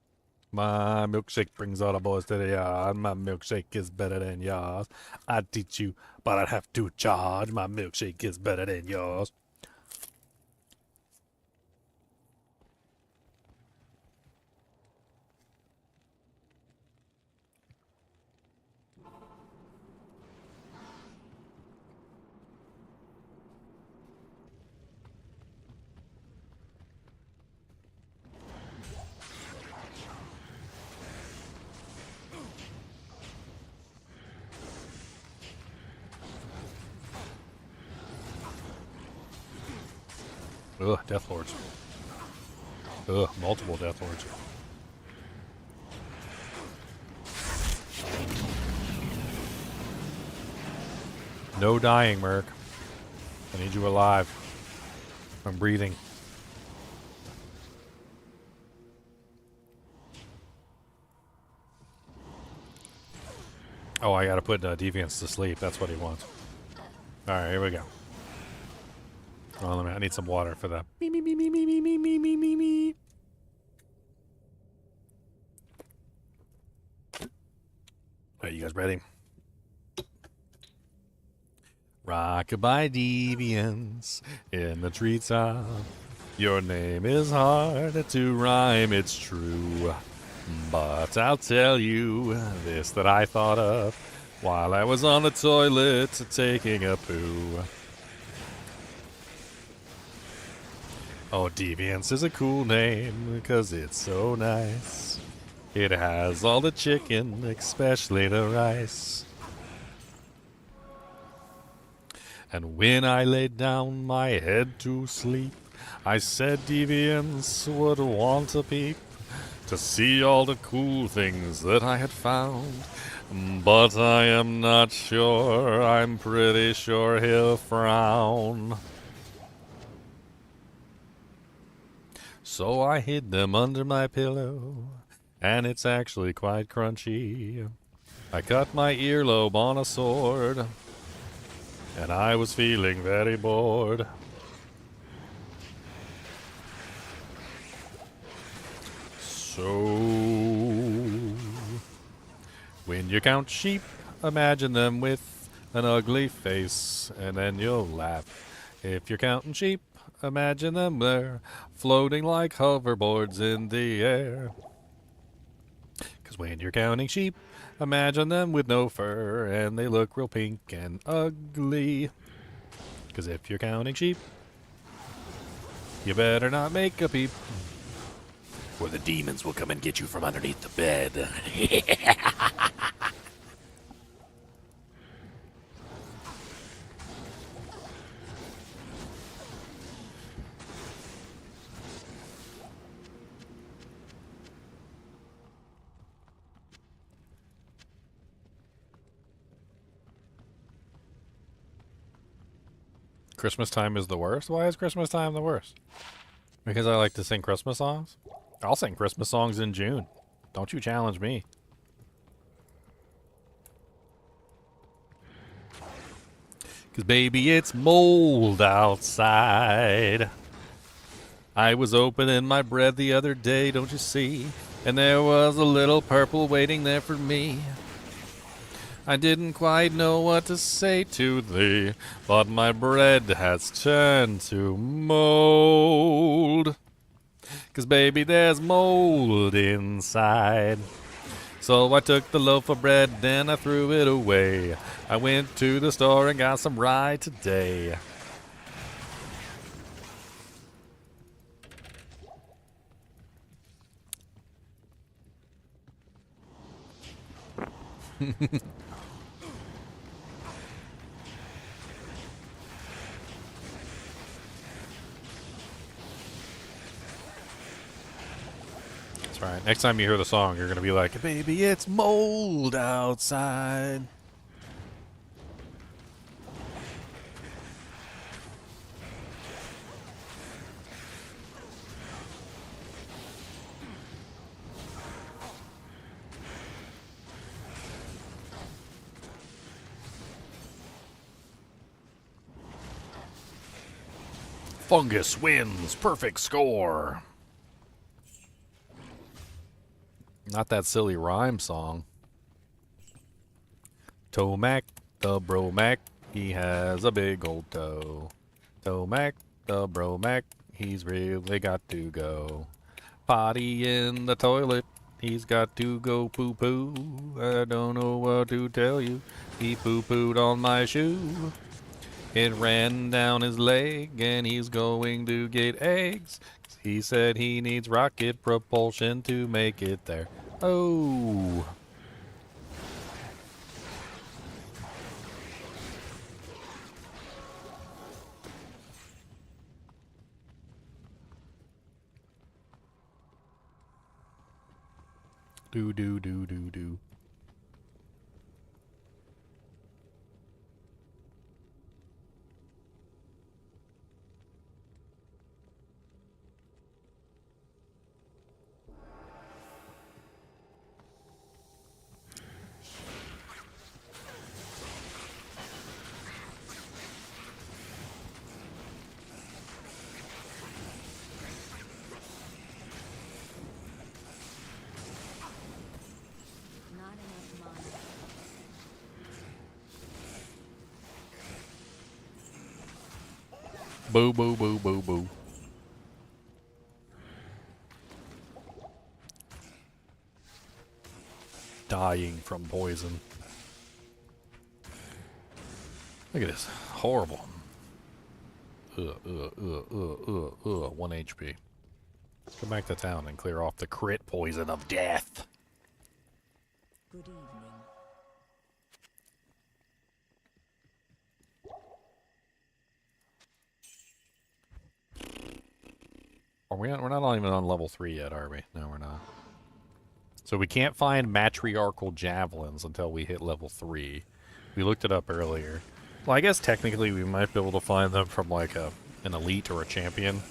My milkshake brings all the boys to the yard. My milkshake is better than yours. I'd teach you, but I'd have to charge. My milkshake is better than yours. Ugh, Death Lords. Ugh, multiple Death Lords. No dying, Merc. I need you alive. I'm breathing. Oh, I gotta put Deviants to sleep. That's what he wants. Alright, here we go. Oh, I need some water for that. Me, me, me, me, me, me, me, me, me, me, me. Alright, you guys ready? Rockabye deviants in the treetop. Your name is hard to rhyme, it's true. But I'll tell you this that I thought of while I was on the toilet taking a poo. Oh, Deviants is a cool name because it's so nice. It has all the chicken, especially the rice. And when I laid down my head to sleep, I said Deviants would want a peep to see all the cool things that I had found. But I am not sure, I'm pretty sure he'll frown. So I hid them under my pillow, and it's actually quite crunchy. I cut my earlobe on a sword, and I was feeling very bored. So, when you count sheep, imagine them with an ugly face, and then you'll laugh. If you're counting sheep, imagine them there, floating like hoverboards in the air. 'Cause when you're counting sheep, imagine them with no fur, and they look real pink and ugly. 'Cause if you're counting sheep, you better not make a peep, or the demons will come and get you from underneath the bed. Christmas time is the worst? Why is Christmas time the worst? Because I like to sing Christmas songs? I'll sing Christmas songs in June. Don't you challenge me. 'Cause baby, it's mold outside. I was opening my bread the other day, don't you see? And there was a little purple waiting there for me. I didn't quite know what to say to thee, but my bread has turned to mold. 'Cause baby, there's mold inside. So I took the loaf of bread and I threw it away. I went to the store and got some rye today. That's right. Next time you hear the song, you're going to be like, baby, it's mold outside. Fungus wins. Perfect score. Not that silly rhyme song. Tomac, the bromac, he has a big old toe. Tomac, the bromac, he's really got to go. Potty in the toilet, he's got to go poo-poo. I don't know what to tell you. He poo-pooed on my shoe. It ran down his leg and he's going to get eggs. He said he needs rocket propulsion to make it there. Oh. Do do do do do. Not enough mana. Boo boo boo boo boo. Dying from poison. Look at this. Horrible. 1 HP. Let's go back to town and clear off the crit poison of death. Good evening. We're not even on level 3 yet, are we? No, we're not. So we can't find matriarchal javelins until we hit level 3. We looked it up earlier. Well, I guess technically we might be able to find them from like an elite or a champion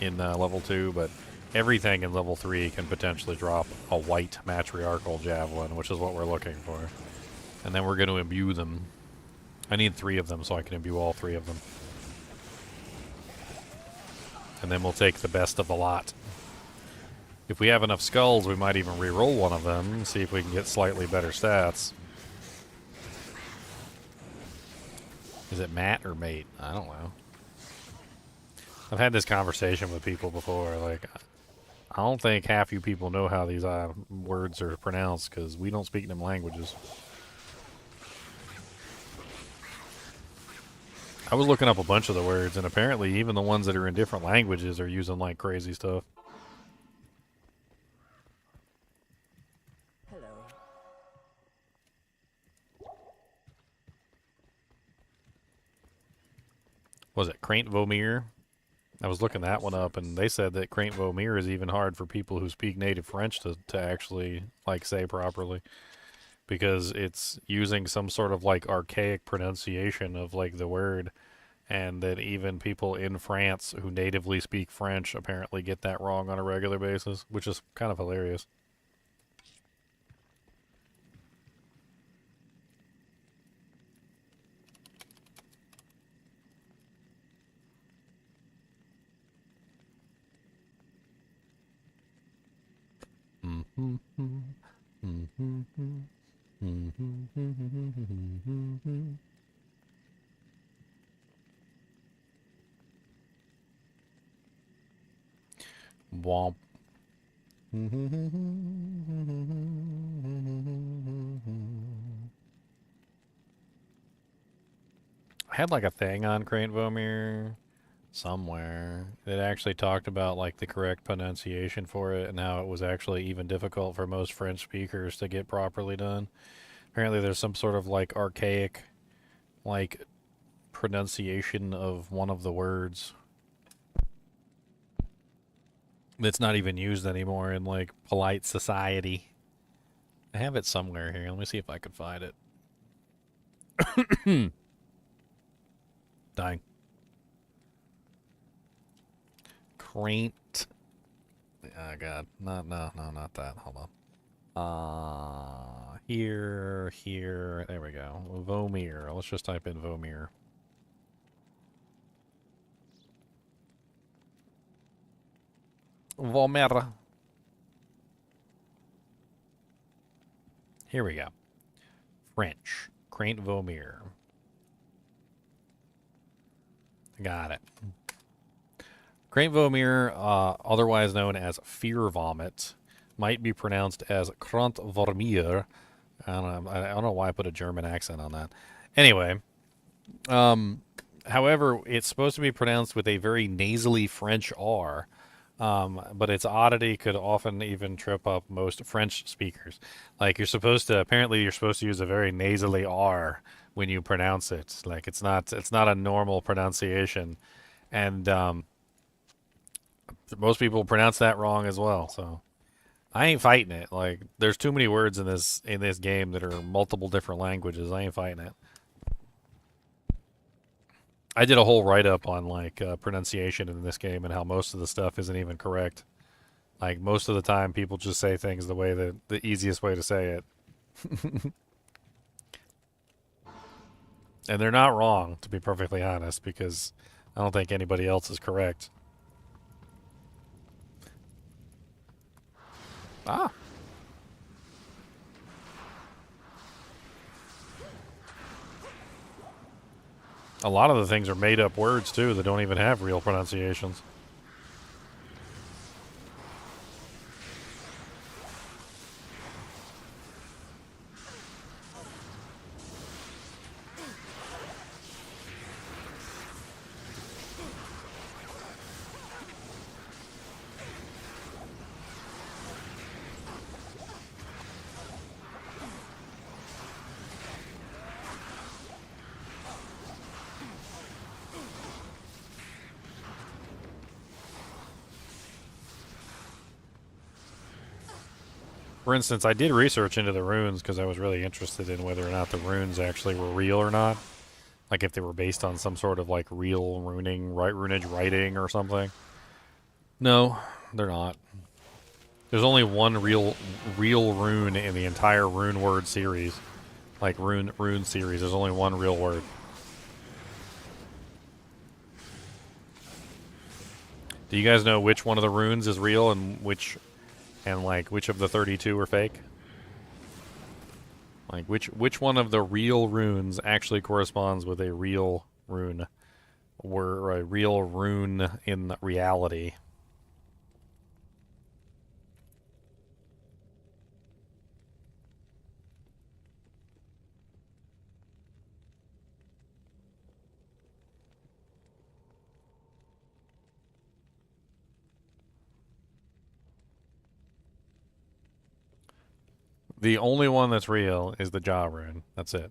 in level 2, but everything in level 3 can potentially drop a white matriarchal javelin, which is what we're looking for. And then we're going to imbue them. I need 3 of them so I can imbue all 3 of them. And then we'll take the best of the lot. If we have enough skulls, we might even re-roll one of them and see if we can get slightly better stats. Is it Matt or Mate? I don't know. I've had this conversation with people before. Like, I don't think half you people know how these words are pronounced because we don't speak them languages. I was looking up a bunch of the words, and apparently even the ones that are in different languages are using like crazy stuff. Hello. Was it Craint Vomir? I was looking that one up, and they said that Craint Vomir is even hard for people who speak native French to actually like say properly, because it's using some sort of like archaic pronunciation of like the word, and that even people in France who natively speak French apparently get that wrong on a regular basis, which is kind of hilarious. Womp. I had like a thing on Crane Vomir somewhere that actually talked about like the correct pronunciation for it and how it was actually even difficult for most French speakers to get properly done. Apparently there's some sort of like archaic like pronunciation of one of the words that's not even used anymore in like polite society. I have it somewhere here. Let me see if I can find it. Dying. Craint. Oh god. No, not that. Hold on. Here. There we go. Vomir. Let's just type in Vomir. Vomir. Here we go. French. Craint Vomir. Got it. Craint Vomir, otherwise known as fear vomit, might be pronounced as Krant Vormir. I don't know why I put a German accent on that. Anyway, however, it's supposed to be pronounced with a very nasally French R, but its oddity could often even trip up most French speakers. Like apparently you're supposed to use a very nasally R when you pronounce it. Like it's not a normal pronunciation, and most people pronounce that wrong as well. So I ain't fighting it. Like there's too many words in this game that are multiple different languages. I ain't fighting it. I did a whole write-up on like pronunciation in this game and how most of the stuff isn't even correct. Like most of the time, people just say things the way that the easiest way to say it, and they're not wrong, to be perfectly honest, because I don't think anybody else is correct. Ah. A lot of the things are made up words too that don't even have real pronunciations. For instance, I did research into the runes because I was really interested in whether or not the runes actually were real or not. Like if they were based on some sort of like real runage writing or something. No, they're not. There's only one real rune in the entire Runeword series. Like rune series, there's only one real word. Do you guys know which one of the runes is real and which of the 32 are fake? Like which one of the real runes actually corresponds with a real rune or a real rune in reality? The only one that's real is the Jaw rune. That's it.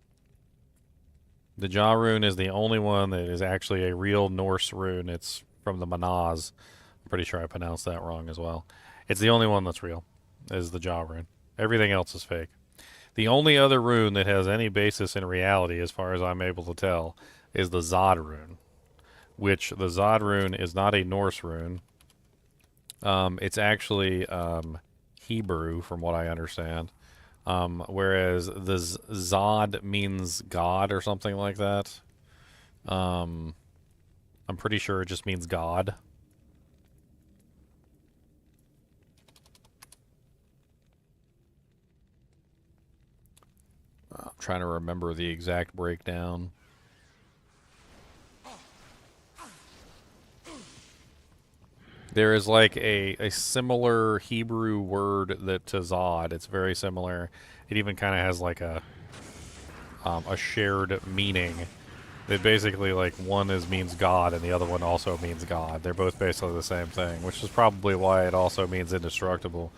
The Jaw rune is the only one that is actually a real Norse rune. It's from the Manaz. I'm pretty sure I pronounced that wrong as well. It's the only one that's real, is the Jaw rune. Everything else is fake. The only other rune that has any basis in reality, as far as I'm able to tell, is the Zod rune, which the Zod rune is not a Norse rune. It's actually Hebrew, from what I understand. Whereas the Zod means God or something like that. I'm pretty sure it just means God. trying to remember the exact breakdown. There is like a similar Hebrew word that to Zod. It's very similar. It even kind of has like a shared meaning. That basically like one means God and the other one also means God. They're both basically the same thing, which is probably why it also means indestructible.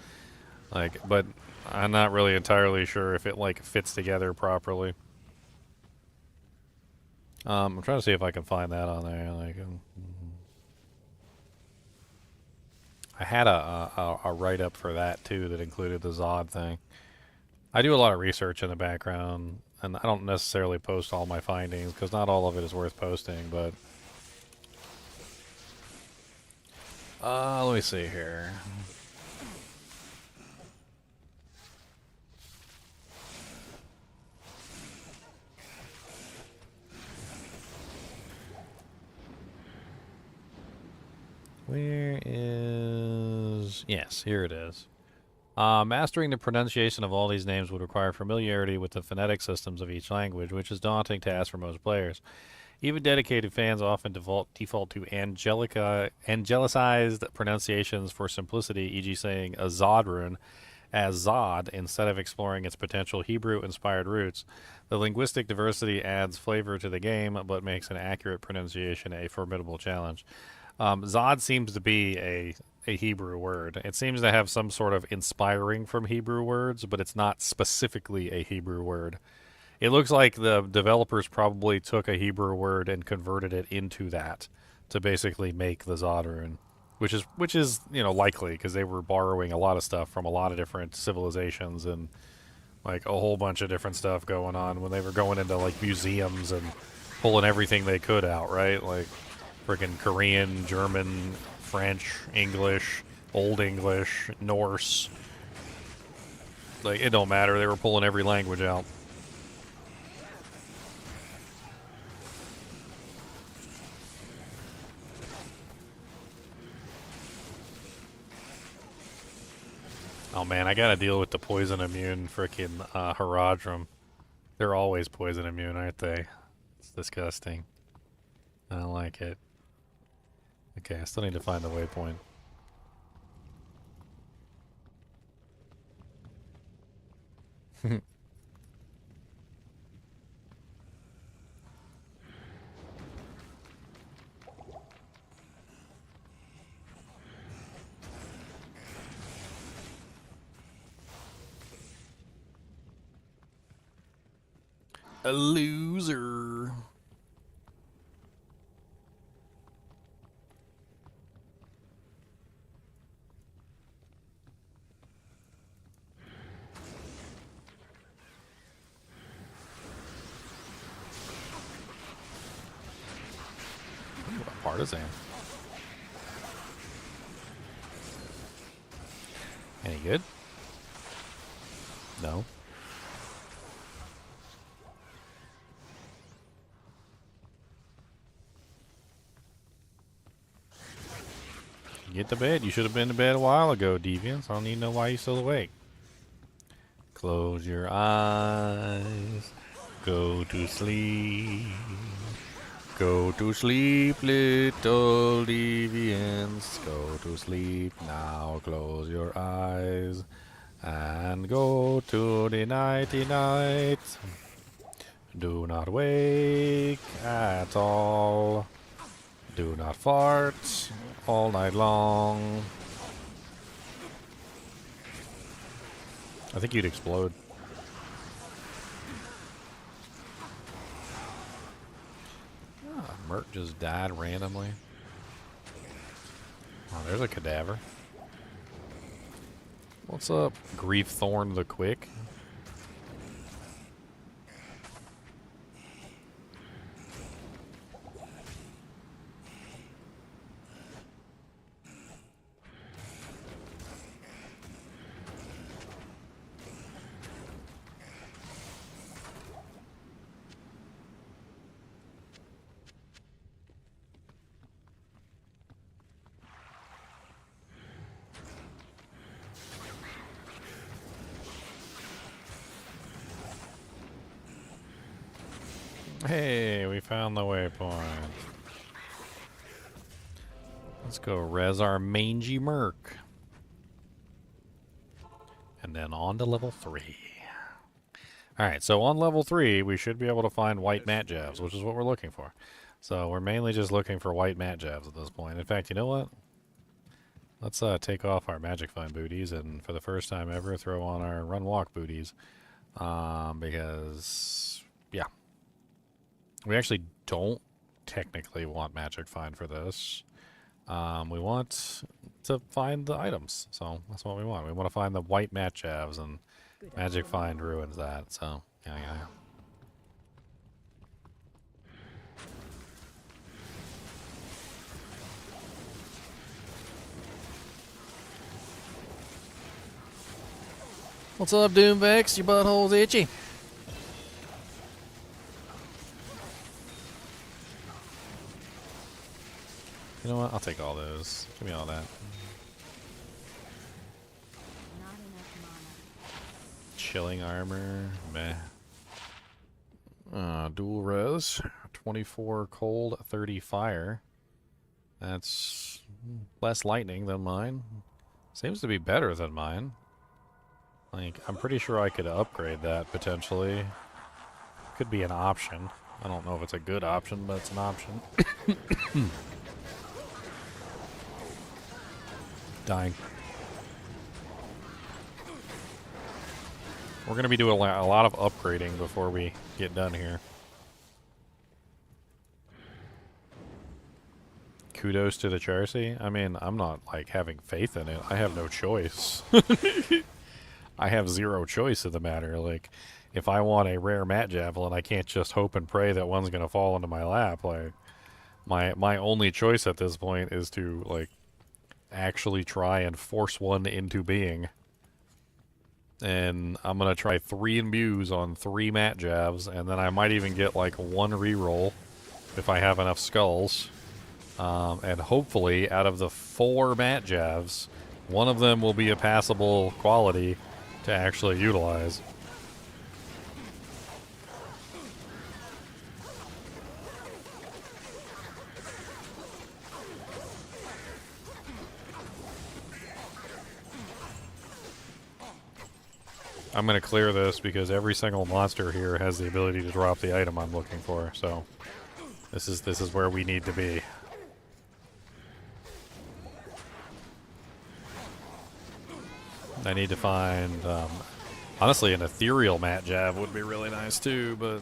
Like, but I'm not really entirely sure if it like fits together properly. I'm trying to see if I can find that on there. Like, I had a write up for that too that included the Zod thing. I do a lot of research in the background, and I don't necessarily post all my findings because not all of it is worth posting. But let me see here. Where is... Yes, here it is. Mastering the pronunciation of all these names would require familiarity with the phonetic systems of each language, which is a daunting task for most players. Even dedicated fans often default to angelicized pronunciations for simplicity, e.g. saying a Zod rune as Zod instead of exploring its potential Hebrew-inspired roots. The linguistic diversity adds flavor to the game, but makes an accurate pronunciation a formidable challenge. Zod seems to be a Hebrew word. It seems to have some sort of inspiring from Hebrew words, but it's not specifically a Hebrew word. It looks like the developers probably took a Hebrew word and converted it into that to basically make the Zod rune, which is likely because they were borrowing a lot of stuff from a lot of different civilizations and like a whole bunch of different stuff going on when they were going into like museums and pulling everything they could out, right? Like freaking Korean, German, French, English, Old English, Norse. Like, it don't matter. They were pulling every language out. Oh man, I gotta deal with the poison immune frickin' Haradrim. They're always poison immune, aren't they? It's disgusting. I don't like it. Okay, I still need to find the waypoint. A loser. Ooh, a partisan. Any good? No. Get to bed. You should have been to bed a while ago, Deviants. I don't even know why you're still awake. Close your eyes. Go to sleep. Go to sleep, little deviants. Go to sleep now. Close your eyes. And go to the nighty night. Do not wake at all. Do not fart all night long. I think you'd explode. Mert just died randomly. Oh, there's a cadaver. What's up, Griefthorn the Quick? Hey, we found the waypoint. Let's go res our mangy merc. And then on to level 3. Alright, so on level 3, we should be able to find white mat jabs, which is what we're looking for. So we're mainly just looking for white mat jabs at this point. In fact, you know what? Let's take off our magic find booties and for the first time ever throw on our run walk booties. Because, yeah. We actually don't technically want magic find for this. We want to find the items, so that's what we want. We want to find the white mat jabs, and Good magic afternoon. find ruins that, so yeah. What's up, Doomvex? Your butthole's itchy. You know what? I'll take all those. Give me all that. Not enough mana. Chilling armor. Meh. Dual res. 24 cold, 30 fire. That's less lightning than mine. Seems to be better than mine. Like, I'm pretty sure I could upgrade that potentially. Could be an option. I don't know if it's a good option, but it's an option. Dying. We're going to be doing a lot of upgrading before we get done here. Kudos to the Charcy. I mean, I'm not, like, having faith in it. I have no choice. I have zero choice in the matter. Like, if I want a rare mat javelin, I can't just hope and pray that one's going to fall into my lap. Like, my only choice at this point is to, like, actually try and force one into being. And I'm going to try 3 imbues on 3 mat jabs, and then I might even get, like, 1 reroll if I have enough skulls. And hopefully, out of the 4 mat jabs, one of them will be a passable quality to actually utilize. I'm going to clear this because every single monster here has the ability to drop the item I'm looking for, so this is where we need to be. I need to find, honestly, an ethereal mat jab would be really nice too, but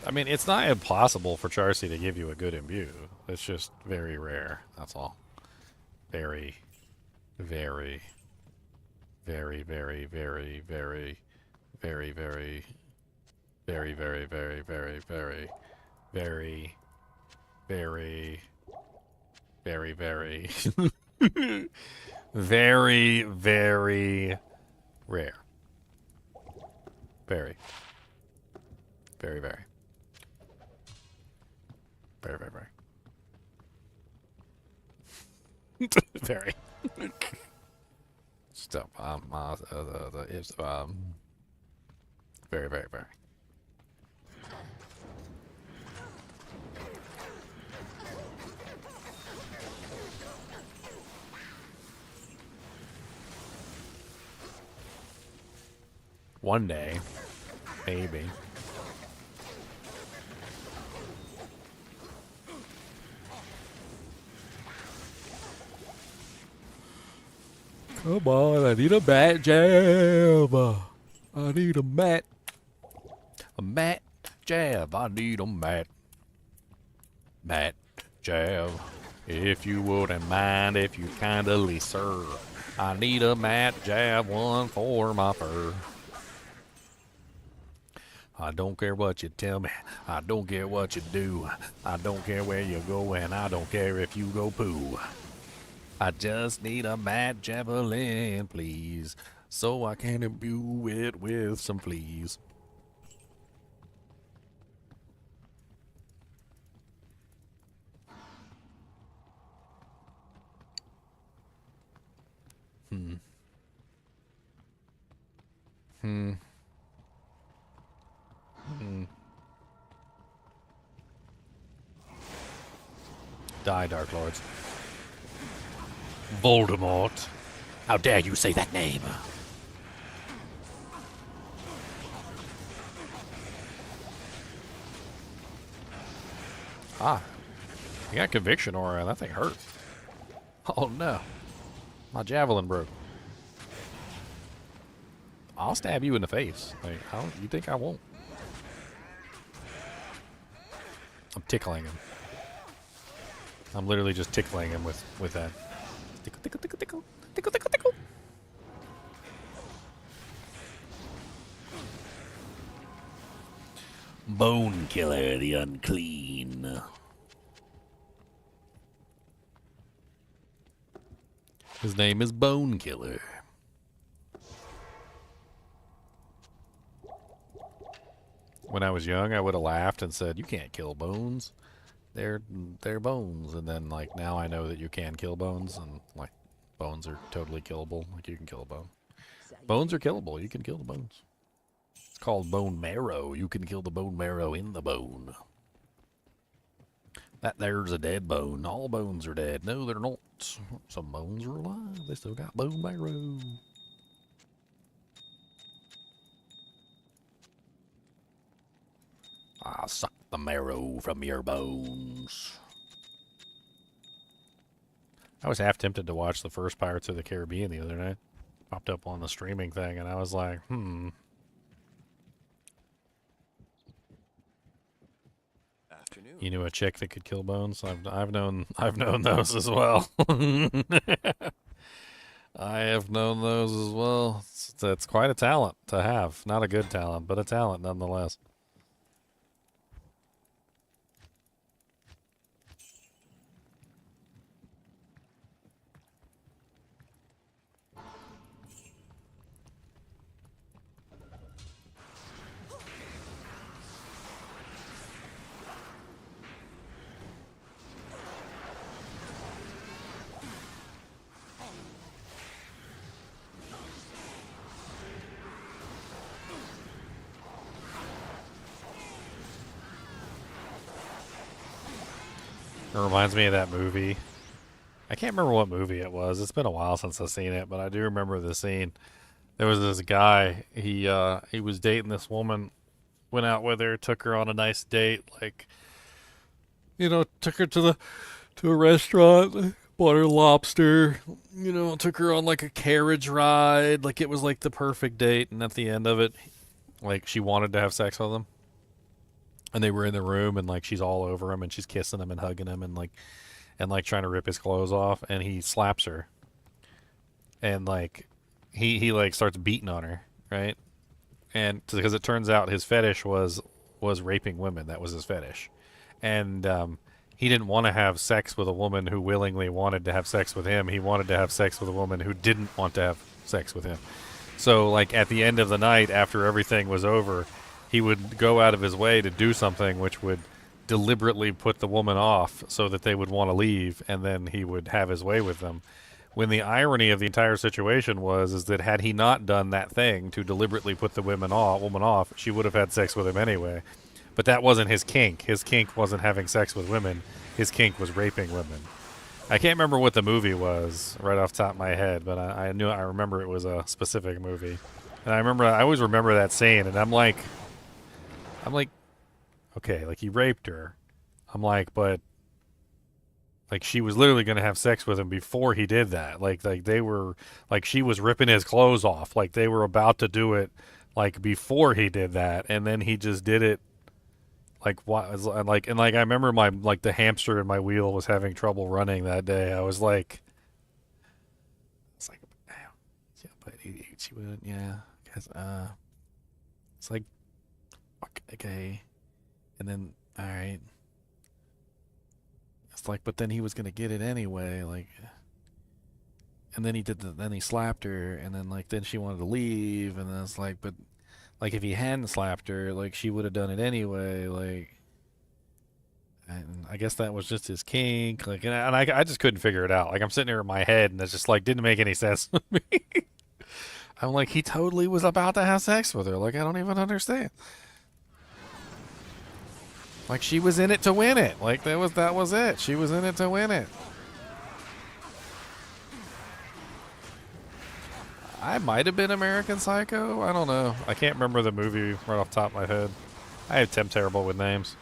I mean, it's not impossible for Charcy to give you a good imbue. It's just very rare, that's all. Very, very, very, very, very, very, very, very, very, very, very, very, very, very, very, very, very, very, very rare. Very. Very, very. Very, very, very. Very. Stop. It's, very, very, very. One day, maybe. Come on, I need a mat jab. I need a mat. A mat jab. I need a mat. Mat jab. If you wouldn't mind, if you kindly, sir. I need a mat jab, one for my fur. I don't care what you tell me. I don't care what you do. I don't care where you go, and I don't care if you go poo. I just need a mat javelin, please, so I can imbue it with some fleas. Die, Dark Lords. Voldemort. How dare you say that name? Ah. You got conviction aura. That thing hurt. Oh no. My javelin broke. I'll stab you in the face. Like, you think I won't? I'm tickling him. I'm literally just tickling him with that. Tickle, tickle, tickle, tickle. Tickle, tickle, tickle. Bone Killer, the unclean. His name is Bone Killer. When I was young, I would have laughed and said, "You can't kill bones. They're bones." And then, like, now I know that you can kill bones, and like, bones are totally killable. Like, you can kill a bone. Bones are killable. You can kill the bones. It's called bone marrow. You can kill the bone marrow in the bone. That there's a dead bone. All bones are dead. No, they're not. Some bones are alive. They still got bone marrow. I suck the marrow from your bones. I was half tempted to watch the first Pirates of the Caribbean the other night. Popped up on the streaming thing, and I was like, Afternoon. You knew a chick that could kill bones? I've known those as well. I have known those as well. It's quite a talent to have. Not a good talent, but a talent nonetheless. It reminds me of that movie. I can't remember what movie it was. It's been a while since I've seen it, but I do remember the scene. There was this guy. He was dating this woman, went out with her, took her on a nice date, like, took her to a restaurant, bought her lobster, took her on like a carriage ride, like it was like the perfect date, and at the end of it, like, she wanted to have sex with him. And they were in the room, and like, she's all over him, and she's kissing him and hugging him, and like trying to rip his clothes off, and he slaps her, and like he like starts beating on her, right? And because it turns out his fetish was raping women. That was his fetish, and he didn't want to have sex with a woman who willingly wanted to have sex with him. He wanted to have sex with a woman who didn't want to have sex with him. So like, at the end of the night, after everything was over, he would go out of his way to do something which would deliberately put the woman off so that they would want to leave, and then he would have his way with them. When the irony of the entire situation is that had he not done that thing to deliberately put the woman off, she would have had sex with him anyway. But that wasn't his kink. His kink wasn't having sex with women. His kink was raping women. I can't remember what the movie was right off the top of my head, but I remember it was a specific movie. And I always remember that scene, and I'm like, okay, like, he raped her. I'm like, but like, she was literally going to have sex with him before he did that. Like they were, like, she was ripping his clothes off. Like, they were about to do it, like, before he did that, and then he just did it. Like, what? And I remember the hamster in my wheel was having trouble running that day. I was like, yeah, but she wouldn't, yeah, because it's like, okay, and then, all right. It's like, but then he was gonna get it anyway, like, and then then he slapped her, and then like, then she wanted to leave, and then it's like, but like, if he hadn't slapped her, like, she would have done it anyway, like, and I guess that was just his kink, like, and I just couldn't figure it out. Like, I'm sitting here in my head, and it's just like, didn't make any sense to me. I'm like, he totally was about to have sex with her. Like, I don't even understand. Like, she was in it to win it. Like, that was it. She was in it to win it. I might have been American Psycho. I don't know. I can't remember the movie right off the top of my head. I'm terrible with names.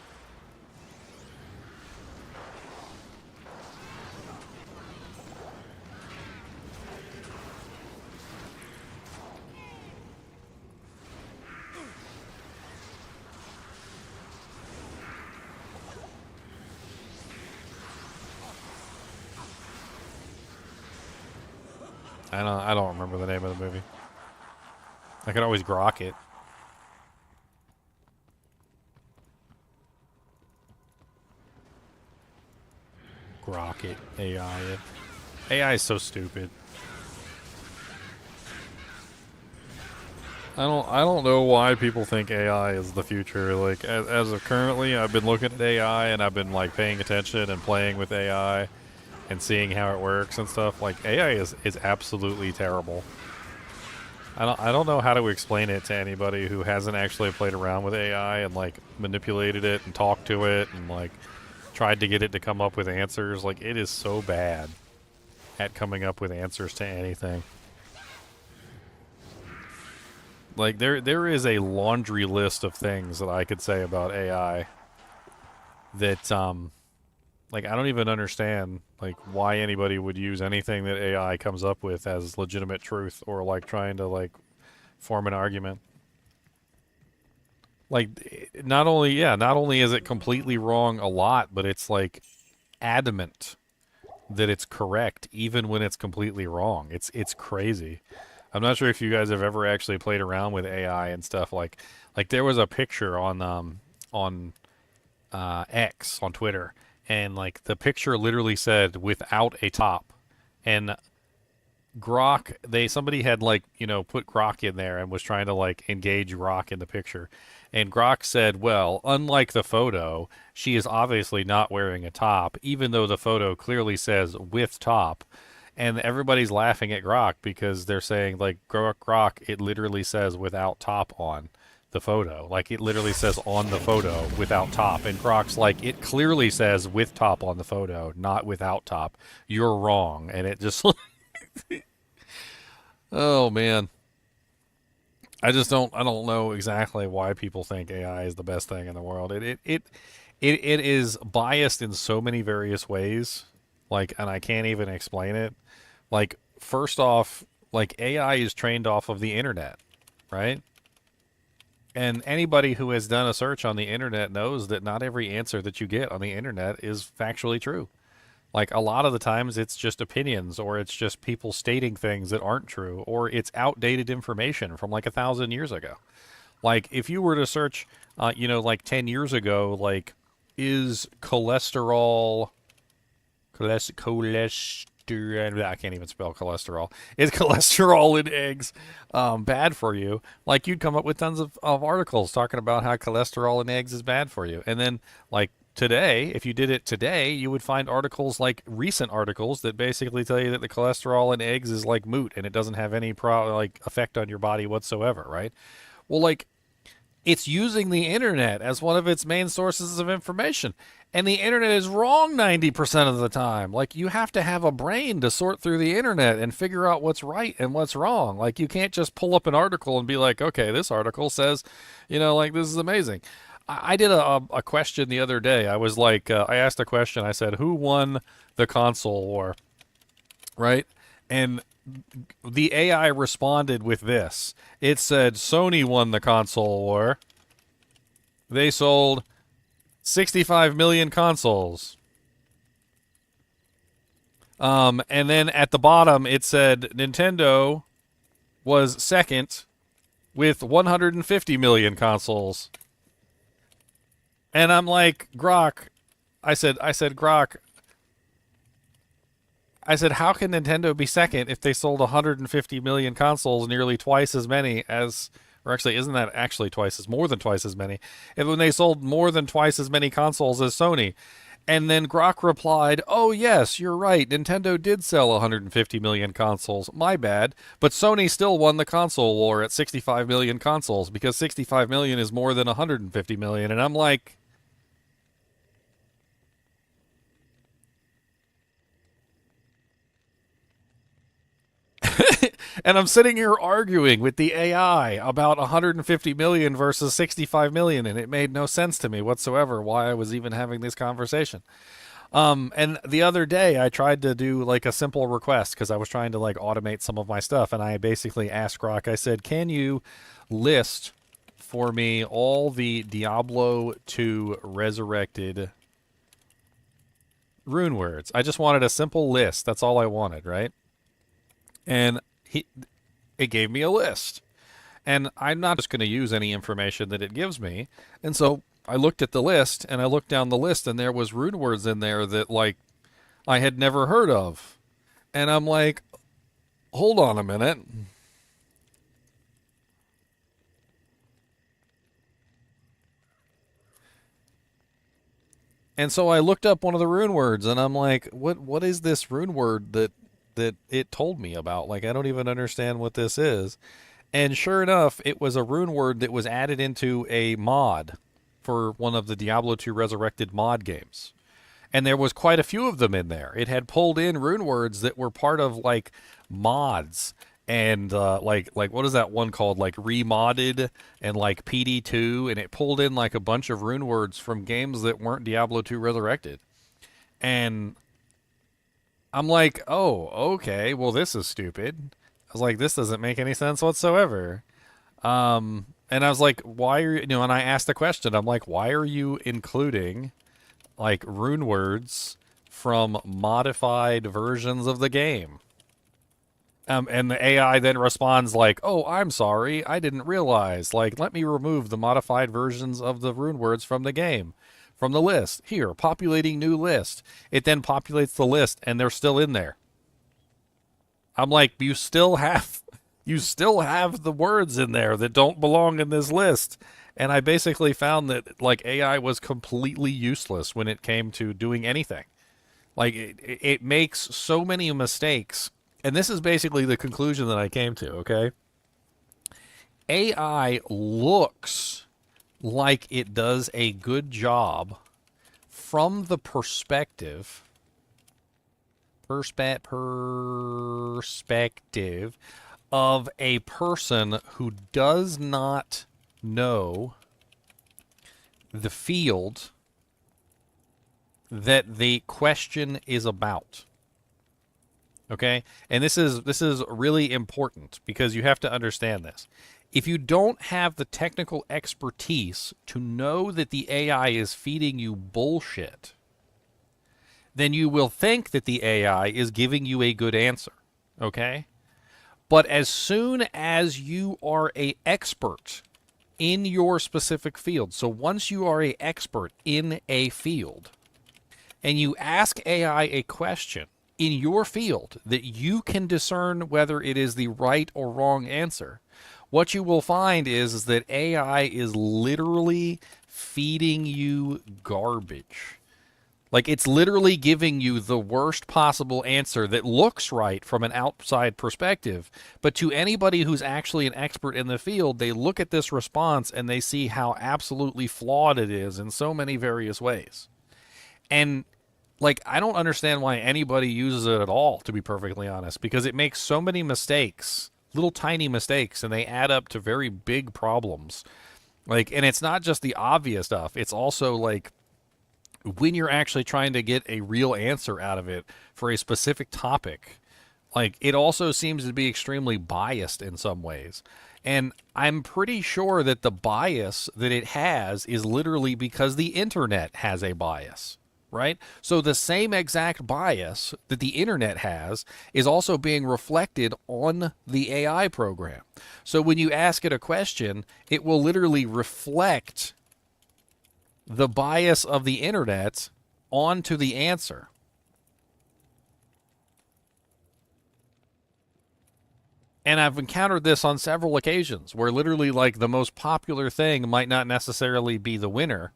I don't remember the name of the movie. I could always grok it. Grok it. AI it. AI is so stupid. I don't know why people think AI is the future. Like, as of currently, I've been looking at AI and I've been like paying attention and playing with AI and seeing how it works and stuff. Like, AI is absolutely terrible. I don't know how to explain it to anybody who hasn't actually played around with AI and like manipulated it and talked to it and like tried to get it to come up with answers. Like, it is so bad at coming up with answers to anything. Like, there is a laundry list of things that I could say about AI that like, I don't even understand like why anybody would use anything that AI comes up with as legitimate truth or like trying to like form an argument. Like, not only is it completely wrong a lot, but it's like adamant that it's correct even when it's completely wrong. It's crazy. I'm not sure if you guys have ever actually played around with AI and stuff. Like there was a picture on X on Twitter, and like the picture literally said "without a top," and somebody had like, you know, put Grok in there and was trying to like engage Grok in the picture, and Grok said, "Well, unlike the photo, she is obviously not wearing a top, even though the photo clearly says with top." And everybody's laughing at Grok because they're saying, like, Grok, it literally says without top on the photo. Like, it literally says on the photo without top. And Grok's like, it clearly says with top on the photo, not without top. You're wrong. And it just... oh, man. I don't know exactly why people think AI is the best thing in the world. It is biased in so many various ways. Like, and I can't even explain it. Like, first off, like, AI is trained off of the internet, right? And anybody who has done a search on the internet knows that not every answer that you get on the internet is factually true. Like, a lot of the times it's just opinions, or it's just people stating things that aren't true, or it's outdated information from like 1,000 years ago. Like, if you were to search, you know, like 10 years ago, like, is cholesterol... I can't even spell cholesterol. Is cholesterol in eggs bad for you? Like, you'd come up with tons of articles talking about how cholesterol in eggs is bad for you. And then, like, today, if you did it today, you would find articles, like recent articles, that basically tell you that the cholesterol in eggs is like moot and it doesn't have any effect on your body whatsoever, right? Well, like, it's using the internet as one of its main sources of information. And the internet is wrong 90% of the time. Like, you have to have a brain to sort through the internet and figure out what's right and what's wrong. Like, you can't just pull up an article and be like, okay, this article says, you know, like, this is amazing. I did a question the other day. I was like, I asked a question. I said, who won the console war? Right? And the AI responded with this. It said, Sony won the console war. They sold 65 million consoles. And then at the bottom, it said Nintendo was second with 150 million consoles. And I'm like, Grok, I said, Grok, I said, how can Nintendo be second if they sold 150 million consoles, nearly twice as many as, or actually, isn't that actually more than twice as many? And when they sold more than twice as many consoles as Sony. And then Grok replied, oh, yes, you're right. Nintendo did sell 150 million consoles. My bad. But Sony still won the console war at 65 million consoles because 65 million is more than 150 million. And I'm like, And I'm sitting here arguing with the AI about 150 million versus 65 million, and it made no sense to me whatsoever why I was even having this conversation. And the other day I tried to do like a simple request because I was trying to like automate some of my stuff, and I basically asked Grok, I said, can you list for me all the Diablo 2 Resurrected Runewords? I just wanted a simple list. That's all I wanted, right? And it gave me a list. And I'm not just going to use any information that it gives me. And so I looked at the list, and I looked down the list, and there was Runewords in there that, like, I had never heard of. And I'm like, hold on a minute. And so I looked up one of the rune words, and I'm like, what is this rune word that it told me about? Like, I don't even understand what this is. And sure enough, it was a rune word that was added into a mod for one of the Diablo 2 Resurrected mod games. And there was quite a few of them in there. It had pulled in rune words that were part of like mods and like what is that one called, like remodded and like PD2, and it pulled in like a bunch of rune words from games that weren't Diablo 2 Resurrected. And I'm like, oh, okay, well, this is stupid. I was like, this doesn't make any sense whatsoever. And I was like, why are you know? And I asked the question. I'm like, why are you including like rune words from modified versions of the game? And the AI then responds like, oh, I'm sorry, I didn't realize. Like, let me remove the modified versions of the rune words from the game, from the list. Here, populating new list. It then populates the list, and they're still in there. I'm like, you still have the words in there that don't belong in this list. And I basically found that like AI was completely useless when it came to doing anything. Like it makes so many mistakes. And this is basically the conclusion that I came to, okay? AI looks like it does a good job from the perspective of a person who does not know the field that the question is about. Okay? And this is really important because you have to understand this. If you don't have the technical expertise to know that the AI is feeding you bullshit, then you will think that the AI is giving you a good answer. Okay? But as soon as you are an expert in your specific field, so once you are an expert in a field, and you ask AI a question in your field that you can discern whether it is the right or wrong answer, what you will find is that AI is literally feeding you garbage. Like, it's literally giving you the worst possible answer that looks right from an outside perspective. But to anybody who's actually an expert in the field, they look at this response and they see how absolutely flawed it is in so many various ways. And, like, I don't understand why anybody uses it at all, to be perfectly honest, because it makes so many mistakes, little tiny mistakes, and they add up to very big problems. Like, and it's not just the obvious stuff. It's also, like, when you're actually trying to get a real answer out of it for a specific topic, like, it also seems to be extremely biased in some ways. And I'm pretty sure that the bias that it has is literally because the internet has a bias, right? So the same exact bias that the internet has is also being reflected on the AI program. So when you ask it a question, it will literally reflect the bias of the internet onto the answer. And I've encountered this on several occasions where literally, like, the most popular thing might not necessarily be the winner,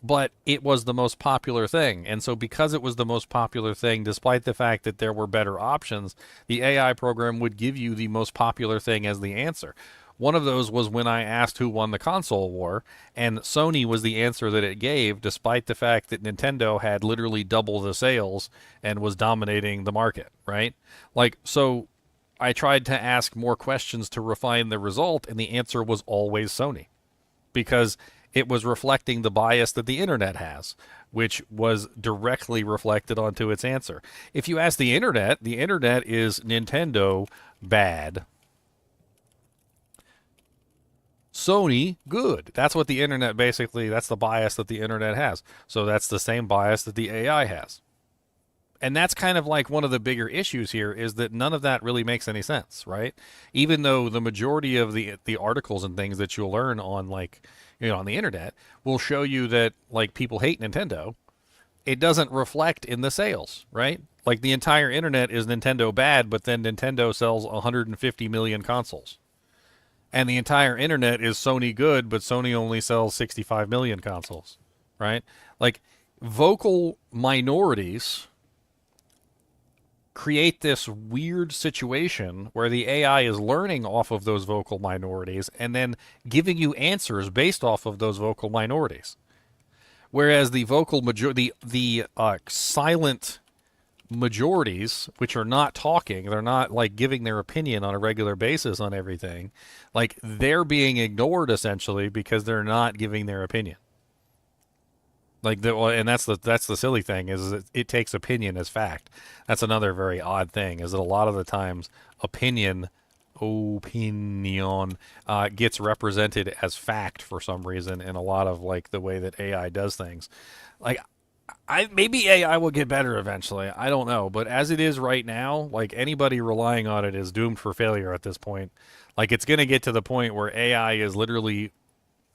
but it was the most popular thing. And so because it was the most popular thing, despite the fact that there were better options, the AI program would give you the most popular thing as the answer. One of those was when I asked who won the console war, and Sony was the answer that it gave, despite the fact that Nintendo had literally double the sales and was dominating the market, right? Like, so I tried to ask more questions to refine the result, and the answer was always Sony, because it was reflecting the bias that the internet has, which was directly reflected onto its answer. If you ask the internet is Nintendo bad, Sony good. That's what the internet basically, that's the bias that the internet has. So that's the same bias that the AI has. And that's kind of like one of the bigger issues here, is that none of that really makes any sense, right? Even though the majority of the articles and things that you'll learn on, like, you know, on the internet will show you that, like, people hate Nintendo, it doesn't reflect in the sales, right? Like, the entire internet is Nintendo bad, but then Nintendo sells 150 million consoles. And the entire internet is Sony good, but Sony only sells 65 million consoles, right? Like, vocal minorities create this weird situation where the AI is learning off of those vocal minorities and then giving you answers based off of those vocal minorities. Whereas the vocal majority, the silent majorities, which are not talking, they're not like giving their opinion on a regular basis on everything, like, they're being ignored essentially because they're not giving their opinion. Like, and that's the silly thing, is it takes opinion as fact. That's another very odd thing, is that a lot of the times opinion gets represented as fact for some reason in a lot of, like, the way that AI does things. Like, maybe AI will get better eventually. I don't know, but as it is right now, like, anybody relying on it is doomed for failure at this point. Like, it's going to get to the point where AI is literally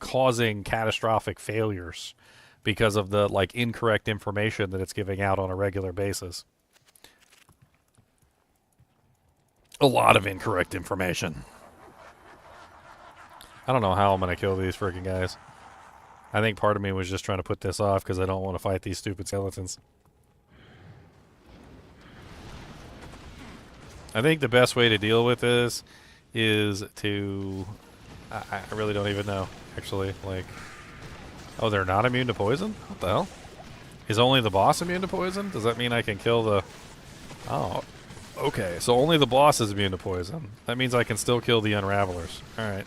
causing catastrophic failures because of the, like, incorrect information that it's giving out on a regular basis. A lot of incorrect information. I don't know how I'm going to kill these freaking guys. I think part of me was just trying to put this off because I don't want to fight these stupid skeletons. I think the best way to deal with this is to... I really don't even know, actually. Like... Oh, they're not immune to poison? What the hell? Is only the boss immune to poison? Does that mean I can kill the... Oh, okay. So only the boss is immune to poison. That means I can still kill the Unravelers. Alright.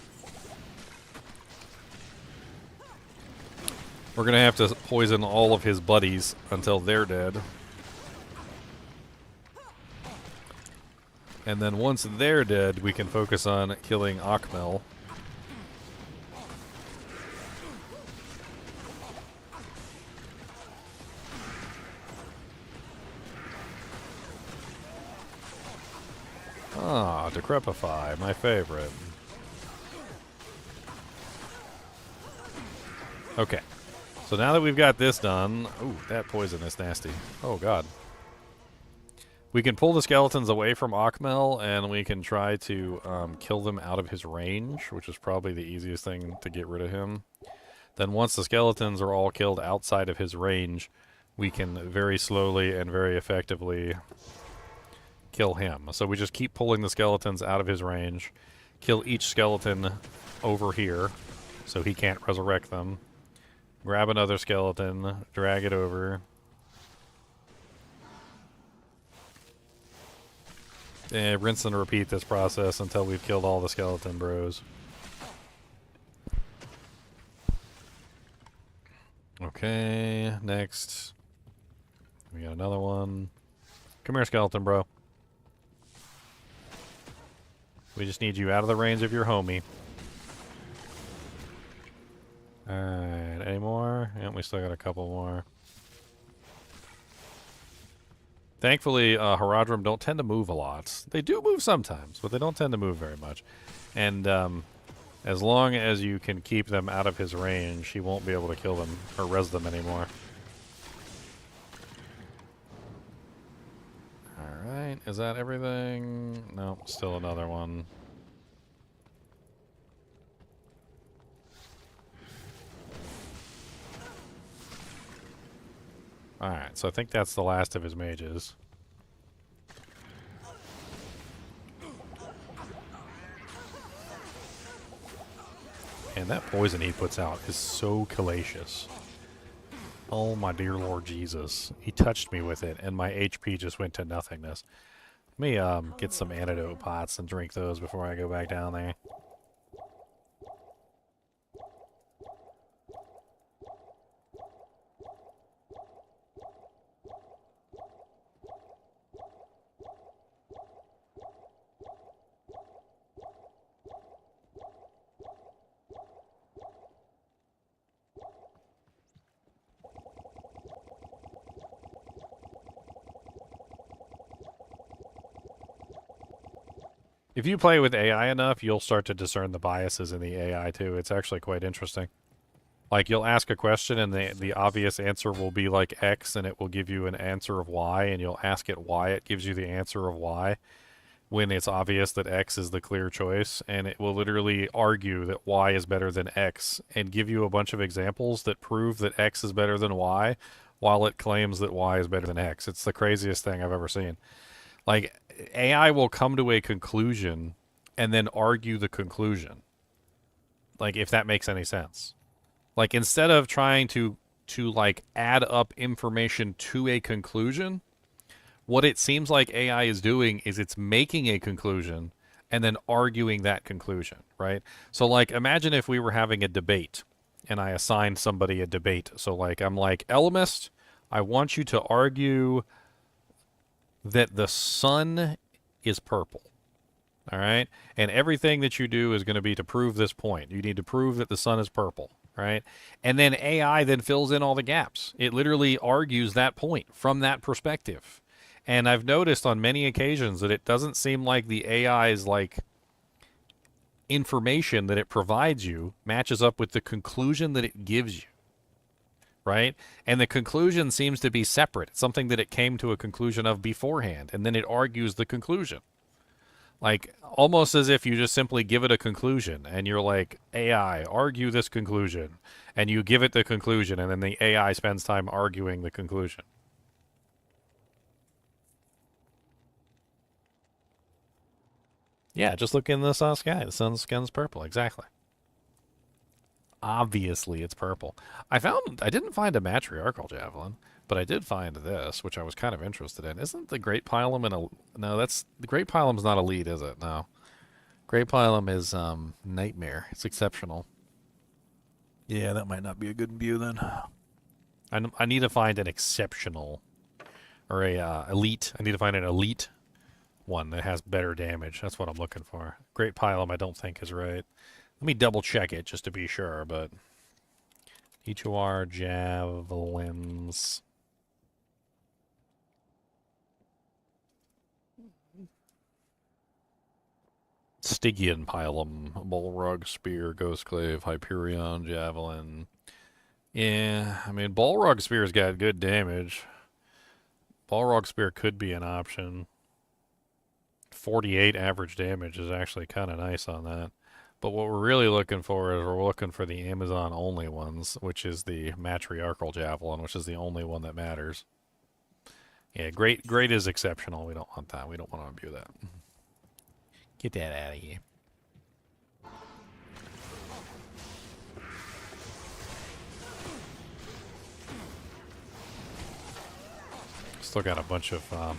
We're going to have to poison all of his buddies until they're dead. And then once they're dead, we can focus on killing Akmel. Ah, Decrepify, my favorite. Okay. So now that we've got this done... Ooh, that poison is nasty. Oh, God. We can pull the skeletons away from Akmel, and we can try to kill them out of his range, which is probably the easiest thing to get rid of him. Then once the skeletons are all killed outside of his range, we can very slowly and very effectively kill him. So we just keep pulling the skeletons out of his range, kill each skeleton over here so he can't resurrect them, grab another skeleton, drag it over, and rinse and repeat this process until we've killed all the skeleton bros. Okay, next. We got another one. Come here, skeleton bro. We just need you out of the range of your homie. Alright, any more? Yeah, we still got a couple more. Thankfully, Haradrim don't tend to move a lot. They do move sometimes, but they don't tend to move very much. And as long as you can keep them out of his range, he won't be able to kill them or res them anymore. Alright, is that everything? No, still another one. Alright, so I think that's the last of his mages. And that poison he puts out is so hellacious. Oh my dear Lord Jesus. He touched me with it, and my HP just went to nothingness. Let me get some antidote pots and drink those before I go back down there. If you play with AI enough, you'll start to discern the biases in the AI too. It's actually quite interesting. Like, you'll ask a question and the obvious answer will be like X and it will give you an answer of Y, and you'll ask it why it gives you the answer of Y when it's obvious that X is the clear choice, and it will literally argue that Y is better than X and give you a bunch of examples that prove that X is better than Y while it claims that Y is better than X. It's the craziest thing I've ever seen. Like, AI will come to a conclusion and then argue the conclusion. Like, if that makes any sense. Like, instead of trying to like add up information to a conclusion, what it seems like AI is doing is it's making a conclusion and then arguing that conclusion, right? So, like, imagine if we were having a debate and I assigned somebody a debate. So, like, I'm like, Elemist, I want you to argue that the sun is purple. All right? And everything that you do is going to be to prove this point. You need to prove that the sun is purple, right? And then AI then fills in all the gaps. It literally argues that point from that perspective. And I've noticed on many occasions that it doesn't seem like the AI's like information that it provides you matches up with the conclusion that it gives you. Right? And the conclusion seems to be separate. It's something that it came to a conclusion of beforehand, and then it argues the conclusion. Like, almost as if you just simply give it a conclusion, and you're like, AI, argue this conclusion. And you give it the conclusion, and then the AI spends time arguing the conclusion. Yeah, just look in the sky. The sun's skin's purple. Exactly. Obviously it's purple. I didn't find a matriarchal javelin, but I did find this, which I was kind of interested in. Isn't the Great Pilum no, that's the Great Pilum's not elite, is it? No. Great Pilum is nightmare. It's exceptional. Yeah, that might not be a good view then. I need to find an exceptional or a elite. I need to find an elite one that has better damage. That's what I'm looking for. Great Pilum I don't think is right. Let me double check it just to be sure, but D2R javelins. Stygian Pilum, Bullrug Spear, Ghostclave, Hyperion, Javelin. Yeah, I mean, Bullrug Spear's got good damage. Bullrug Spear could be an option. 48 average damage is actually kind of nice on that. But what we're really looking for is we're looking for the Amazon-only ones, which is the Matriarchal Javelin, which is the only one that matters. Yeah, great is exceptional. We don't want that. We don't want to imbue that. Get that out of here. Still got a bunch of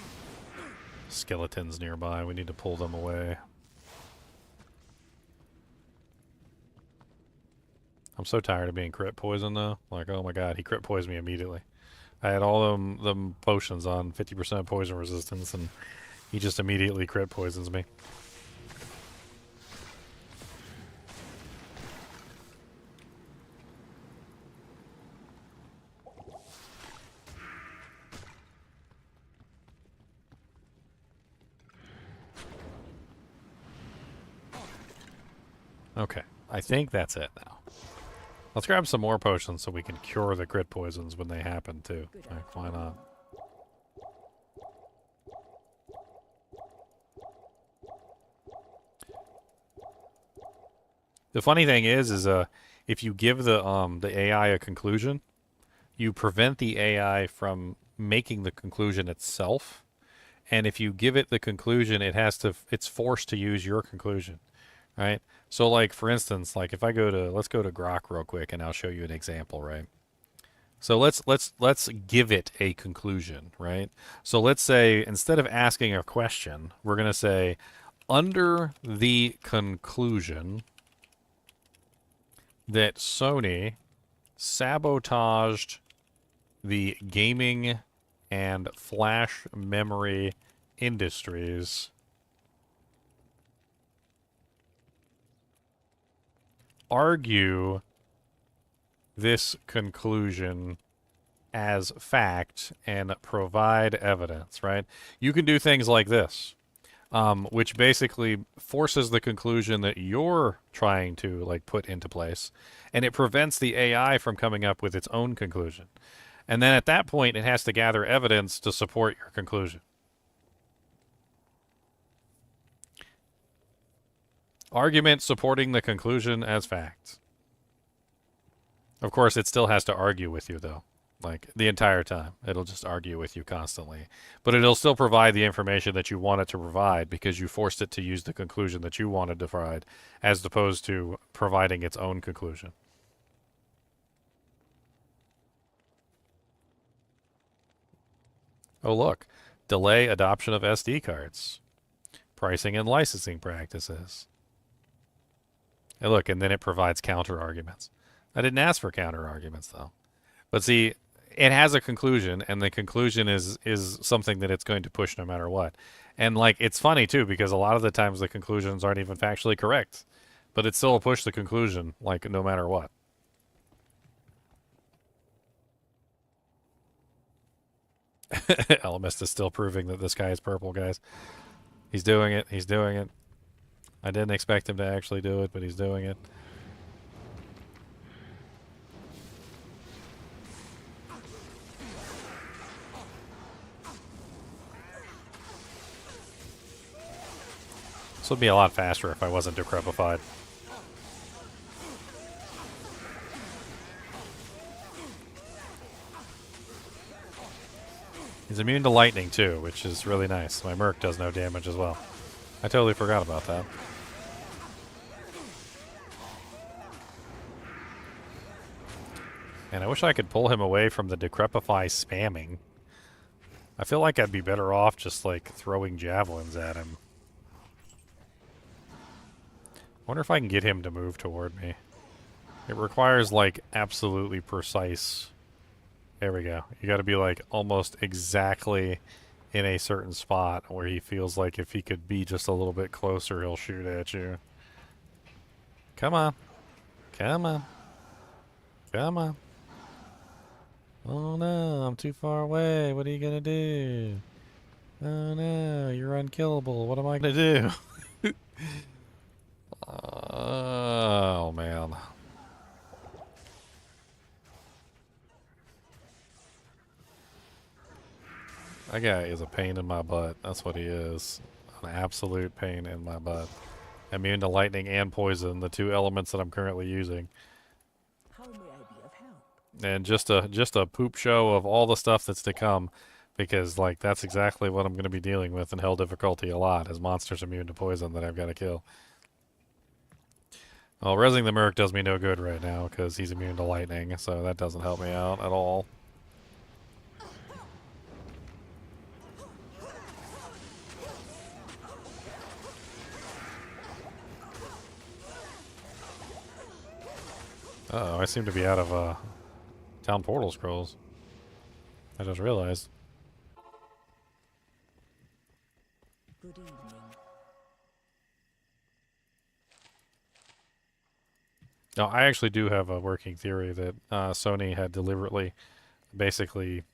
skeletons nearby. We need to pull them away. I'm so tired of being crit poisoned though. Like, oh my god, he crit poisoned me immediately. I had all them potions on 50% poison resistance, and he just immediately crit poisons me. Okay, I think that's it now. Let's grab some more potions so we can cure the crit poisons when they happen too. Like, why not? The funny thing is if you give the AI a conclusion, you prevent the AI from making the conclusion itself. And if you give it the conclusion, it's forced to use your conclusion, right? So, like, for instance, like if I let's go to Grok real quick, and I'll show you an example, right? So let's give it a conclusion, right? So let's say instead of asking a question, we're going to say under the conclusion that Sony sabotaged the gaming and flash memory industries, argue this conclusion as fact and provide evidence, right? You can do things like this, which basically forces the conclusion that you're trying to like put into place, and it prevents the AI from coming up with its own conclusion. And then at that point, it has to gather evidence to support your conclusion. Argument supporting the conclusion as fact. Of course, it still has to argue with you, though. Like, the entire time. It'll just argue with you constantly. But it'll still provide the information that you want it to provide because you forced it to use the conclusion that you wanted to provide, as opposed to providing its own conclusion. Oh, look. Delay adoption of SD cards. Pricing and licensing practices. And look, and then it provides counter arguments. I didn't ask for counter arguments, though. But see, it has a conclusion, and the conclusion is something that it's going to push no matter what. And like, it's funny too because a lot of the times the conclusions aren't even factually correct, but it still will push the conclusion like no matter what. Alchemist is still proving that this guy is purple, guys. He's doing it. He's doing it. I didn't expect him to actually do it, but he's doing it. This would be a lot faster if I wasn't decrepified. He's immune to lightning too, which is really nice. My Merc does no damage as well. I totally forgot about that. And I wish I could pull him away from the decrepify spamming. I feel like I'd be better off just like throwing javelins at him. Wonder if I can get him to move toward me. It requires like absolutely precise. There we go. You got to be like almost exactly in a certain spot where he feels like if he could be just a little bit closer, he'll shoot at you. Come on. Come on. Come on. Oh no, I'm too far away. What are you gonna do? Oh no, you're unkillable. What am I gonna do? Oh man. That guy is a pain in my butt. That's what he is. An absolute pain in my butt. Immune to lightning and poison, the two elements that I'm currently using. How may I be of help? And just a poop show of all the stuff that's to come, because like that's exactly what I'm going to be dealing with in hell difficulty a lot, is monsters immune to poison that I've got to kill. Well, resing the Merc does me no good right now because he's immune to lightning, so that doesn't help me out at all. Uh oh, I seem to be out of town portal scrolls. I just realized. Good evening. No, I actually do have a working theory that Sony had deliberately basically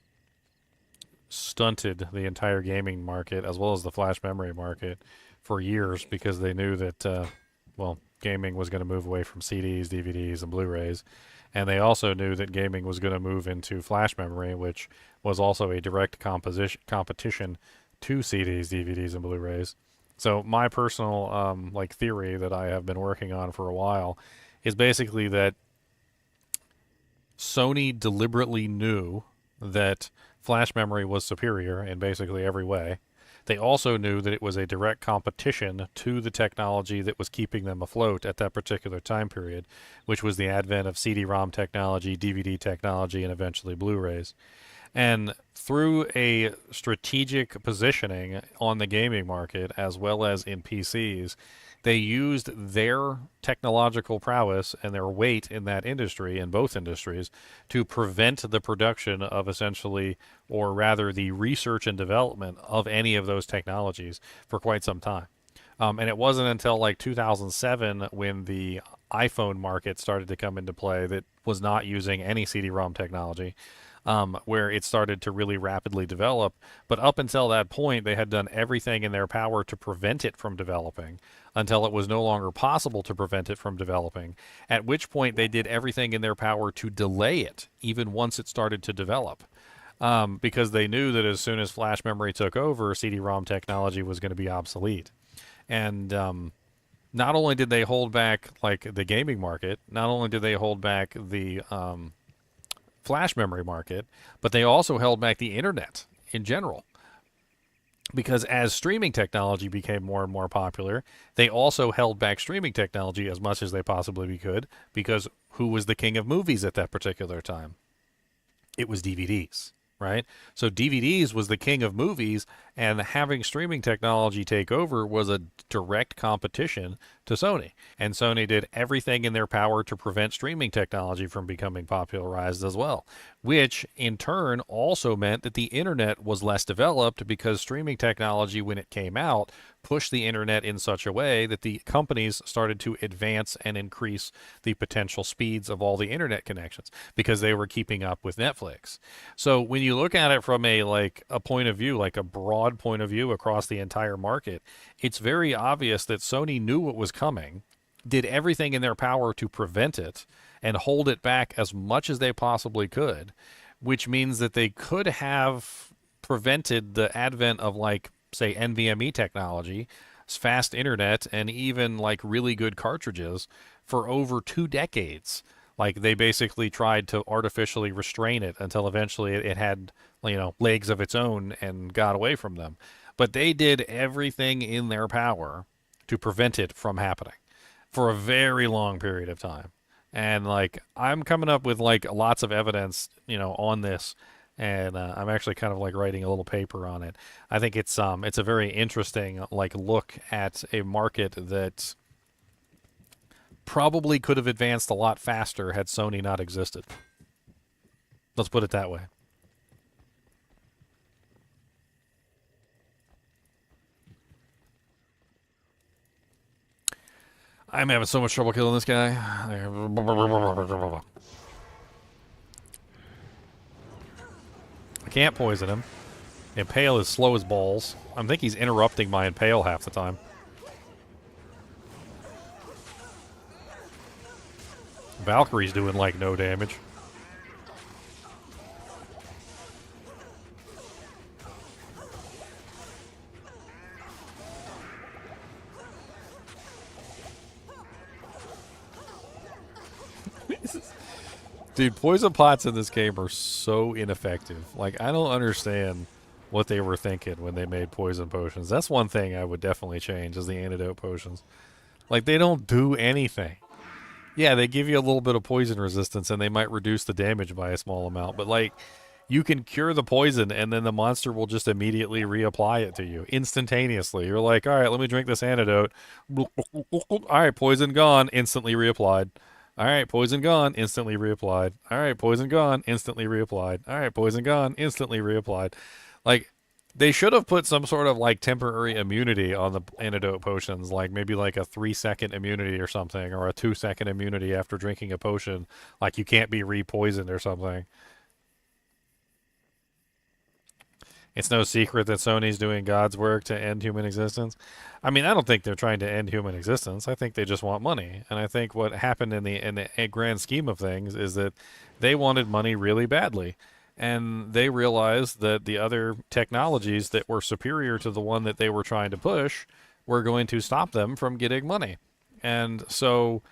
stunted the entire gaming market as well as the flash memory market for years because they knew that, well, gaming was going to move away from CDs, DVDs, and Blu-rays. And they also knew that gaming was going to move into flash memory, which was also a direct competition to CDs, DVDs, and Blu-rays. So my personal like theory that I have been working on for a while is basically that Sony deliberately knew that flash memory was superior in basically every way. They also knew that it was a direct competition to the technology that was keeping them afloat at that particular time period, which was the advent of CD-ROM technology, DVD technology, and eventually Blu-rays. And through a strategic positioning on the gaming market as well as in PCs, they used their technological prowess and their weight in that industry, in both industries, to prevent the production of essentially, or rather the research and development of any of those technologies for quite some time. And it wasn't until like 2007 when the iPhone market started to come into play that was not using any CD-ROM technology, where it started to really rapidly develop. But up until that point, they had done everything in their power to prevent it from developing until it was no longer possible to prevent it from developing, at which point they did everything in their power to delay it, even once it started to develop. Because they knew that as soon as flash memory took over, CD-ROM technology was going to be obsolete. And not only did they hold back like the gaming market, not only did they hold back the flash memory market, but they also held back the internet in general. Because as streaming technology became more and more popular, they also held back streaming technology as much as they possibly could, because who was the king of movies at that particular time? It was DVDs, right? So DVDs was the king of movies, and having streaming technology take over was a direct competition to Sony. And Sony did everything in their power to prevent streaming technology from becoming popularized as well, which in turn also meant that the internet was less developed, because streaming technology, when it came out, pushed the internet in such a way that the companies started to advance and increase the potential speeds of all the internet connections because they were keeping up with Netflix. So when you look at it from a point of view, like a broad point of view across the entire market, it's very obvious that Sony knew what was coming, did everything in their power to prevent it and hold it back as much as they possibly could, which means that they could have prevented the advent of, like, say, NVMe technology, fast internet, and even like really good cartridges for over 2 decades. Like, they basically tried to artificially restrain it until eventually it had, legs of its own and got away from them. But they did everything in their power to prevent it from happening for a very long period of time. And like, I'm coming up with like lots of evidence, on this, and I'm actually kind of like writing a little paper on it. I think it's a very interesting like look at a market that probably could have advanced a lot faster had Sony not existed. Let's put it that way. I'm having so much trouble killing this guy. I can't poison him. Impale is slow as balls. I think he's interrupting my Impale half the time. Valkyrie's doing like no damage. Dude, poison pots in this game are so ineffective. Like, I don't understand what they were thinking when they made poison potions. That's one thing I would definitely change, is the antidote potions. Like, they don't do anything. Yeah, they give you a little bit of poison resistance, and they might reduce the damage by a small amount. But, like, you can cure the poison, and then the monster will just immediately reapply it to you instantaneously. You're like, all right, let me drink this antidote. All right, poison gone, instantly reapplied. All right, poison gone, instantly reapplied. All right, poison gone, instantly reapplied. All right, poison gone, instantly reapplied. Like, they should have put some sort of like temporary immunity on the antidote potions, like maybe like a 3-second immunity or something, or a 2-second immunity after drinking a potion. Like, you can't be re-poisoned or something. It's no secret that Sony's doing God's work to end human existence. I mean, I don't think they're trying to end human existence. I think they just want money. And I think what happened in the grand scheme of things is that they wanted money really badly. And they realized that the other technologies that were superior to the one that they were trying to push were going to stop them from getting money. And so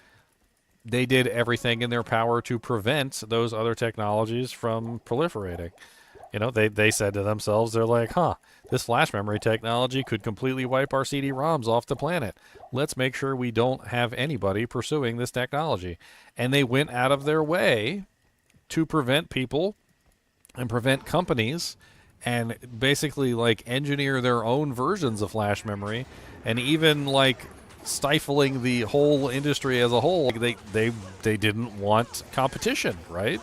they did everything in their power to prevent those other technologies from proliferating. You know, they said to themselves, they're like, huh, this flash memory technology could completely wipe our CD-ROMs off the planet. Let's make sure we don't have anybody pursuing this technology. And they went out of their way to prevent people and prevent companies and basically like engineer their own versions of flash memory and even like stifling the whole industry as a whole. They didn't want competition, right?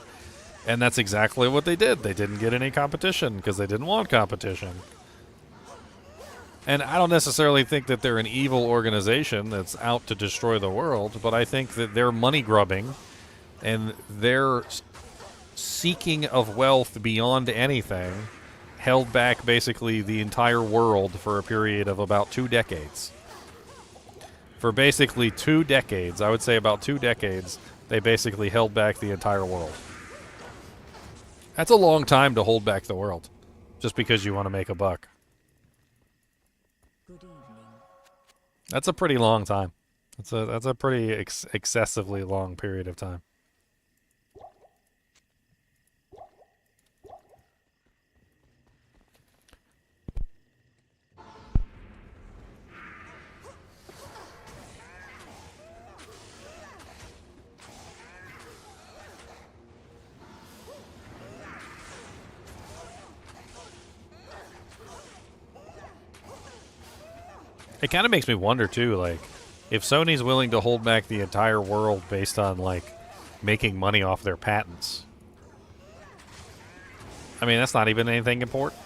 And that's exactly what they did. They didn't get any competition because they didn't want competition. And I don't necessarily think that they're an evil organization that's out to destroy the world, but I think that they're money grubbing and their seeking of wealth beyond anything held back basically the entire world for a period of about 2 decades. For basically 2 decades, I would say about 2 decades, they basically held back the entire world. That's a long time to hold back the world, just because you want to make a buck. Good evening. That's a pretty long time. That's a pretty excessively long period of time. It kind of makes me wonder too, like, if Sony's willing to hold back the entire world based on like making money off their patents. I mean, that's not even anything important.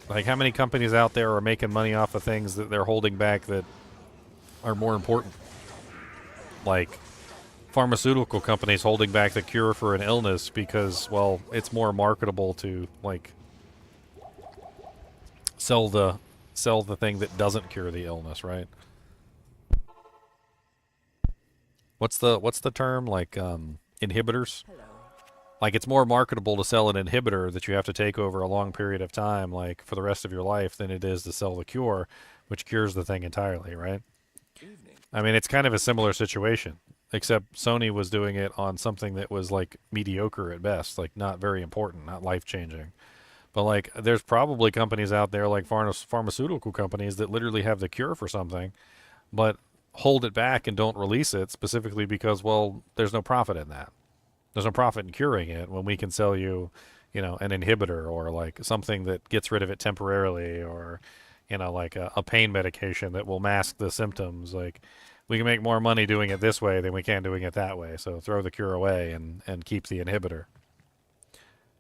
Like, how many companies out there are making money off of things that they're holding back that are more important? Like, pharmaceutical companies holding back the cure for an illness because, well, it's more marketable to like sell the thing that doesn't cure the illness, right? What's the term, like inhibitors? Hello. Like, it's more marketable to sell an inhibitor that you have to take over a long period of time, like for the rest of your life, than it is to sell the cure, which cures the thing entirely, right? Evening. I mean, it's kind of a similar situation, except Sony was doing it on something that was like mediocre at best, like not very important, not life-changing. But like, there's probably companies out there like pharmaceutical companies that literally have the cure for something, but hold it back and don't release it specifically because, well, there's no profit in that. There's no profit in curing it when we can sell you, you know, an inhibitor or like something that gets rid of it temporarily, or, you know, like a pain medication that will mask the symptoms. Like, we can make more money doing it this way than we can doing it that way. So throw the cure away and keep the inhibitor.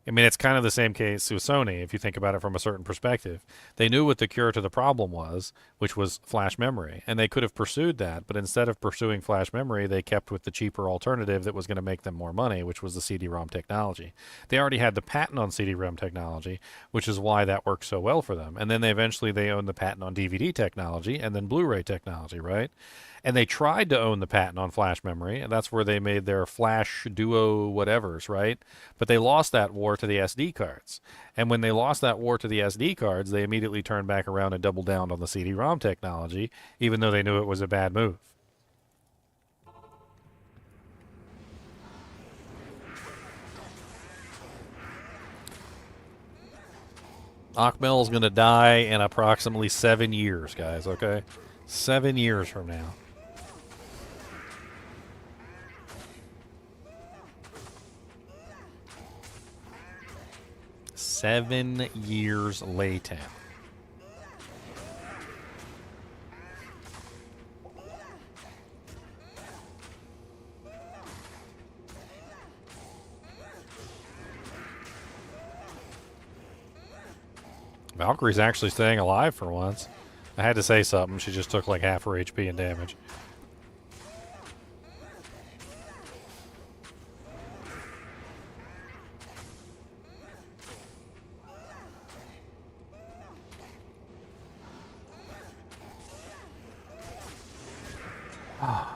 I mean, it's kind of the same case with Sony, if you think about it from a certain perspective. They knew what the cure to the problem was, which was flash memory, and they could have pursued that, but instead of pursuing flash memory, they kept with the cheaper alternative that was going to make them more money, which was the CD-ROM technology. They already had the patent on CD-ROM technology, which is why that worked so well for them. And then they owned the patent on DVD technology and then Blu-ray technology, right? And they tried to own the patent on flash memory, and that's where they made their flash duo whatevers, right? But they lost that war to the SD cards. And when they lost that war to the SD cards, they immediately turned back around and doubled down on the CD-ROM technology, even though they knew it was a bad move. Akmel's going to die in approximately 7 years, guys, okay? 7 years from now. 7 years later. Valkyrie's actually staying alive for once. I had to say something. She just took like half her HP in damage.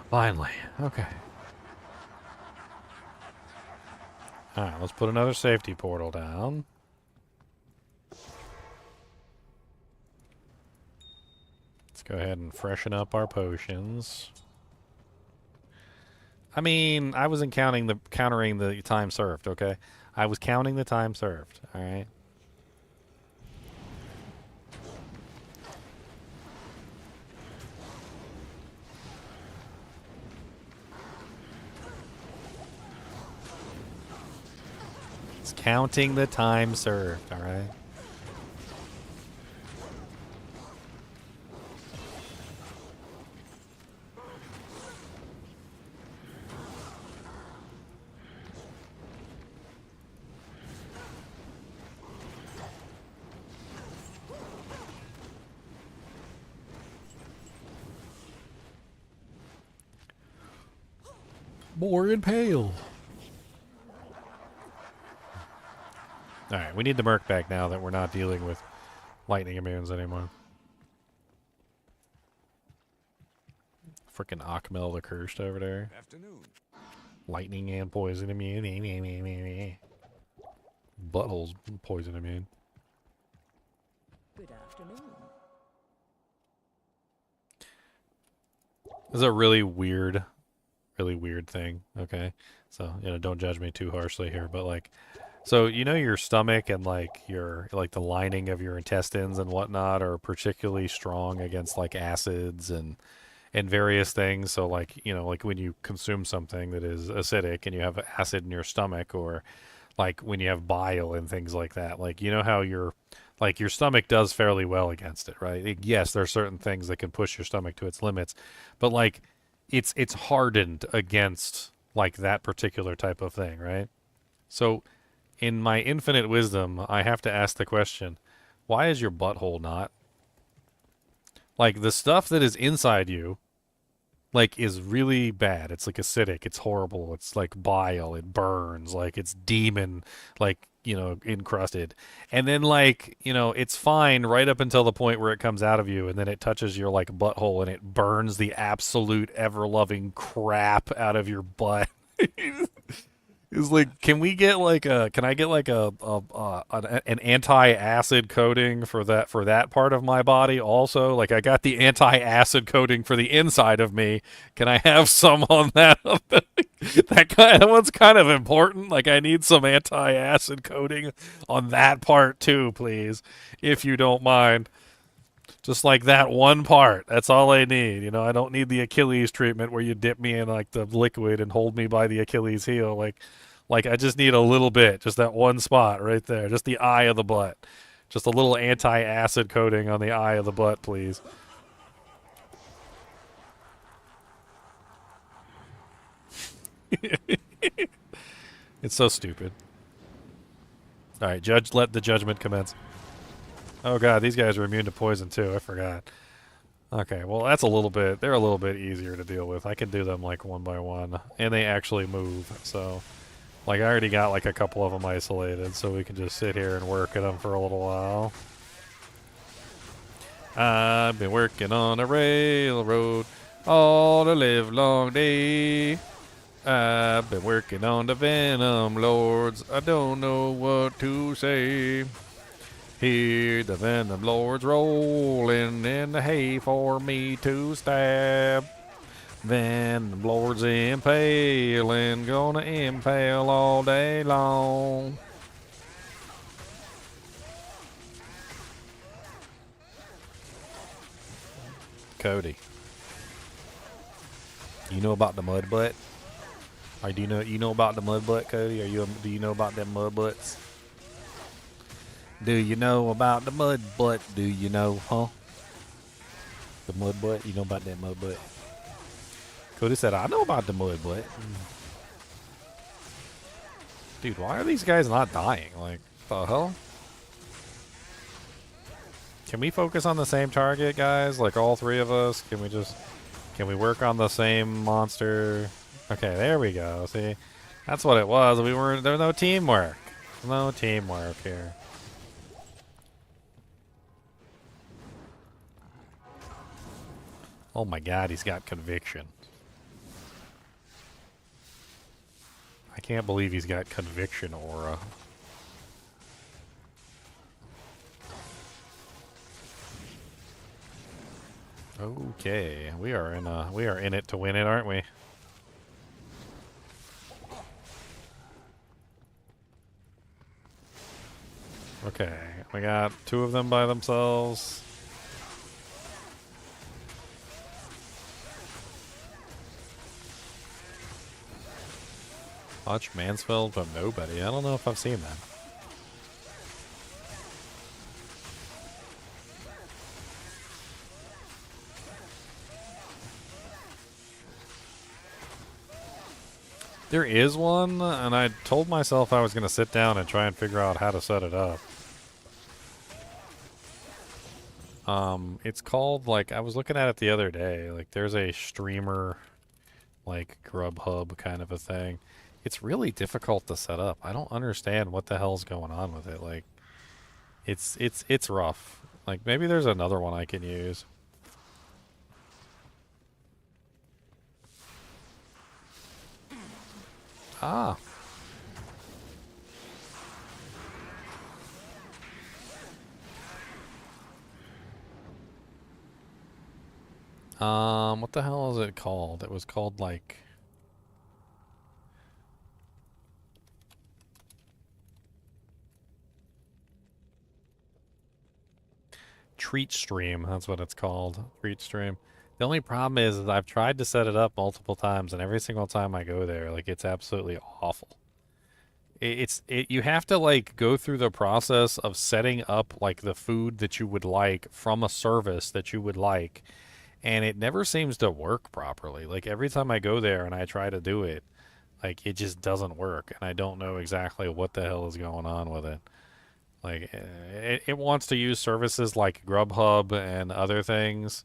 Finally. Okay. Alright, let's put another safety portal down. Let's go ahead and freshen up our potions. I mean, I wasn't countering the time served, okay? I was counting the time served, alright? It's counting the time served, alright? More impale. Alright, we need the Merc back now that we're not dealing with lightning immunes anymore. Frickin' Akmel the Cursed over there. Afternoon. Lightning and poison immune. Butthole's poison immune. Good afternoon. This is a really weird thing, okay? So, don't judge me too harshly here, but like, so your stomach and like the lining of your intestines and whatnot are particularly strong against like acids and various things. So like, like when you consume something that is acidic and you have acid in your stomach, or like when you have bile and things like that, like how your stomach does fairly well against it, right? Yes, there are certain things that can push your stomach to its limits, but like it's hardened against like that particular type of thing, right? So in my infinite wisdom, I have to ask the question, why is your butthole not? Like the stuff that is inside you like is really bad. It's like acidic, it's horrible, it's like bile, it burns, like it's demon like encrusted. And then like it's fine right up until the point where it comes out of you, and then it touches your like butthole and it burns the absolute ever-loving crap out of your butt. Is like, can I get like an anti-acid coating for that part of my body also? Like I got the anti-acid coating for the inside of me. Can I have some on that? That one's kind of important. Like I need some anti-acid coating on that part too, please, if you don't mind. Just like that one part. That's all I need. I don't need the Achilles treatment where you dip me in like the liquid and hold me by the Achilles heel. Like I just need a little bit, just that one spot right there, just the eye of the butt. Just a little anti-acid coating on the eye of the butt, please. It's so stupid. All right, judge, let the judgment commence. Oh god, these guys are immune to poison too. I forgot. Okay, well that's a little bit. They're a little bit easier to deal with. I can do them like one by one, and they actually move. So, like I already got like a couple of them isolated, so we can just sit here and work at them for a little while. I've been working on a railroad all the live long day. I've been working on the Venom Lords. I don't know what to say. Hear the Venom Lords rolling in the hay for me to stab. Venom Lords impaling, gonna impale all day long. Cody, you know about the mud butt? Or do you know about the mud butt, Cody? Do you know about them mud butts? Do you know about the mud butt? Do you know, huh? The mud butt? You know about that mud butt? Cody said, I know about the mud butt. Dude, why are these guys not dying? Like, the hell? Can we focus on the same target, guys? Like, all three of us? Can we work on the same monster? Okay, there we go. See? That's what it was. There was no teamwork. No teamwork here. Oh my god, he's got conviction. I can't believe he's got conviction aura. Okay, we are in it to win it, aren't we? Okay, we got two of them by themselves. Watch Mansfield from nobody. I don't know if I've seen that. There is one, and I told myself I was going to sit down and try and figure out how to set it up. It's called, like, I was looking at it the other day. Like, there's a streamer, like, Grubhub kind of a thing. It's really difficult to set up. I don't understand what the hell's going on with it. Like, it's rough. Like, maybe there's another one I can use. Ah. What the hell is it called? It was called, like... Treat Stream, that's what it's called. Treat Stream. The only problem is I've tried to set it up multiple times, and every single time I go there, like, it's absolutely awful. You have to, like, go through the process of setting up, like, the food that you would like from a service that you would like, and it never seems to work properly. Like, every time I go there and I try to do it, like, it just doesn't work, and I don't know exactly what the hell is going on with it. Like, it wants to use services like Grubhub and other things,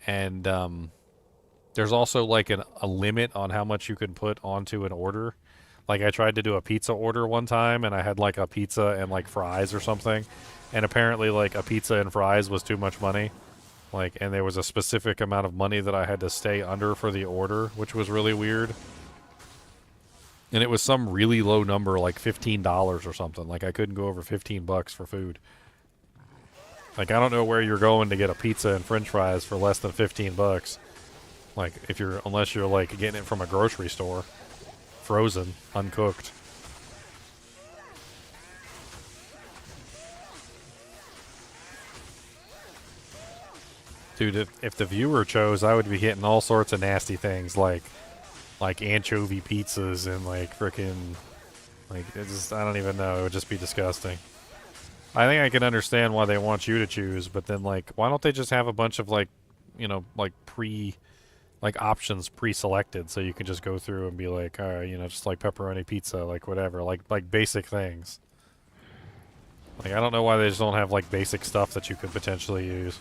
and there's also, like, a limit on how much you can put onto an order. Like, I tried to do a pizza order one time, and I had, like, a pizza and, like, fries or something, and apparently, like, a pizza and fries was too much money. Like, and there was a specific amount of money that I had to stay under for the order, which was really weird. And it was some really low number, like $15 or something. Like, I couldn't go over 15 bucks for food. Like, I don't know where you're going to get a pizza and french fries for less than 15 bucks. Like, unless you're, like, getting it from a grocery store. Frozen, uncooked. Dude, if the viewer chose, I would be getting all sorts of nasty things, like anchovy pizzas and, like, frickin', like, I don't even know. It would just be disgusting. I think I can understand why they want you to choose, but then, like, why don't they just have a bunch of, like, you know, like, options pre-selected, so you can just go through and be like, all right, you know, just like pepperoni pizza, like, whatever, like basic things. Like, I don't know why they just don't have, like, basic stuff that you could potentially use.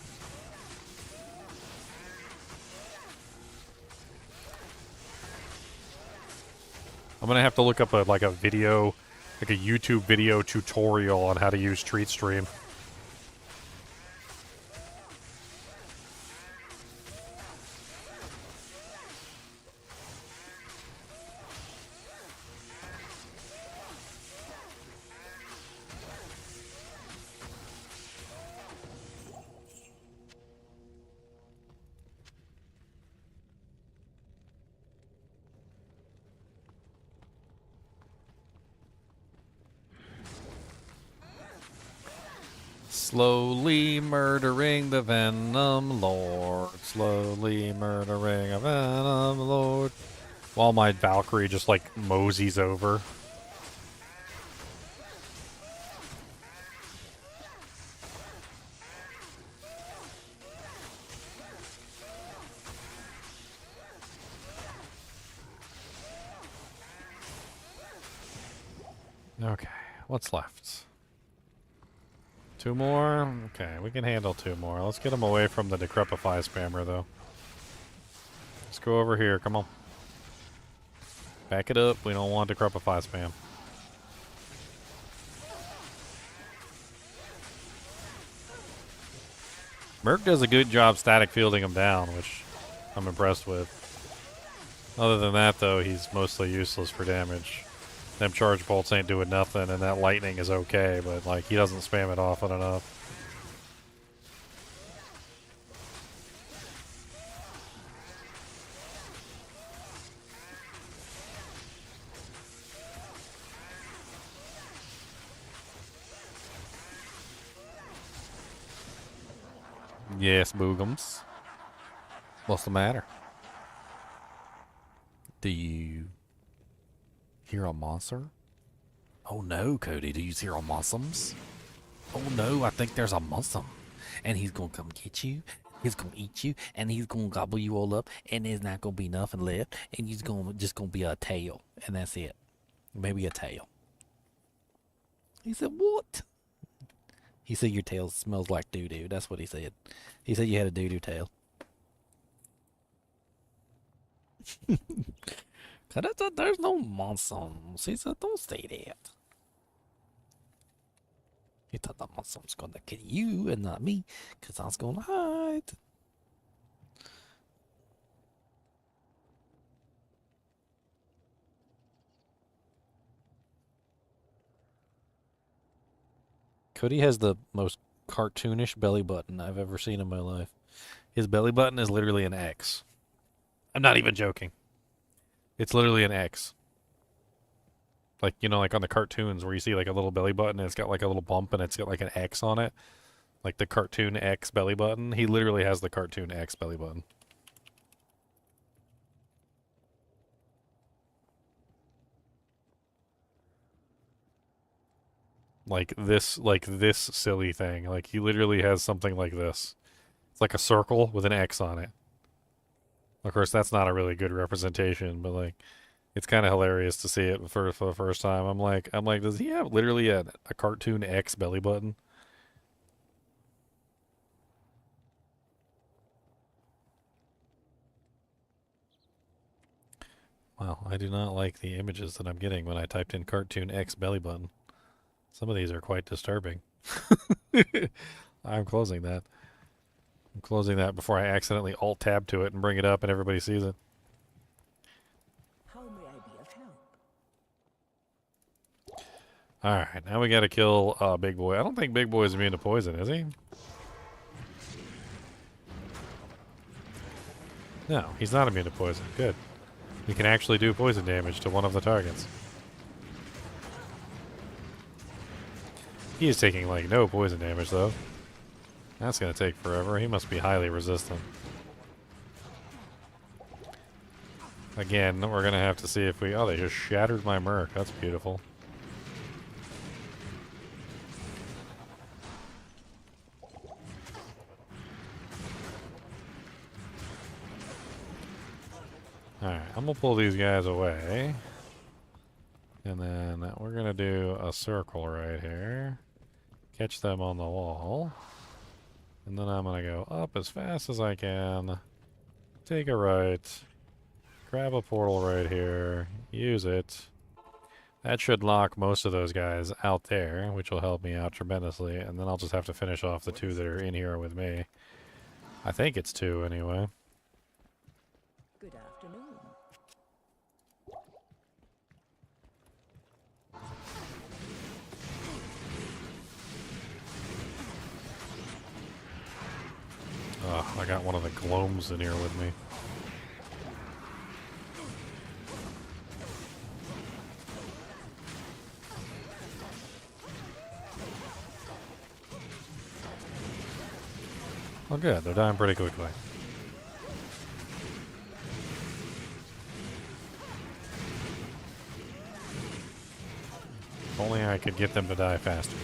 I'm gonna have to look up a video, like a YouTube video tutorial on how to use Treat Stream. Slowly murdering the Venom Lord. Slowly murdering a Venom Lord. While my Valkyrie just, like, moseys over. Okay, what's left? 2 more? Okay, we can handle 2 more. Let's get him away from the Decrepify spammer, though. Let's go over here, come on. Back it up, we don't want Decrepify spam. Merc does a good job static fielding him down, which I'm impressed with. Other than that, though, he's mostly useless for damage. Them charge bolts ain't doing nothing, and that lightning is okay, but, like, he doesn't spam it often enough. Yes, Boogums. What's the matter? Do you Hear a monster? Oh no, Cody, do you hear a monsters? Oh no, I think there's a monster. And he's gonna come get you. He's gonna eat you, and he's gonna gobble you all up, and there's not gonna be nothing left, and he's just gonna be a tail, and that's it. Maybe a tail. He said, "What?" He said your tail smells like doo doo. That's what he said. He said you had a doo doo tail. There's no monsters. He said, "Don't say that." He thought the monster's gonna kill you and not me, 'cause I was gonna hide. Cody has the most cartoonish belly button I've ever seen in my life. His belly button is literally an X. I'm not even joking. It's literally an X. Like, you know, like on the cartoons where you see like a little belly button and it's got like a little bump and it's got like an X on it. Like the cartoon X belly button. He literally has the cartoon X belly button. Like this silly thing. Like he literally has something like this. It's like a circle with an X on it. Of course, that's not a really good representation, but like it's kind of hilarious to see it for the first time. I'm like, does he have literally a cartoon X belly button? Wow, I do not like the images that I'm getting when I typed in cartoon X belly button. Some of these are quite disturbing. I'm closing that. I'm closing that before I accidentally alt-tab to it and bring it up and everybody sees it. How may I be of help? Alright, now we gotta kill Big Boy. I don't think Big Boy is immune to poison, is he? No, he's not immune to poison. Good. He can actually do poison damage to one of the targets. He is taking, like, no poison damage, though. That's gonna take forever. He must be highly resistant. Again, we're gonna have to see if we... Oh, they just shattered my Merc. That's beautiful. Alright, I'm gonna pull these guys away. And then we're gonna do a circle right here. Catch them on the wall. And then I'm gonna go up as fast as I can. Take a right. Grab a portal right here. Use it. That should lock most of those guys out there, which will help me out tremendously. And then I'll just have to finish off the two that are in here with me. I think it's two anyway. Good afternoon. Oh, I got one of the glomes in here with me. Oh good, they're dying pretty quickly. If only I could get them to die faster.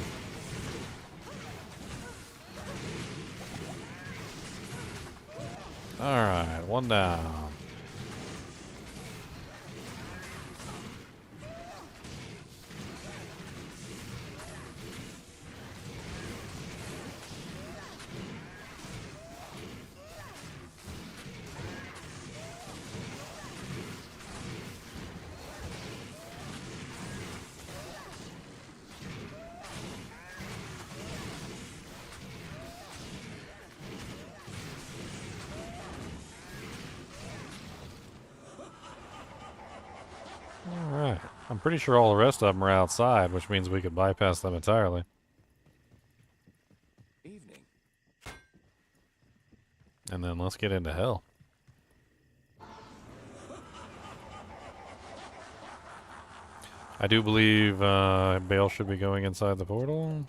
Alright, one down. Alright. I'm pretty sure all the rest of them are outside, which means we could bypass them entirely. Evening. And then let's get into hell. I do believe Bale should be going inside the portal.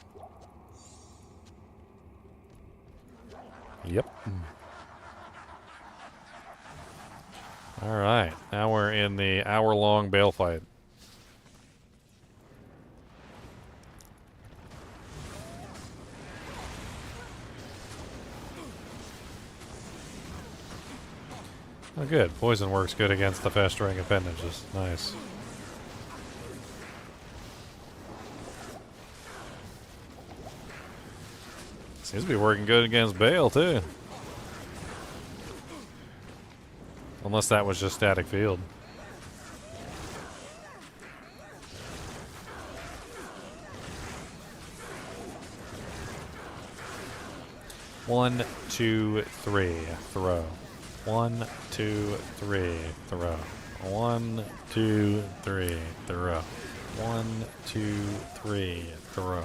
Yep. Alright, now we're in the hour-long Bale fight. Oh, good. Poison works good against the festering appendages. Nice. Seems to be working good against Bale, too. Unless that was just static field. One, two, three, throw. 1, 2, 3, throw. 1, 2, 3, throw. 1, 2, 3, throw.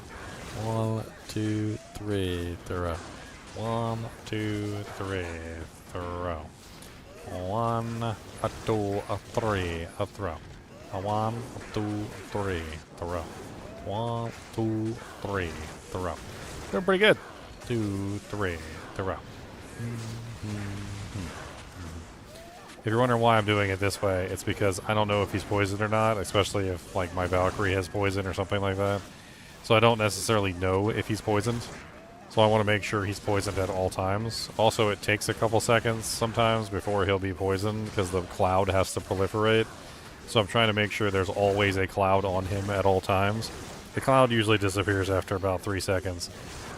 1, 2, 3, throw. 1, 2, 3, throw. 1, 2, 3, throw. 1, 2, 3, throw. 1, 2, 3, throw. They're pretty good. 2, 3, throw. If you're wondering why I'm doing it this way, it's because I don't know if he's poisoned or not, especially if like my Valkyrie has poison or something like that. So I don't necessarily know if he's poisoned. So I want to make sure he's poisoned at all times. Also, it takes a couple seconds sometimes before he'll be poisoned because the cloud has to proliferate. So I'm trying to make sure there's always a cloud on him at all times. The cloud usually disappears after about 3 seconds.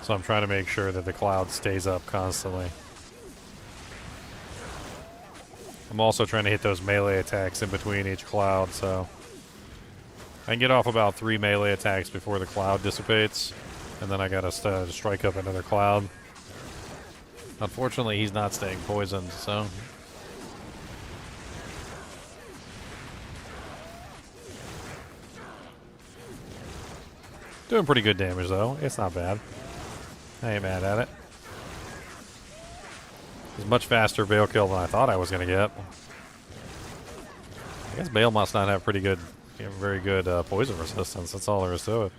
So I'm trying to make sure that the cloud stays up constantly. I'm also trying to hit those melee attacks in between each cloud, so I can get off about 3 melee attacks before the cloud dissipates, and then I gotta strike up another cloud. Unfortunately, he's not staying poisoned, so... Doing pretty good damage, though. It's not bad. I ain't mad at it. It's much faster Bale kill than I thought I was going to get. I guess Bale must not have pretty good, very good poison resistance. That's all there is to it.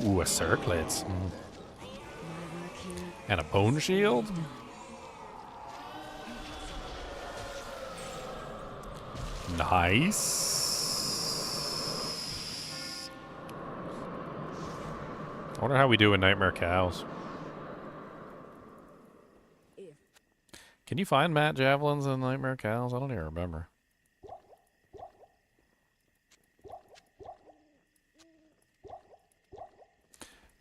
Ooh, a circlet. And a bone shield? Nice. I wonder how we do in Nightmare Cows. Can you find Matt Javelins in Nightmare Cows? I don't even remember.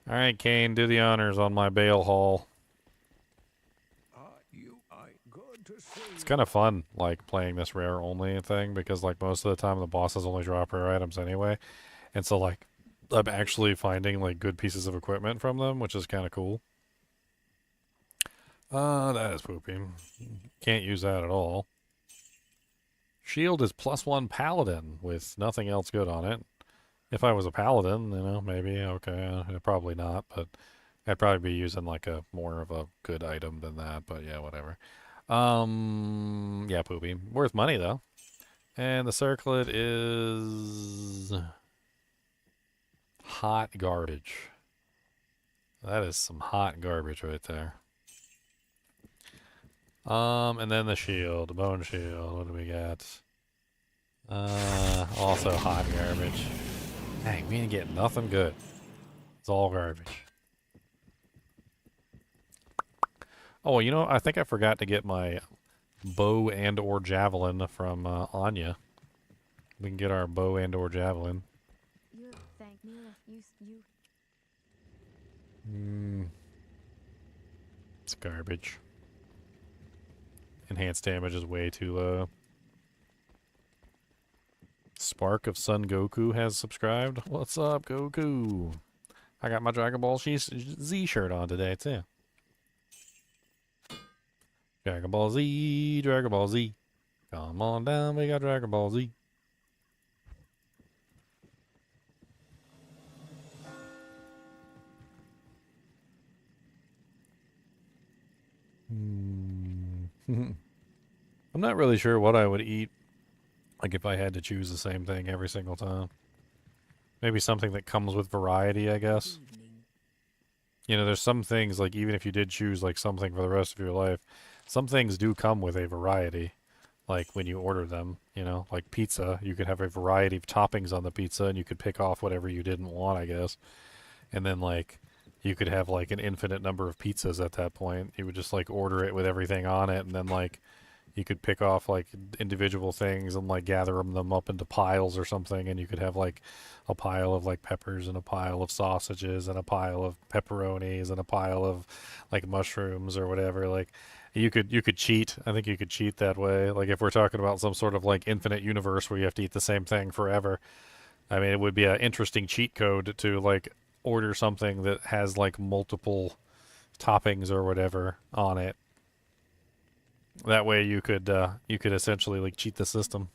Alright, Kane, do the honors on my Bale haul. It's kind of fun, like, playing this rare only thing, because, like, most of the time the bosses only drop rare items anyway. And so, like, I'm actually finding, like, good pieces of equipment from them, which is kind of cool. That is poopy. Can't use that at all. Shield is +1 paladin with nothing else good on it. If I was a paladin, you know, maybe, okay, probably not, but I'd probably be using like a more of a good item than that, but yeah, whatever. Yeah, poopy. Worth money though. And the circlet is hot garbage. That is some hot garbage right there. And then the shield, the bone shield, what do we got? Also hot garbage. Dang, we ain't getting nothing good. It's all garbage. Oh, well, you know, I think I forgot to get my bow and or javelin from Anya. We can get our bow and or javelin. You thank me. You. It's garbage. Enhanced damage is way too low. Spark of Sun Goku has subscribed. What's up, Goku? I got my Dragon Ball Z shirt on today, too. Dragon Ball Z, Dragon Ball Z. Come on down, we got Dragon Ball Z. I'm not really sure what I would eat, like if I had to choose the same thing every single time. Maybe something that comes with variety, I guess. Evening. You know, there's some things, like even if you did choose like something for the rest of your life, some things do come with a variety. Like when you order them, you know, like pizza, you could have a variety of toppings on the pizza and you could pick off whatever you didn't want, I guess. And then like you could have like an infinite number of pizzas at that point. You would just like order it with everything on it, and then like you could pick off like individual things and like gather them up into piles or something, and you could have like a pile of like peppers and a pile of sausages and a pile of pepperonis and a pile of like mushrooms or whatever. Like you could cheat. I think you could cheat that way. Like if we're talking about some sort of like infinite universe where you have to eat the same thing forever, I mean it would be an interesting cheat code to like order something that has like multiple toppings or whatever on it. That way you could essentially like cheat the system.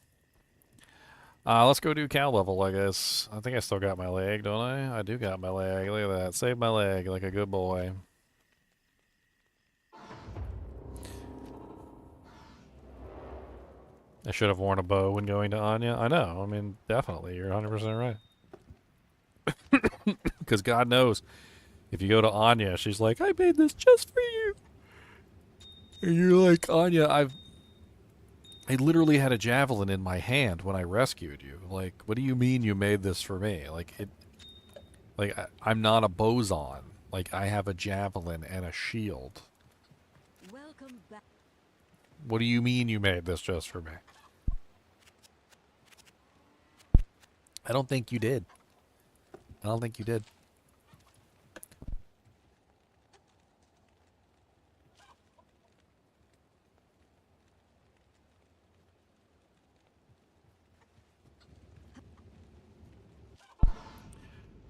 Let's go do cow level, I guess. I think I still got my leg, don't I? I do got my leg. Look at that. Save my leg like a good boy. I should have worn a bow when going to Anya. I know. I mean, definitely. You're 100% right. Because God knows, if you go to Anya, she's like, I made this just for you. And you're like, Anya, I literally had a javelin in my hand when I rescued you. Like, what do you mean you made this for me? I'm not a boson. Like, I have a javelin and a shield. Welcome back. What do you mean you made this just for me? I don't think you did. I don't think you did.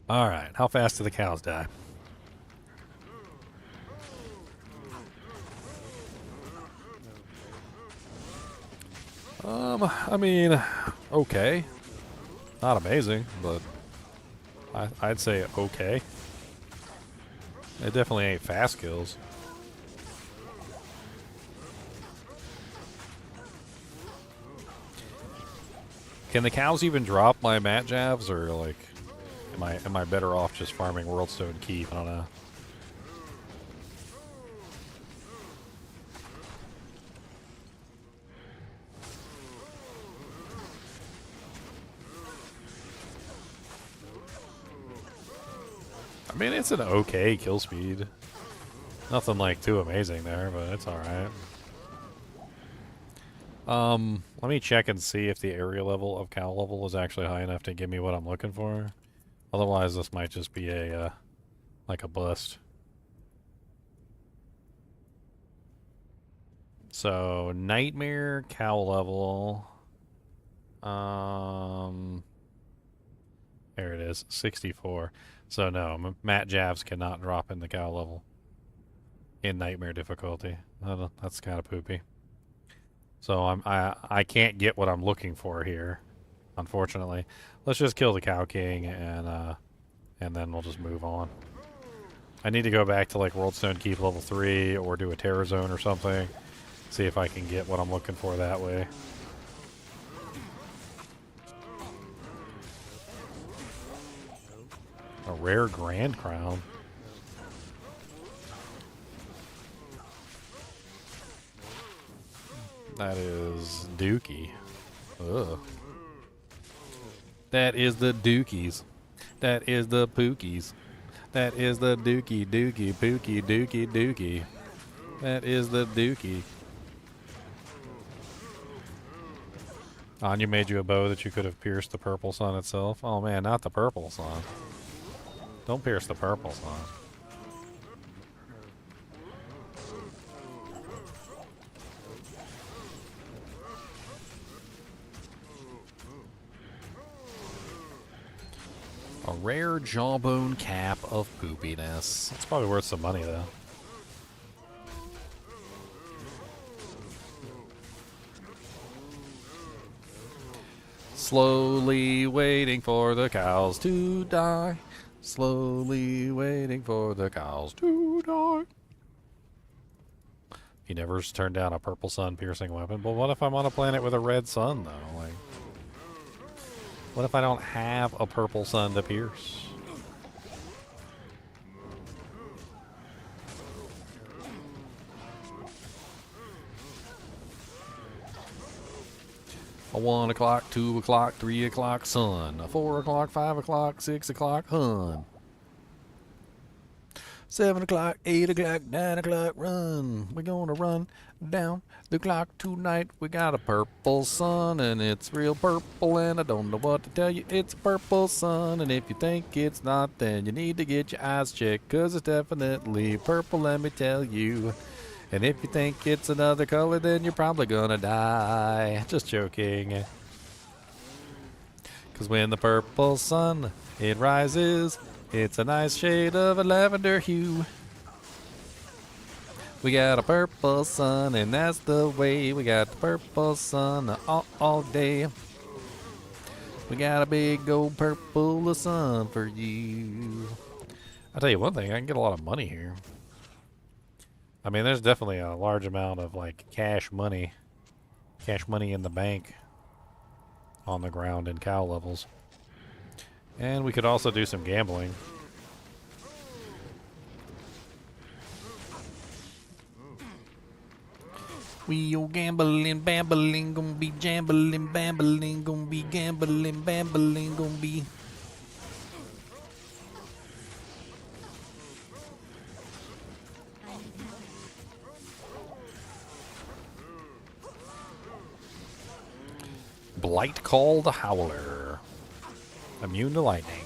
Alright, how fast do the cows die? I mean, okay. Not amazing, but I'd say okay. It definitely ain't fast kills. Can the cows even drop my mat jabs, or like, am I better off just farming Worldstone Keep? I don't know. I mean, it's an okay kill speed. Nothing like too amazing there, but it's alright. Let me check and see if the area level of cow level is actually high enough to give me what I'm looking for. Otherwise, this might just be a, like a bust. So, Nightmare cow level. There it is, 64. So no, Matt Javs cannot drop in the cow level in Nightmare difficulty. That's kind of poopy. So I can't get what I'm looking for here, unfortunately. Let's just kill the Cow King and then we'll just move on. I need to go back to like Worldstone Keep level 3 or do a Terror Zone or something. See if I can get what I'm looking for that way. A rare Grand Crown. That is Dookie. Ugh. That is the Dookies. That is the Pookies. That is the Dookie, Dookie, Pookie, Dookie, Dookie. That is the Dookie. Anya made you a bow that you could have pierced the purple sun itself. Oh man, not the purple sun. Don't pierce the purple sun. A rare jawbone cap of poopiness. It's probably worth some money though. Slowly waiting for the cows to die. Slowly waiting for the cows to die. You never turned down a purple sun piercing weapon. But what if I'm on a planet with a red sun, though? Like, what if I don't have a purple sun to pierce? A 1 o'clock, 2 o'clock, 3 o'clock sun. A 4 o'clock, 5 o'clock, 6 o'clock hun. 7 o'clock, 8 o'clock, 9 o'clock run. We're gonna run down the clock tonight. We got a purple sun and it's real purple and I don't know what to tell you. It's a purple sun and if you think it's not then you need to get your eyes checked, 'cause it's definitely purple, let me tell you. And if you think it's another color, then you're probably gonna die. Just joking. 'Cause when the purple sun, it rises, it's a nice shade of a lavender hue. We got a purple sun, and that's the way. We got the purple sun all day. We got a big old purple sun for you. I'll tell you one thing, I can get a lot of money here. I mean, there's definitely a large amount of, like, cash money in the bank on the ground in cow levels. And we could also do some gambling. We all gambling, bambling, gonna be jambling, bambling, gonna be gambling, bambling, gonna be. Blight Call the Howler. Immune to lightning.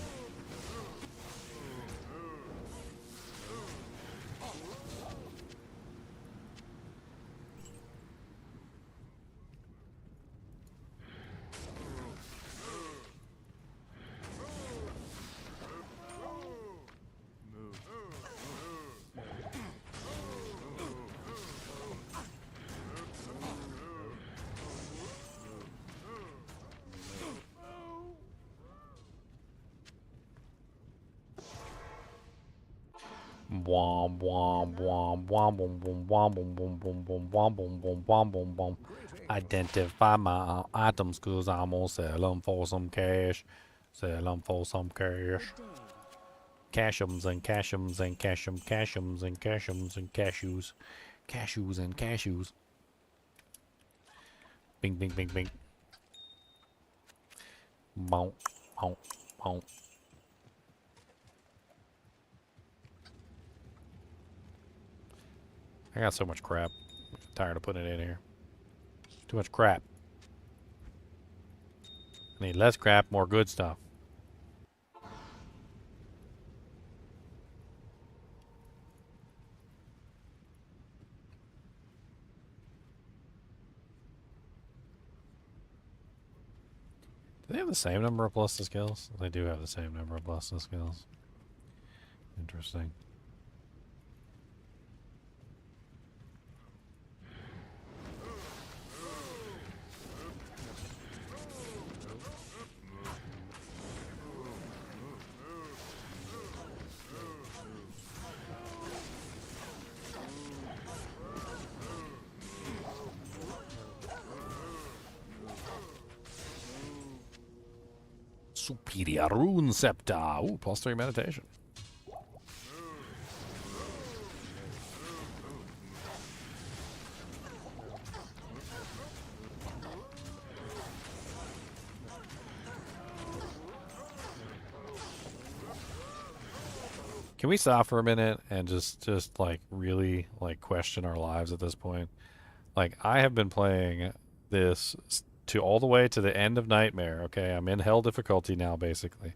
Wom wom wom wom wom wom wom wom wom wom wom wom wom wom wom wom wom. Identify my items, 'cause I'm gonna sell them for some cash. Sell them for some cash. Cashums and cashums and cashum cashums and cashums and cashews. Cashews and cashews. Bing bing bing bing. Bonk bonk bonk. I got so much crap. I'm tired of putting it in here. Too much crap. I need less crap, more good stuff. Do they have the same number of plus the skills? They do have the same number of plus the skills. Interesting. Superior Rune Scepter. Ooh, +3 meditation. Can we stop for a minute and just like really like question our lives at this point? Like, I have been playing this to all the way to the end of Nightmare, okay? I'm in Hell difficulty now, basically.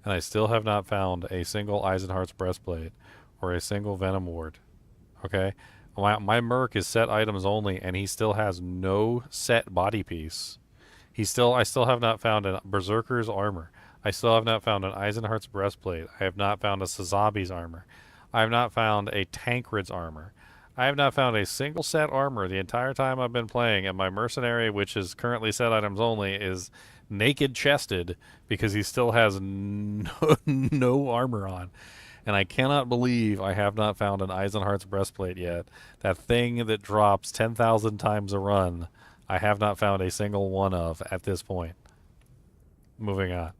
And I still have not found a single Eisenhart's Breastplate or a single Venom Ward, okay? My Merc is set items only, and he still has no set body piece. I still have not found a Berserker's armor. I still have not found an Eisenhart's Breastplate. I have not found a Sazabi's armor. I have not found a Tancred's armor. I have not found a single set armor the entire time I've been playing, and my mercenary, which is currently set items only, is naked chested because he still has no armor on. And I cannot believe I have not found an Eisenhart's breastplate yet. That thing that drops 10,000 times a run, I have not found a single one of at this point. Moving on.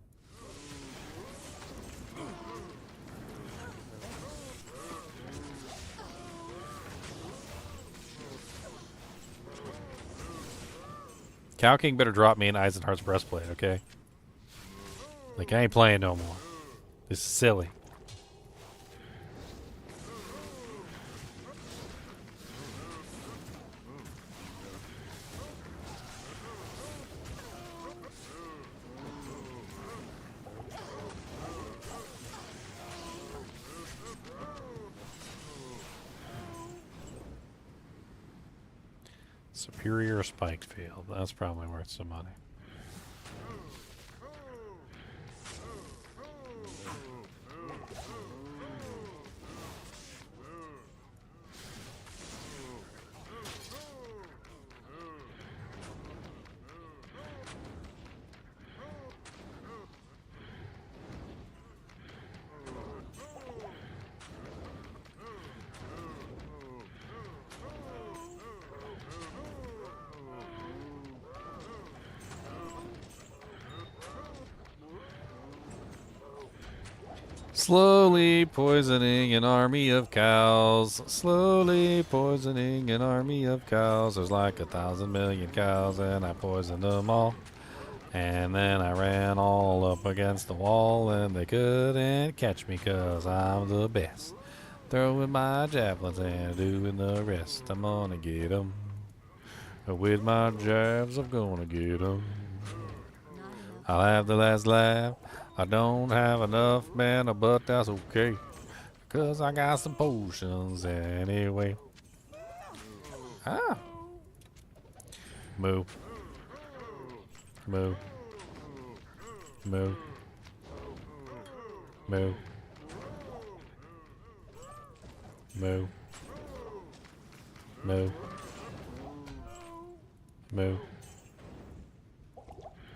Cow King better drop me an Eisenhart's breastplate, okay? Like, I ain't playing no more. This is silly. Superior spiked field. That's probably worth some money. Slowly poisoning an army of cows. Slowly poisoning an army of cows. There's like 1,000 million cows and I poisoned them all. And then I ran all up against the wall and they couldn't catch me 'cause I'm the best. Throwing my javelins and doing the rest. I'm gonna get 'em. With my jabs I'm gonna get 'em. I'll have the last laugh. I don't have enough mana, but that's okay. 'Cause I got some potions anyway. Ah. Moo. Moo. Moo. Moo. Moo. Moo. Moo.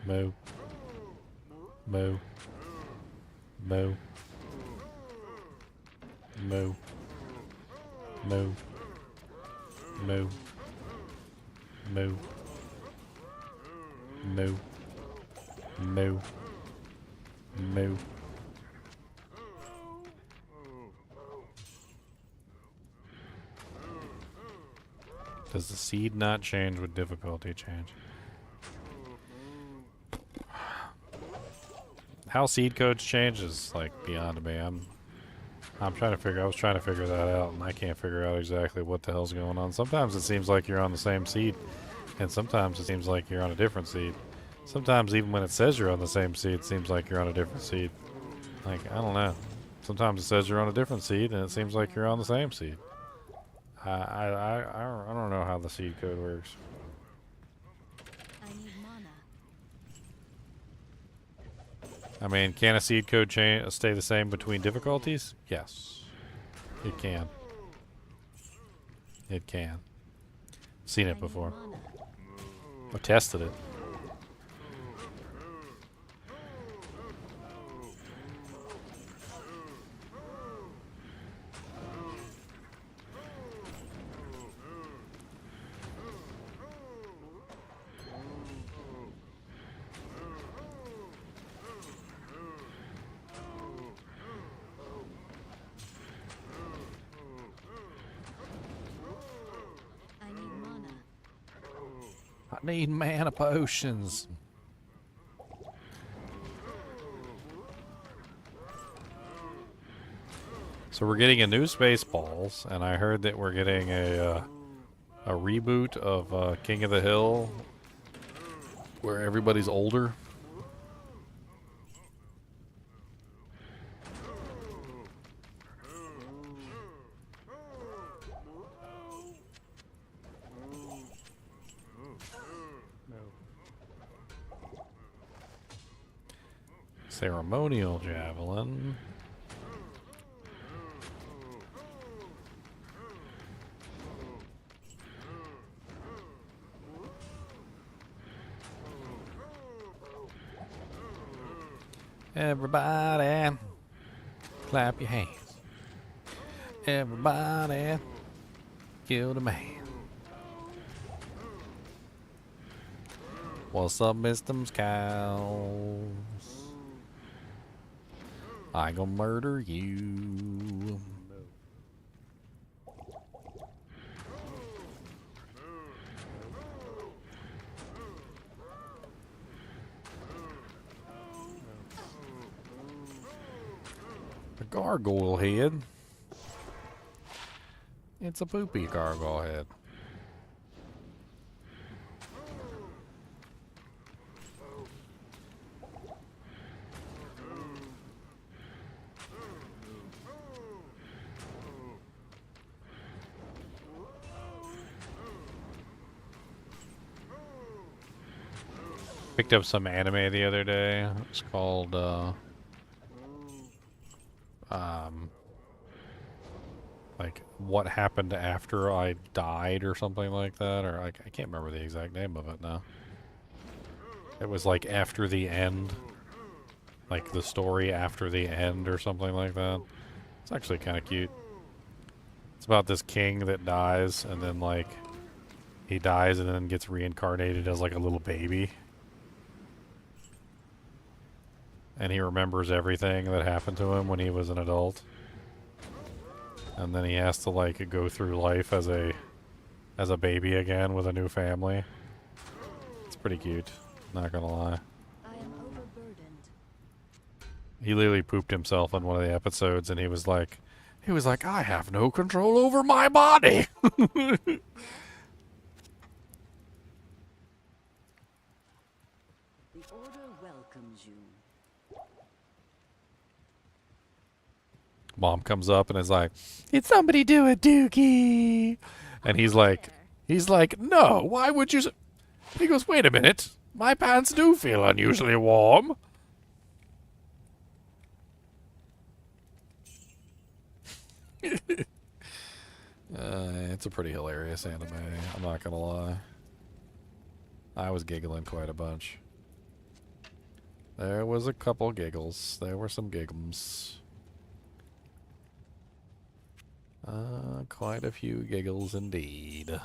Moo. Moo. Moo. Moo. Moo. Moo. Moo. Moo. Moo. Moo. Does the seed not change with difficulty change? How seed codes change is like beyond me. I'm trying to figure. I was trying to figure that out, and I can't figure out exactly what the hell's going on. Sometimes it seems like you're on the same seed, and sometimes it seems like you're on a different seed. Sometimes even when it says you're on the same seed, it seems like you're on a different seed. Like, I don't know. Sometimes it says you're on a different seed, and it seems like you're on the same seed. I don't know how the seed code works. I need mana. I mean, can a seed code stay the same between difficulties? Yes, it can. It can. Seen it before. I tested it. I need mana potions. So we're getting a new Spaceballs, and I heard that we're getting a reboot of King of the Hill, where everybody's older. Ceremonial javelin. Everybody, clap your hands. Everybody killed a man. What's up, Mr. Cows? I gonna murder you. A gargoyle head. It's a poopy gargoyle head. Picked up some anime the other day. It's called like what happened after I died or something like that, or I can't remember the exact name of it now. It was like after the end, like the story after the end or something like that. It's actually kind of cute. It's about this king that dies, and then like he dies and then gets reincarnated as like a little baby. And he remembers everything that happened to him when he was an adult. And then he has to like go through life as a baby again with a new family. It's pretty cute, not gonna lie. I am overburdened. He literally pooped himself in one of the episodes, and he was like, I have no control over my body. The Order welcomes you. Mom comes up and is like, "Did somebody do a dookie?" And he's like, "No, why would you?" He goes, "Wait a minute, my pants do feel unusually warm." It's a pretty hilarious anime, I'm not gonna lie. I was giggling quite a bunch. There was a couple giggles. There were some giggles. Quite a few giggles indeed.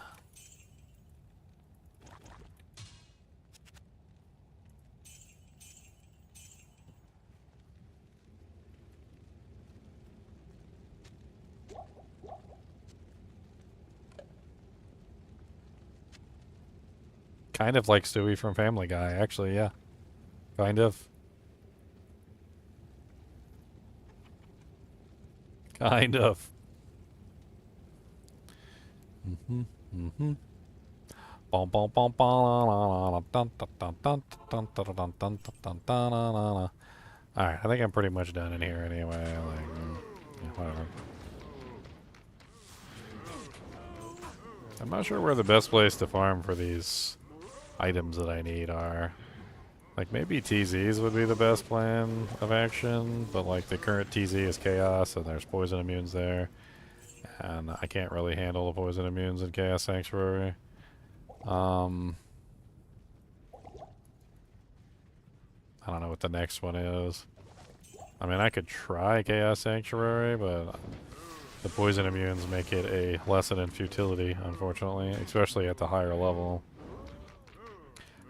Kind of like Stewie from Family Guy, actually, yeah. Kind of. Kind of. Alright, I think I'm pretty much done in here anyway. Like, yeah, whatever. I'm not sure where the best place to farm for these items that I need are. Like, maybe TZs would be the best plan of action, but like the current TZ is Chaos, and there's poison immunes there. And I can't really handle the poison immunes in Chaos Sanctuary. I don't know what the next one is. I mean, I could try Chaos Sanctuary, but the poison immunes make it a lesson in futility, unfortunately, especially at the higher level.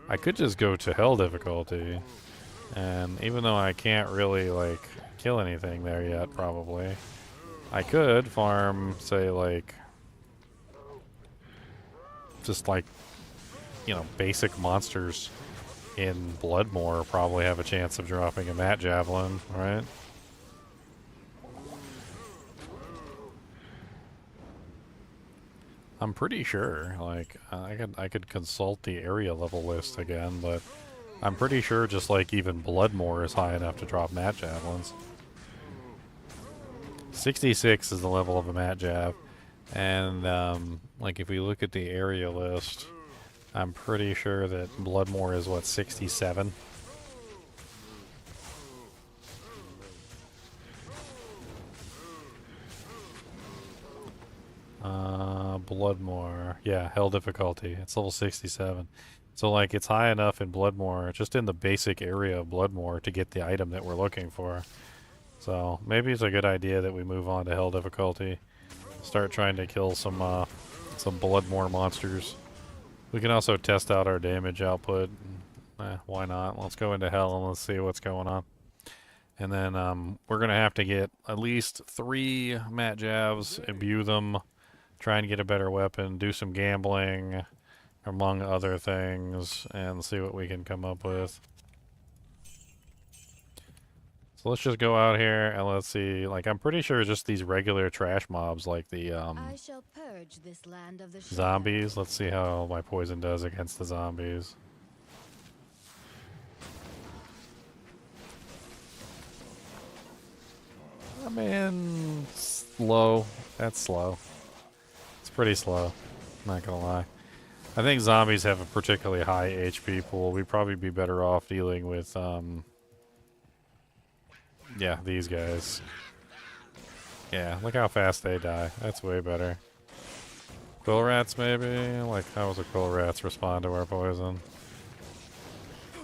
I could just go to Hell difficulty, and even though I can't really, like, kill anything there yet, probably, I could farm, say, like, just like, you know, basic monsters in Bloodmoor probably have a chance of dropping a Mat Javelin, right? I'm pretty sure, like, I could consult the area level list again, but I'm pretty sure just like even Bloodmoor is high enough to drop Mat Javelins. 66 is the level of a Mat Jav, and like if we look at the area list, I'm pretty sure that Bloodmoor is what, 67? Bloodmoor. Yeah, Hell difficulty. It's level 67. So, like, it's high enough in Bloodmoor, just in the basic area of Bloodmoor, to get the item that we're looking for. So, maybe it's a good idea that we move on to Hell difficulty. Start trying to kill some Bloodmore monsters. We can also test out our damage output. Why not? Let's go into hell and let's see what's going on. And then we're going to have to get at least 3 mat jabs, imbue them, try and get a better weapon, do some gambling, among other things, and see what we can come up with. So let's just go out here and let's see. Like, I'm pretty sure just these regular trash mobs, like the I shall purge this land of the shadow. zombies. Let's see how my poison does against the zombies. I mean, slow. That's slow. It's pretty slow. Not gonna lie. I think zombies have a particularly high HP pool. We'd probably be better off dealing with, yeah, these guys. Yeah, look how fast they die. That's way better. Quill rats, maybe? Like, how does a quill rats respond to our poison?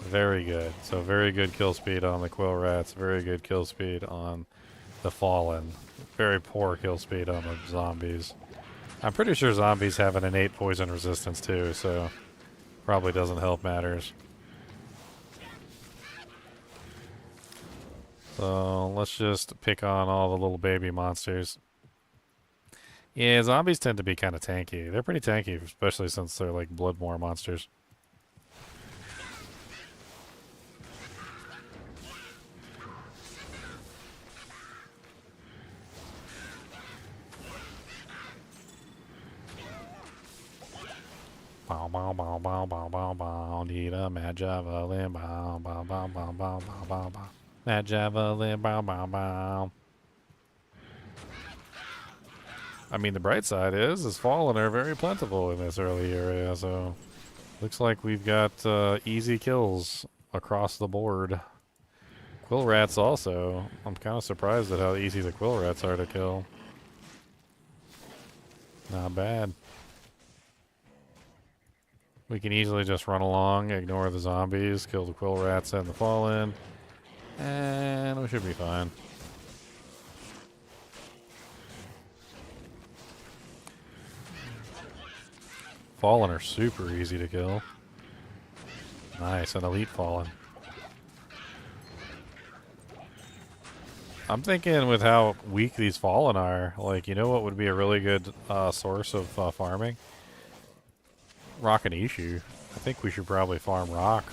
Very good. So very good kill speed on the quill rats. Very good kill speed on the fallen. Very poor kill speed on the zombies. I'm pretty sure zombies have an innate poison resistance too, so probably doesn't help matters. So let's just pick on all the little baby monsters. Yeah, zombies tend to be kind of tanky. They're pretty tanky, especially since they're like Bloodmore monsters. Bow bow bow bow bow bow bow. Need a mad javelin. Bow bow bow bow bow bow bow bow. Mad javelin. Bow bow bow. I mean, the bright side is fallen are very plentiful in this early area, so looks like we've got easy kills across the board. Quill rats also. I'm kind of surprised at how easy the quill rats are to kill. Not bad. We can easily just run along, ignore the zombies, kill the quill rats and the fallen, and we should be fine. Fallen are super easy to kill. Nice, an elite fallen. I'm thinking with how weak these fallen are, like, you know what would be a really good source of farming? Rock and issue. I think we should probably farm rock.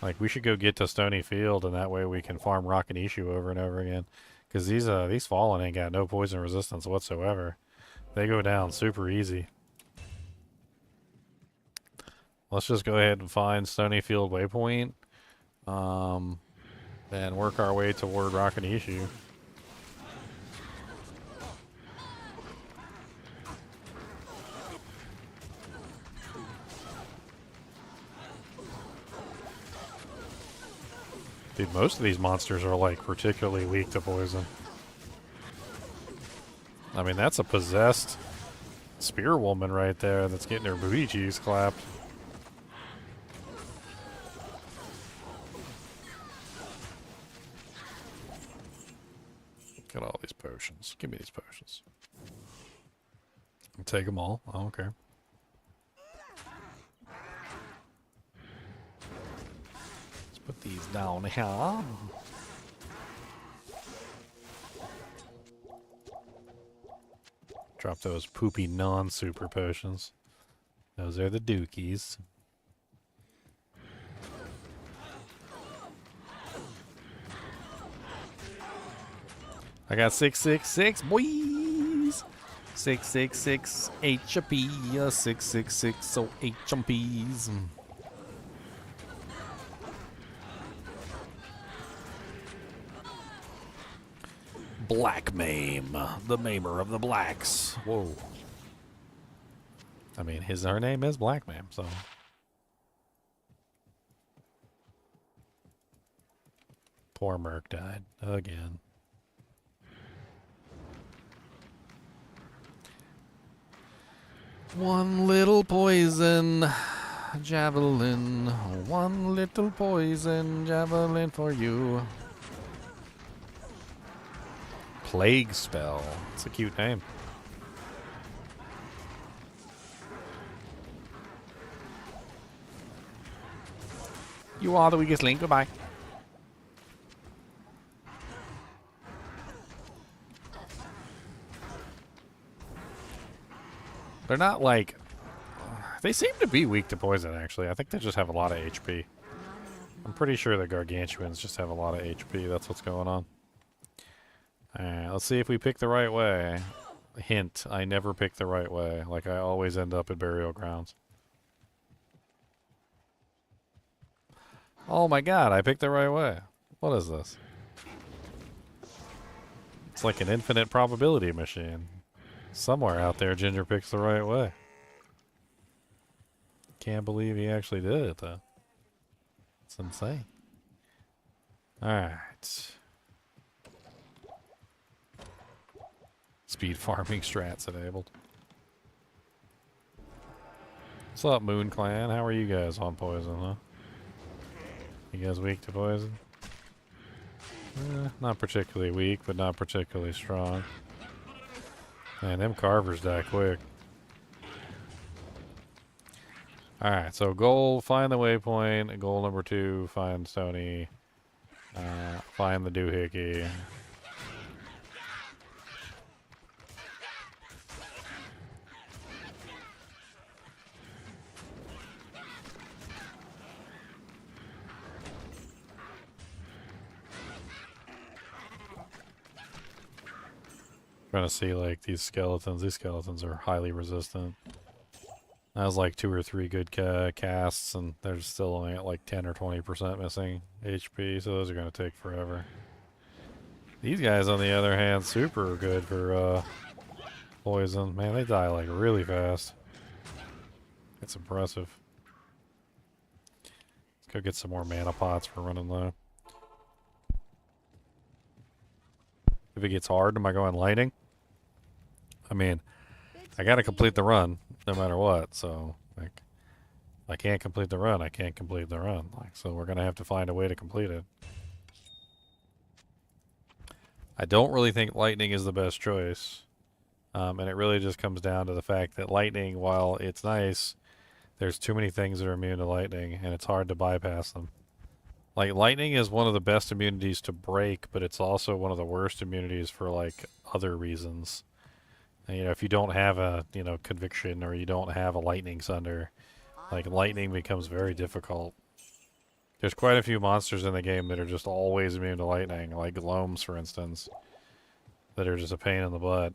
Like, we should go get to Stony Field, and that way we can farm rock and issue over and over again. Because these fallen ain't got no poison resistance whatsoever. They go down super easy. Let's just go ahead and find Stony Field waypoint. And work our way toward rock and issue. Dude, most of these monsters are like particularly weak to poison. I mean, that's a possessed spear woman right there that's getting her booty cheese clapped. Look at all these potions. Give me these potions. I'll take them all. I don't care. Put these down here. Drop those poopy non-super potions. Those are the dookies. I got 666 boys. 666 HP. 666 so HMPs. Black Maim, the Maimer of the Blacks. Whoa. I mean, her name is Black Maim, so. Poor Merc died again. One little poison javelin. One little poison javelin for you. Plague Spell. It's a cute name. You are the weakest link. Goodbye. They're not like... They seem to be weak to poison, actually. I think they just have a lot of HP. I'm pretty sure the Gargantuans just have a lot of HP. That's what's going on. Alright, let's see if we pick the right way. Hint, I never pick the right way. Like, I always end up at burial grounds. Oh my god, I picked the right way. What is this? It's like an infinite probability machine. Somewhere out there, Ginger picks the right way. Can't believe he actually did it, though. It's insane. Alright. Speed farming strats enabled. What's up, Moon Clan? How are you guys on poison, huh? You guys weak to poison? Not particularly weak, but not particularly strong. Man, them carvers die quick. Alright, so goal, find the waypoint. Goal number 2, find Stony. Find the doohickey. Trying to see like these skeletons. These skeletons are highly resistant. That was like 2 or 3 good casts, and they're still only at like 10 or 20% missing HP, so those are going to take forever. These guys, on the other hand, super good for poison. Man, they die like really fast. It's impressive. Let's go get some more mana pots for running low. If it gets hard, am I going lightning? I mean, I gotta complete the run, no matter what, so, like, if I can't complete the run, I can't complete the run. Like, so we're gonna have to find a way to complete it. I don't really think lightning is the best choice, and it really just comes down to the fact that lightning, while it's nice, there's too many things that are immune to lightning, and it's hard to bypass them. Like, lightning is one of the best immunities to break, but it's also one of the worst immunities for, like, other reasons. And, you know, if you don't have a, you know, conviction, or you don't have a lightning sunder, like, lightning becomes very difficult. There's quite a few monsters in the game that are just always immune to lightning, like Gloams, for instance, that are just a pain in the butt.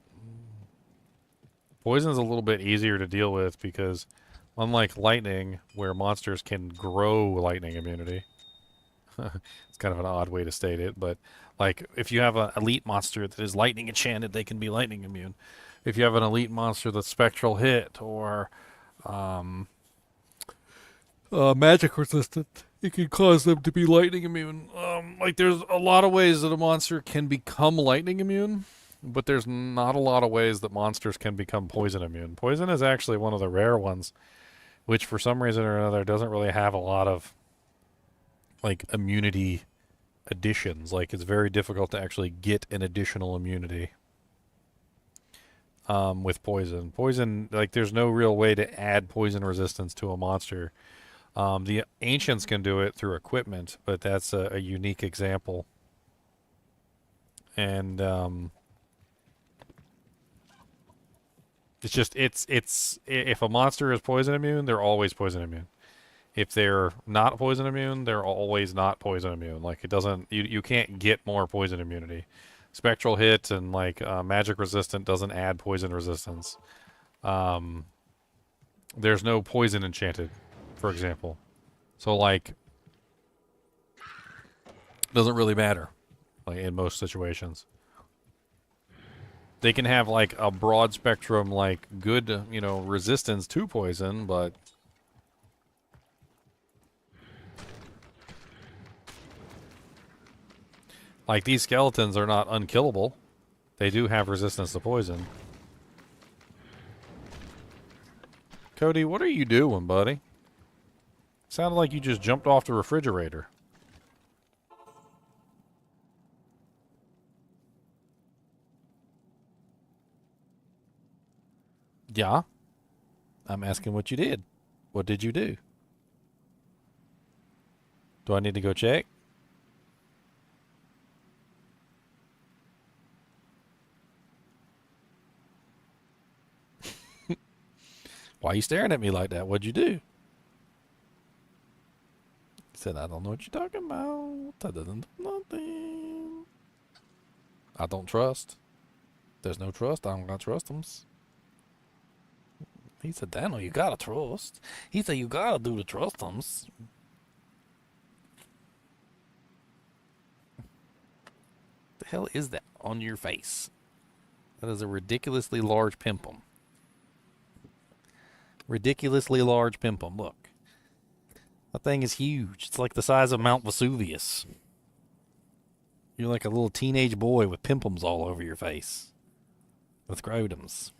Poison's a little bit easier to deal with because, unlike lightning, where monsters can grow lightning immunity, it's kind of an odd way to state it, but like if you have an elite monster that is lightning enchanted, they can be lightning immune. If you have an elite monster that's spectral hit or magic resistant, it can cause them to be lightning immune. Like there's a lot of ways that a monster can become lightning immune, but there's not a lot of ways that monsters can become poison immune. Poison is actually one of the rare ones, which for some reason or another doesn't really have a lot of like immunity additions. Like it's very difficult to actually get an additional immunity with poison. Poison, like there's no real way to add poison resistance to a monster. The ancients can do it through equipment, but that's a unique example. And it's just it's if a monster is poison immune, they're always poison immune. If they're not poison immune, they're always not poison immune. Like it doesn't, you can't get more poison immunity. Spectral hit and like magic resistant doesn't add poison resistance. There's no poison enchanted, for example. So like, doesn't really matter, like in most situations. They can have like a broad spectrum, like good, you know, resistance to poison, but like these skeletons are not unkillable. They do have resistance to poison. Cody, what are you doing, buddy? Sounded like you just jumped off the refrigerator. Yeah. I'm asking what you did. What did you do? Do I need to go check? Why are you staring at me like that? What'd you do? He said, I don't know what you're talking about. That doesn't do nothing. I don't trust. There's no trust. I don't gotta trust them. He said, Daniel, you gotta trust. He said, you gotta do the trust them. The hell is that on your face? That is a ridiculously large pimpum. Ridiculously large pimpum. Look. That thing is huge. It's like the size of Mount Vesuvius. You're like a little teenage boy with pimpums all over your face. With scrotums.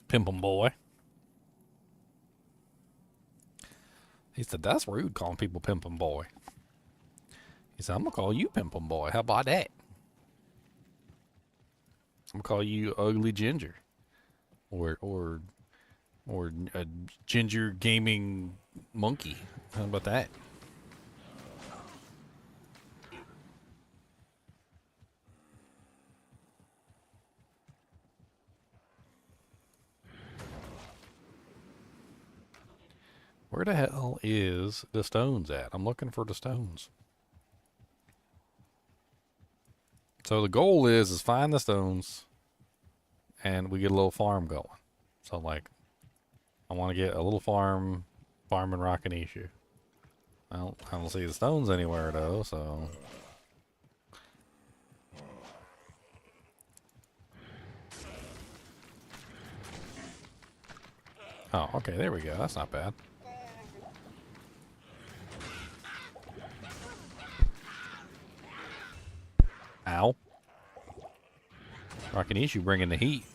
Pimpum boy. He said, that's rude calling people pimpum boy. He said, I'm going to call you pimpum boy. How about that? I'm going to call you ugly ginger. Or a ginger gaming monkey. How about that? Where the hell is the stones at? I'm looking for the stones. So the goal is find the stones and we get a little farm going. So like, I want to get a little farming rockin' issue. I don't see the stones anywhere though, so. Oh, okay, there we go. That's not bad. Ow. Rockin' issue bringing the heat.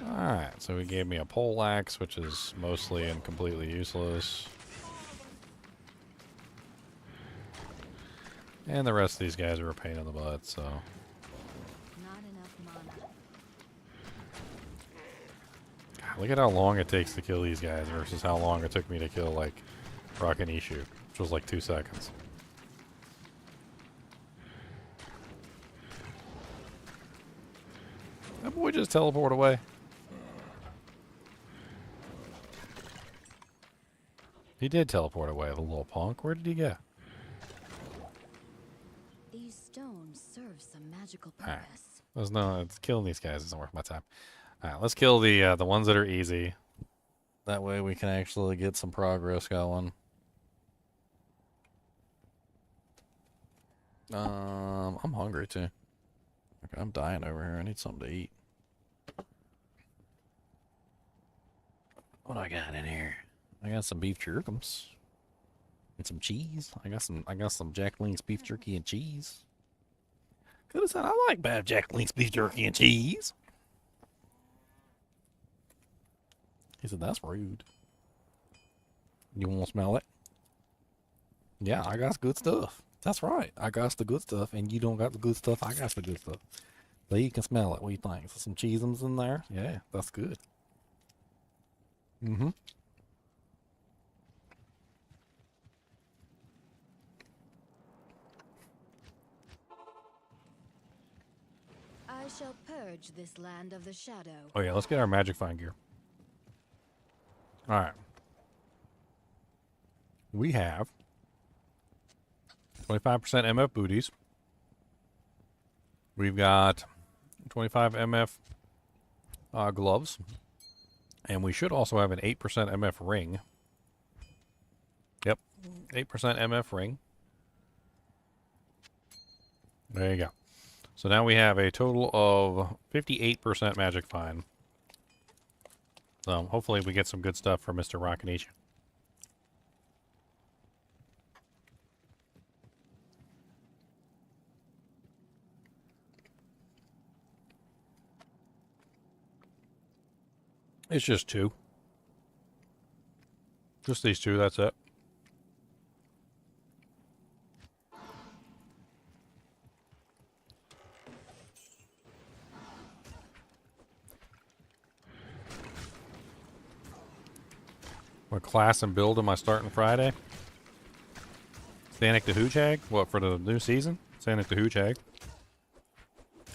Alright, so he gave me a pole axe, which is mostly and completely useless. And the rest of these guys are a pain in the butt, so. Not enough mana. God, look at how long it takes to kill these guys versus how long it took me to kill, like, Rockin' Ishu, which was like 2 seconds. That boy just teleport away. He did teleport away, the little punk. Where did he go? These stones serve some magical Alright. purpose. There's no, it's killing these guys isn't worth my time. Alright, let's kill the ones that are easy. That way we can actually get some progress going. I'm hungry too. Okay, I'm dying over here. I need something to eat. What do I got in here? I got some beef jerkums and some cheese. I got some Jack Link's beef jerky and cheese. Could have said I like bad Jack Link's beef jerky and cheese. He said that's rude. You want to smell it? Yeah, I got good stuff. That's right. I got the good stuff, and you don't got the good stuff. I got the good stuff. So you can smell it. What do you think? So some cheesums in there? Yeah, that's good. Mm-hmm. I shall purge this land of the shadow. Oh yeah, let's get our magic find gear. All right. We have 25% MF booties. We've got 25 MF gloves. And we should also have an 8% MF ring. Yep, 8% MF ring. There you go. So now we have a total of 58% magic find. So hopefully we get some good stuff for Mr. Rockinisha. It's just 2. Just these two, that's it. What class and build am I starting Friday? Sanic the Hoojag? What, for the new season? Sanic the Hoojag.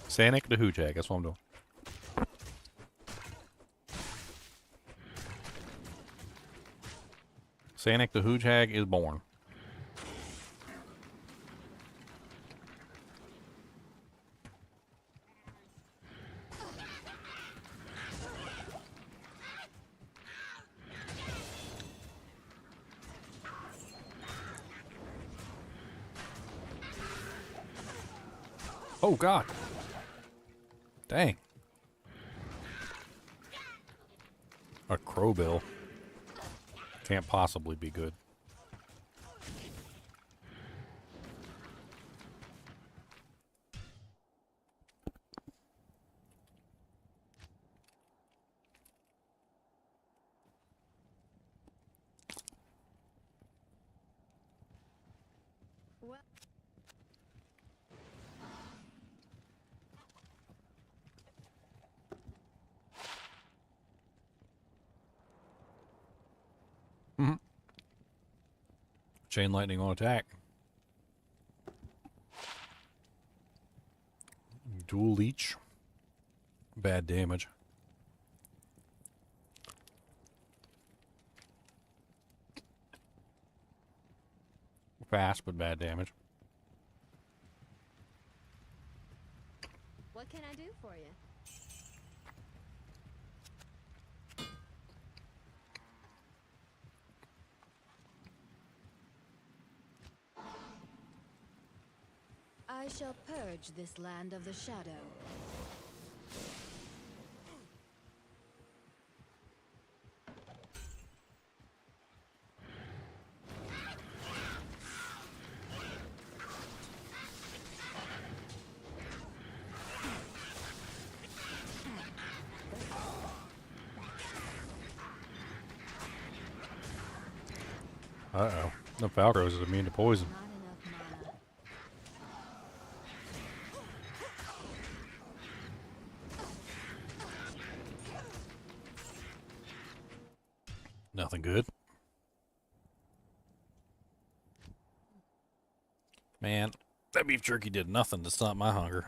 Sanic the Hoojag, that's what I'm doing. Sanic the Hoojag is born. Oh god. Dang. A crowbill. Can't possibly be good. Well, Chain lightning on attack. Dual leech. Bad damage. Fast, but bad damage. what can I do for you? I shall purge this land of the shadow. Uh-oh. The Falcros is immune to poison. Not enough mana. Nothing good. Man, that beef jerky did nothing to stop my hunger.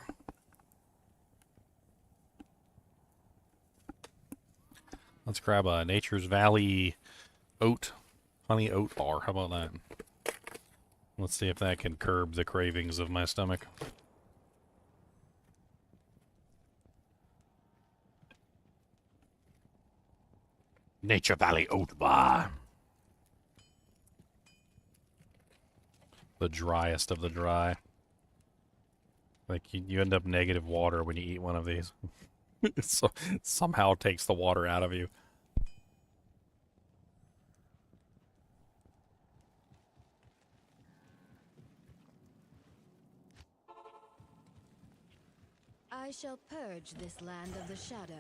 Let's grab a Nature's Valley oat, honey oat bar. How about that? Let's see if that can curb the cravings of my stomach. Nature Valley oat bar. The driest of the dry. Like, you end up negative water when you eat one of these. So, somehow takes the water out of you. I shall purge this land of the shadow.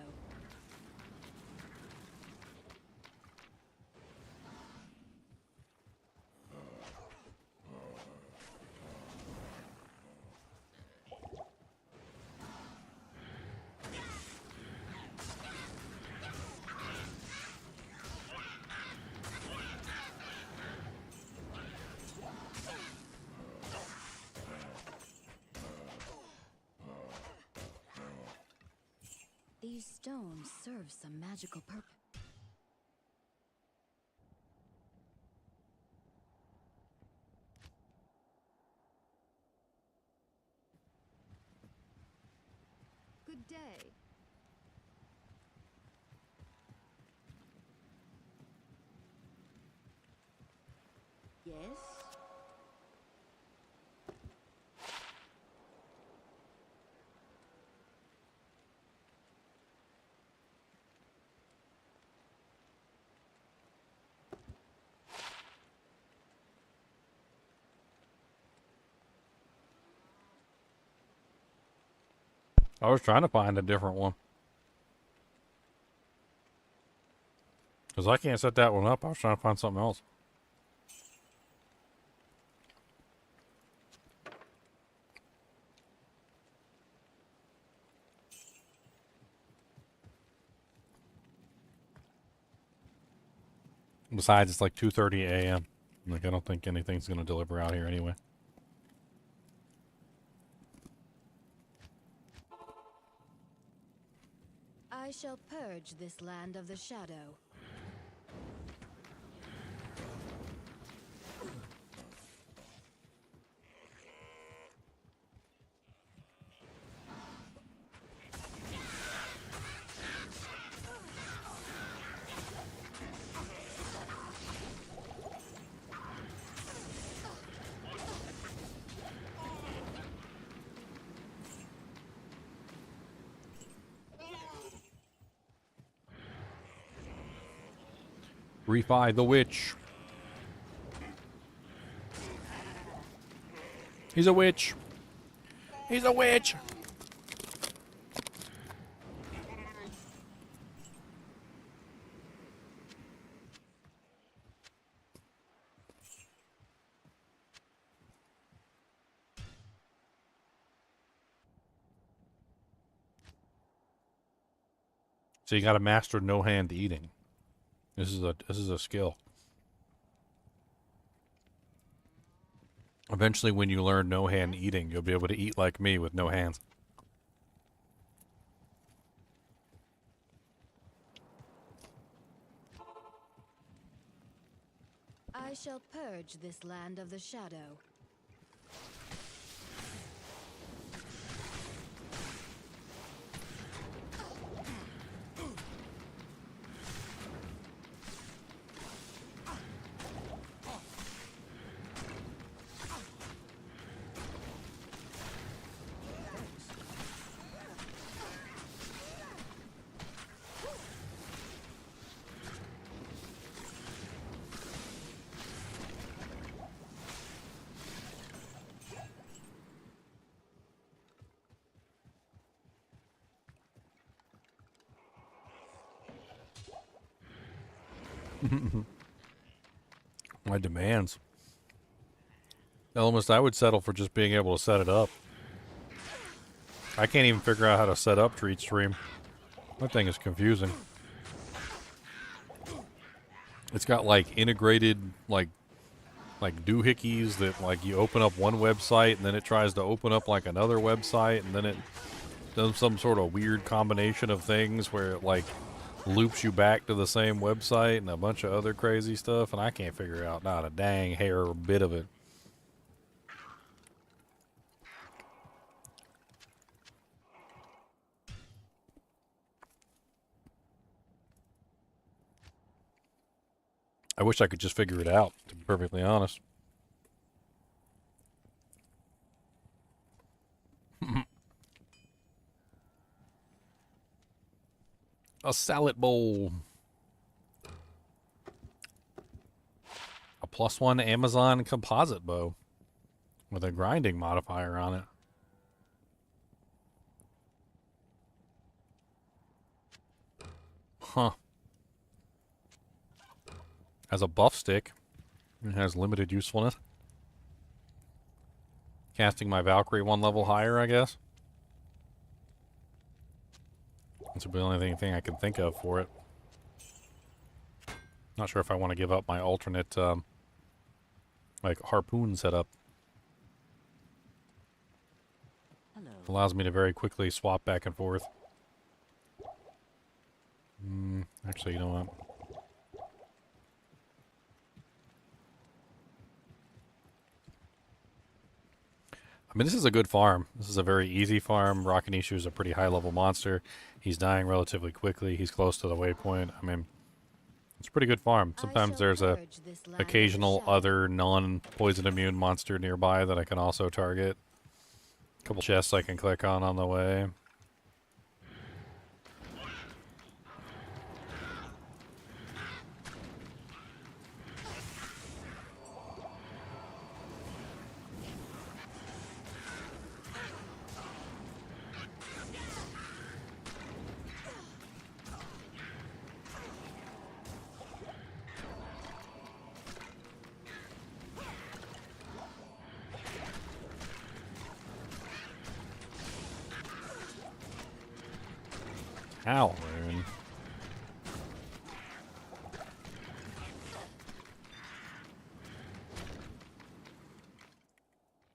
These stones serve some magical purpose. Good day. Yes? I was trying to find a different one. Because I can't set that one up. I was trying to find something else. Besides, it's like 2:30 a.m. Like, I don't think anything's going to deliver out here anyway. I shall purge this land of the shadow. Refi the witch. He's a witch. He's a witch. So you got to master no hand eating. This is a skill. Eventually, when you learn no hand eating, you'll be able to eat like me with no hands. I shall purge this land of the shadow. My demands. Almost, I would settle for just being able to set it up. I can't even figure out how to set up Treat Stream. That thing is confusing. It's got like integrated like doohickeys that like you open up one website and then it tries to open up like another website and then it does some sort of weird combination of things where it like loops you back to the same website and a bunch of other crazy stuff, and I can't figure out not a dang hair or bit of it. I wish I could just figure it out, to be perfectly honest. A salad bowl. A +1 Amazon composite bow with a grinding modifier on it. Huh. As a buff stick, it has limited usefulness. Casting my Valkyrie one level higher, I guess. That's the only thing I can think of for it. Not sure if I want to give up my alternate, like, harpoon setup. Hello. Allows me to very quickly swap back and forth. Actually, you know what? I mean, this is a good farm. This is a very easy farm. Rockinishu is a pretty high-level monster. He's dying relatively quickly. He's close to the waypoint. I mean, it's a pretty good farm. Sometimes there's a occasional other non-poison immune monster nearby that I can also target. A couple chests I can click on the way. Ow, Rune.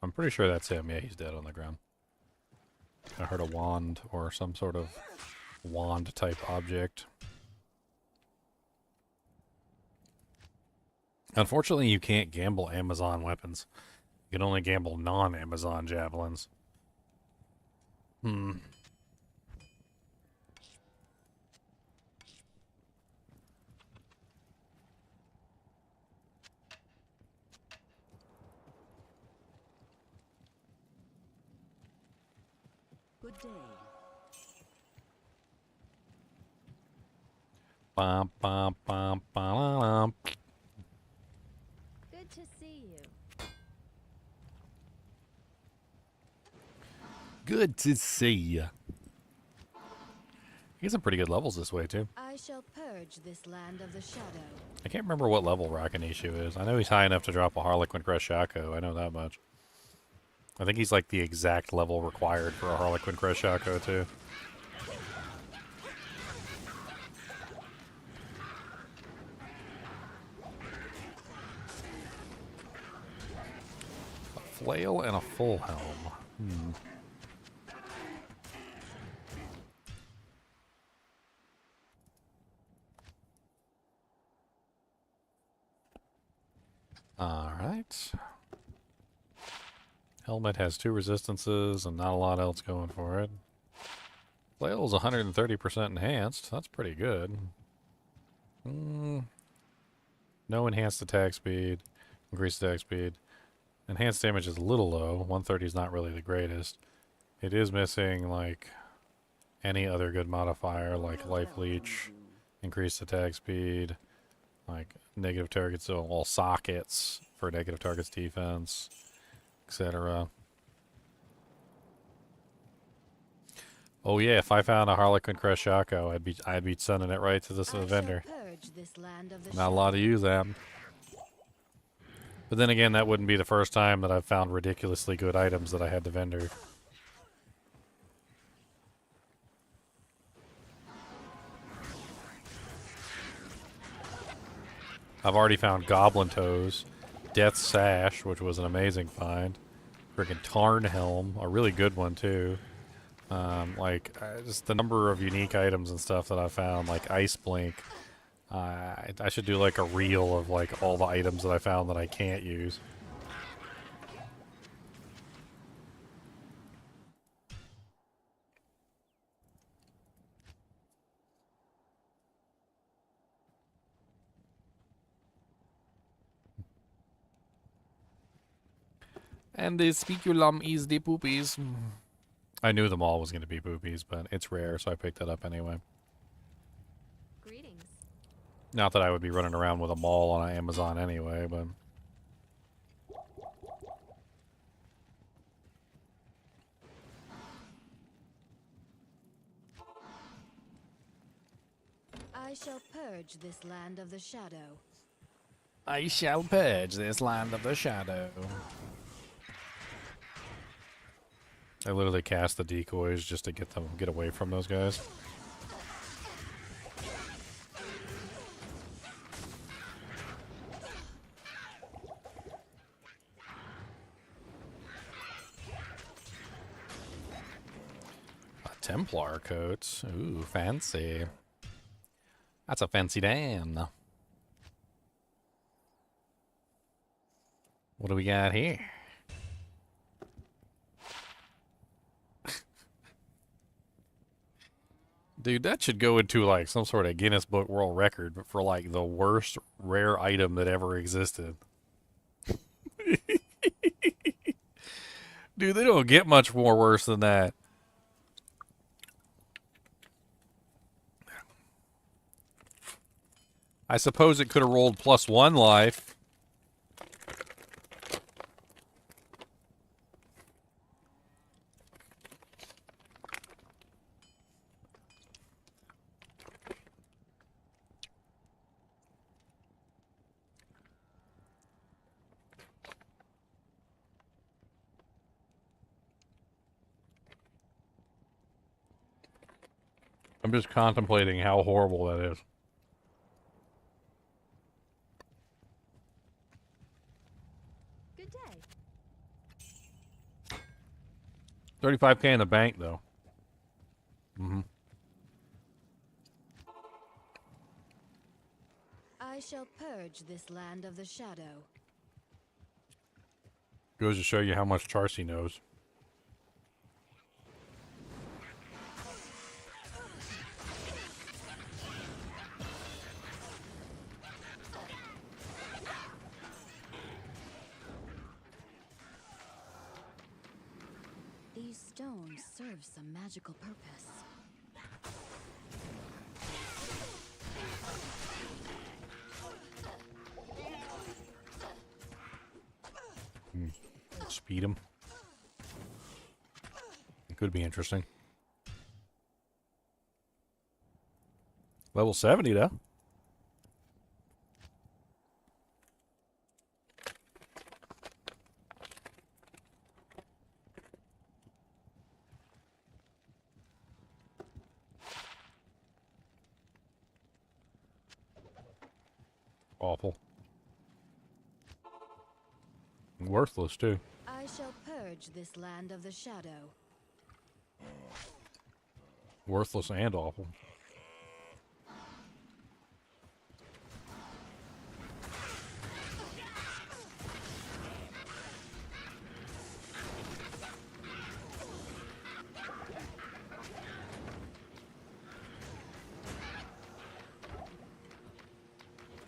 I'm pretty sure that's him. Yeah, he's dead on the ground. I heard a wand or some sort of wand type object. Unfortunately, you can't gamble Amazon weapons. You can only gamble non-Amazon javelins. Hmm. Good day. Bum, bum, bum, bum. Good to see you. Good to see ya. He some pretty good levels this way, too. I shall purge this land of the shadow. I can't remember what level Rakanishu is. I know he's high enough to drop a Harlequin Crest Shaco. I know that much. I think he's like the exact level required for a Harlequin Crest Shaco, too. A flail and a full helm. Hmm. Alright. Helmet has 2 resistances and not a lot else going for it. Flail's 130% enhanced. That's pretty good. No enhanced attack speed. Increased attack speed. Enhanced damage is a little low. 130 is not really the greatest. It is missing, like, any other good modifier, like life leech, increased attack speed, like negative targets, so all sockets for negative targets defense, etc. Oh yeah, if I found a Harlequin Crest Shaco, I'd be sending it right to this vendor. Purge this land of the Not a lot to use them. But then again, that wouldn't be the first time that I've found ridiculously good items that I had to vendor. I've already found Goblin Toes, Death Sash, which was an amazing find, freaking Tarn Helm, a really good one too. Just the number of unique items and stuff that I found, like Ice Blink. I should do like a reel of like all the items that I found that I can't use. And the speculum is the poopies. I knew them all was going to be poopies, but it's rare, so I picked it up anyway. Greetings. Not that I would be running around with a maul on Amazon anyway, but... I shall purge this land of the shadow. I shall purge this land of the shadow. I literally cast the decoys just to get away from those guys. A Templar coat. Ooh, fancy. That's a fancy Dan. What do we got here? Dude, that should go into like some sort of Guinness Book World Record, but for like the worst rare item that ever existed. Dude, they don't get much more worse than that. I suppose it could have rolled +1 life. I'm just contemplating how horrible that is. Good day. 35K in the bank, though. Mm-hmm. I shall purge this land of the shadow. Goes to show you how much Charcy knows. These stones serve some magical purpose. Speed him. It could be interesting. Level 70, though. Awful. Worthless, too. I shall purge this land of the shadow. Worthless and awful.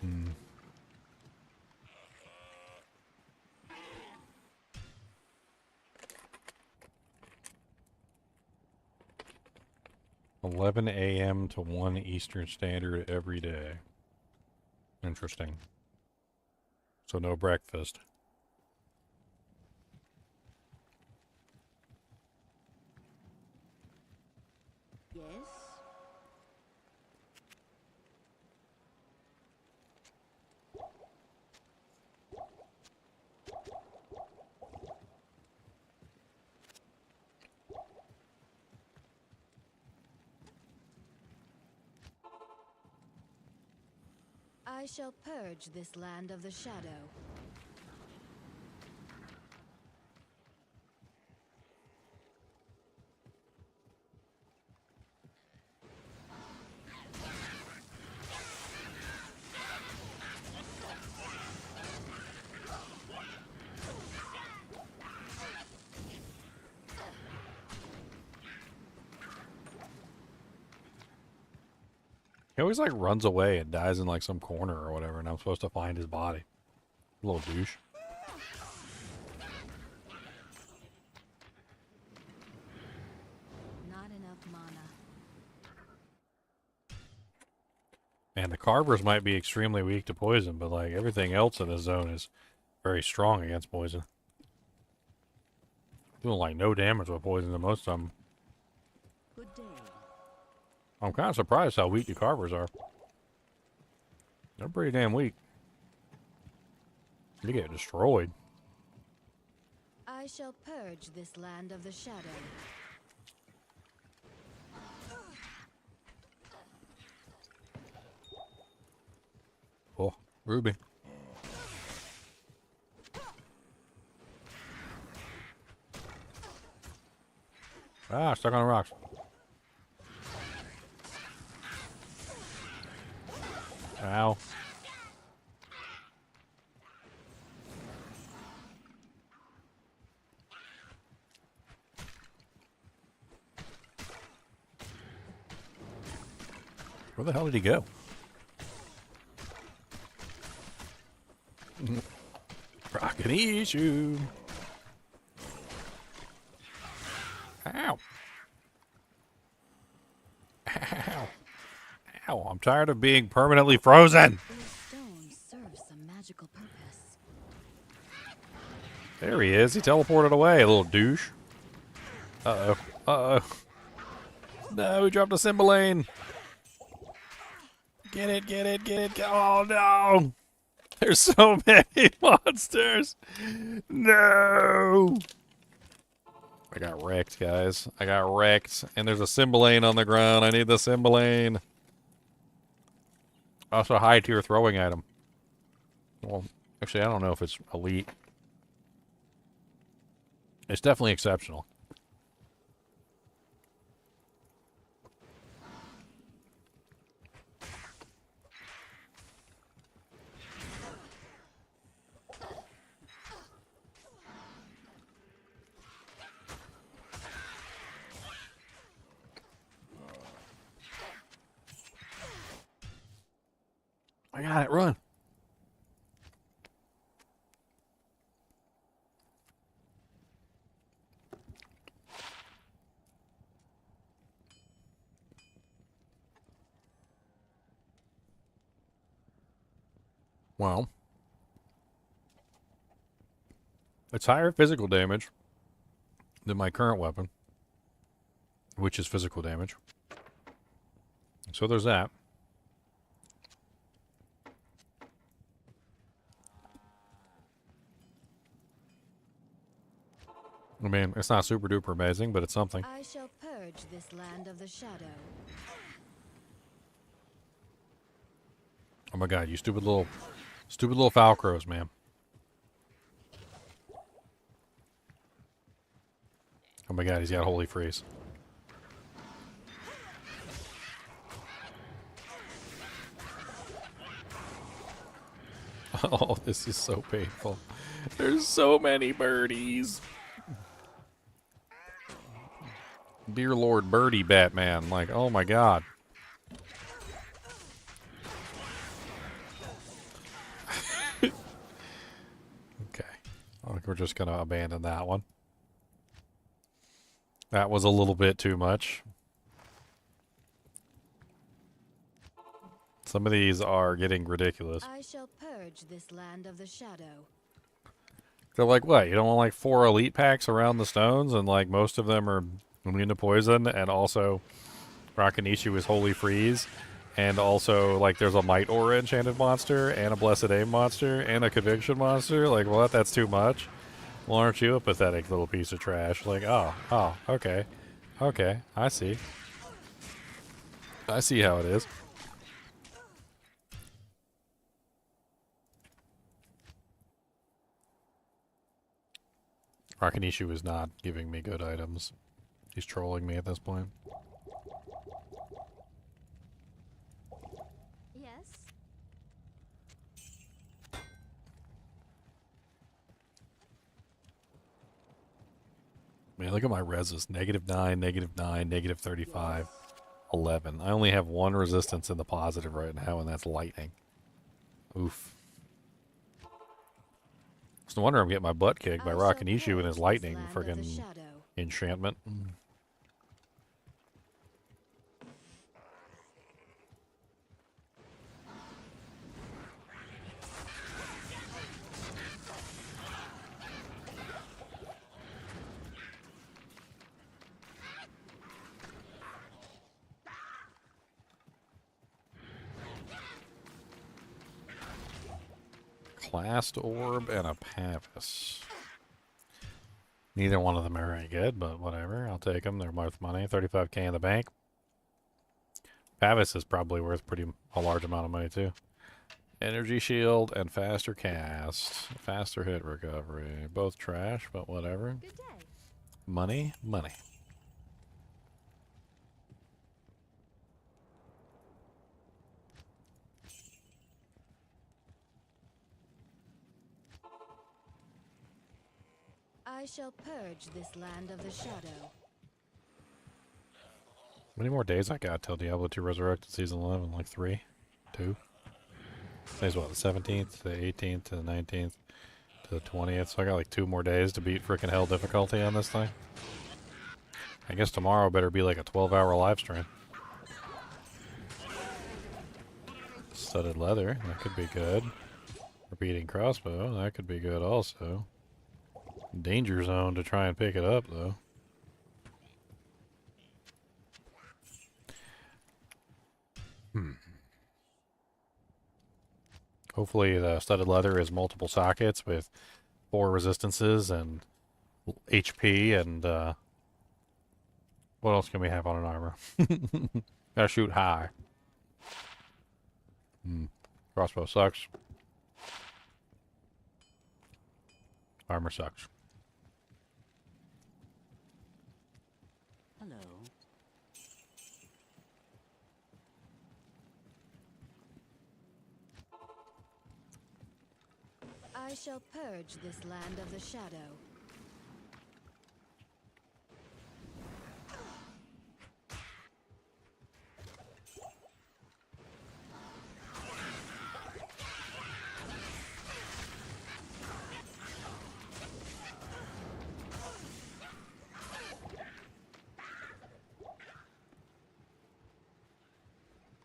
Hmm. $11 a.m. to 1 Eastern Standard every day. Interesting. So no breakfast. Yes? I shall purge this land of the shadow. He always like runs away and dies in like some corner or whatever, and I'm supposed to find his body. Little douche. Not enough mana. And the carvers might be extremely weak to poison, but like everything else in the zone is very strong against poison. Doing like no damage with poison to most of them. Good day. I'm kind of surprised how weak the carvers are. They're pretty damn weak. You get destroyed. I shall purge this land of the shadow. Oh, Ruby. Ah, stuck on the rocks. Ow. Where the hell did he go? Rocket issue. Ow. Ow. Ow. I'm tired of being permanently frozen. These stones serve some magical purpose. There he is. He teleported away, a little douche. Uh-oh. Uh-oh. No, he dropped a Cymbalane. Get it, get it, get it. Oh, no. There's so many monsters. No. I got wrecked, guys. I got wrecked. And there's a Cymbalane on the ground. I need the Cymbalane. Also, a high tier throwing item. Well, actually, I don't know if it's elite. It's definitely exceptional. I got it. Run. Well, it's higher physical damage than my current weapon, which is physical damage. So there's that. I mean, it's not super duper amazing, but it's something. I shall purge this land of the shadow. Oh my god, you stupid little Falcrows, man. Oh my god, he's got Holy Freeze. Oh, this is so painful. There's so many birdies. Dear Lord Birdie Batman. Like, oh my god. Okay. I think we're just going to abandon that one. That was a little bit too much. Some of these are getting ridiculous. I shall purge this land of the shadow. They're like, what? You don't want like 4 elite packs around the stones, and like most of them are immune to poison, and also Rakanishu is Holy Freeze, and also like there's a Might Aura enchanted monster, and a Blessed Aim monster, and a Conviction monster. Like, what? That's too much. Well, aren't you a pathetic little piece of trash? Like, oh, okay, I see. I see how it is. Rakanishu is not giving me good items. He's trolling me at this point. Yes. Man, look at my reses. -9, -9, -35, 11. I only have 1 resistance in the positive right now, and that's lightning. Oof. It's no wonder I'm getting my butt kicked by Rakanishu and his lightning friggin' enchantment. Classed Orb and a Pavis. Neither one of them are very good, but whatever. I'll take them. They're worth money. 35k in the bank. Pavis is probably worth a large amount of money too. Energy Shield and faster cast. Faster hit recovery. Both trash, but whatever. Good day. Money, money. I shall purge this land of the shadow. How many more days I got till Diablo 2 Resurrected Season 11? Like 3? 2? Today's what, the 17th, the 18th, to the 19th, to the 20th. So I got like 2 more days to beat frickin' hell difficulty on this thing. I guess tomorrow better be like a 12-hour live stream. Studded leather, that could be good. Repeating crossbow, that could be good also. Danger zone to try and pick it up, though. Hopefully the studded leather is multiple sockets with 4 resistances and HP and what else can we have on an armor? Gotta shoot high. Crossbow sucks. Armor sucks. Hello. I shall purge this land of the shadow.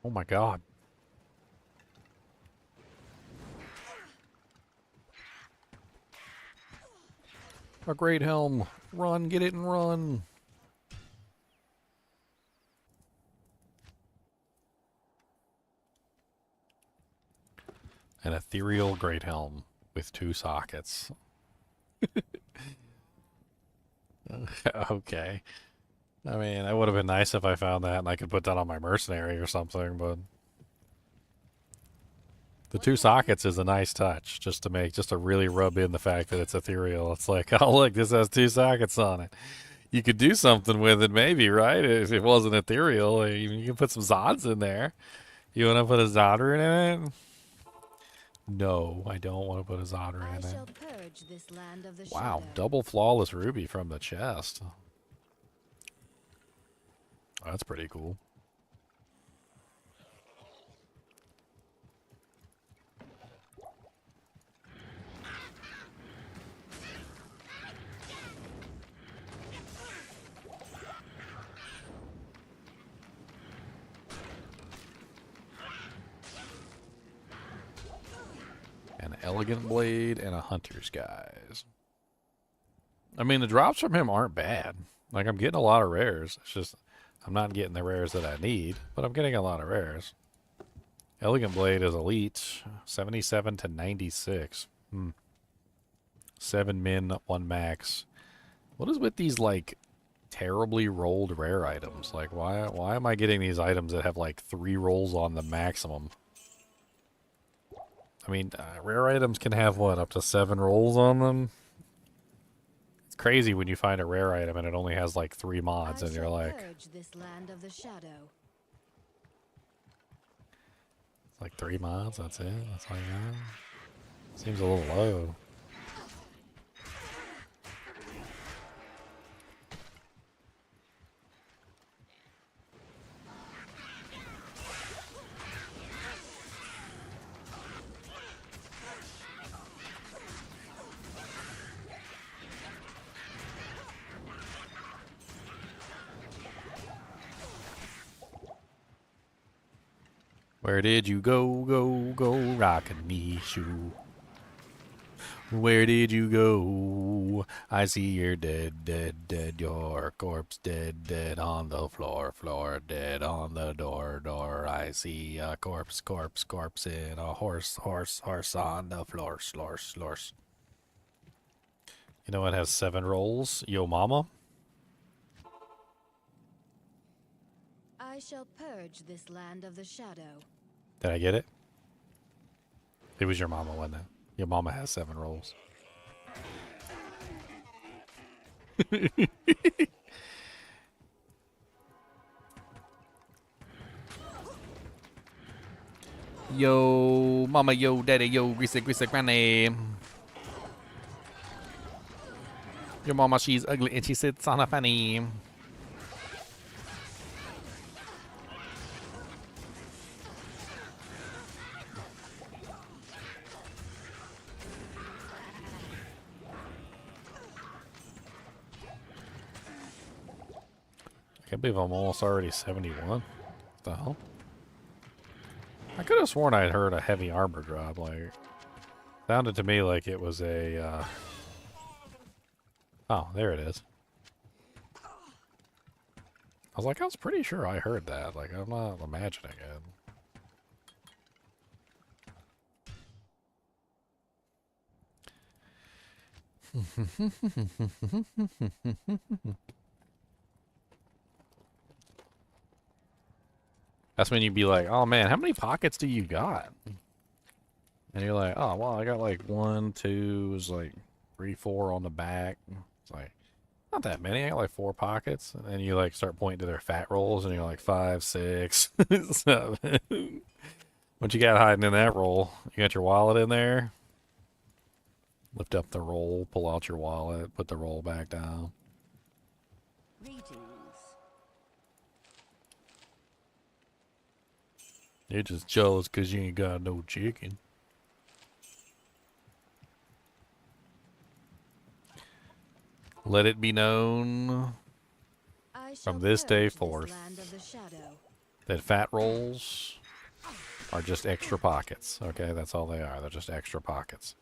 Oh my god. A great helm. Run, get it and run. An ethereal great helm with 2 sockets. Okay. I mean, it would have been nice if I found that and I could put that on my mercenary or something, but the 2 sockets is a nice touch, just to really rub in the fact that it's ethereal. It's like, oh look, this has 2 sockets on it. You could do something with it, maybe, right? If it wasn't ethereal, you can put some Zods in there. You want to put a Zodder in it? No, I don't want to put a Zodder I in shall it. purge this land of the Wow, shadow. double flawless ruby from the chest. That's pretty cool. An elegant blade and a hunter's guise. I mean, the drops from him aren't bad. Like, I'm getting a lot of rares. It's just, I'm not getting the rares that I need, but I'm getting a lot of rares. Elegant blade is elite. 77 to 96. 7 min, 1 max. What is with these, like, terribly rolled rare items? Like, why am I getting these items that have, like, 3 rolls on the maximum? I mean, rare items can have, what, up to 7 rolls on them? It's crazy when you find a rare item and it only has, like, 3 mods, I and you're shall like, purge this land of the shadow. it's like 3 mods, that's it? That's all you got? Seems a little low. Where did you go, rockin' me shoe? Where did you go? I see you're dead, your corpse dead on the floor, dead on the door. I see a corpse in a horse on the floor, slors. You know what has 7 rolls? Yo mama? I shall purge this land of the shadow. Did I get it? It was your mama, wasn't it? Your mama has 7 rolls. Yo, mama, yo, daddy, yo, greasy, granny. Your mama, she's ugly and she sits on a fanny. I can't believe I'm almost already 71. What the hell? I could have sworn I'd heard a heavy armor drop. Like, sounded to me like it was a. Oh, there it is. I was like, I was pretty sure I heard that. Like, I'm not imagining it. That's when you'd be like, oh man, how many pockets do you got? And you're like, oh, well, I got like 1, 2, is like 3, 4 on the back. It's like, not that many. I got like 4 pockets. And then you like start pointing to their fat rolls and you're like 5, 6, 7. What you got hiding in that roll? You got your wallet in there? Lift up the roll, pull out your wallet, put the roll back down. Greetings. You're just jealous because you ain't got no chicken. Let it be known I shall from this day purge forth land of the shadow. that fat rolls are just extra pockets. Okay, that's all they are. They're just extra pockets.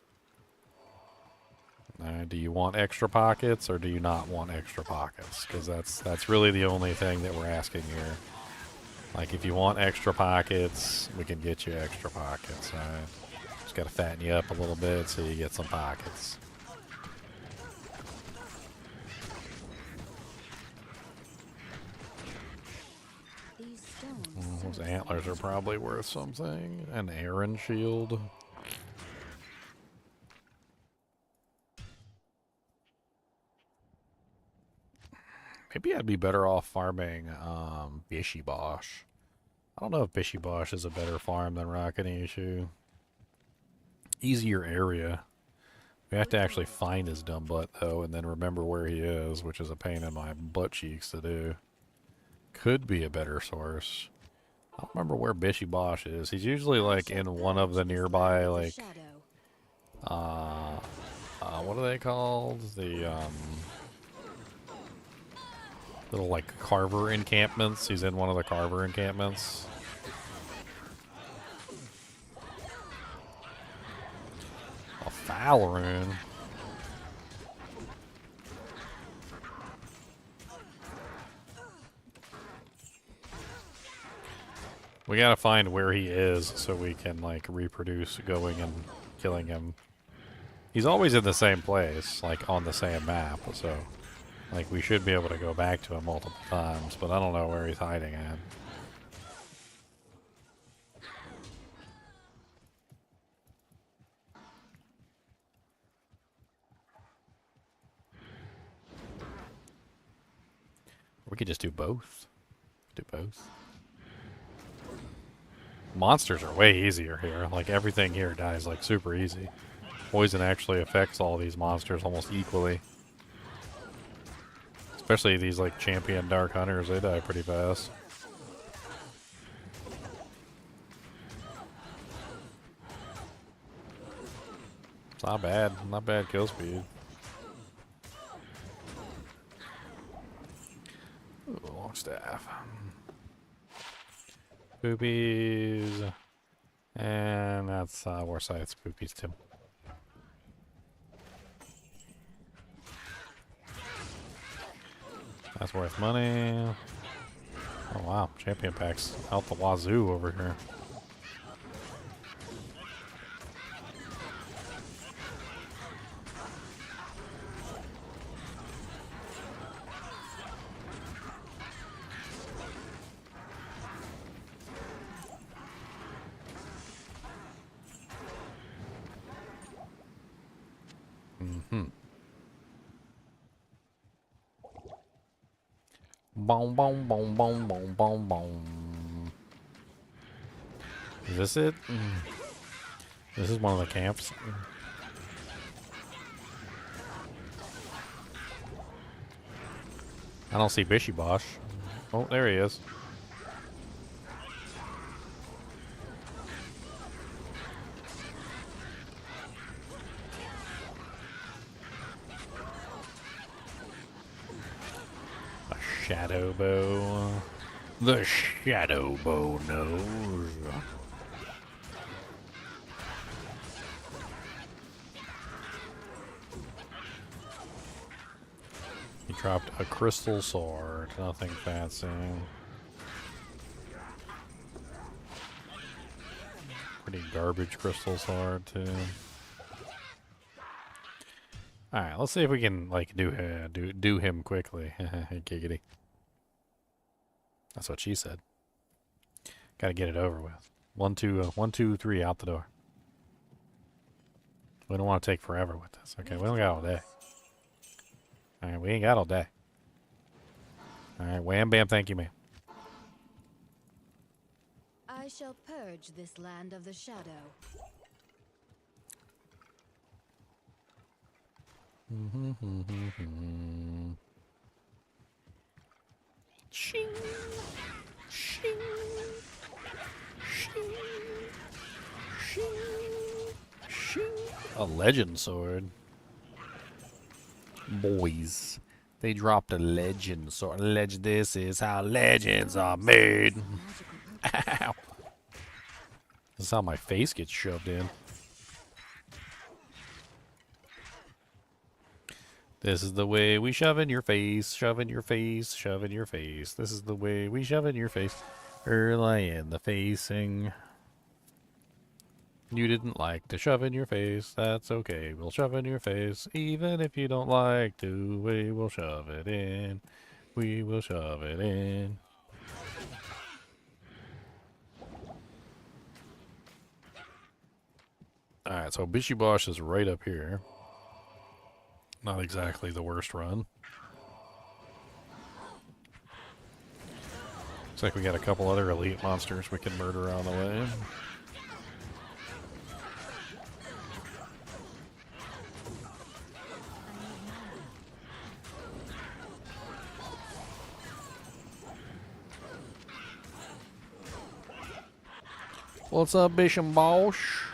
Do you want extra pockets or do you not want extra pockets? Because that's really the only thing that we're asking here. Like, if you want extra pockets, we can get you extra pockets. All right? Just got to fatten you up a little bit so you get some pockets. These stones Those serve antlers are probably worth something. An Aaron shield. Maybe I'd be better off farming Bishy Bosh. I don't know if Bishy Bosh is a better farm than Rocket Issue. Easier area. We have to actually find his dumb butt, though, and then remember where he is, which is a pain in my butt cheeks to do. Could be a better source. I don't remember where Bishy Bosh is. He's usually, like, in one of the nearby, like, what are they called? The, little, like, carver encampments. He's in one of the carver encampments. A foul rune. We gotta find where he is so we can, like, reproduce going and killing him. He's always in the same place, like, on the same map, so, like, we should be able to go back to him multiple times, but I don't know where he's hiding at. We could just do both. Do both. Monsters are way easier here. Like, everything here dies, like, super easy. Poison actually affects all these monsters almost equally. Especially these, like, champion dark hunters, they die pretty fast. It's not bad. Not bad kill speed. Ooh, long staff. Boobies. And that's Warsite's boobies too. That's worth money. Oh wow, champion packs out the wazoo over here. Boom, boom, boom, boom, boom, boom, boom. Is this it? This is one of the camps. I don't see Bishy Bosh. Oh, there he is. Shadow bow. The shadow bow knows. He dropped a crystal sword. Nothing fancy. Pretty garbage crystal sword, too. All right, let's see if we can like do him quickly. Giggity. That's what she said. Got to get it over with. 1, 2, 1, 2, 3 out the door. We don't want to take forever with this. Okay, we don't got all day. All right, we ain't got all day. All right, wham bam, thank you, ma'am. I shall purge this land of the shadow. Shing, shing, shing, shing, shing. A legend sword. Boys, they dropped a legend sword. This is how legends are made. Ow. This is how my face gets shoved in. This is the way we shove in your face, shove in your face, shove in your face. This is the way we shove in your face. Early in the facing. You didn't like to shove in your face. That's okay. We'll shove in your face. Even if you don't like to, we will shove it in. We will shove it in. Alright, so Bishy Bosh is right up here. Not exactly the worst run. Looks like we got a couple other elite monsters we can murder on the way. What's up, Bishop Bosh?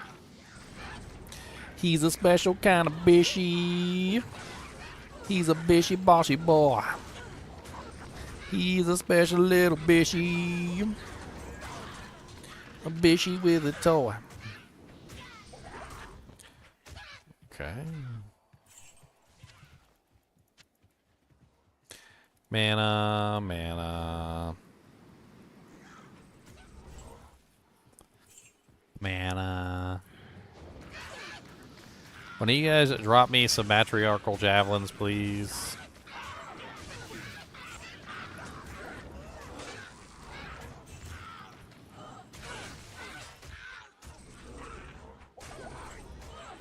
He's a special kind of bishy. He's a bishy boshy boy. He's a special little bishy. A bishy with a toy. Okay. Mana, mana. Mana. One of you guys drop me some matriarchal javelins, please.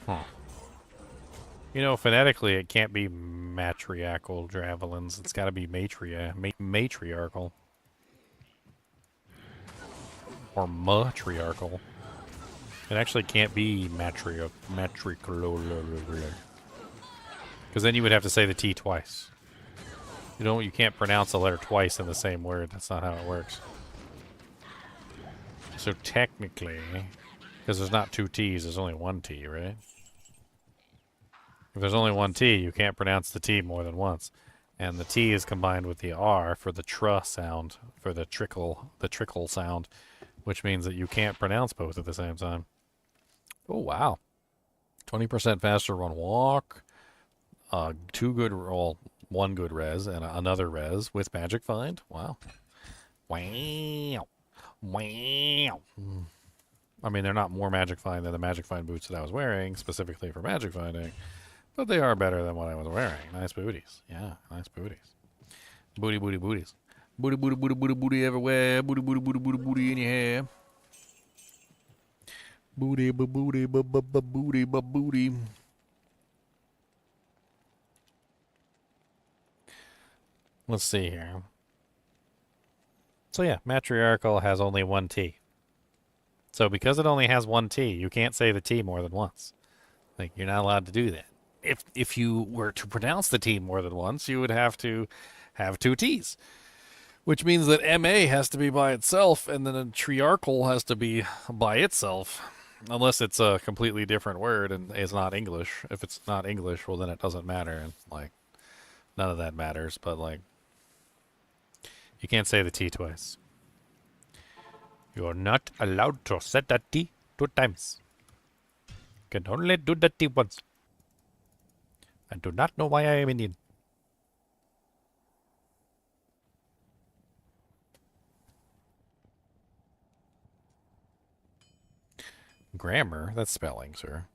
Huh. You know, phonetically, it can't be matriarchal javelins. It's got to be matriarchal. Or matriarchal. It actually can't be matriarchal. Because then you would have to say the T twice. You can't pronounce a letter twice in the same word. That's not how it works. So technically, because there's not two T's, there's only one T, right? If there's only one T, you can't pronounce the T more than once. And the T is combined with the R for the tr sound, for the trickle sound, which means that you can't pronounce both at the same time. Oh, wow. 20% faster run walk, one good res, and another res with magic find. Wow. Wow. Wow. I mean, they're not more magic find than the magic find boots that I was wearing, specifically for magic finding, but they are better than what I was wearing. Nice booties. Yeah, nice booties. Booty, booty, booties. Booty, booty, booty, booty, booty everywhere. Booty, booty, booty, booty, booty in your hair. Booty, ba-booty, ba-ba-ba-booty, ba-booty. Let's see here. So yeah, matriarchal has only one T. So because it only has one T, you can't say the T more than once. Like, you're not allowed to do that. If you were to pronounce the T more than once, you would have to have two T's. Which means that MA has to be by itself, and then a triarchal has to be by itself. Unless it's a completely different word and is not English. If it's not English, well, then it doesn't matter. And, like, none of that matters. But, like, you can't say the T twice. You're not allowed to say that T 2 times. You can only do that T once. I do not know why I am Indian. Grammar? That's spelling, sir.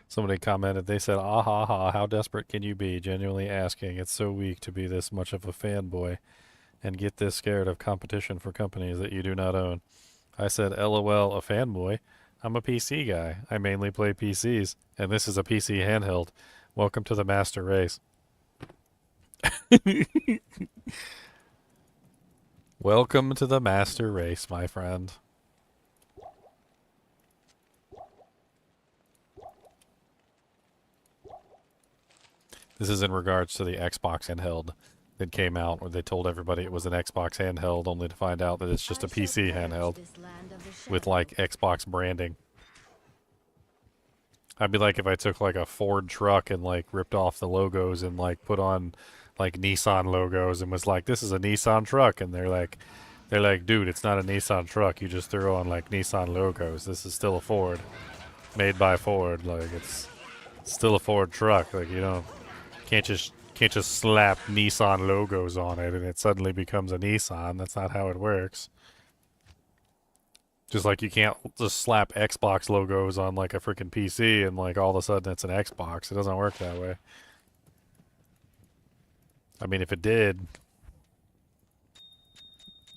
Somebody commented, they said, ah ha ha, how desperate can you be? Genuinely asking. It's so weak to be this much of a fanboy and get this scared of competition for companies that you do not own. I said, LOL, a fanboy? I'm a PC guy. I mainly play PCs, and this is a PC handheld. Welcome to the master race. Welcome to the master race, my friend. This is in regards to the Xbox handheld that came out, where they told everybody it was an Xbox handheld, only to find out that it's just a PC handheld with like Xbox branding. I'd be like if I took like a Ford truck and like ripped off the logos and like put on like Nissan logos and was like, this is a Nissan truck, and they're like, dude, it's not a Nissan truck. You just threw on like Nissan logos. This is still a Ford, made by Ford. Like it's still a Ford truck. Like you don't can't just slap Nissan logos on it and it suddenly becomes a Nissan. That's not how it works. Just like you can't just slap Xbox logos on like a freaking PC and like all of a sudden it's an Xbox. It doesn't work that way. I mean, if it did,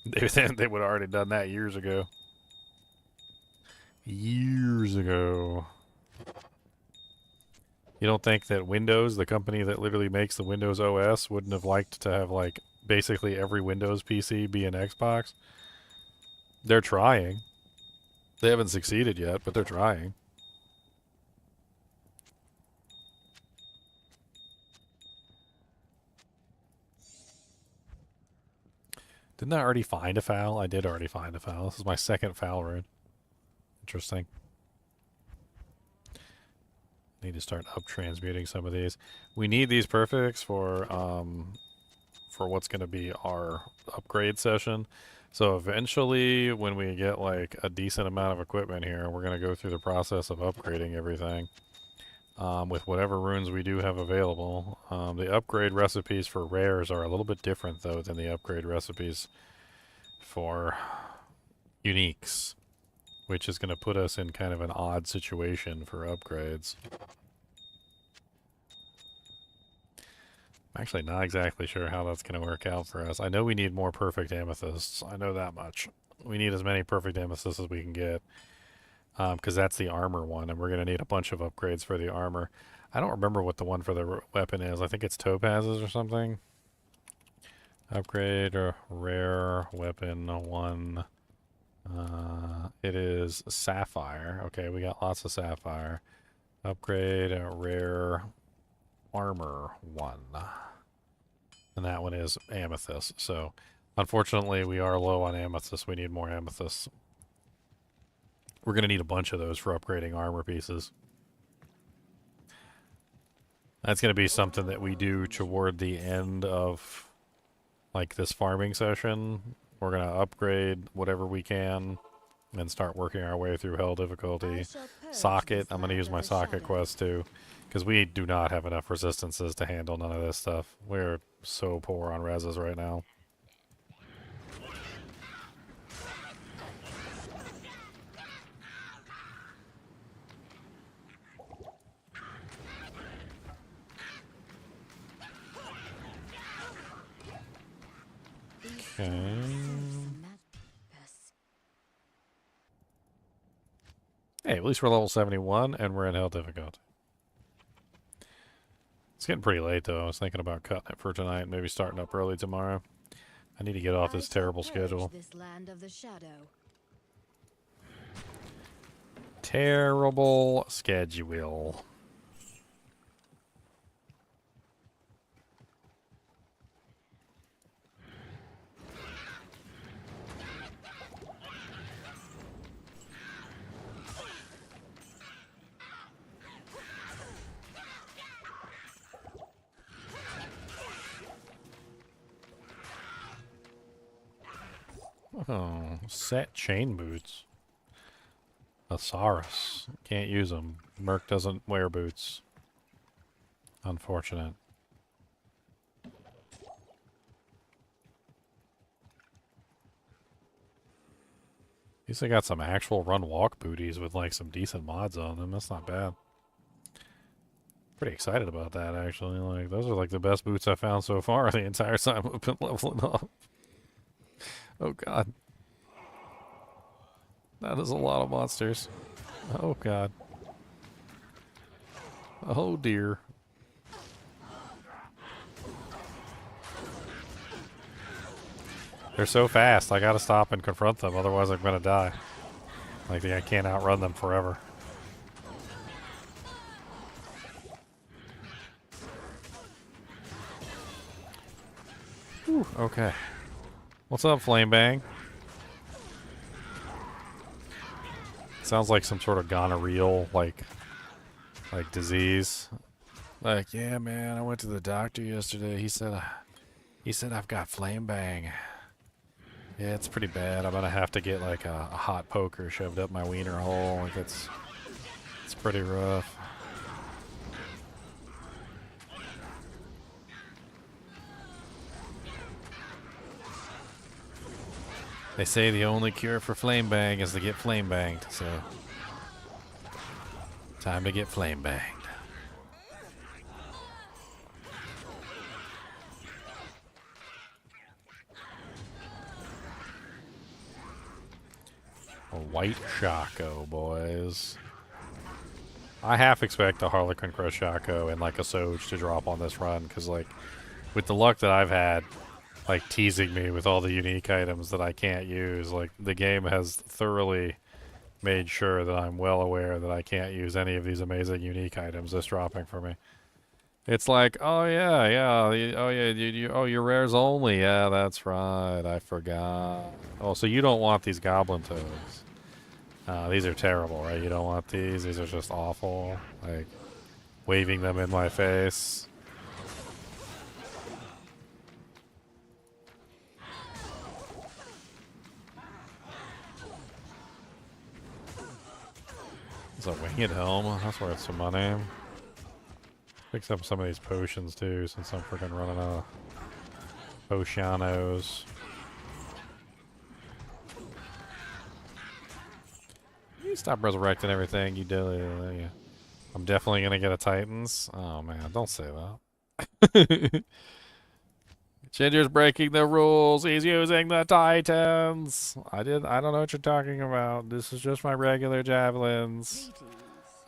they would have already done that years ago. Years ago. You don't think that Windows, the company that literally makes the Windows OS, wouldn't have liked to have like basically every Windows PC be an Xbox? They're trying. They haven't succeeded yet, but they're trying. Didn't I already find a foul? I did already find a foul. This is my second foul rune. Interesting. Need to start up transmuting some of these. We need these perfects for what's going to be our upgrade session. So eventually, when we get like a decent amount of equipment here, we're going to go through the process of upgrading everything with whatever runes we do have available. The upgrade recipes for rares are a little bit different though than the upgrade recipes for uniques, which is going to put us in kind of an odd situation for upgrades. I'm actually not exactly sure how that's going to work out for us. I know we need more perfect amethysts. I know that much. We need as many perfect amethysts as we can get, because that's the armor one, and we're going to need a bunch of upgrades for the armor. I don't remember what the one for the weapon is. I think it's topazes or something. Upgrade or rare weapon 1. It is sapphire. Okay, we got lots of sapphire. Upgrade rare armor 1. And that one is amethyst. So, unfortunately, we are low on amethyst. We need more amethysts. We're going to need a bunch of those for upgrading armor pieces. That's going to be something that we do toward the end of, like, this farming session. We're going to upgrade whatever we can and start working our way through hell difficulty. Socket, I'm going to use my socket quest too, because we do not have enough resistances to handle none of this stuff. We're so poor on reses right now. Okay. Hey, at least we're level 71 and we're in hell difficulty. It's getting pretty late though. I was thinking about cutting it for tonight, maybe starting up early tomorrow. I need to get off this terrible schedule. This land of the shadow. Terrible schedule. Oh, set chain boots. Thesaurus. Can't use them. Merc doesn't wear boots. Unfortunate. least I got some actual run walk booties with like some decent mods on them. That's not bad. Pretty excited about that actually. Like those are like the best boots I found so far the entire time I've been leveling up. Oh god. That is a lot of monsters. Oh god. Oh dear. They're so fast, I gotta stop and confront them, otherwise I'm gonna die. Like, I can't outrun them forever. Whew, okay. What's up, Flame Bang? Sounds like some sort of gonorrheal, like disease. Like, yeah, man, I went to the doctor yesterday. He said I've got Flame Bang. Yeah, it's pretty bad. I'm gonna have to get like a hot poker shoved up my wiener hole. Like it's pretty rough. They say the only cure for flame bang is to get flame banged, so time to get flame banged. A white Shaco, boys. I half expect a Harlequin Crest Shaco and like a Soj to drop on this run, because like with the luck that I've had, like teasing me with all the unique items that I can't use, like the game has thoroughly made sure that I'm well aware that I can't use any of these amazing unique items that's dropping for me. It's like, oh yeah, oh yeah, oh your rares only, yeah, that's right, I forgot. Oh, so you don't want these goblin toads. These are terrible, right? You don't want these. These are just awful. Like, waving them in my face. It's a winged helm. That's worth some money. Picks up some of these potions, too, since I'm freaking running out of potionos. You stop resurrecting everything. You do. Yeah. I'm definitely gonna get a Titans. Oh man, don't say that. Ginger's breaking the rules. He's using the Titans. I don't know what you're talking about. This is just my regular javelins.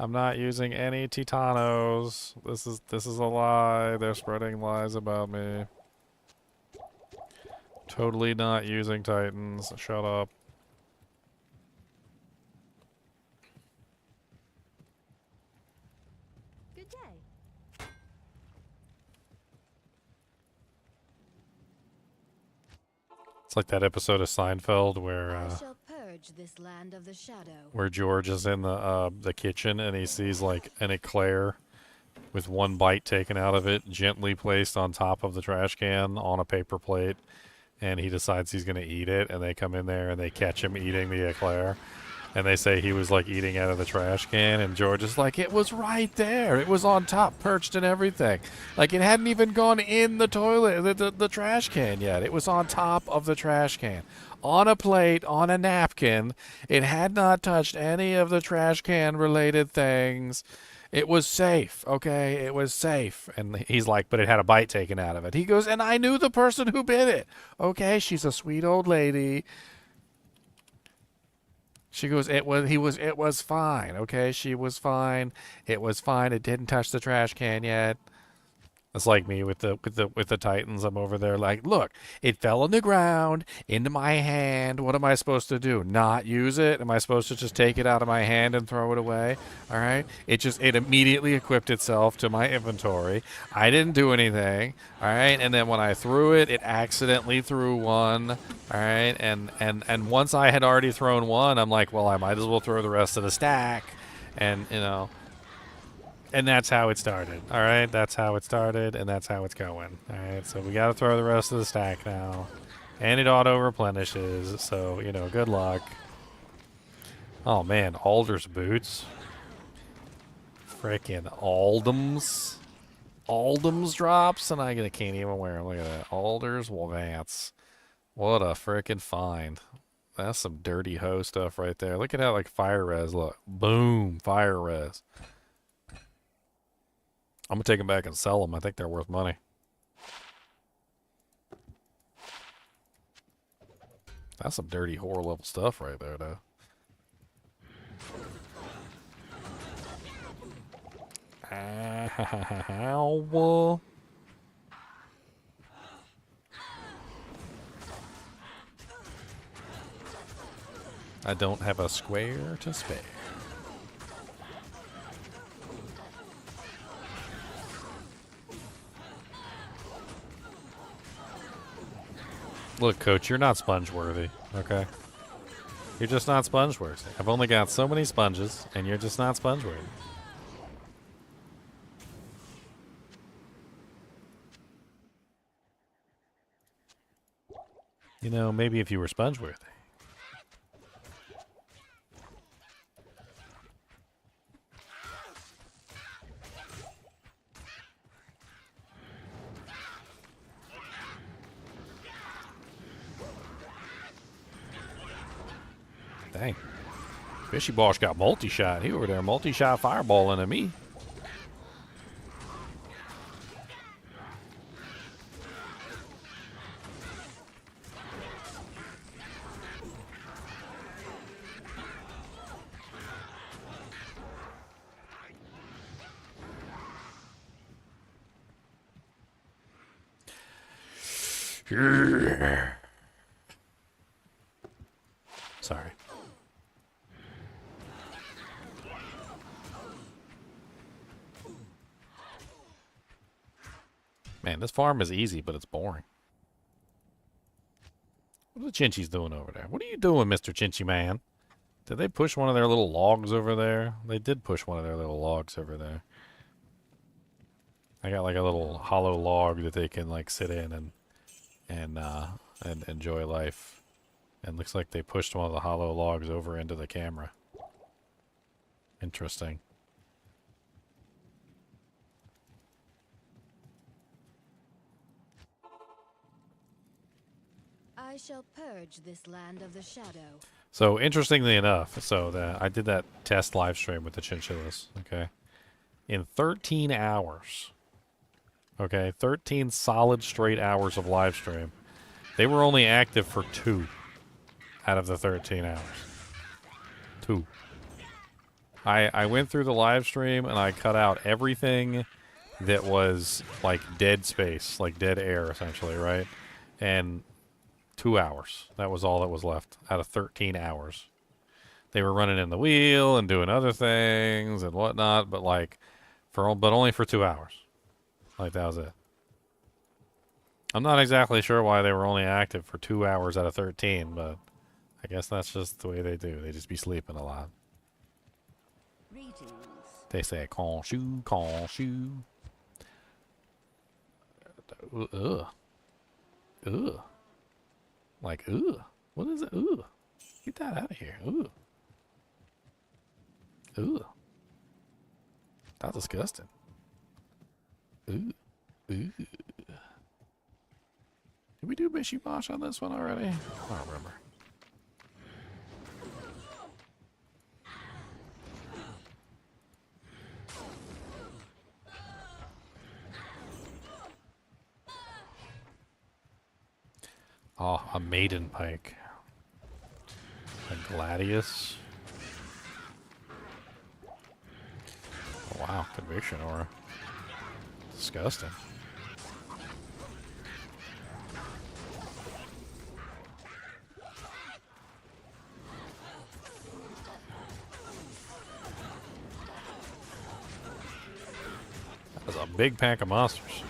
I'm not using any Titanos. This is a lie. They're spreading lies about me. Totally not using Titans. Shut up. Good day. It's like that episode of Seinfeld where I shall purge this land of the shadow. where George is in the kitchen and he sees like an eclair with one bite taken out of it, gently placed on top of the trash can on a paper plate, and he decides he's going to eat it, and they come in there and they catch him eating the eclair, and they say he was like eating out of the trash can, and George is like, it was right there, it was on top, perched and everything, like it hadn't even gone in the toilet, the trash can yet, it was on top of the trash can, on a plate, on a napkin, it had not touched any of the trash can related things. It was safe, okay? It was safe. And he's like, but it had a bite taken out of it. He goes, and I knew the person who bit it. Okay, she's a sweet old lady. She goes, it was fine, okay? She was fine. It was fine. It didn't touch the trash can yet. It's like me with the Titans. I'm over there like, look, it fell on the ground into my hand. What am I supposed to do? Not use it? Am I supposed to just take it out of my hand and throw it away? All right. It immediately equipped itself to my inventory. I didn't do anything. All right. And then when I threw it, it accidentally threw one. All right. And once I had already thrown one, I'm like, well, I might as well throw the rest of the stack. And you know. And that's how it started. All right, that's how it started, and that's how it's going. All right, so we got to throw the rest of the stack now, and it auto replenishes. So you know, good luck. Oh man, Alder's boots, freaking Aldem's drops, and I can't even wear them. Look at that, Alder's Vance. What a freaking find! That's some dirty hoe stuff right there. Look at how like fire res look. Boom, fire res. I'm gonna take them back and sell them. I think they're worth money. That's some dirty whore level stuff right there, though. Ow. I don't have a square to spare. Look, Coach, you're not sponge worthy, okay? You're just not sponge worthy. I've only got so many sponges, and you're just not sponge worthy. You know, maybe if you were sponge worthy. Dang. Fishy Boss got multi-shot. He over there multi-shot fireballing at me. Sorry. Man, this farm is easy, but it's boring. What are the Chinchies doing over there? What are you doing, Mr. Chinchy Man? Did they push one of their little logs over there? They did push one of their little logs over there. I got like a little hollow log that they can like sit in and enjoy life. And looks like they pushed one of the hollow logs over into the camera. Interesting. I shall purge this land of the shadow. So interestingly enough, I did that test live stream with the chinchillas. Okay, in 13 hours. Okay, 13 solid straight hours of live stream. They were only active for 2 out of the 13 hours. 2. I went through the live stream and I cut out everything that was like dead space, like dead air essentially, right? And 2 hours. That was all that was left out of 13 hours. They were running in the wheel and doing other things and whatnot, but like but only for 2 hours. Like that was it. I'm not exactly sure why they were only active for 2 hours out of 13, but I guess that's just the way they do. They just be sleeping a lot. Greetings. They say con shoe, con shoe. Ugh. Ugh. Like, ugh. What is it? Ugh. Get that out of here. Ugh. Ugh. That's disgusting. Ugh. Ugh. Did we do Mishy Mosh on this one already? I don't remember. Oh, a maiden pike. A gladius. Oh, wow, conviction aura. Disgusting. That was a big pack of monsters.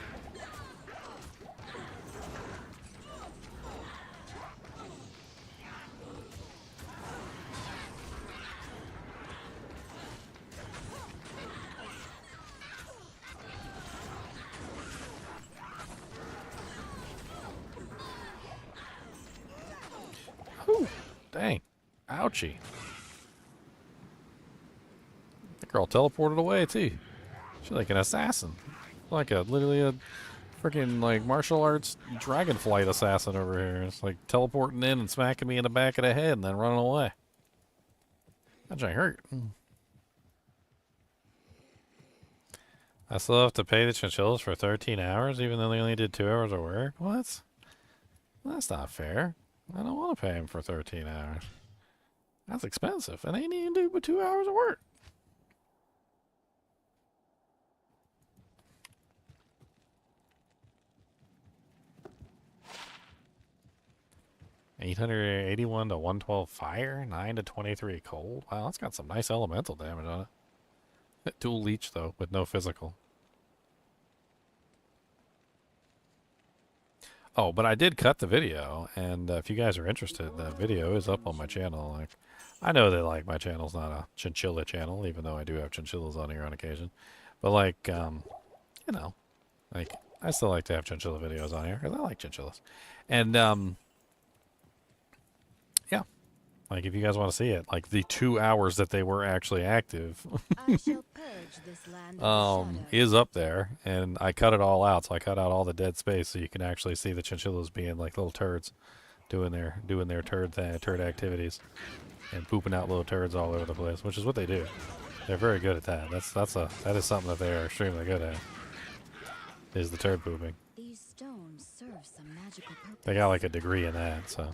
Whew, dang. Ouchie. The girl teleported away, too. She's like an assassin. Literally a freaking like martial arts dragonflight assassin over here. It's like teleporting in and smacking me in the back of the head and then running away. That ain't hurt. I still have to pay the chinchillas for 13 hours, even though they only did 2 hours of work? What? That's not fair. I don't want to pay them for 13 hours. That's expensive, and they didn't even do but 2 hours of work. $881 to 112 fire, 9 to 23 cold. Wow, that's got some nice elemental damage on it. Dual leech, though, with no physical. Oh, but I did cut the video, and if you guys are interested, the video is up on my channel. Like, I know that, like, my channel's not a chinchilla channel, even though I do have chinchillas on here on occasion. But, like, you know, like, I still like to have chinchilla videos on here, because I like chinchillas. And, yeah. Like, if you guys want to see it, like, the 2 hours that they were actually active I shall purge this land of the shadow. is up there, and I cut it all out, so I cut out all the dead space so you can actually see the chinchillas being like little turds doing their turd activities and pooping out little turds all over the place, which is what they do. They're very good at that. That is something that they are extremely good at, is the turd pooping. These stones serve some magical purpose. They got like a degree in that, so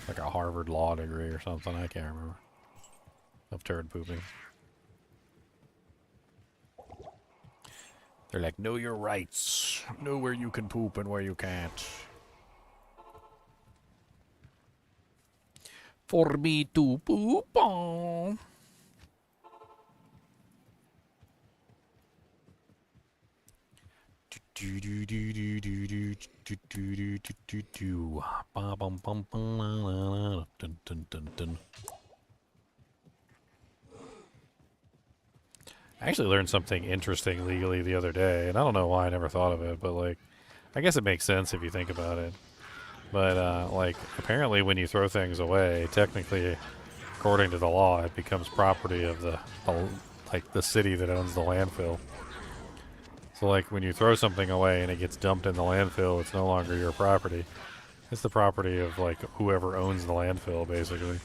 like a Harvard law degree or something, I can't remember, of turd pooping. They're like, know your rights. Know where you can poop and where you can't. For me to poop on. I actually learned something interesting legally the other day, and I don't know why I never thought of it, but like, I guess it makes sense if you think about it. But like, apparently when you throw things away, technically, according to the law, it becomes property of like the city that owns the landfill. So like, when you throw something away and it gets dumped in the landfill, it's no longer your property. It's the property of like whoever owns the landfill, basically.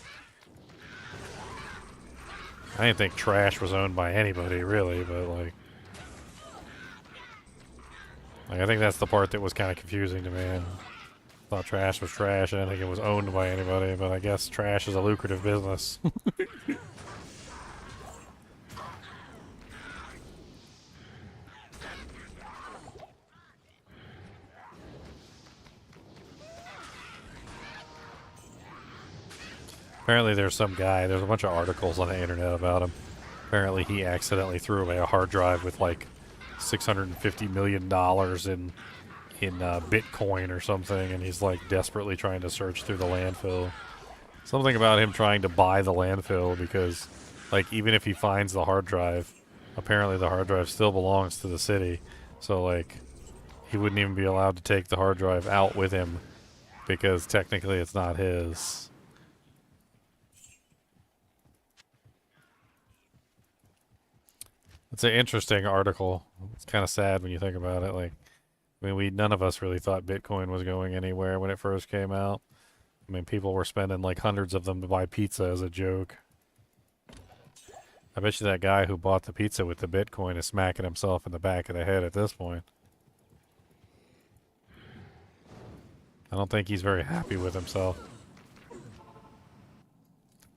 I didn't think trash was owned by anybody, really, but like I think that's the part that was kind of confusing to me. I thought trash was trash. I didn't think it was owned by anybody, but I guess trash is a lucrative business. Apparently there's a bunch of articles on the internet about him. Apparently he accidentally threw away a hard drive with like $650 million in Bitcoin or something, and he's like desperately trying to search through the landfill. Something about him trying to buy the landfill because, like, even if he finds the hard drive, apparently the hard drive still belongs to the city. So, like, he wouldn't even be allowed to take the hard drive out with him because technically it's not his. It's an interesting article. It's kind of sad when you think about it. Like, I mean, none of us really thought Bitcoin was going anywhere when it first came out. I mean, people were spending like hundreds of them to buy pizza as a joke. I bet you that guy who bought the pizza with the Bitcoin is smacking himself in the back of the head at this point. I don't think he's very happy with himself.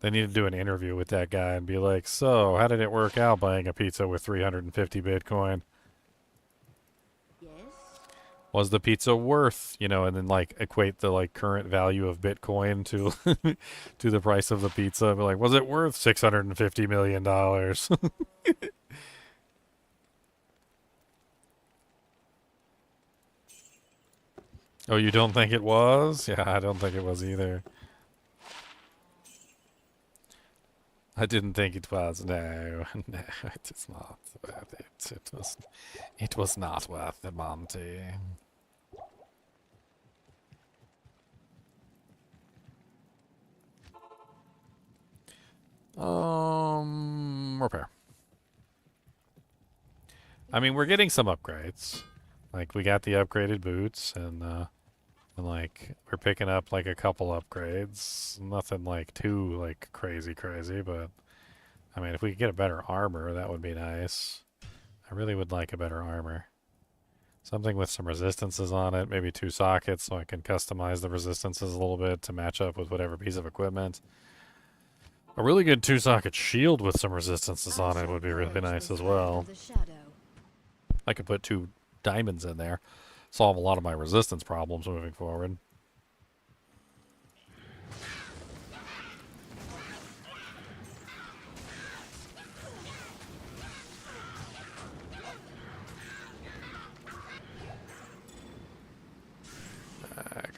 They need to do an interview with that guy and be like, so, how did it work out buying a pizza with 350 Bitcoin? Yes? Was the pizza worth, and then like equate the like current value of Bitcoin to to the price of the pizza? Be like, was it worth $650 million? Oh, you don't think it was? Yeah, I don't think it was either. I didn't think it was. No, no, it's not worth it. It was not worth the money. Repair. I mean, we're getting some upgrades. Like, we got the upgraded boots, and like, we're picking up, like, a couple upgrades. Nothing, like, too, like, crazy, but, I mean, if we could get a better armor, that would be nice. I really would like a better armor. Something with some resistances on it, maybe 2 sockets so I can customize the resistances a little bit to match up with whatever piece of equipment. A really good 2-socket shield with some resistances on it would be really nice as well. I could put 2 diamonds in there, solve a lot of my resistance problems moving forward.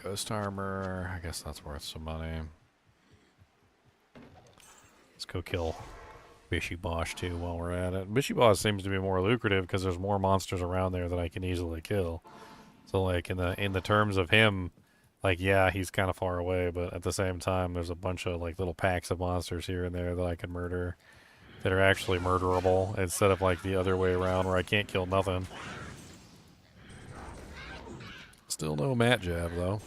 Ghost armor, I guess that's worth some money. Let's go kill Bishy Bosh too while we're at it. Bishy Bosh seems to be more lucrative because there's more monsters around there that I can easily kill. So like in the terms of him, like yeah, he's kind of far away, but at the same time there's a bunch of like little packs of monsters here and there that I can murder that are actually murderable instead of like the other way around where I can't kill nothing. Still no mat jab though.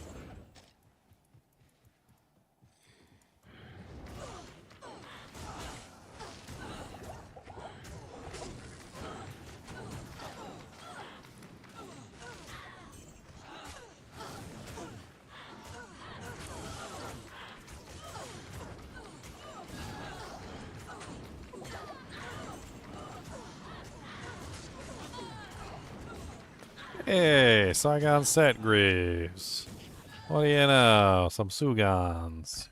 Hey, Saigon Set Greaves. What do you know? Some Sugons.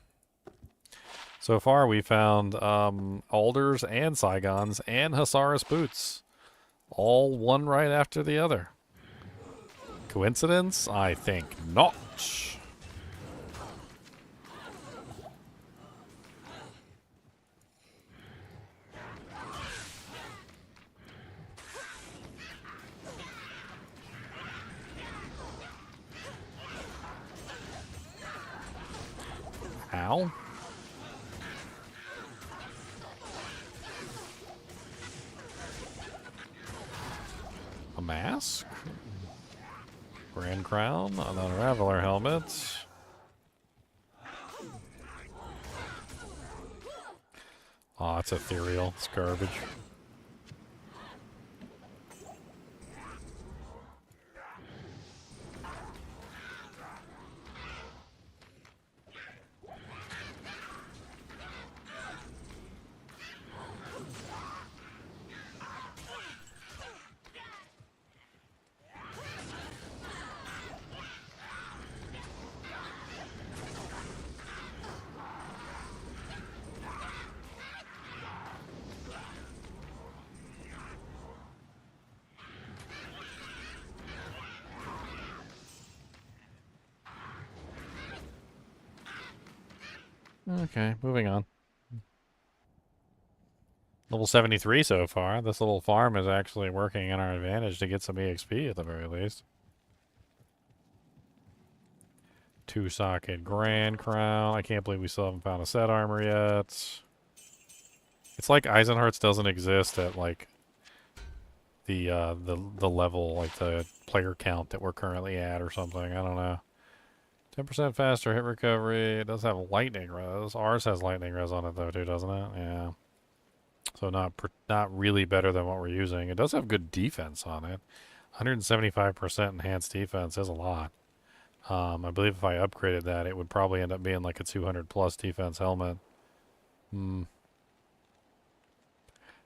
So far we found Alders and Saigons and Hasaris boots. All one right after the other. Coincidence? I think not. Ow. A mask? Grand Crown? An Unraveler helmet? Oh, it's ethereal. It's garbage. Okay, moving on. Level 73 so far. This little farm is actually working in our advantage to get some EXP at the very least. 2-socket Grand Crown. I can't believe we still haven't found a set armor yet. It's like Eisenhart's doesn't exist at like the level, like the player count that we're currently at or something. I don't know. 10% faster hit recovery. It does have lightning res. Ours has lightning res on it though too, doesn't it? Yeah. So not really better than what we're using. It does have good defense on it. 175% enhanced defense is a lot. I believe if I upgraded that, it would probably end up being like a 200 plus defense helmet.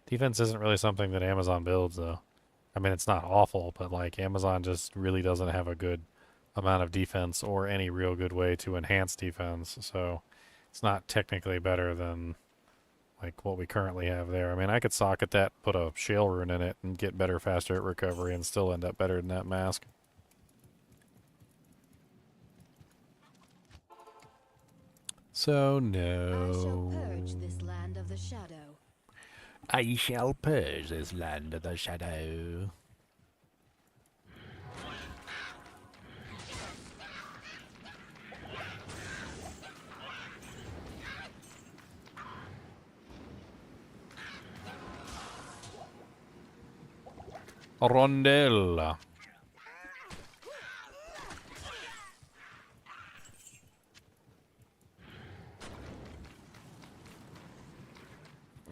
Defense isn't really something that Amazon builds though. I mean, it's not awful, but like Amazon just really doesn't have a good amount of defense or any real good way to enhance defense. So it's not technically better than like what we currently have there. I mean, I could socket that, put a shale rune in it, and get better, faster hit recovery, and still end up better than that mask. So no. I shall purge this land of the shadow. I shall purge this land of the shadow. Rondel.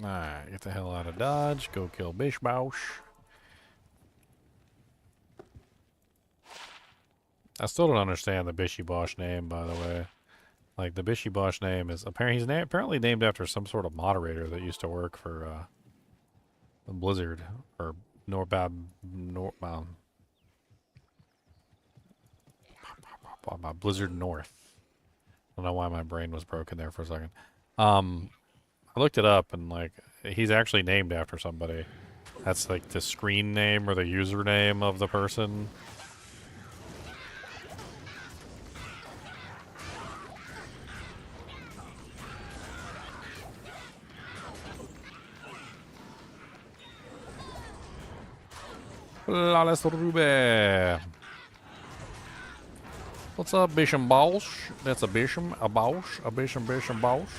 Alright, get the hell out of Dodge. Go kill Bish Bausch. I still don't understand the Bishy Bosch name, by the way. Like, the Bishy Bosch name is apparently apparently named after some sort of moderator that used to work for Blizzard or Blizzard North. I don't know why my brain was broken there for a second. I looked it up and like he's actually named after somebody. That's like the screen name or the username of the person. Lawless Ruby. What's up, Bisham Bosch? That's a Bisham, a Bosch, a Bisham Bosch.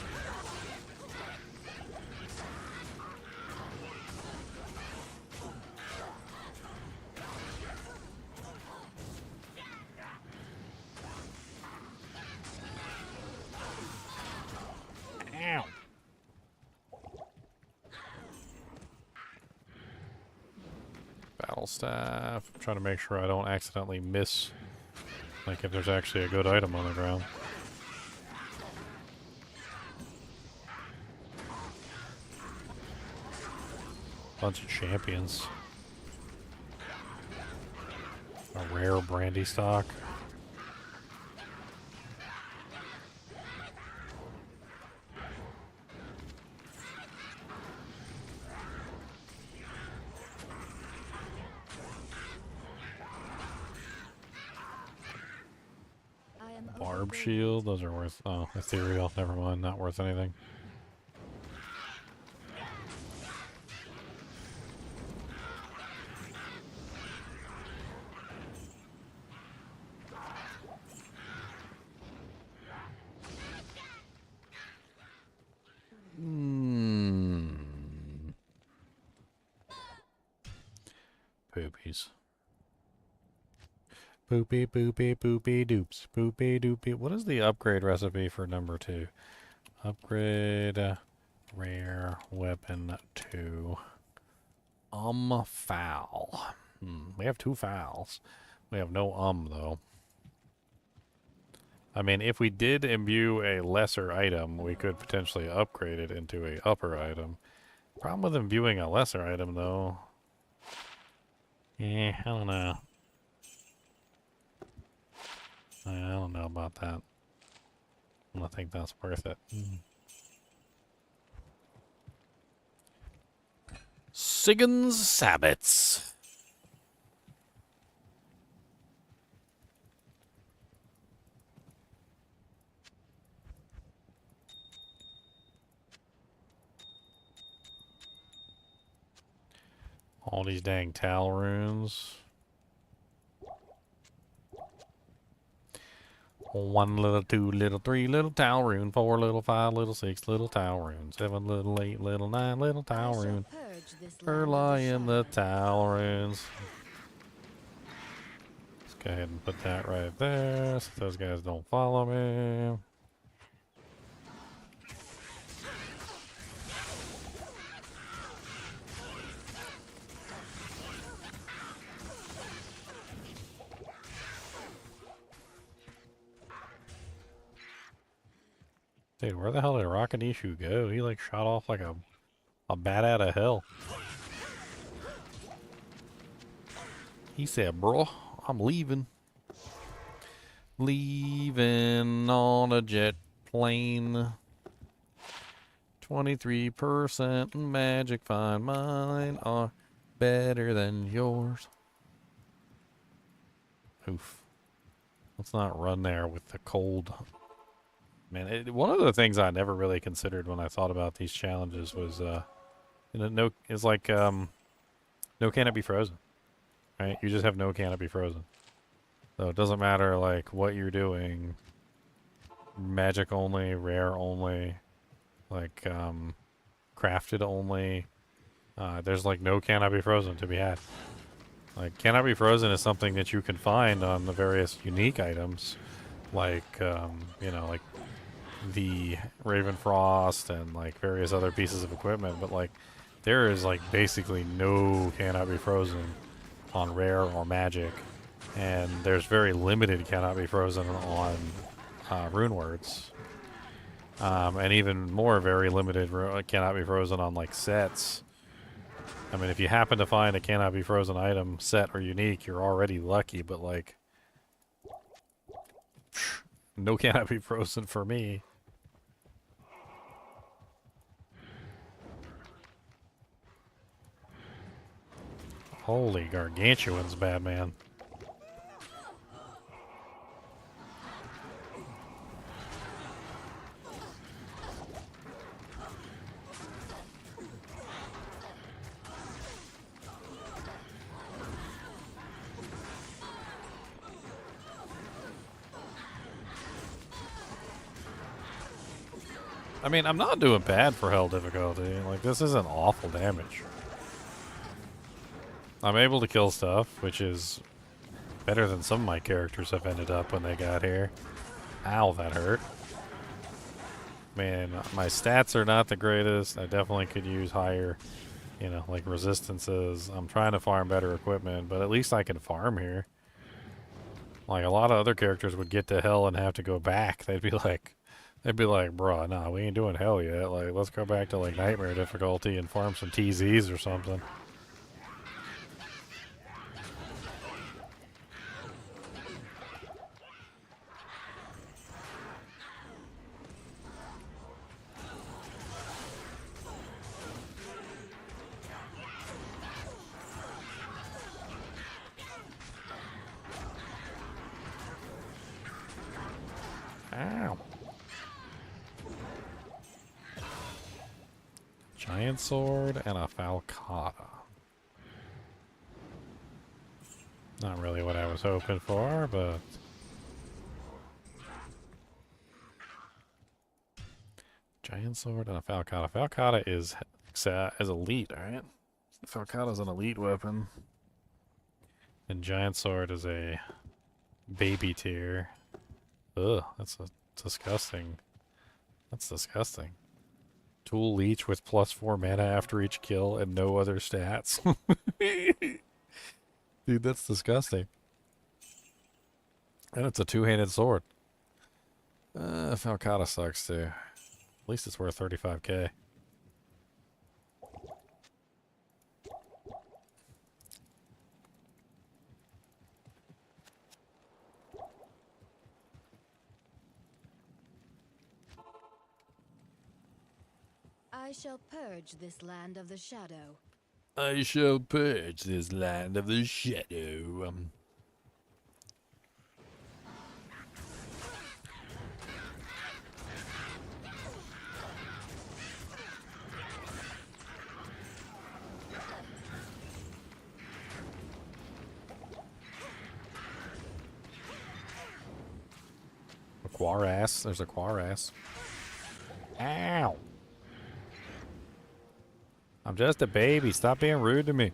Ow. Battle staff. I'm trying to make sure I don't accidentally miss, like, if there's actually a good item on the ground. Bunch of champions. A rare brandy stock. Barb shield, those are worth, oh, ethereal, never mind, not worth anything. Poopies. Poopy, poopy, poopy, doops. Poopy, doopy. What is the upgrade recipe for number 2? Upgrade rare weapon 2. Foul. We have 2 fouls. We have no though. I mean, if we did imbue a lesser item, we could potentially upgrade it into a upper item. Problem with imbuing a lesser item, though. I don't know. I don't know about that. I don't think that's worth it. Siggens Sabbats. All these dang Tal runes. 1 little, 2 little, 3 little Tal rune, 4 little, 5 little, 6 little Tal rune, 7 little, 8 little, 9 little Tal rune. Furly in the Tal runes. Let's go ahead and put that right there so those guys don't follow me. Dude, where the hell did Rakanishu go? He like shot off like a bat out of hell. He said, bro, I'm leaving. Leaving on a jet plane. 23% magic, fine. Mine are better than yours. Oof. Let's not run there with the cold. Man, one of the things I never really considered when I thought about these challenges was, no canopy frozen, right? You just have no canopy frozen. So it doesn't matter, like, what you're doing. Magic only, rare only, like, crafted only. There's, like, no canopy frozen to be had. Like, cannot be frozen is something that you can find on the various unique items, like, you know, like the Raven Frost and like various other pieces of equipment. But like, there is like basically no cannot be frozen on rare or magic, and there's very limited cannot be frozen on Runewords, and even more very limited cannot be frozen on like sets. I mean, if you happen to find a cannot be frozen item, set, or unique, you're already lucky, but like, no cannot be frozen for me. Holy gargantuans, bad man. I mean, I'm not doing bad for hell difficulty. Like, this isn't awful damage. I'm able to kill stuff, which is better than some of my characters have ended up when they got here. Ow, that hurt. Man, my stats are not the greatest. I definitely could use higher, you know, like resistances. I'm trying to farm better equipment, but at least I can farm here. Like, a lot of other characters would get to hell and have to go back. They'd be like, bruh, nah, we ain't doing hell yet. Like, let's go back to, like, nightmare difficulty and farm some TZs or something. Ow. Giant sword and a falcata. Not really what I was hoping for, but... Giant sword and a falcata. Falcata is elite, alright? Falcata is an elite weapon. And giant sword is a baby tier. Ugh, that's disgusting. That's disgusting. Tool leech with +4 mana after each kill and no other stats. Dude, that's disgusting. And it's a two-handed sword. Falcata sucks too. At least it's worth 35k. I shall purge this land of the shadow. I shall purge this land of the shadow. A Quarass. There's a Quarass. Ow! I'm just a baby. Stop being rude to me.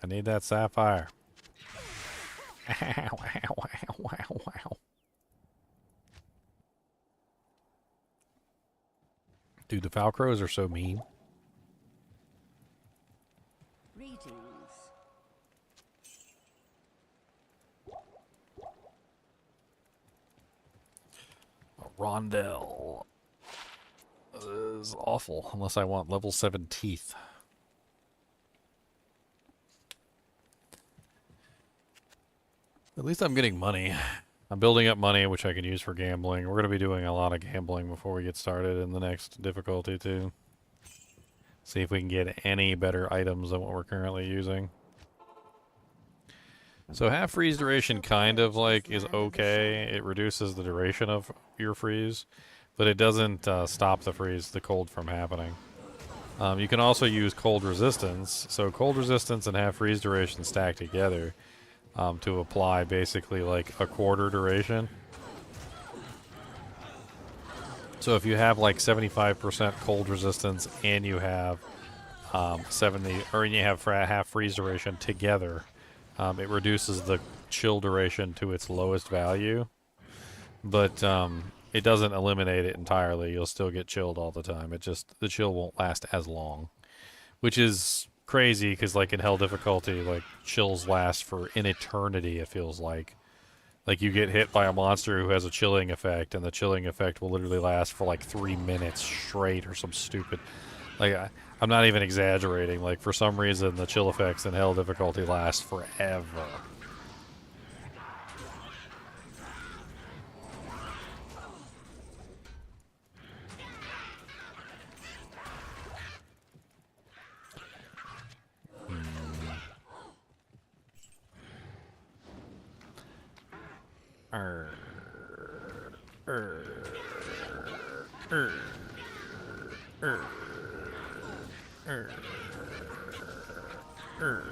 I need that sapphire. Ow, ow, ow, ow, ow. Dude, the Falcros are so mean. Greetings. Rondell is awful unless I want level 7 teeth. At least I'm getting money. I'm building up money, which I can use for gambling. We're going to be doing a lot of gambling before we get started in the next difficulty, too. See if we can get any better items than what we're currently using. So half freeze duration kind of like is okay. It reduces the duration of your freeze, but it doesn't stop the freeze, the cold from happening. You can also use cold resistance. So cold resistance and half freeze duration stack together to apply basically like a quarter duration. So if you have like 75% cold resistance and you have 70, or when you have half freeze duration together, it reduces the chill duration to its lowest value, but it doesn't eliminate it entirely. You'll still get chilled all the time. It just, the chill won't last as long, which is crazy because like in hell difficulty, like chills last for an eternity. It feels like you get hit by a monster who has a chilling effect, and the chilling effect will literally last for like 3 minutes straight or some stupid. Like I'm not even exaggerating. Like for some reason, the chill effects in hell difficulty last forever. Arr. Arr. Arr. Arr. Arr. Arr.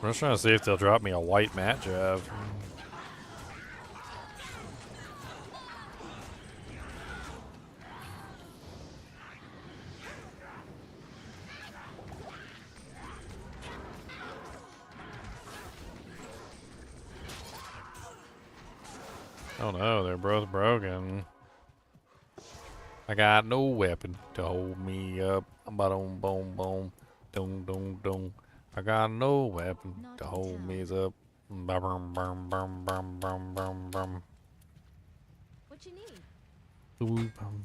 I'm just trying to see if they'll drop me a white mat jab. Oh no, they're both broken. I got no weapon to hold me up. Boom, boom, boom, dum, dum, dum. I got no weapon Not to in hold town. me up. Bum, bum, bum, bum, bum, bum, bum. What you need? Boom, bum.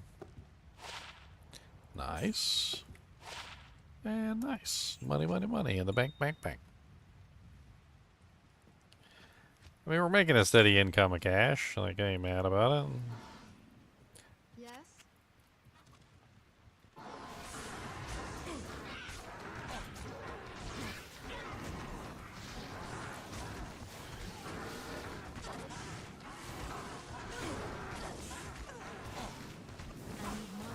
Nice. And nice. Money, money, money in the bank, bank, bank. I mean, we're making a steady income of cash. Like, I ain't mad about it. Yes? I need more.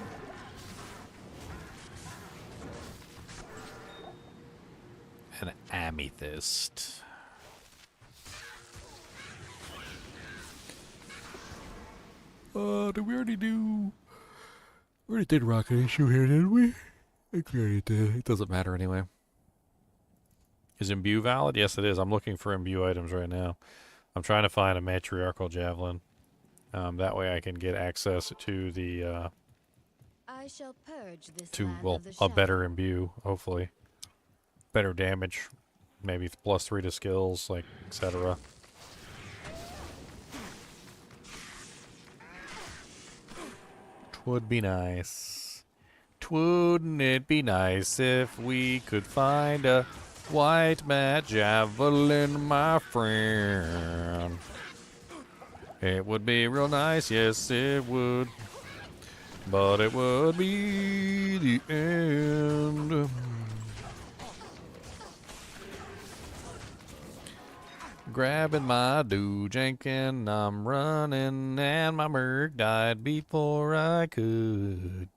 An amethyst. Did we already do... We already did rocket issue here, didn't we? I think we already did. It doesn't matter anyway. Is imbue valid? Yes, it is. I'm looking for imbue items right now. I'm trying to find a matriarchal javelin. That way I can get access to the, I shall purge this to, land well, of the a shadow. better imbue, hopefully. Better damage. Maybe +3 to skills, like, etc. Twould be nice. Twouldn't it be nice if we could find a white mat javelin, my friend? It would be real nice, yes it would. But it would be the end. Grabbing my Jenkins, I'm running, and my merc died before I could.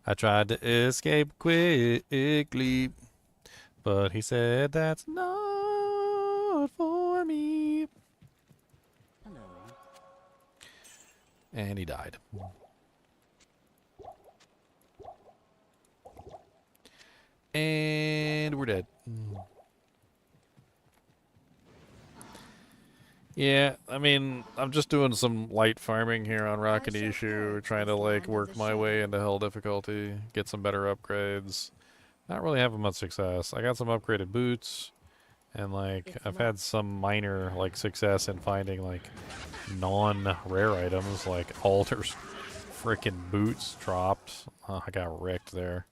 I tried to escape quickly, but he said that's not for me. Hello. And he died. And we're dead. Yeah, I mean, I'm just doing some light farming here on Rocket shall Issue, purge trying to this like land of work the my shadow. way into hell difficulty, get some better upgrades. Not really having much success. I got some upgraded boots, and like It's I've locked. had some minor like success in finding like non-rare items, like Altar's freaking boots dropped. I got wrecked there,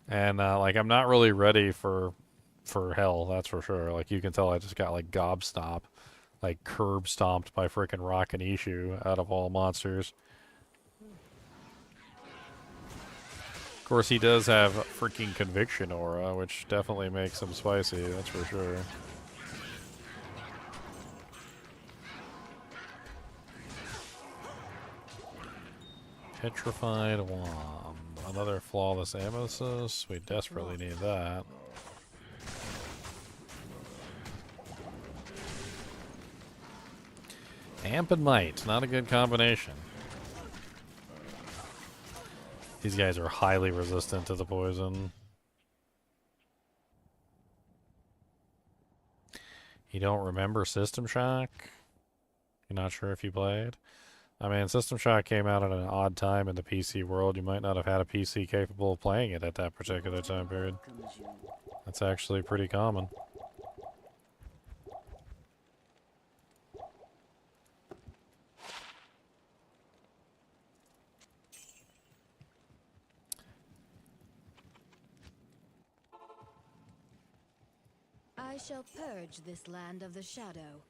and like I'm not really ready for hell. That's for sure. Like you can tell, I just got like gobstopped. Like curb stomped by frickin' Rock and Ishu out of all monsters. Of course, he does have freaking conviction aura, which definitely makes him spicy, that's for sure. Petrified Wand. Another flawless amethyst. We desperately need that. Amp and Might, not a good combination. These guys are highly resistant to the poison. You don't remember System Shock? You're not sure if you played? I mean, System Shock came out at an odd time in the PC world. You might not have had a PC capable of playing it at that particular time period. That's actually pretty common. I shall purge this land of the shadow.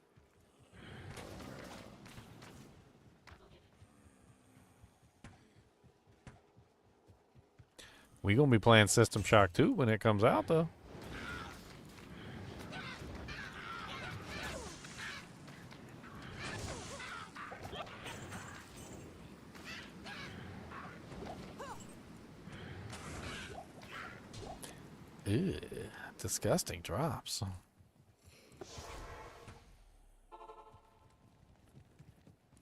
We gonna be playing System Shock 2 when it comes out, though. Ew, disgusting drops.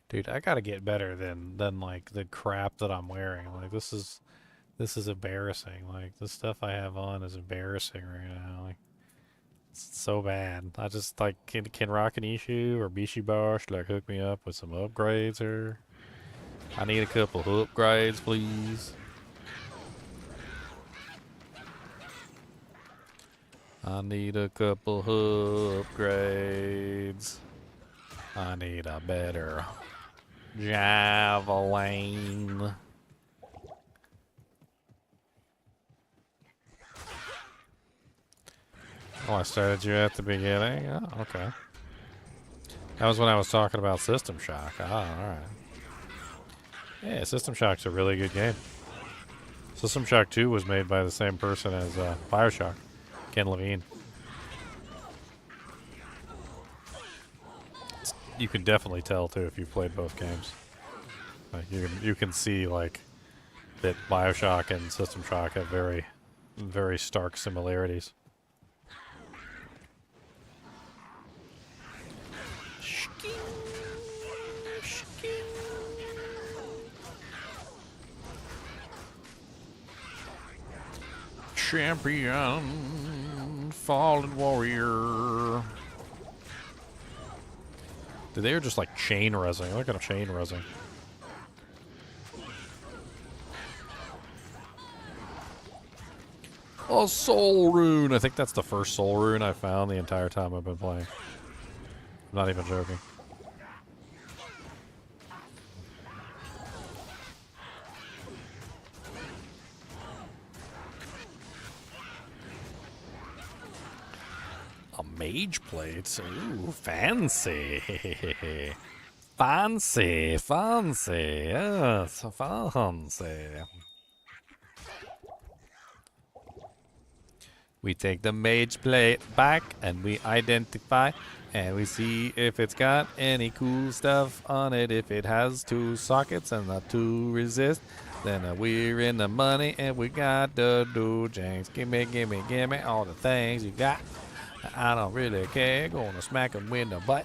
Dude, I gotta get better than like the crap that I'm wearing. Like this is embarrassing. Like the stuff I have on is embarrassing right now. Like it's so bad. I just like can Rock an issue or Bishi Bosh like hook me up with some upgrades or I need a couple upgrades, please. I need a couple upgrades. I need a better javelin. Oh, I started you at the beginning? Oh, okay. That was when I was talking about System Shock. Ah, alright. Yeah, System Shock's a really good game. System Shock 2 was made by the same person as Bioshock, Ken Levine. You can definitely tell, too, if you've played both games. Like, you can see, like, that Bioshock and System Shock have very, very stark similarities. Champion, fallen warrior. Dude, they are just like chain resing. Look at them chain resing. A soul rune. I think that's the first soul rune I found the entire time I've been playing. I'm not even joking. A mage plate? Ooh, fancy. Fancy, fancy. Yes, fancy. We take the mage plate back and we identify and we see if it's got any cool stuff on it. If it has 2 sockets and not 2 resist, then we're in the money and we got the dojangles. Gimme, gimme, gimme all the things you got. I don't really care. Gonna smack him in the butt.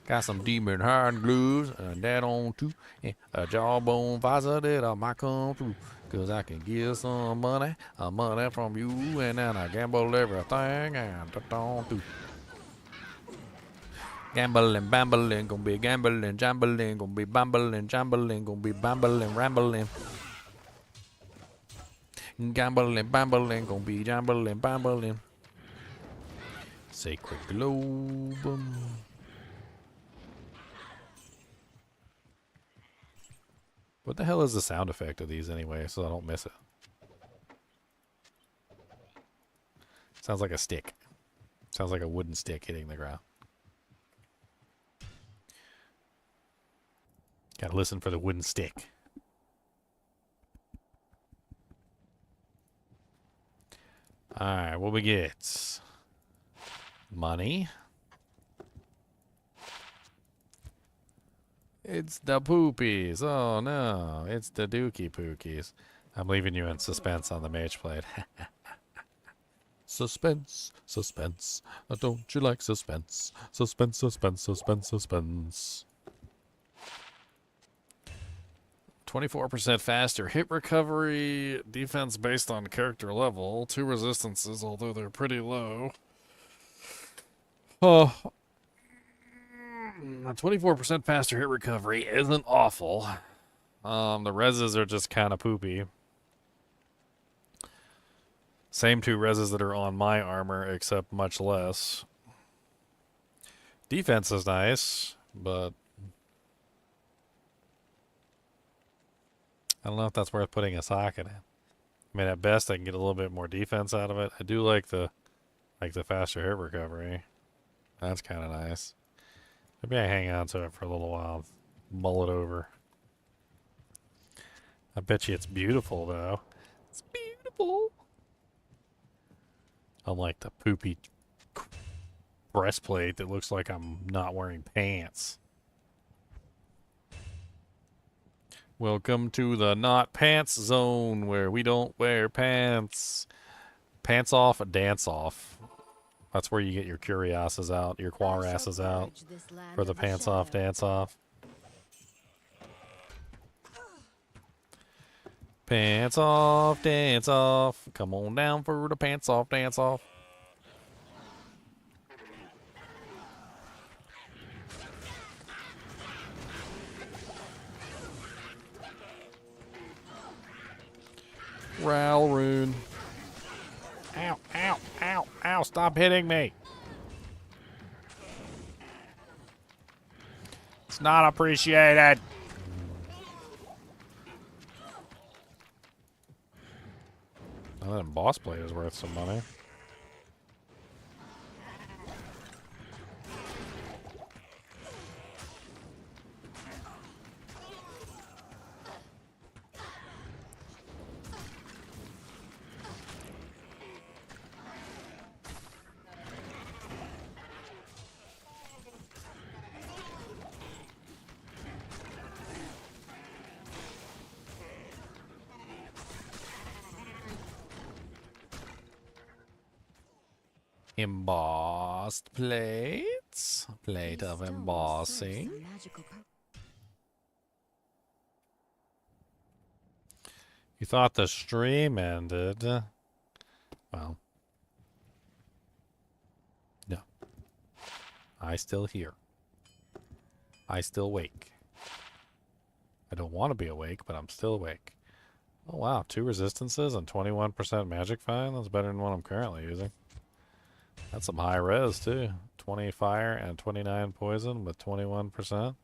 Got some demon hard glues and that on too. And a jawbone visor that I might come through. Cause I can get some money from you. And then I gamble everything and don't do. Gambling, bambling, gonna be gambling, jambling, gonna be bambling, jambling, gonna be bambling, rambling. Gambling, bambling, gonna be jambling, bambling. Sacred globe. What the hell is the sound effect of these anyway, so I don't miss it? Sounds like a stick. Sounds like a wooden stick hitting the ground. Gotta listen for the wooden stick. Alright, what we get? Money. It's the poopies. Oh no, it's the dookie pookies. I'm leaving you in suspense on the mage plate. Suspense, suspense. Don't you like suspense? Suspense, suspense, suspense, suspense. 24% faster hit recovery, defense based on character level, 2 resistances, although they're pretty low. Oh, 24% faster hit recovery isn't awful. The reses are just kind of poopy. Same 2 reses that are on my armor, except much less. Defense is nice, but I don't know if that's worth putting a socket in. I mean, at best, I can get a little bit more defense out of it. I do like the faster hit recovery. That's kind of nice. Maybe I hang on to it for a little while, mull it over. I bet you it's beautiful, though. It's beautiful. Unlike the poopy breastplate that looks like I'm not wearing pants. Welcome to the not pants zone where we don't wear pants. Pants off, dance off. That's where you get your curiouses out, your quarasses out for the pants off, dance off. Pants off, dance off. Come on down for the pants off, dance off. Ralrune. Ow, ow, ow, ow, stop hitting me. It's not appreciated. Well, that boss blade is worth some money. Embossed plates. Plate of embossing. You thought the stream ended. Well. No. I still here. I still wake. I don't want to be awake, but I'm still awake. Oh wow, 2 resistances and 21% magic find? That's better than what I'm currently using. That's some high res too. 20 fire and 29 poison with 21%.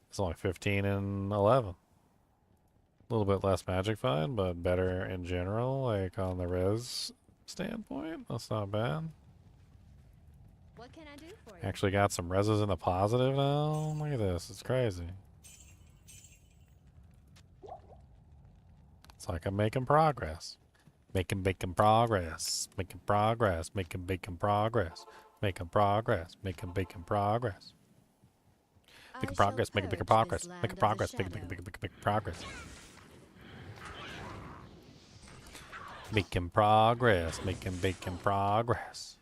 It's only 15 and 11. A little bit less magic find, but better in general, like on the res standpoint. That's not bad. What can I do for you? Actually got some reses in the positive now. Look at this. It's crazy. It's like I'm making progress. Making progress. Making progress. Making progress. Making progress. Making progress. Making progress. Making progress. Making progress. Making progress. Making progress. Making progress.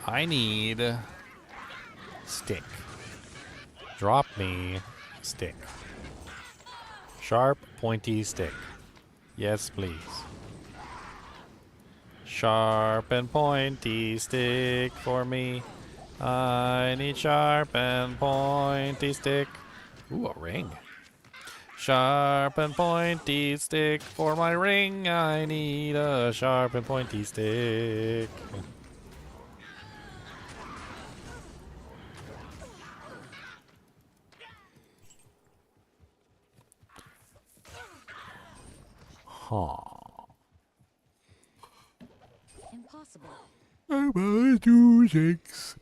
I need stick. Drop me stick. Sharp, pointy stick. Yes, please. Sharp and pointy stick for me. I need sharp and pointy stick. Ooh, a ring. Sharp and pointy stick for my ring. I need a sharp and pointy stick. Huh. Impossible. I want to do 6.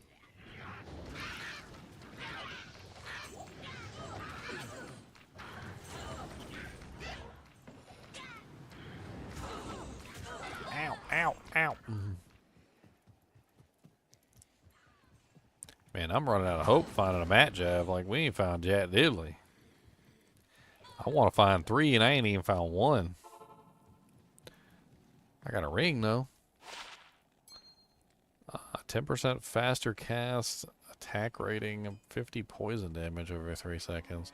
Ow, ow, ow. Man, I'm running out of hope finding a mat jab like we ain't found Jack Diddley. I want to find 3 and I ain't even found 1. I got a ring though. 10% faster cast, attack rating, 50 poison damage over 3 seconds,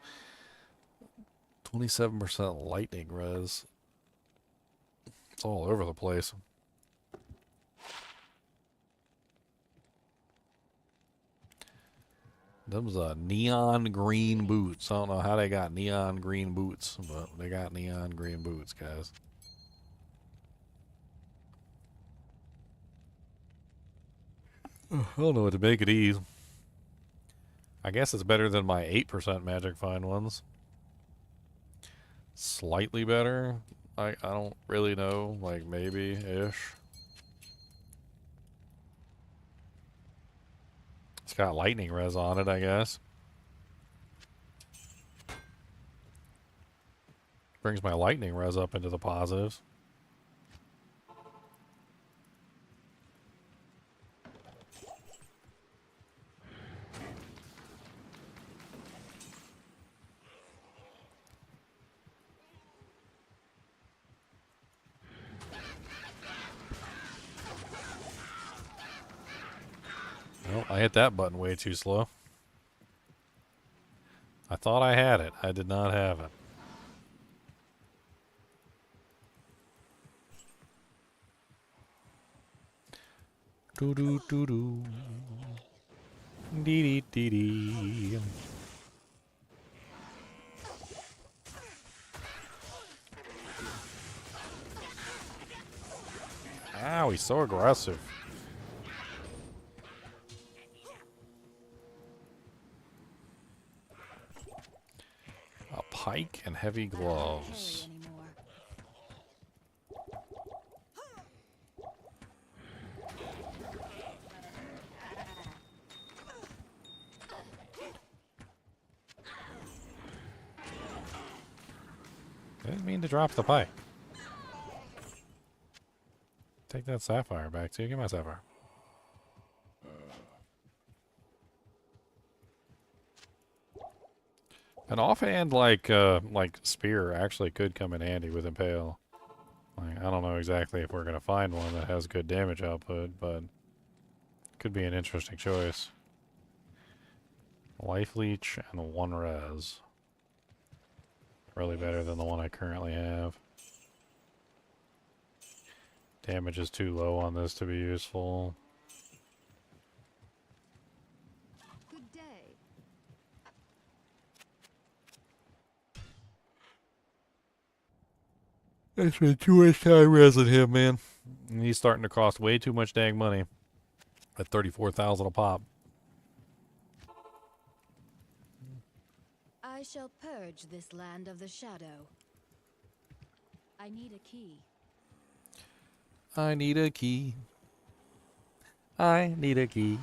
27% lightning res. It's all over the place. Them's neon green boots. I don't know how they got neon green boots, but they got neon green boots, guys. I don't know what to make of these. I guess it's better than my 8% magic find ones. Slightly better. I don't really know. Like, maybe-ish. It's got lightning res on it, I guess. Brings my lightning res up into the positives. Well, I hit that button way too slow. I thought I had it. I did not have it. Doo doo doo doo. Dee dee dee dee. Ow, he's so aggressive. A pike and heavy gloves. Carry anymore. I didn't mean to drop the pike. Take that sapphire back too. Give me my sapphire. An offhand like spear actually could come in handy with impale. Like, I don't know exactly if we're gonna find one that has good damage output, but could be an interesting choice. Life leech and 1 res. Really better than the one I currently have. Damage is too low on this to be useful. Good day. I spent too much time resing him, man. And he's starting to cost way too much dang money. At 34,000 a pop. I shall purge this land of the shadow. I need a key. I need a key. I need a key.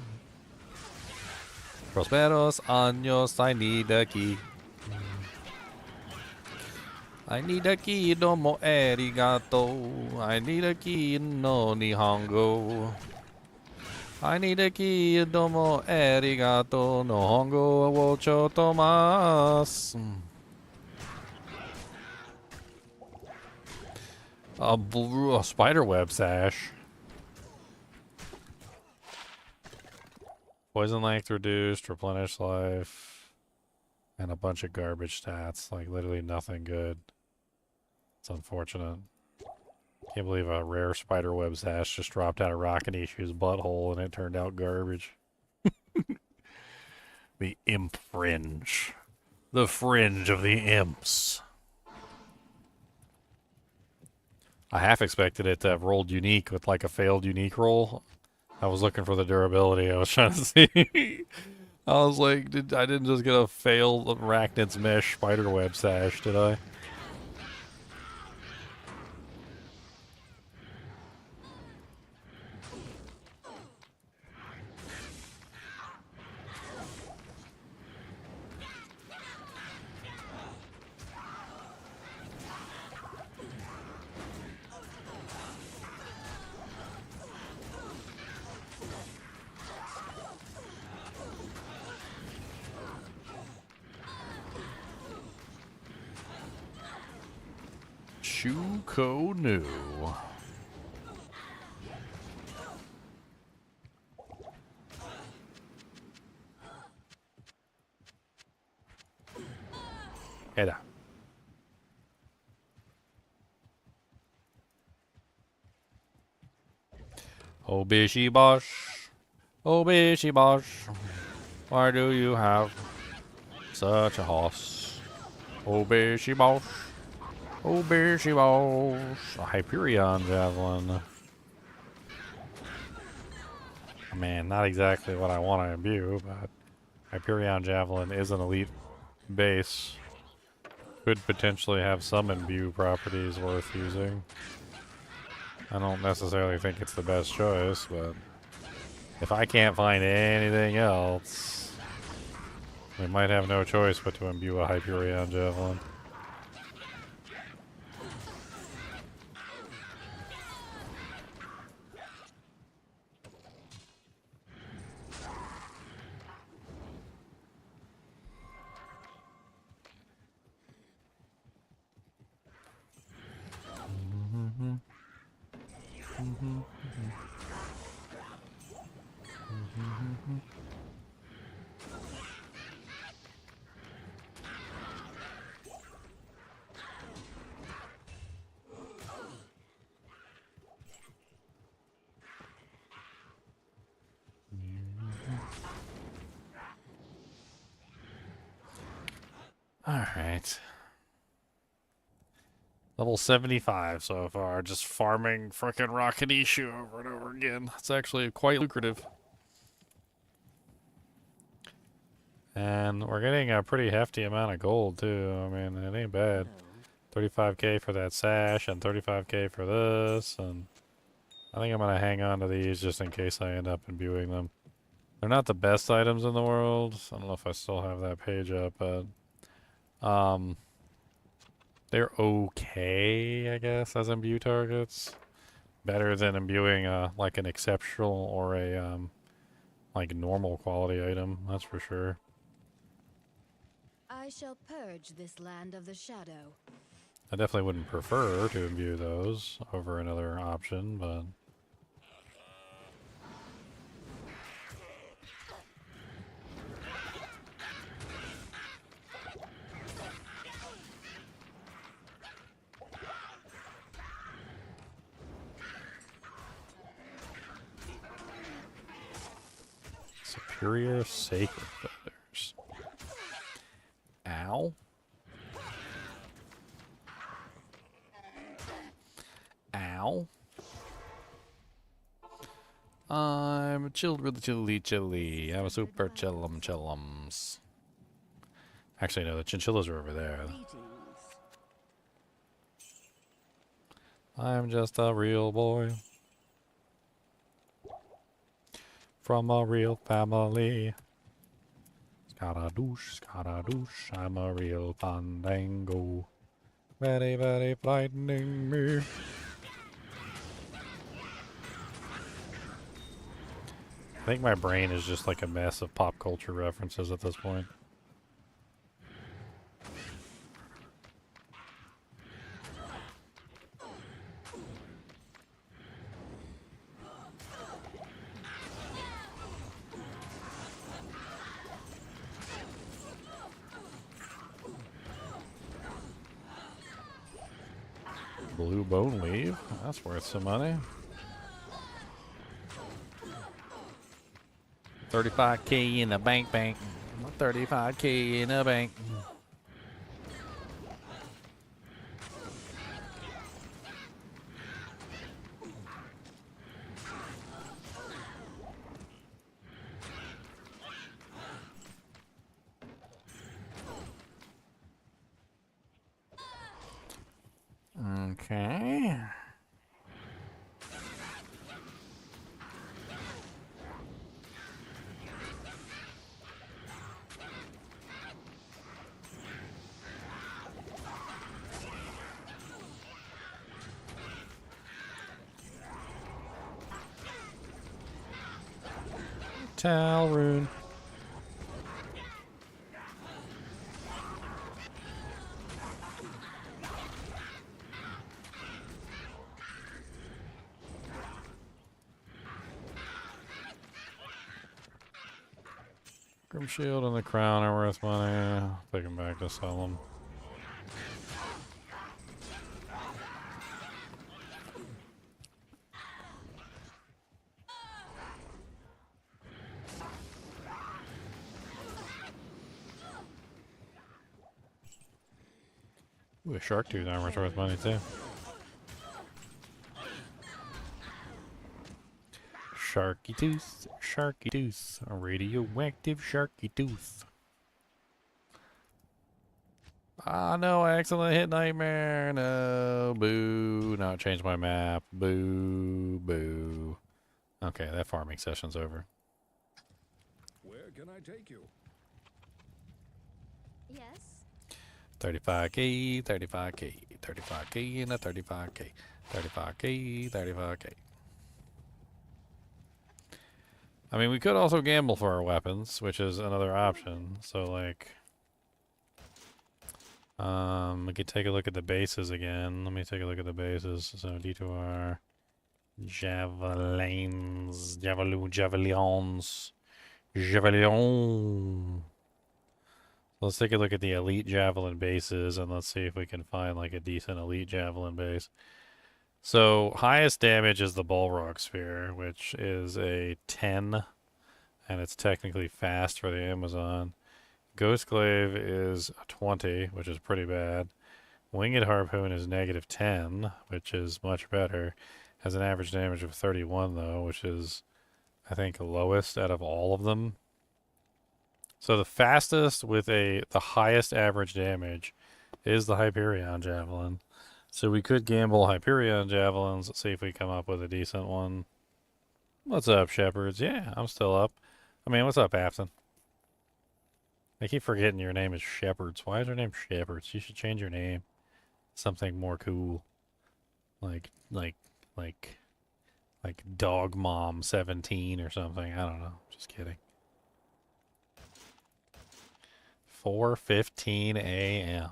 Prosperos años, I need a key. I need a key, domo arigato. I need a key, no nihongo. I need a key, domo arigato. No hongo wo chotomasu. A spiderweb sash. Poison length reduced, replenish life, and a bunch of garbage stats. Like, literally nothing good. It's unfortunate. Can't believe a rare spiderweb sash just dropped out of Rockinishu's butthole and it turned out garbage. The imp fringe. The fringe of the imps. I half expected it to have rolled unique with like a failed unique roll. I was looking for the durability. I was trying to see. I was like, I didn't just get a failed Arachnid's Mesh spiderweb sash, did I? Shuko Nu. Head out. Oh, Bishy Bosh. Oh, Bishy Bosh. Why do you have such a horse? Oh, Bishy Bosh. Oh, Bishy Bosh. A Hyperion Javelin. Man, not exactly what I want to imbue, but Hyperion Javelin is an elite base. Could potentially have some imbue properties worth using. I don't necessarily think it's the best choice, but if I can't find anything else, we might have no choice but to imbue a Hyperion Javelin. Alright. Level 75 so far, just farming frickin' Rocket Issue over and over again. It's actually quite lucrative. And we're getting a pretty hefty amount of gold, too. I mean, it ain't bad. 35k for that sash, and 35k for this, and I think I'm gonna hang on to these just in case I end up imbuing them. They're not the best items in the world. I don't know if I still have that page up, but they're okay, I guess, as imbue targets. Better than imbuing like an exceptional or a like normal quality item, that's for sure. I shall purge this land of the shadow. I definitely wouldn't prefer to imbue those over another option, but Superior Sacred Feathers. Ow. Ow. I'm chilled with chilly. I'm a super chillums. Actually, no, the chinchillas are over there. Greetings. I'm just a real boy. From a real family. Scaradoosh, scaradoosh, I'm a real fandango. Very, very frightening me. I think my brain is just like a mess of pop culture references at this point. Blue bone leaf. That's worth some money. 35k in the bank. 35k in the bank. Okay. Talrune. Grim Shield and the Crown are worth money. I'll take them back to sell them. Ooh, a shark tooth armor's worth money too. Sharky tooth, a radioactive sharky tooth. Ah, no, I accidentally hit nightmare. No, boo. Now it changed my map. Boo, boo. Okay, that farming session's over. Where can I take you? Yes? 35k, 35k, 35k, and a 35k, 35k, 35k. I mean, we could also gamble for our weapons, which is another option. So, like, we could take a look at the bases again. Let me take a look at the bases. So, D2R, javelins, javelins. Let's take a look at the elite javelin bases, and let's see if we can find, like, a decent elite javelin base. So, highest damage is the Balrog Spear, which is a 10, and it's technically fast for the Amazon. Ghost Glaive is a 20, which is pretty bad. Winged Harpoon is negative 10, which is much better. Has an average damage of 31, though, which is, I think, lowest out of all of them. So the fastest with the highest average damage is the Hyperion Javelin. So we could gamble Hyperion Javelins, see if we come up with a decent one. What's up, Shepherds? Yeah, I'm still up. I mean, what's up, Afton? I keep forgetting your name is Shepherds. Why is your name Shepherds? You should change your name. Something more cool. Like Dog Mom 17 or something. I don't know. Just kidding. 4:15 a.m.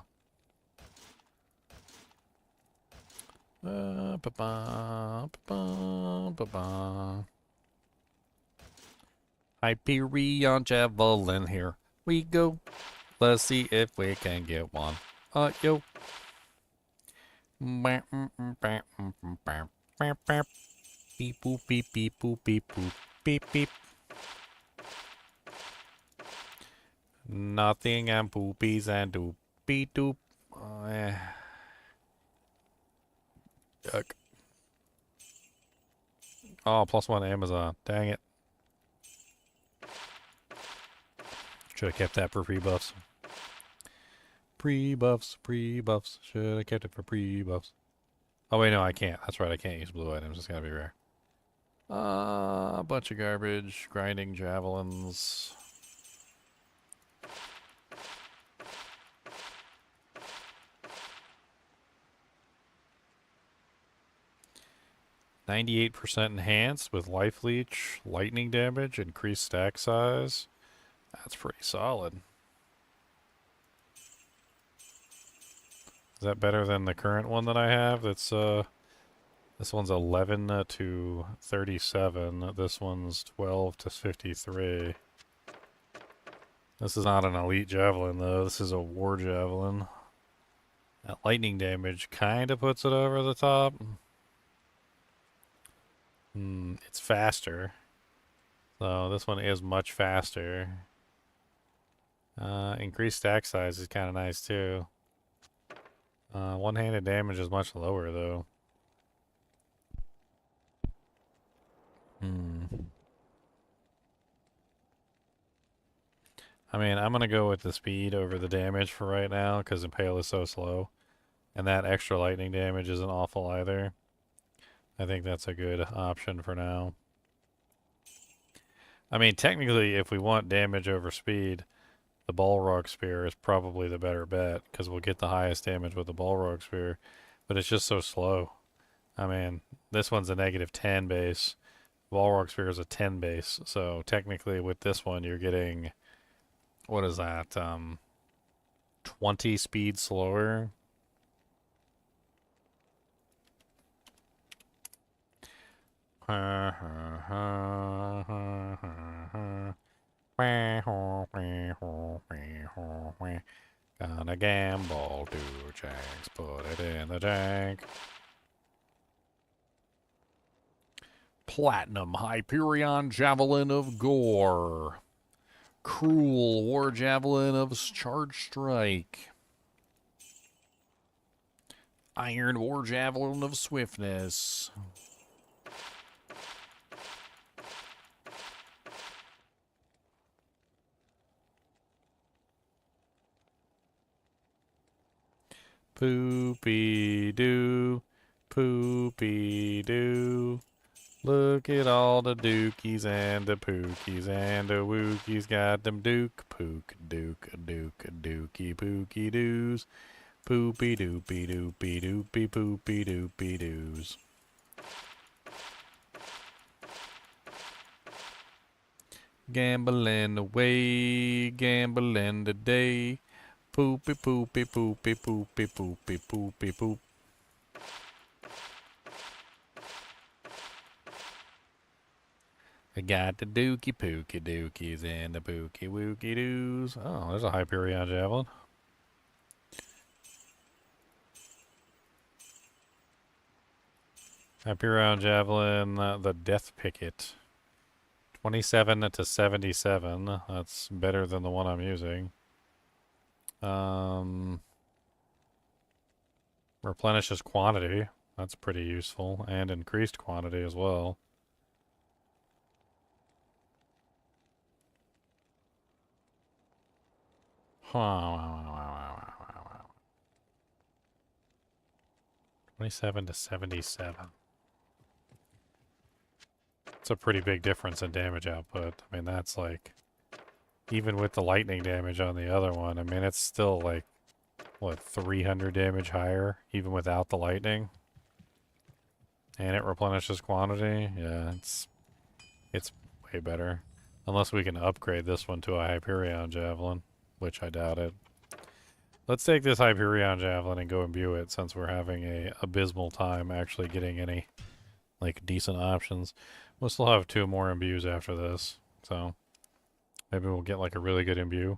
Hyperion Javelin, here we go. Let's see if we can get one. Yo. Beep boop beep beep boop beep boop beep beep. Nothing and poopies and doopy doop. Yuck. Oh, +1 Amazon. Dang it. Should have kept that for pre-buffs. Pre-buffs. Should have kept it for pre-buffs. Oh, wait, no, I can't. That's right, I can't use blue items. It's gotta be rare. A bunch of garbage. Grinding javelins. %98 enhanced with life leech, lightning damage, increased stack size. That's pretty solid. Is that better than the current one that I have? That's this one's 11 to 37. This one's 12 to 53. This is not an elite javelin though. This is a war javelin. That lightning damage kind of puts it over the top. It's faster. So this one is much faster. Increased stack size is kind of nice too. One-handed damage is much lower though. I mean, I'm gonna go with the speed over the damage for right now because Impale is so slow. And that extra lightning damage isn't awful either. I think that's a good option for now. I mean, technically, if we want damage over speed, the Balrog Spear is probably the better bet, because we'll get the highest damage with the Balrog Spear, but it's just so slow. I mean, this one's a -10 base. Balrog Spear is a 10 base, so technically with this one you're getting, what is that, 20 speed slower? Gonna gamble 2 janks, put it in the jank. Platinum Hyperion Javelin of Gore. Cruel War Javelin of Charge Strike. Iron War Javelin of Swiftness. Poopy doo, poopy doo. Look at all the dookies and the pookies and the wookies got them pook, dookie, pookie doos. Poopy doopy doopy doopy poopy doopy doos. Gambling away, gambling today. Poopy poopy poopy poopy poopy poopy poop. I got the dookie pookie dookies and the pookie wookie doos. Oh, there's a Hyperion Javelin. Hyperion Javelin, the Death Picket. 27 to 77. That's better than the one I'm using. Replenishes quantity. That's pretty useful. And increased quantity as well. Huh. 27 to 77. It's a pretty big difference in damage output. I mean, that's like, even with the lightning damage on the other one, I mean, it's still like, what, 300 damage higher, even without the lightning? And it replenishes quantity? Yeah, it's way better. Unless we can upgrade this one to a Hyperion Javelin, which I doubt it. Let's take this Hyperion Javelin and go imbue it, since we're having a abysmal time actually getting any, like, decent options. We'll still have 2 more imbues after this, so maybe we'll get, like, a really good imbue.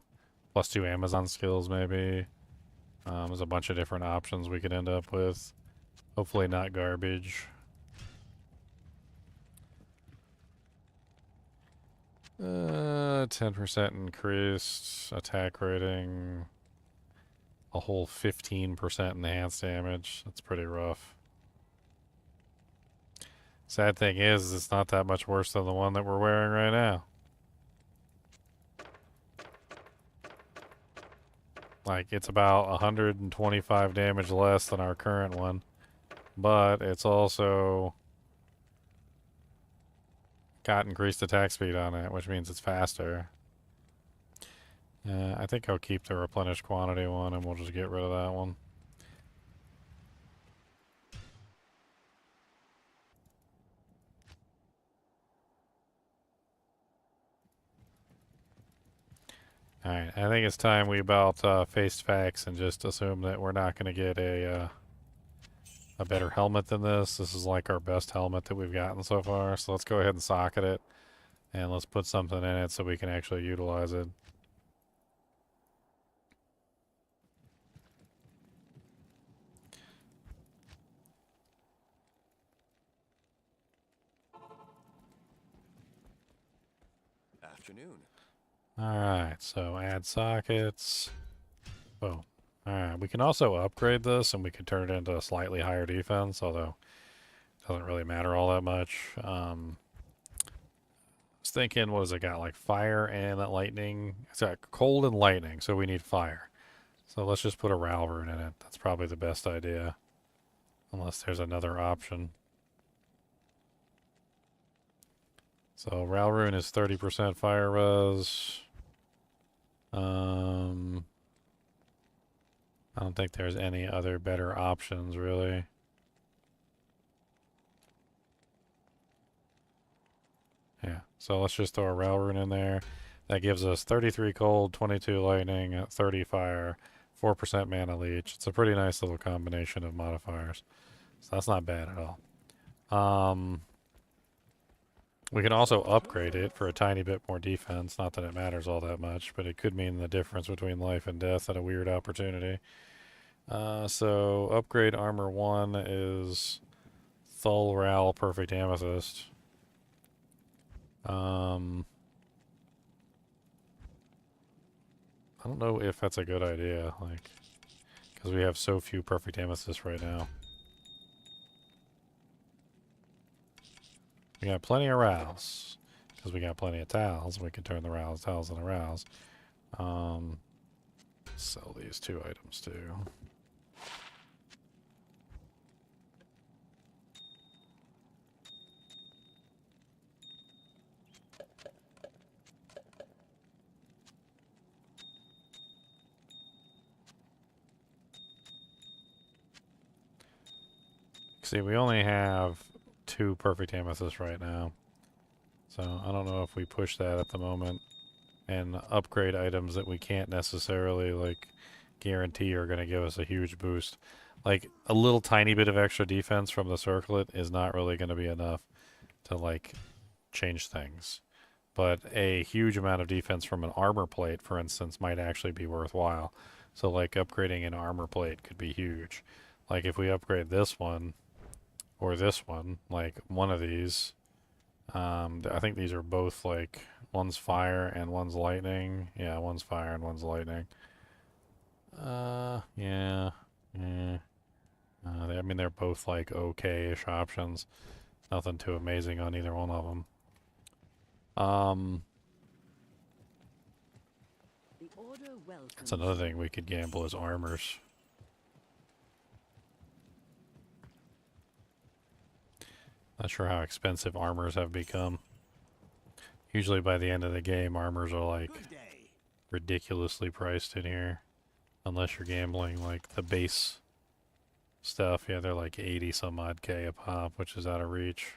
Plus 2 Amazon skills, maybe. There's a bunch of different options we could end up with. Hopefully not garbage. 10% increased attack rating. A whole 15% enhanced damage. That's pretty rough. Sad thing is, it's not that much worse than the one that we're wearing right now. Like, it's about 125 damage less than our current one. But it's also got increased attack speed on it, which means it's faster. I think I'll keep the replenished quantity one, and we'll just get rid of that one. Alright, I think it's time we about face facts and just assume that we're not going to get a better helmet than this. This is like our best helmet that we've gotten so far, so let's go ahead and socket it, and let's put something in it so we can actually utilize it. Afternoon. Alright, so add sockets. Oh, alright. We can also upgrade this and we can turn it into a slightly higher defense, although it doesn't really matter all that much. I was thinking, what has it got? Like fire and lightning? It's got cold and lightning, so we need fire. So let's just put a Ral rune in it. That's probably the best idea. Unless there's another option. So Ral rune is 30% fire res. I don't think there's any other better options, really. Yeah, so let's just throw a Ral rune in there. That gives us 33 cold, 22 lightning, 30 fire, 4% mana leech. It's a pretty nice little combination of modifiers. So that's not bad at all. We can also upgrade it for a tiny bit more defense. Not that it matters all that much, but it could mean the difference between life and death at a weird opportunity. So upgrade armor 1 is Thul Ral Perfect Amethyst. I don't know if that's a good idea, like, because we have so few perfect amethysts right now. We got plenty of rows, because we got plenty of towels. We can turn the rows, towels into rows. Sell these 2 items too. See, we only have 2 perfect amethysts right now. So I don't know if we push that at the moment and upgrade items that we can't necessarily like guarantee are going to give us a huge boost. Like a little tiny bit of extra defense from the circlet is not really going to be enough to like change things. But a huge amount of defense from an armor plate, for instance, might actually be worthwhile. So like upgrading an armor plate could be huge. Like if we upgrade this one or this one, like one of these, I think these are both like, one's fire and one's lightning. Yeah, one's fire and one's lightning. Yeah. I mean, they're both like okay-ish options. Nothing too amazing on either one of them. That's another thing we could gamble is armors. Not sure how expensive armors have become. Usually by the end of the game, armors are like ridiculously priced in here. Unless you're gambling like the base stuff. Yeah, they're like 80 some odd K a pop, which is out of reach.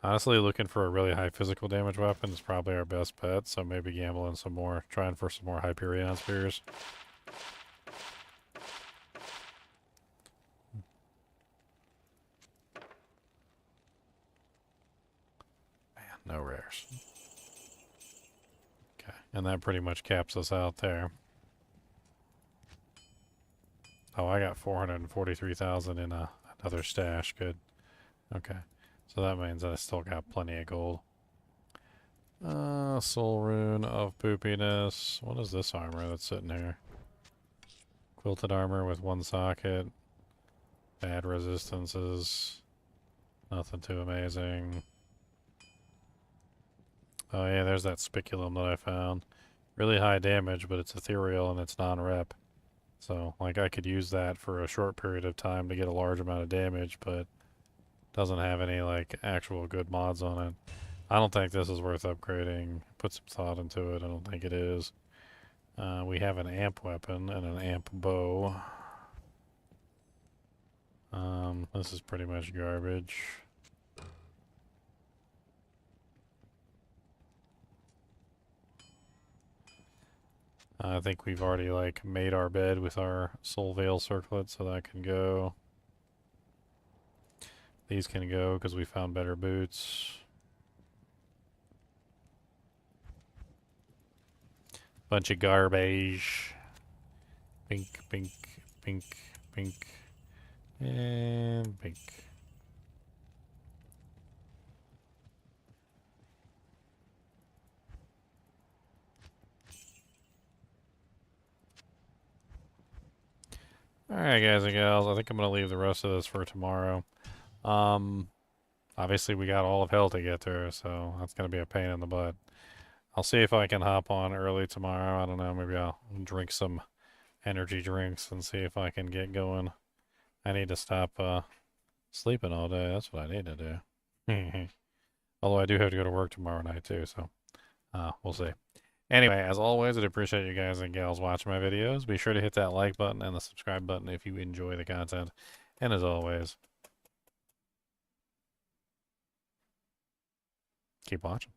Honestly, looking for a really high physical damage weapon is probably our best bet, so maybe gambling some more, trying for some more Hyperion Spears. No rares. Okay, and that pretty much caps us out there. Oh, I got 443,000 in another stash. Good. Okay, so that means I still got plenty of gold. Soul Rune of Poopiness. What is this armor that's sitting here? Quilted armor with 1 socket. Bad resistances. Nothing too amazing. Oh yeah, there's that spiculum that I found. Really high damage, but it's ethereal and it's non-rep. So, like, I could use that for a short period of time to get a large amount of damage, but doesn't have any, like, actual good mods on it. I don't think this is worth upgrading. Put some thought into it. I don't think it is. We have an amp weapon and an amp bow. This is pretty much garbage. I think we've already like made our bed with our Soul Veil circlet, so that can go. These can go because we found better boots. Bunch of garbage. Pink, pink, pink, pink, and pink. Alright, guys and gals, I think I'm going to leave the rest of this for tomorrow. Obviously we got all of hell to get through, so that's going to be a pain in the butt. I'll see if I can hop on early tomorrow. I don't know, maybe I'll drink some energy drinks and see if I can get going. I need to stop sleeping all day. That's what I need to do. Although I do have to go to work tomorrow night too, so we'll see. Anyway, as always, I'd appreciate you guys and gals watching my videos. Be sure to hit that like button and the subscribe button if you enjoy the content. And as always, keep watching.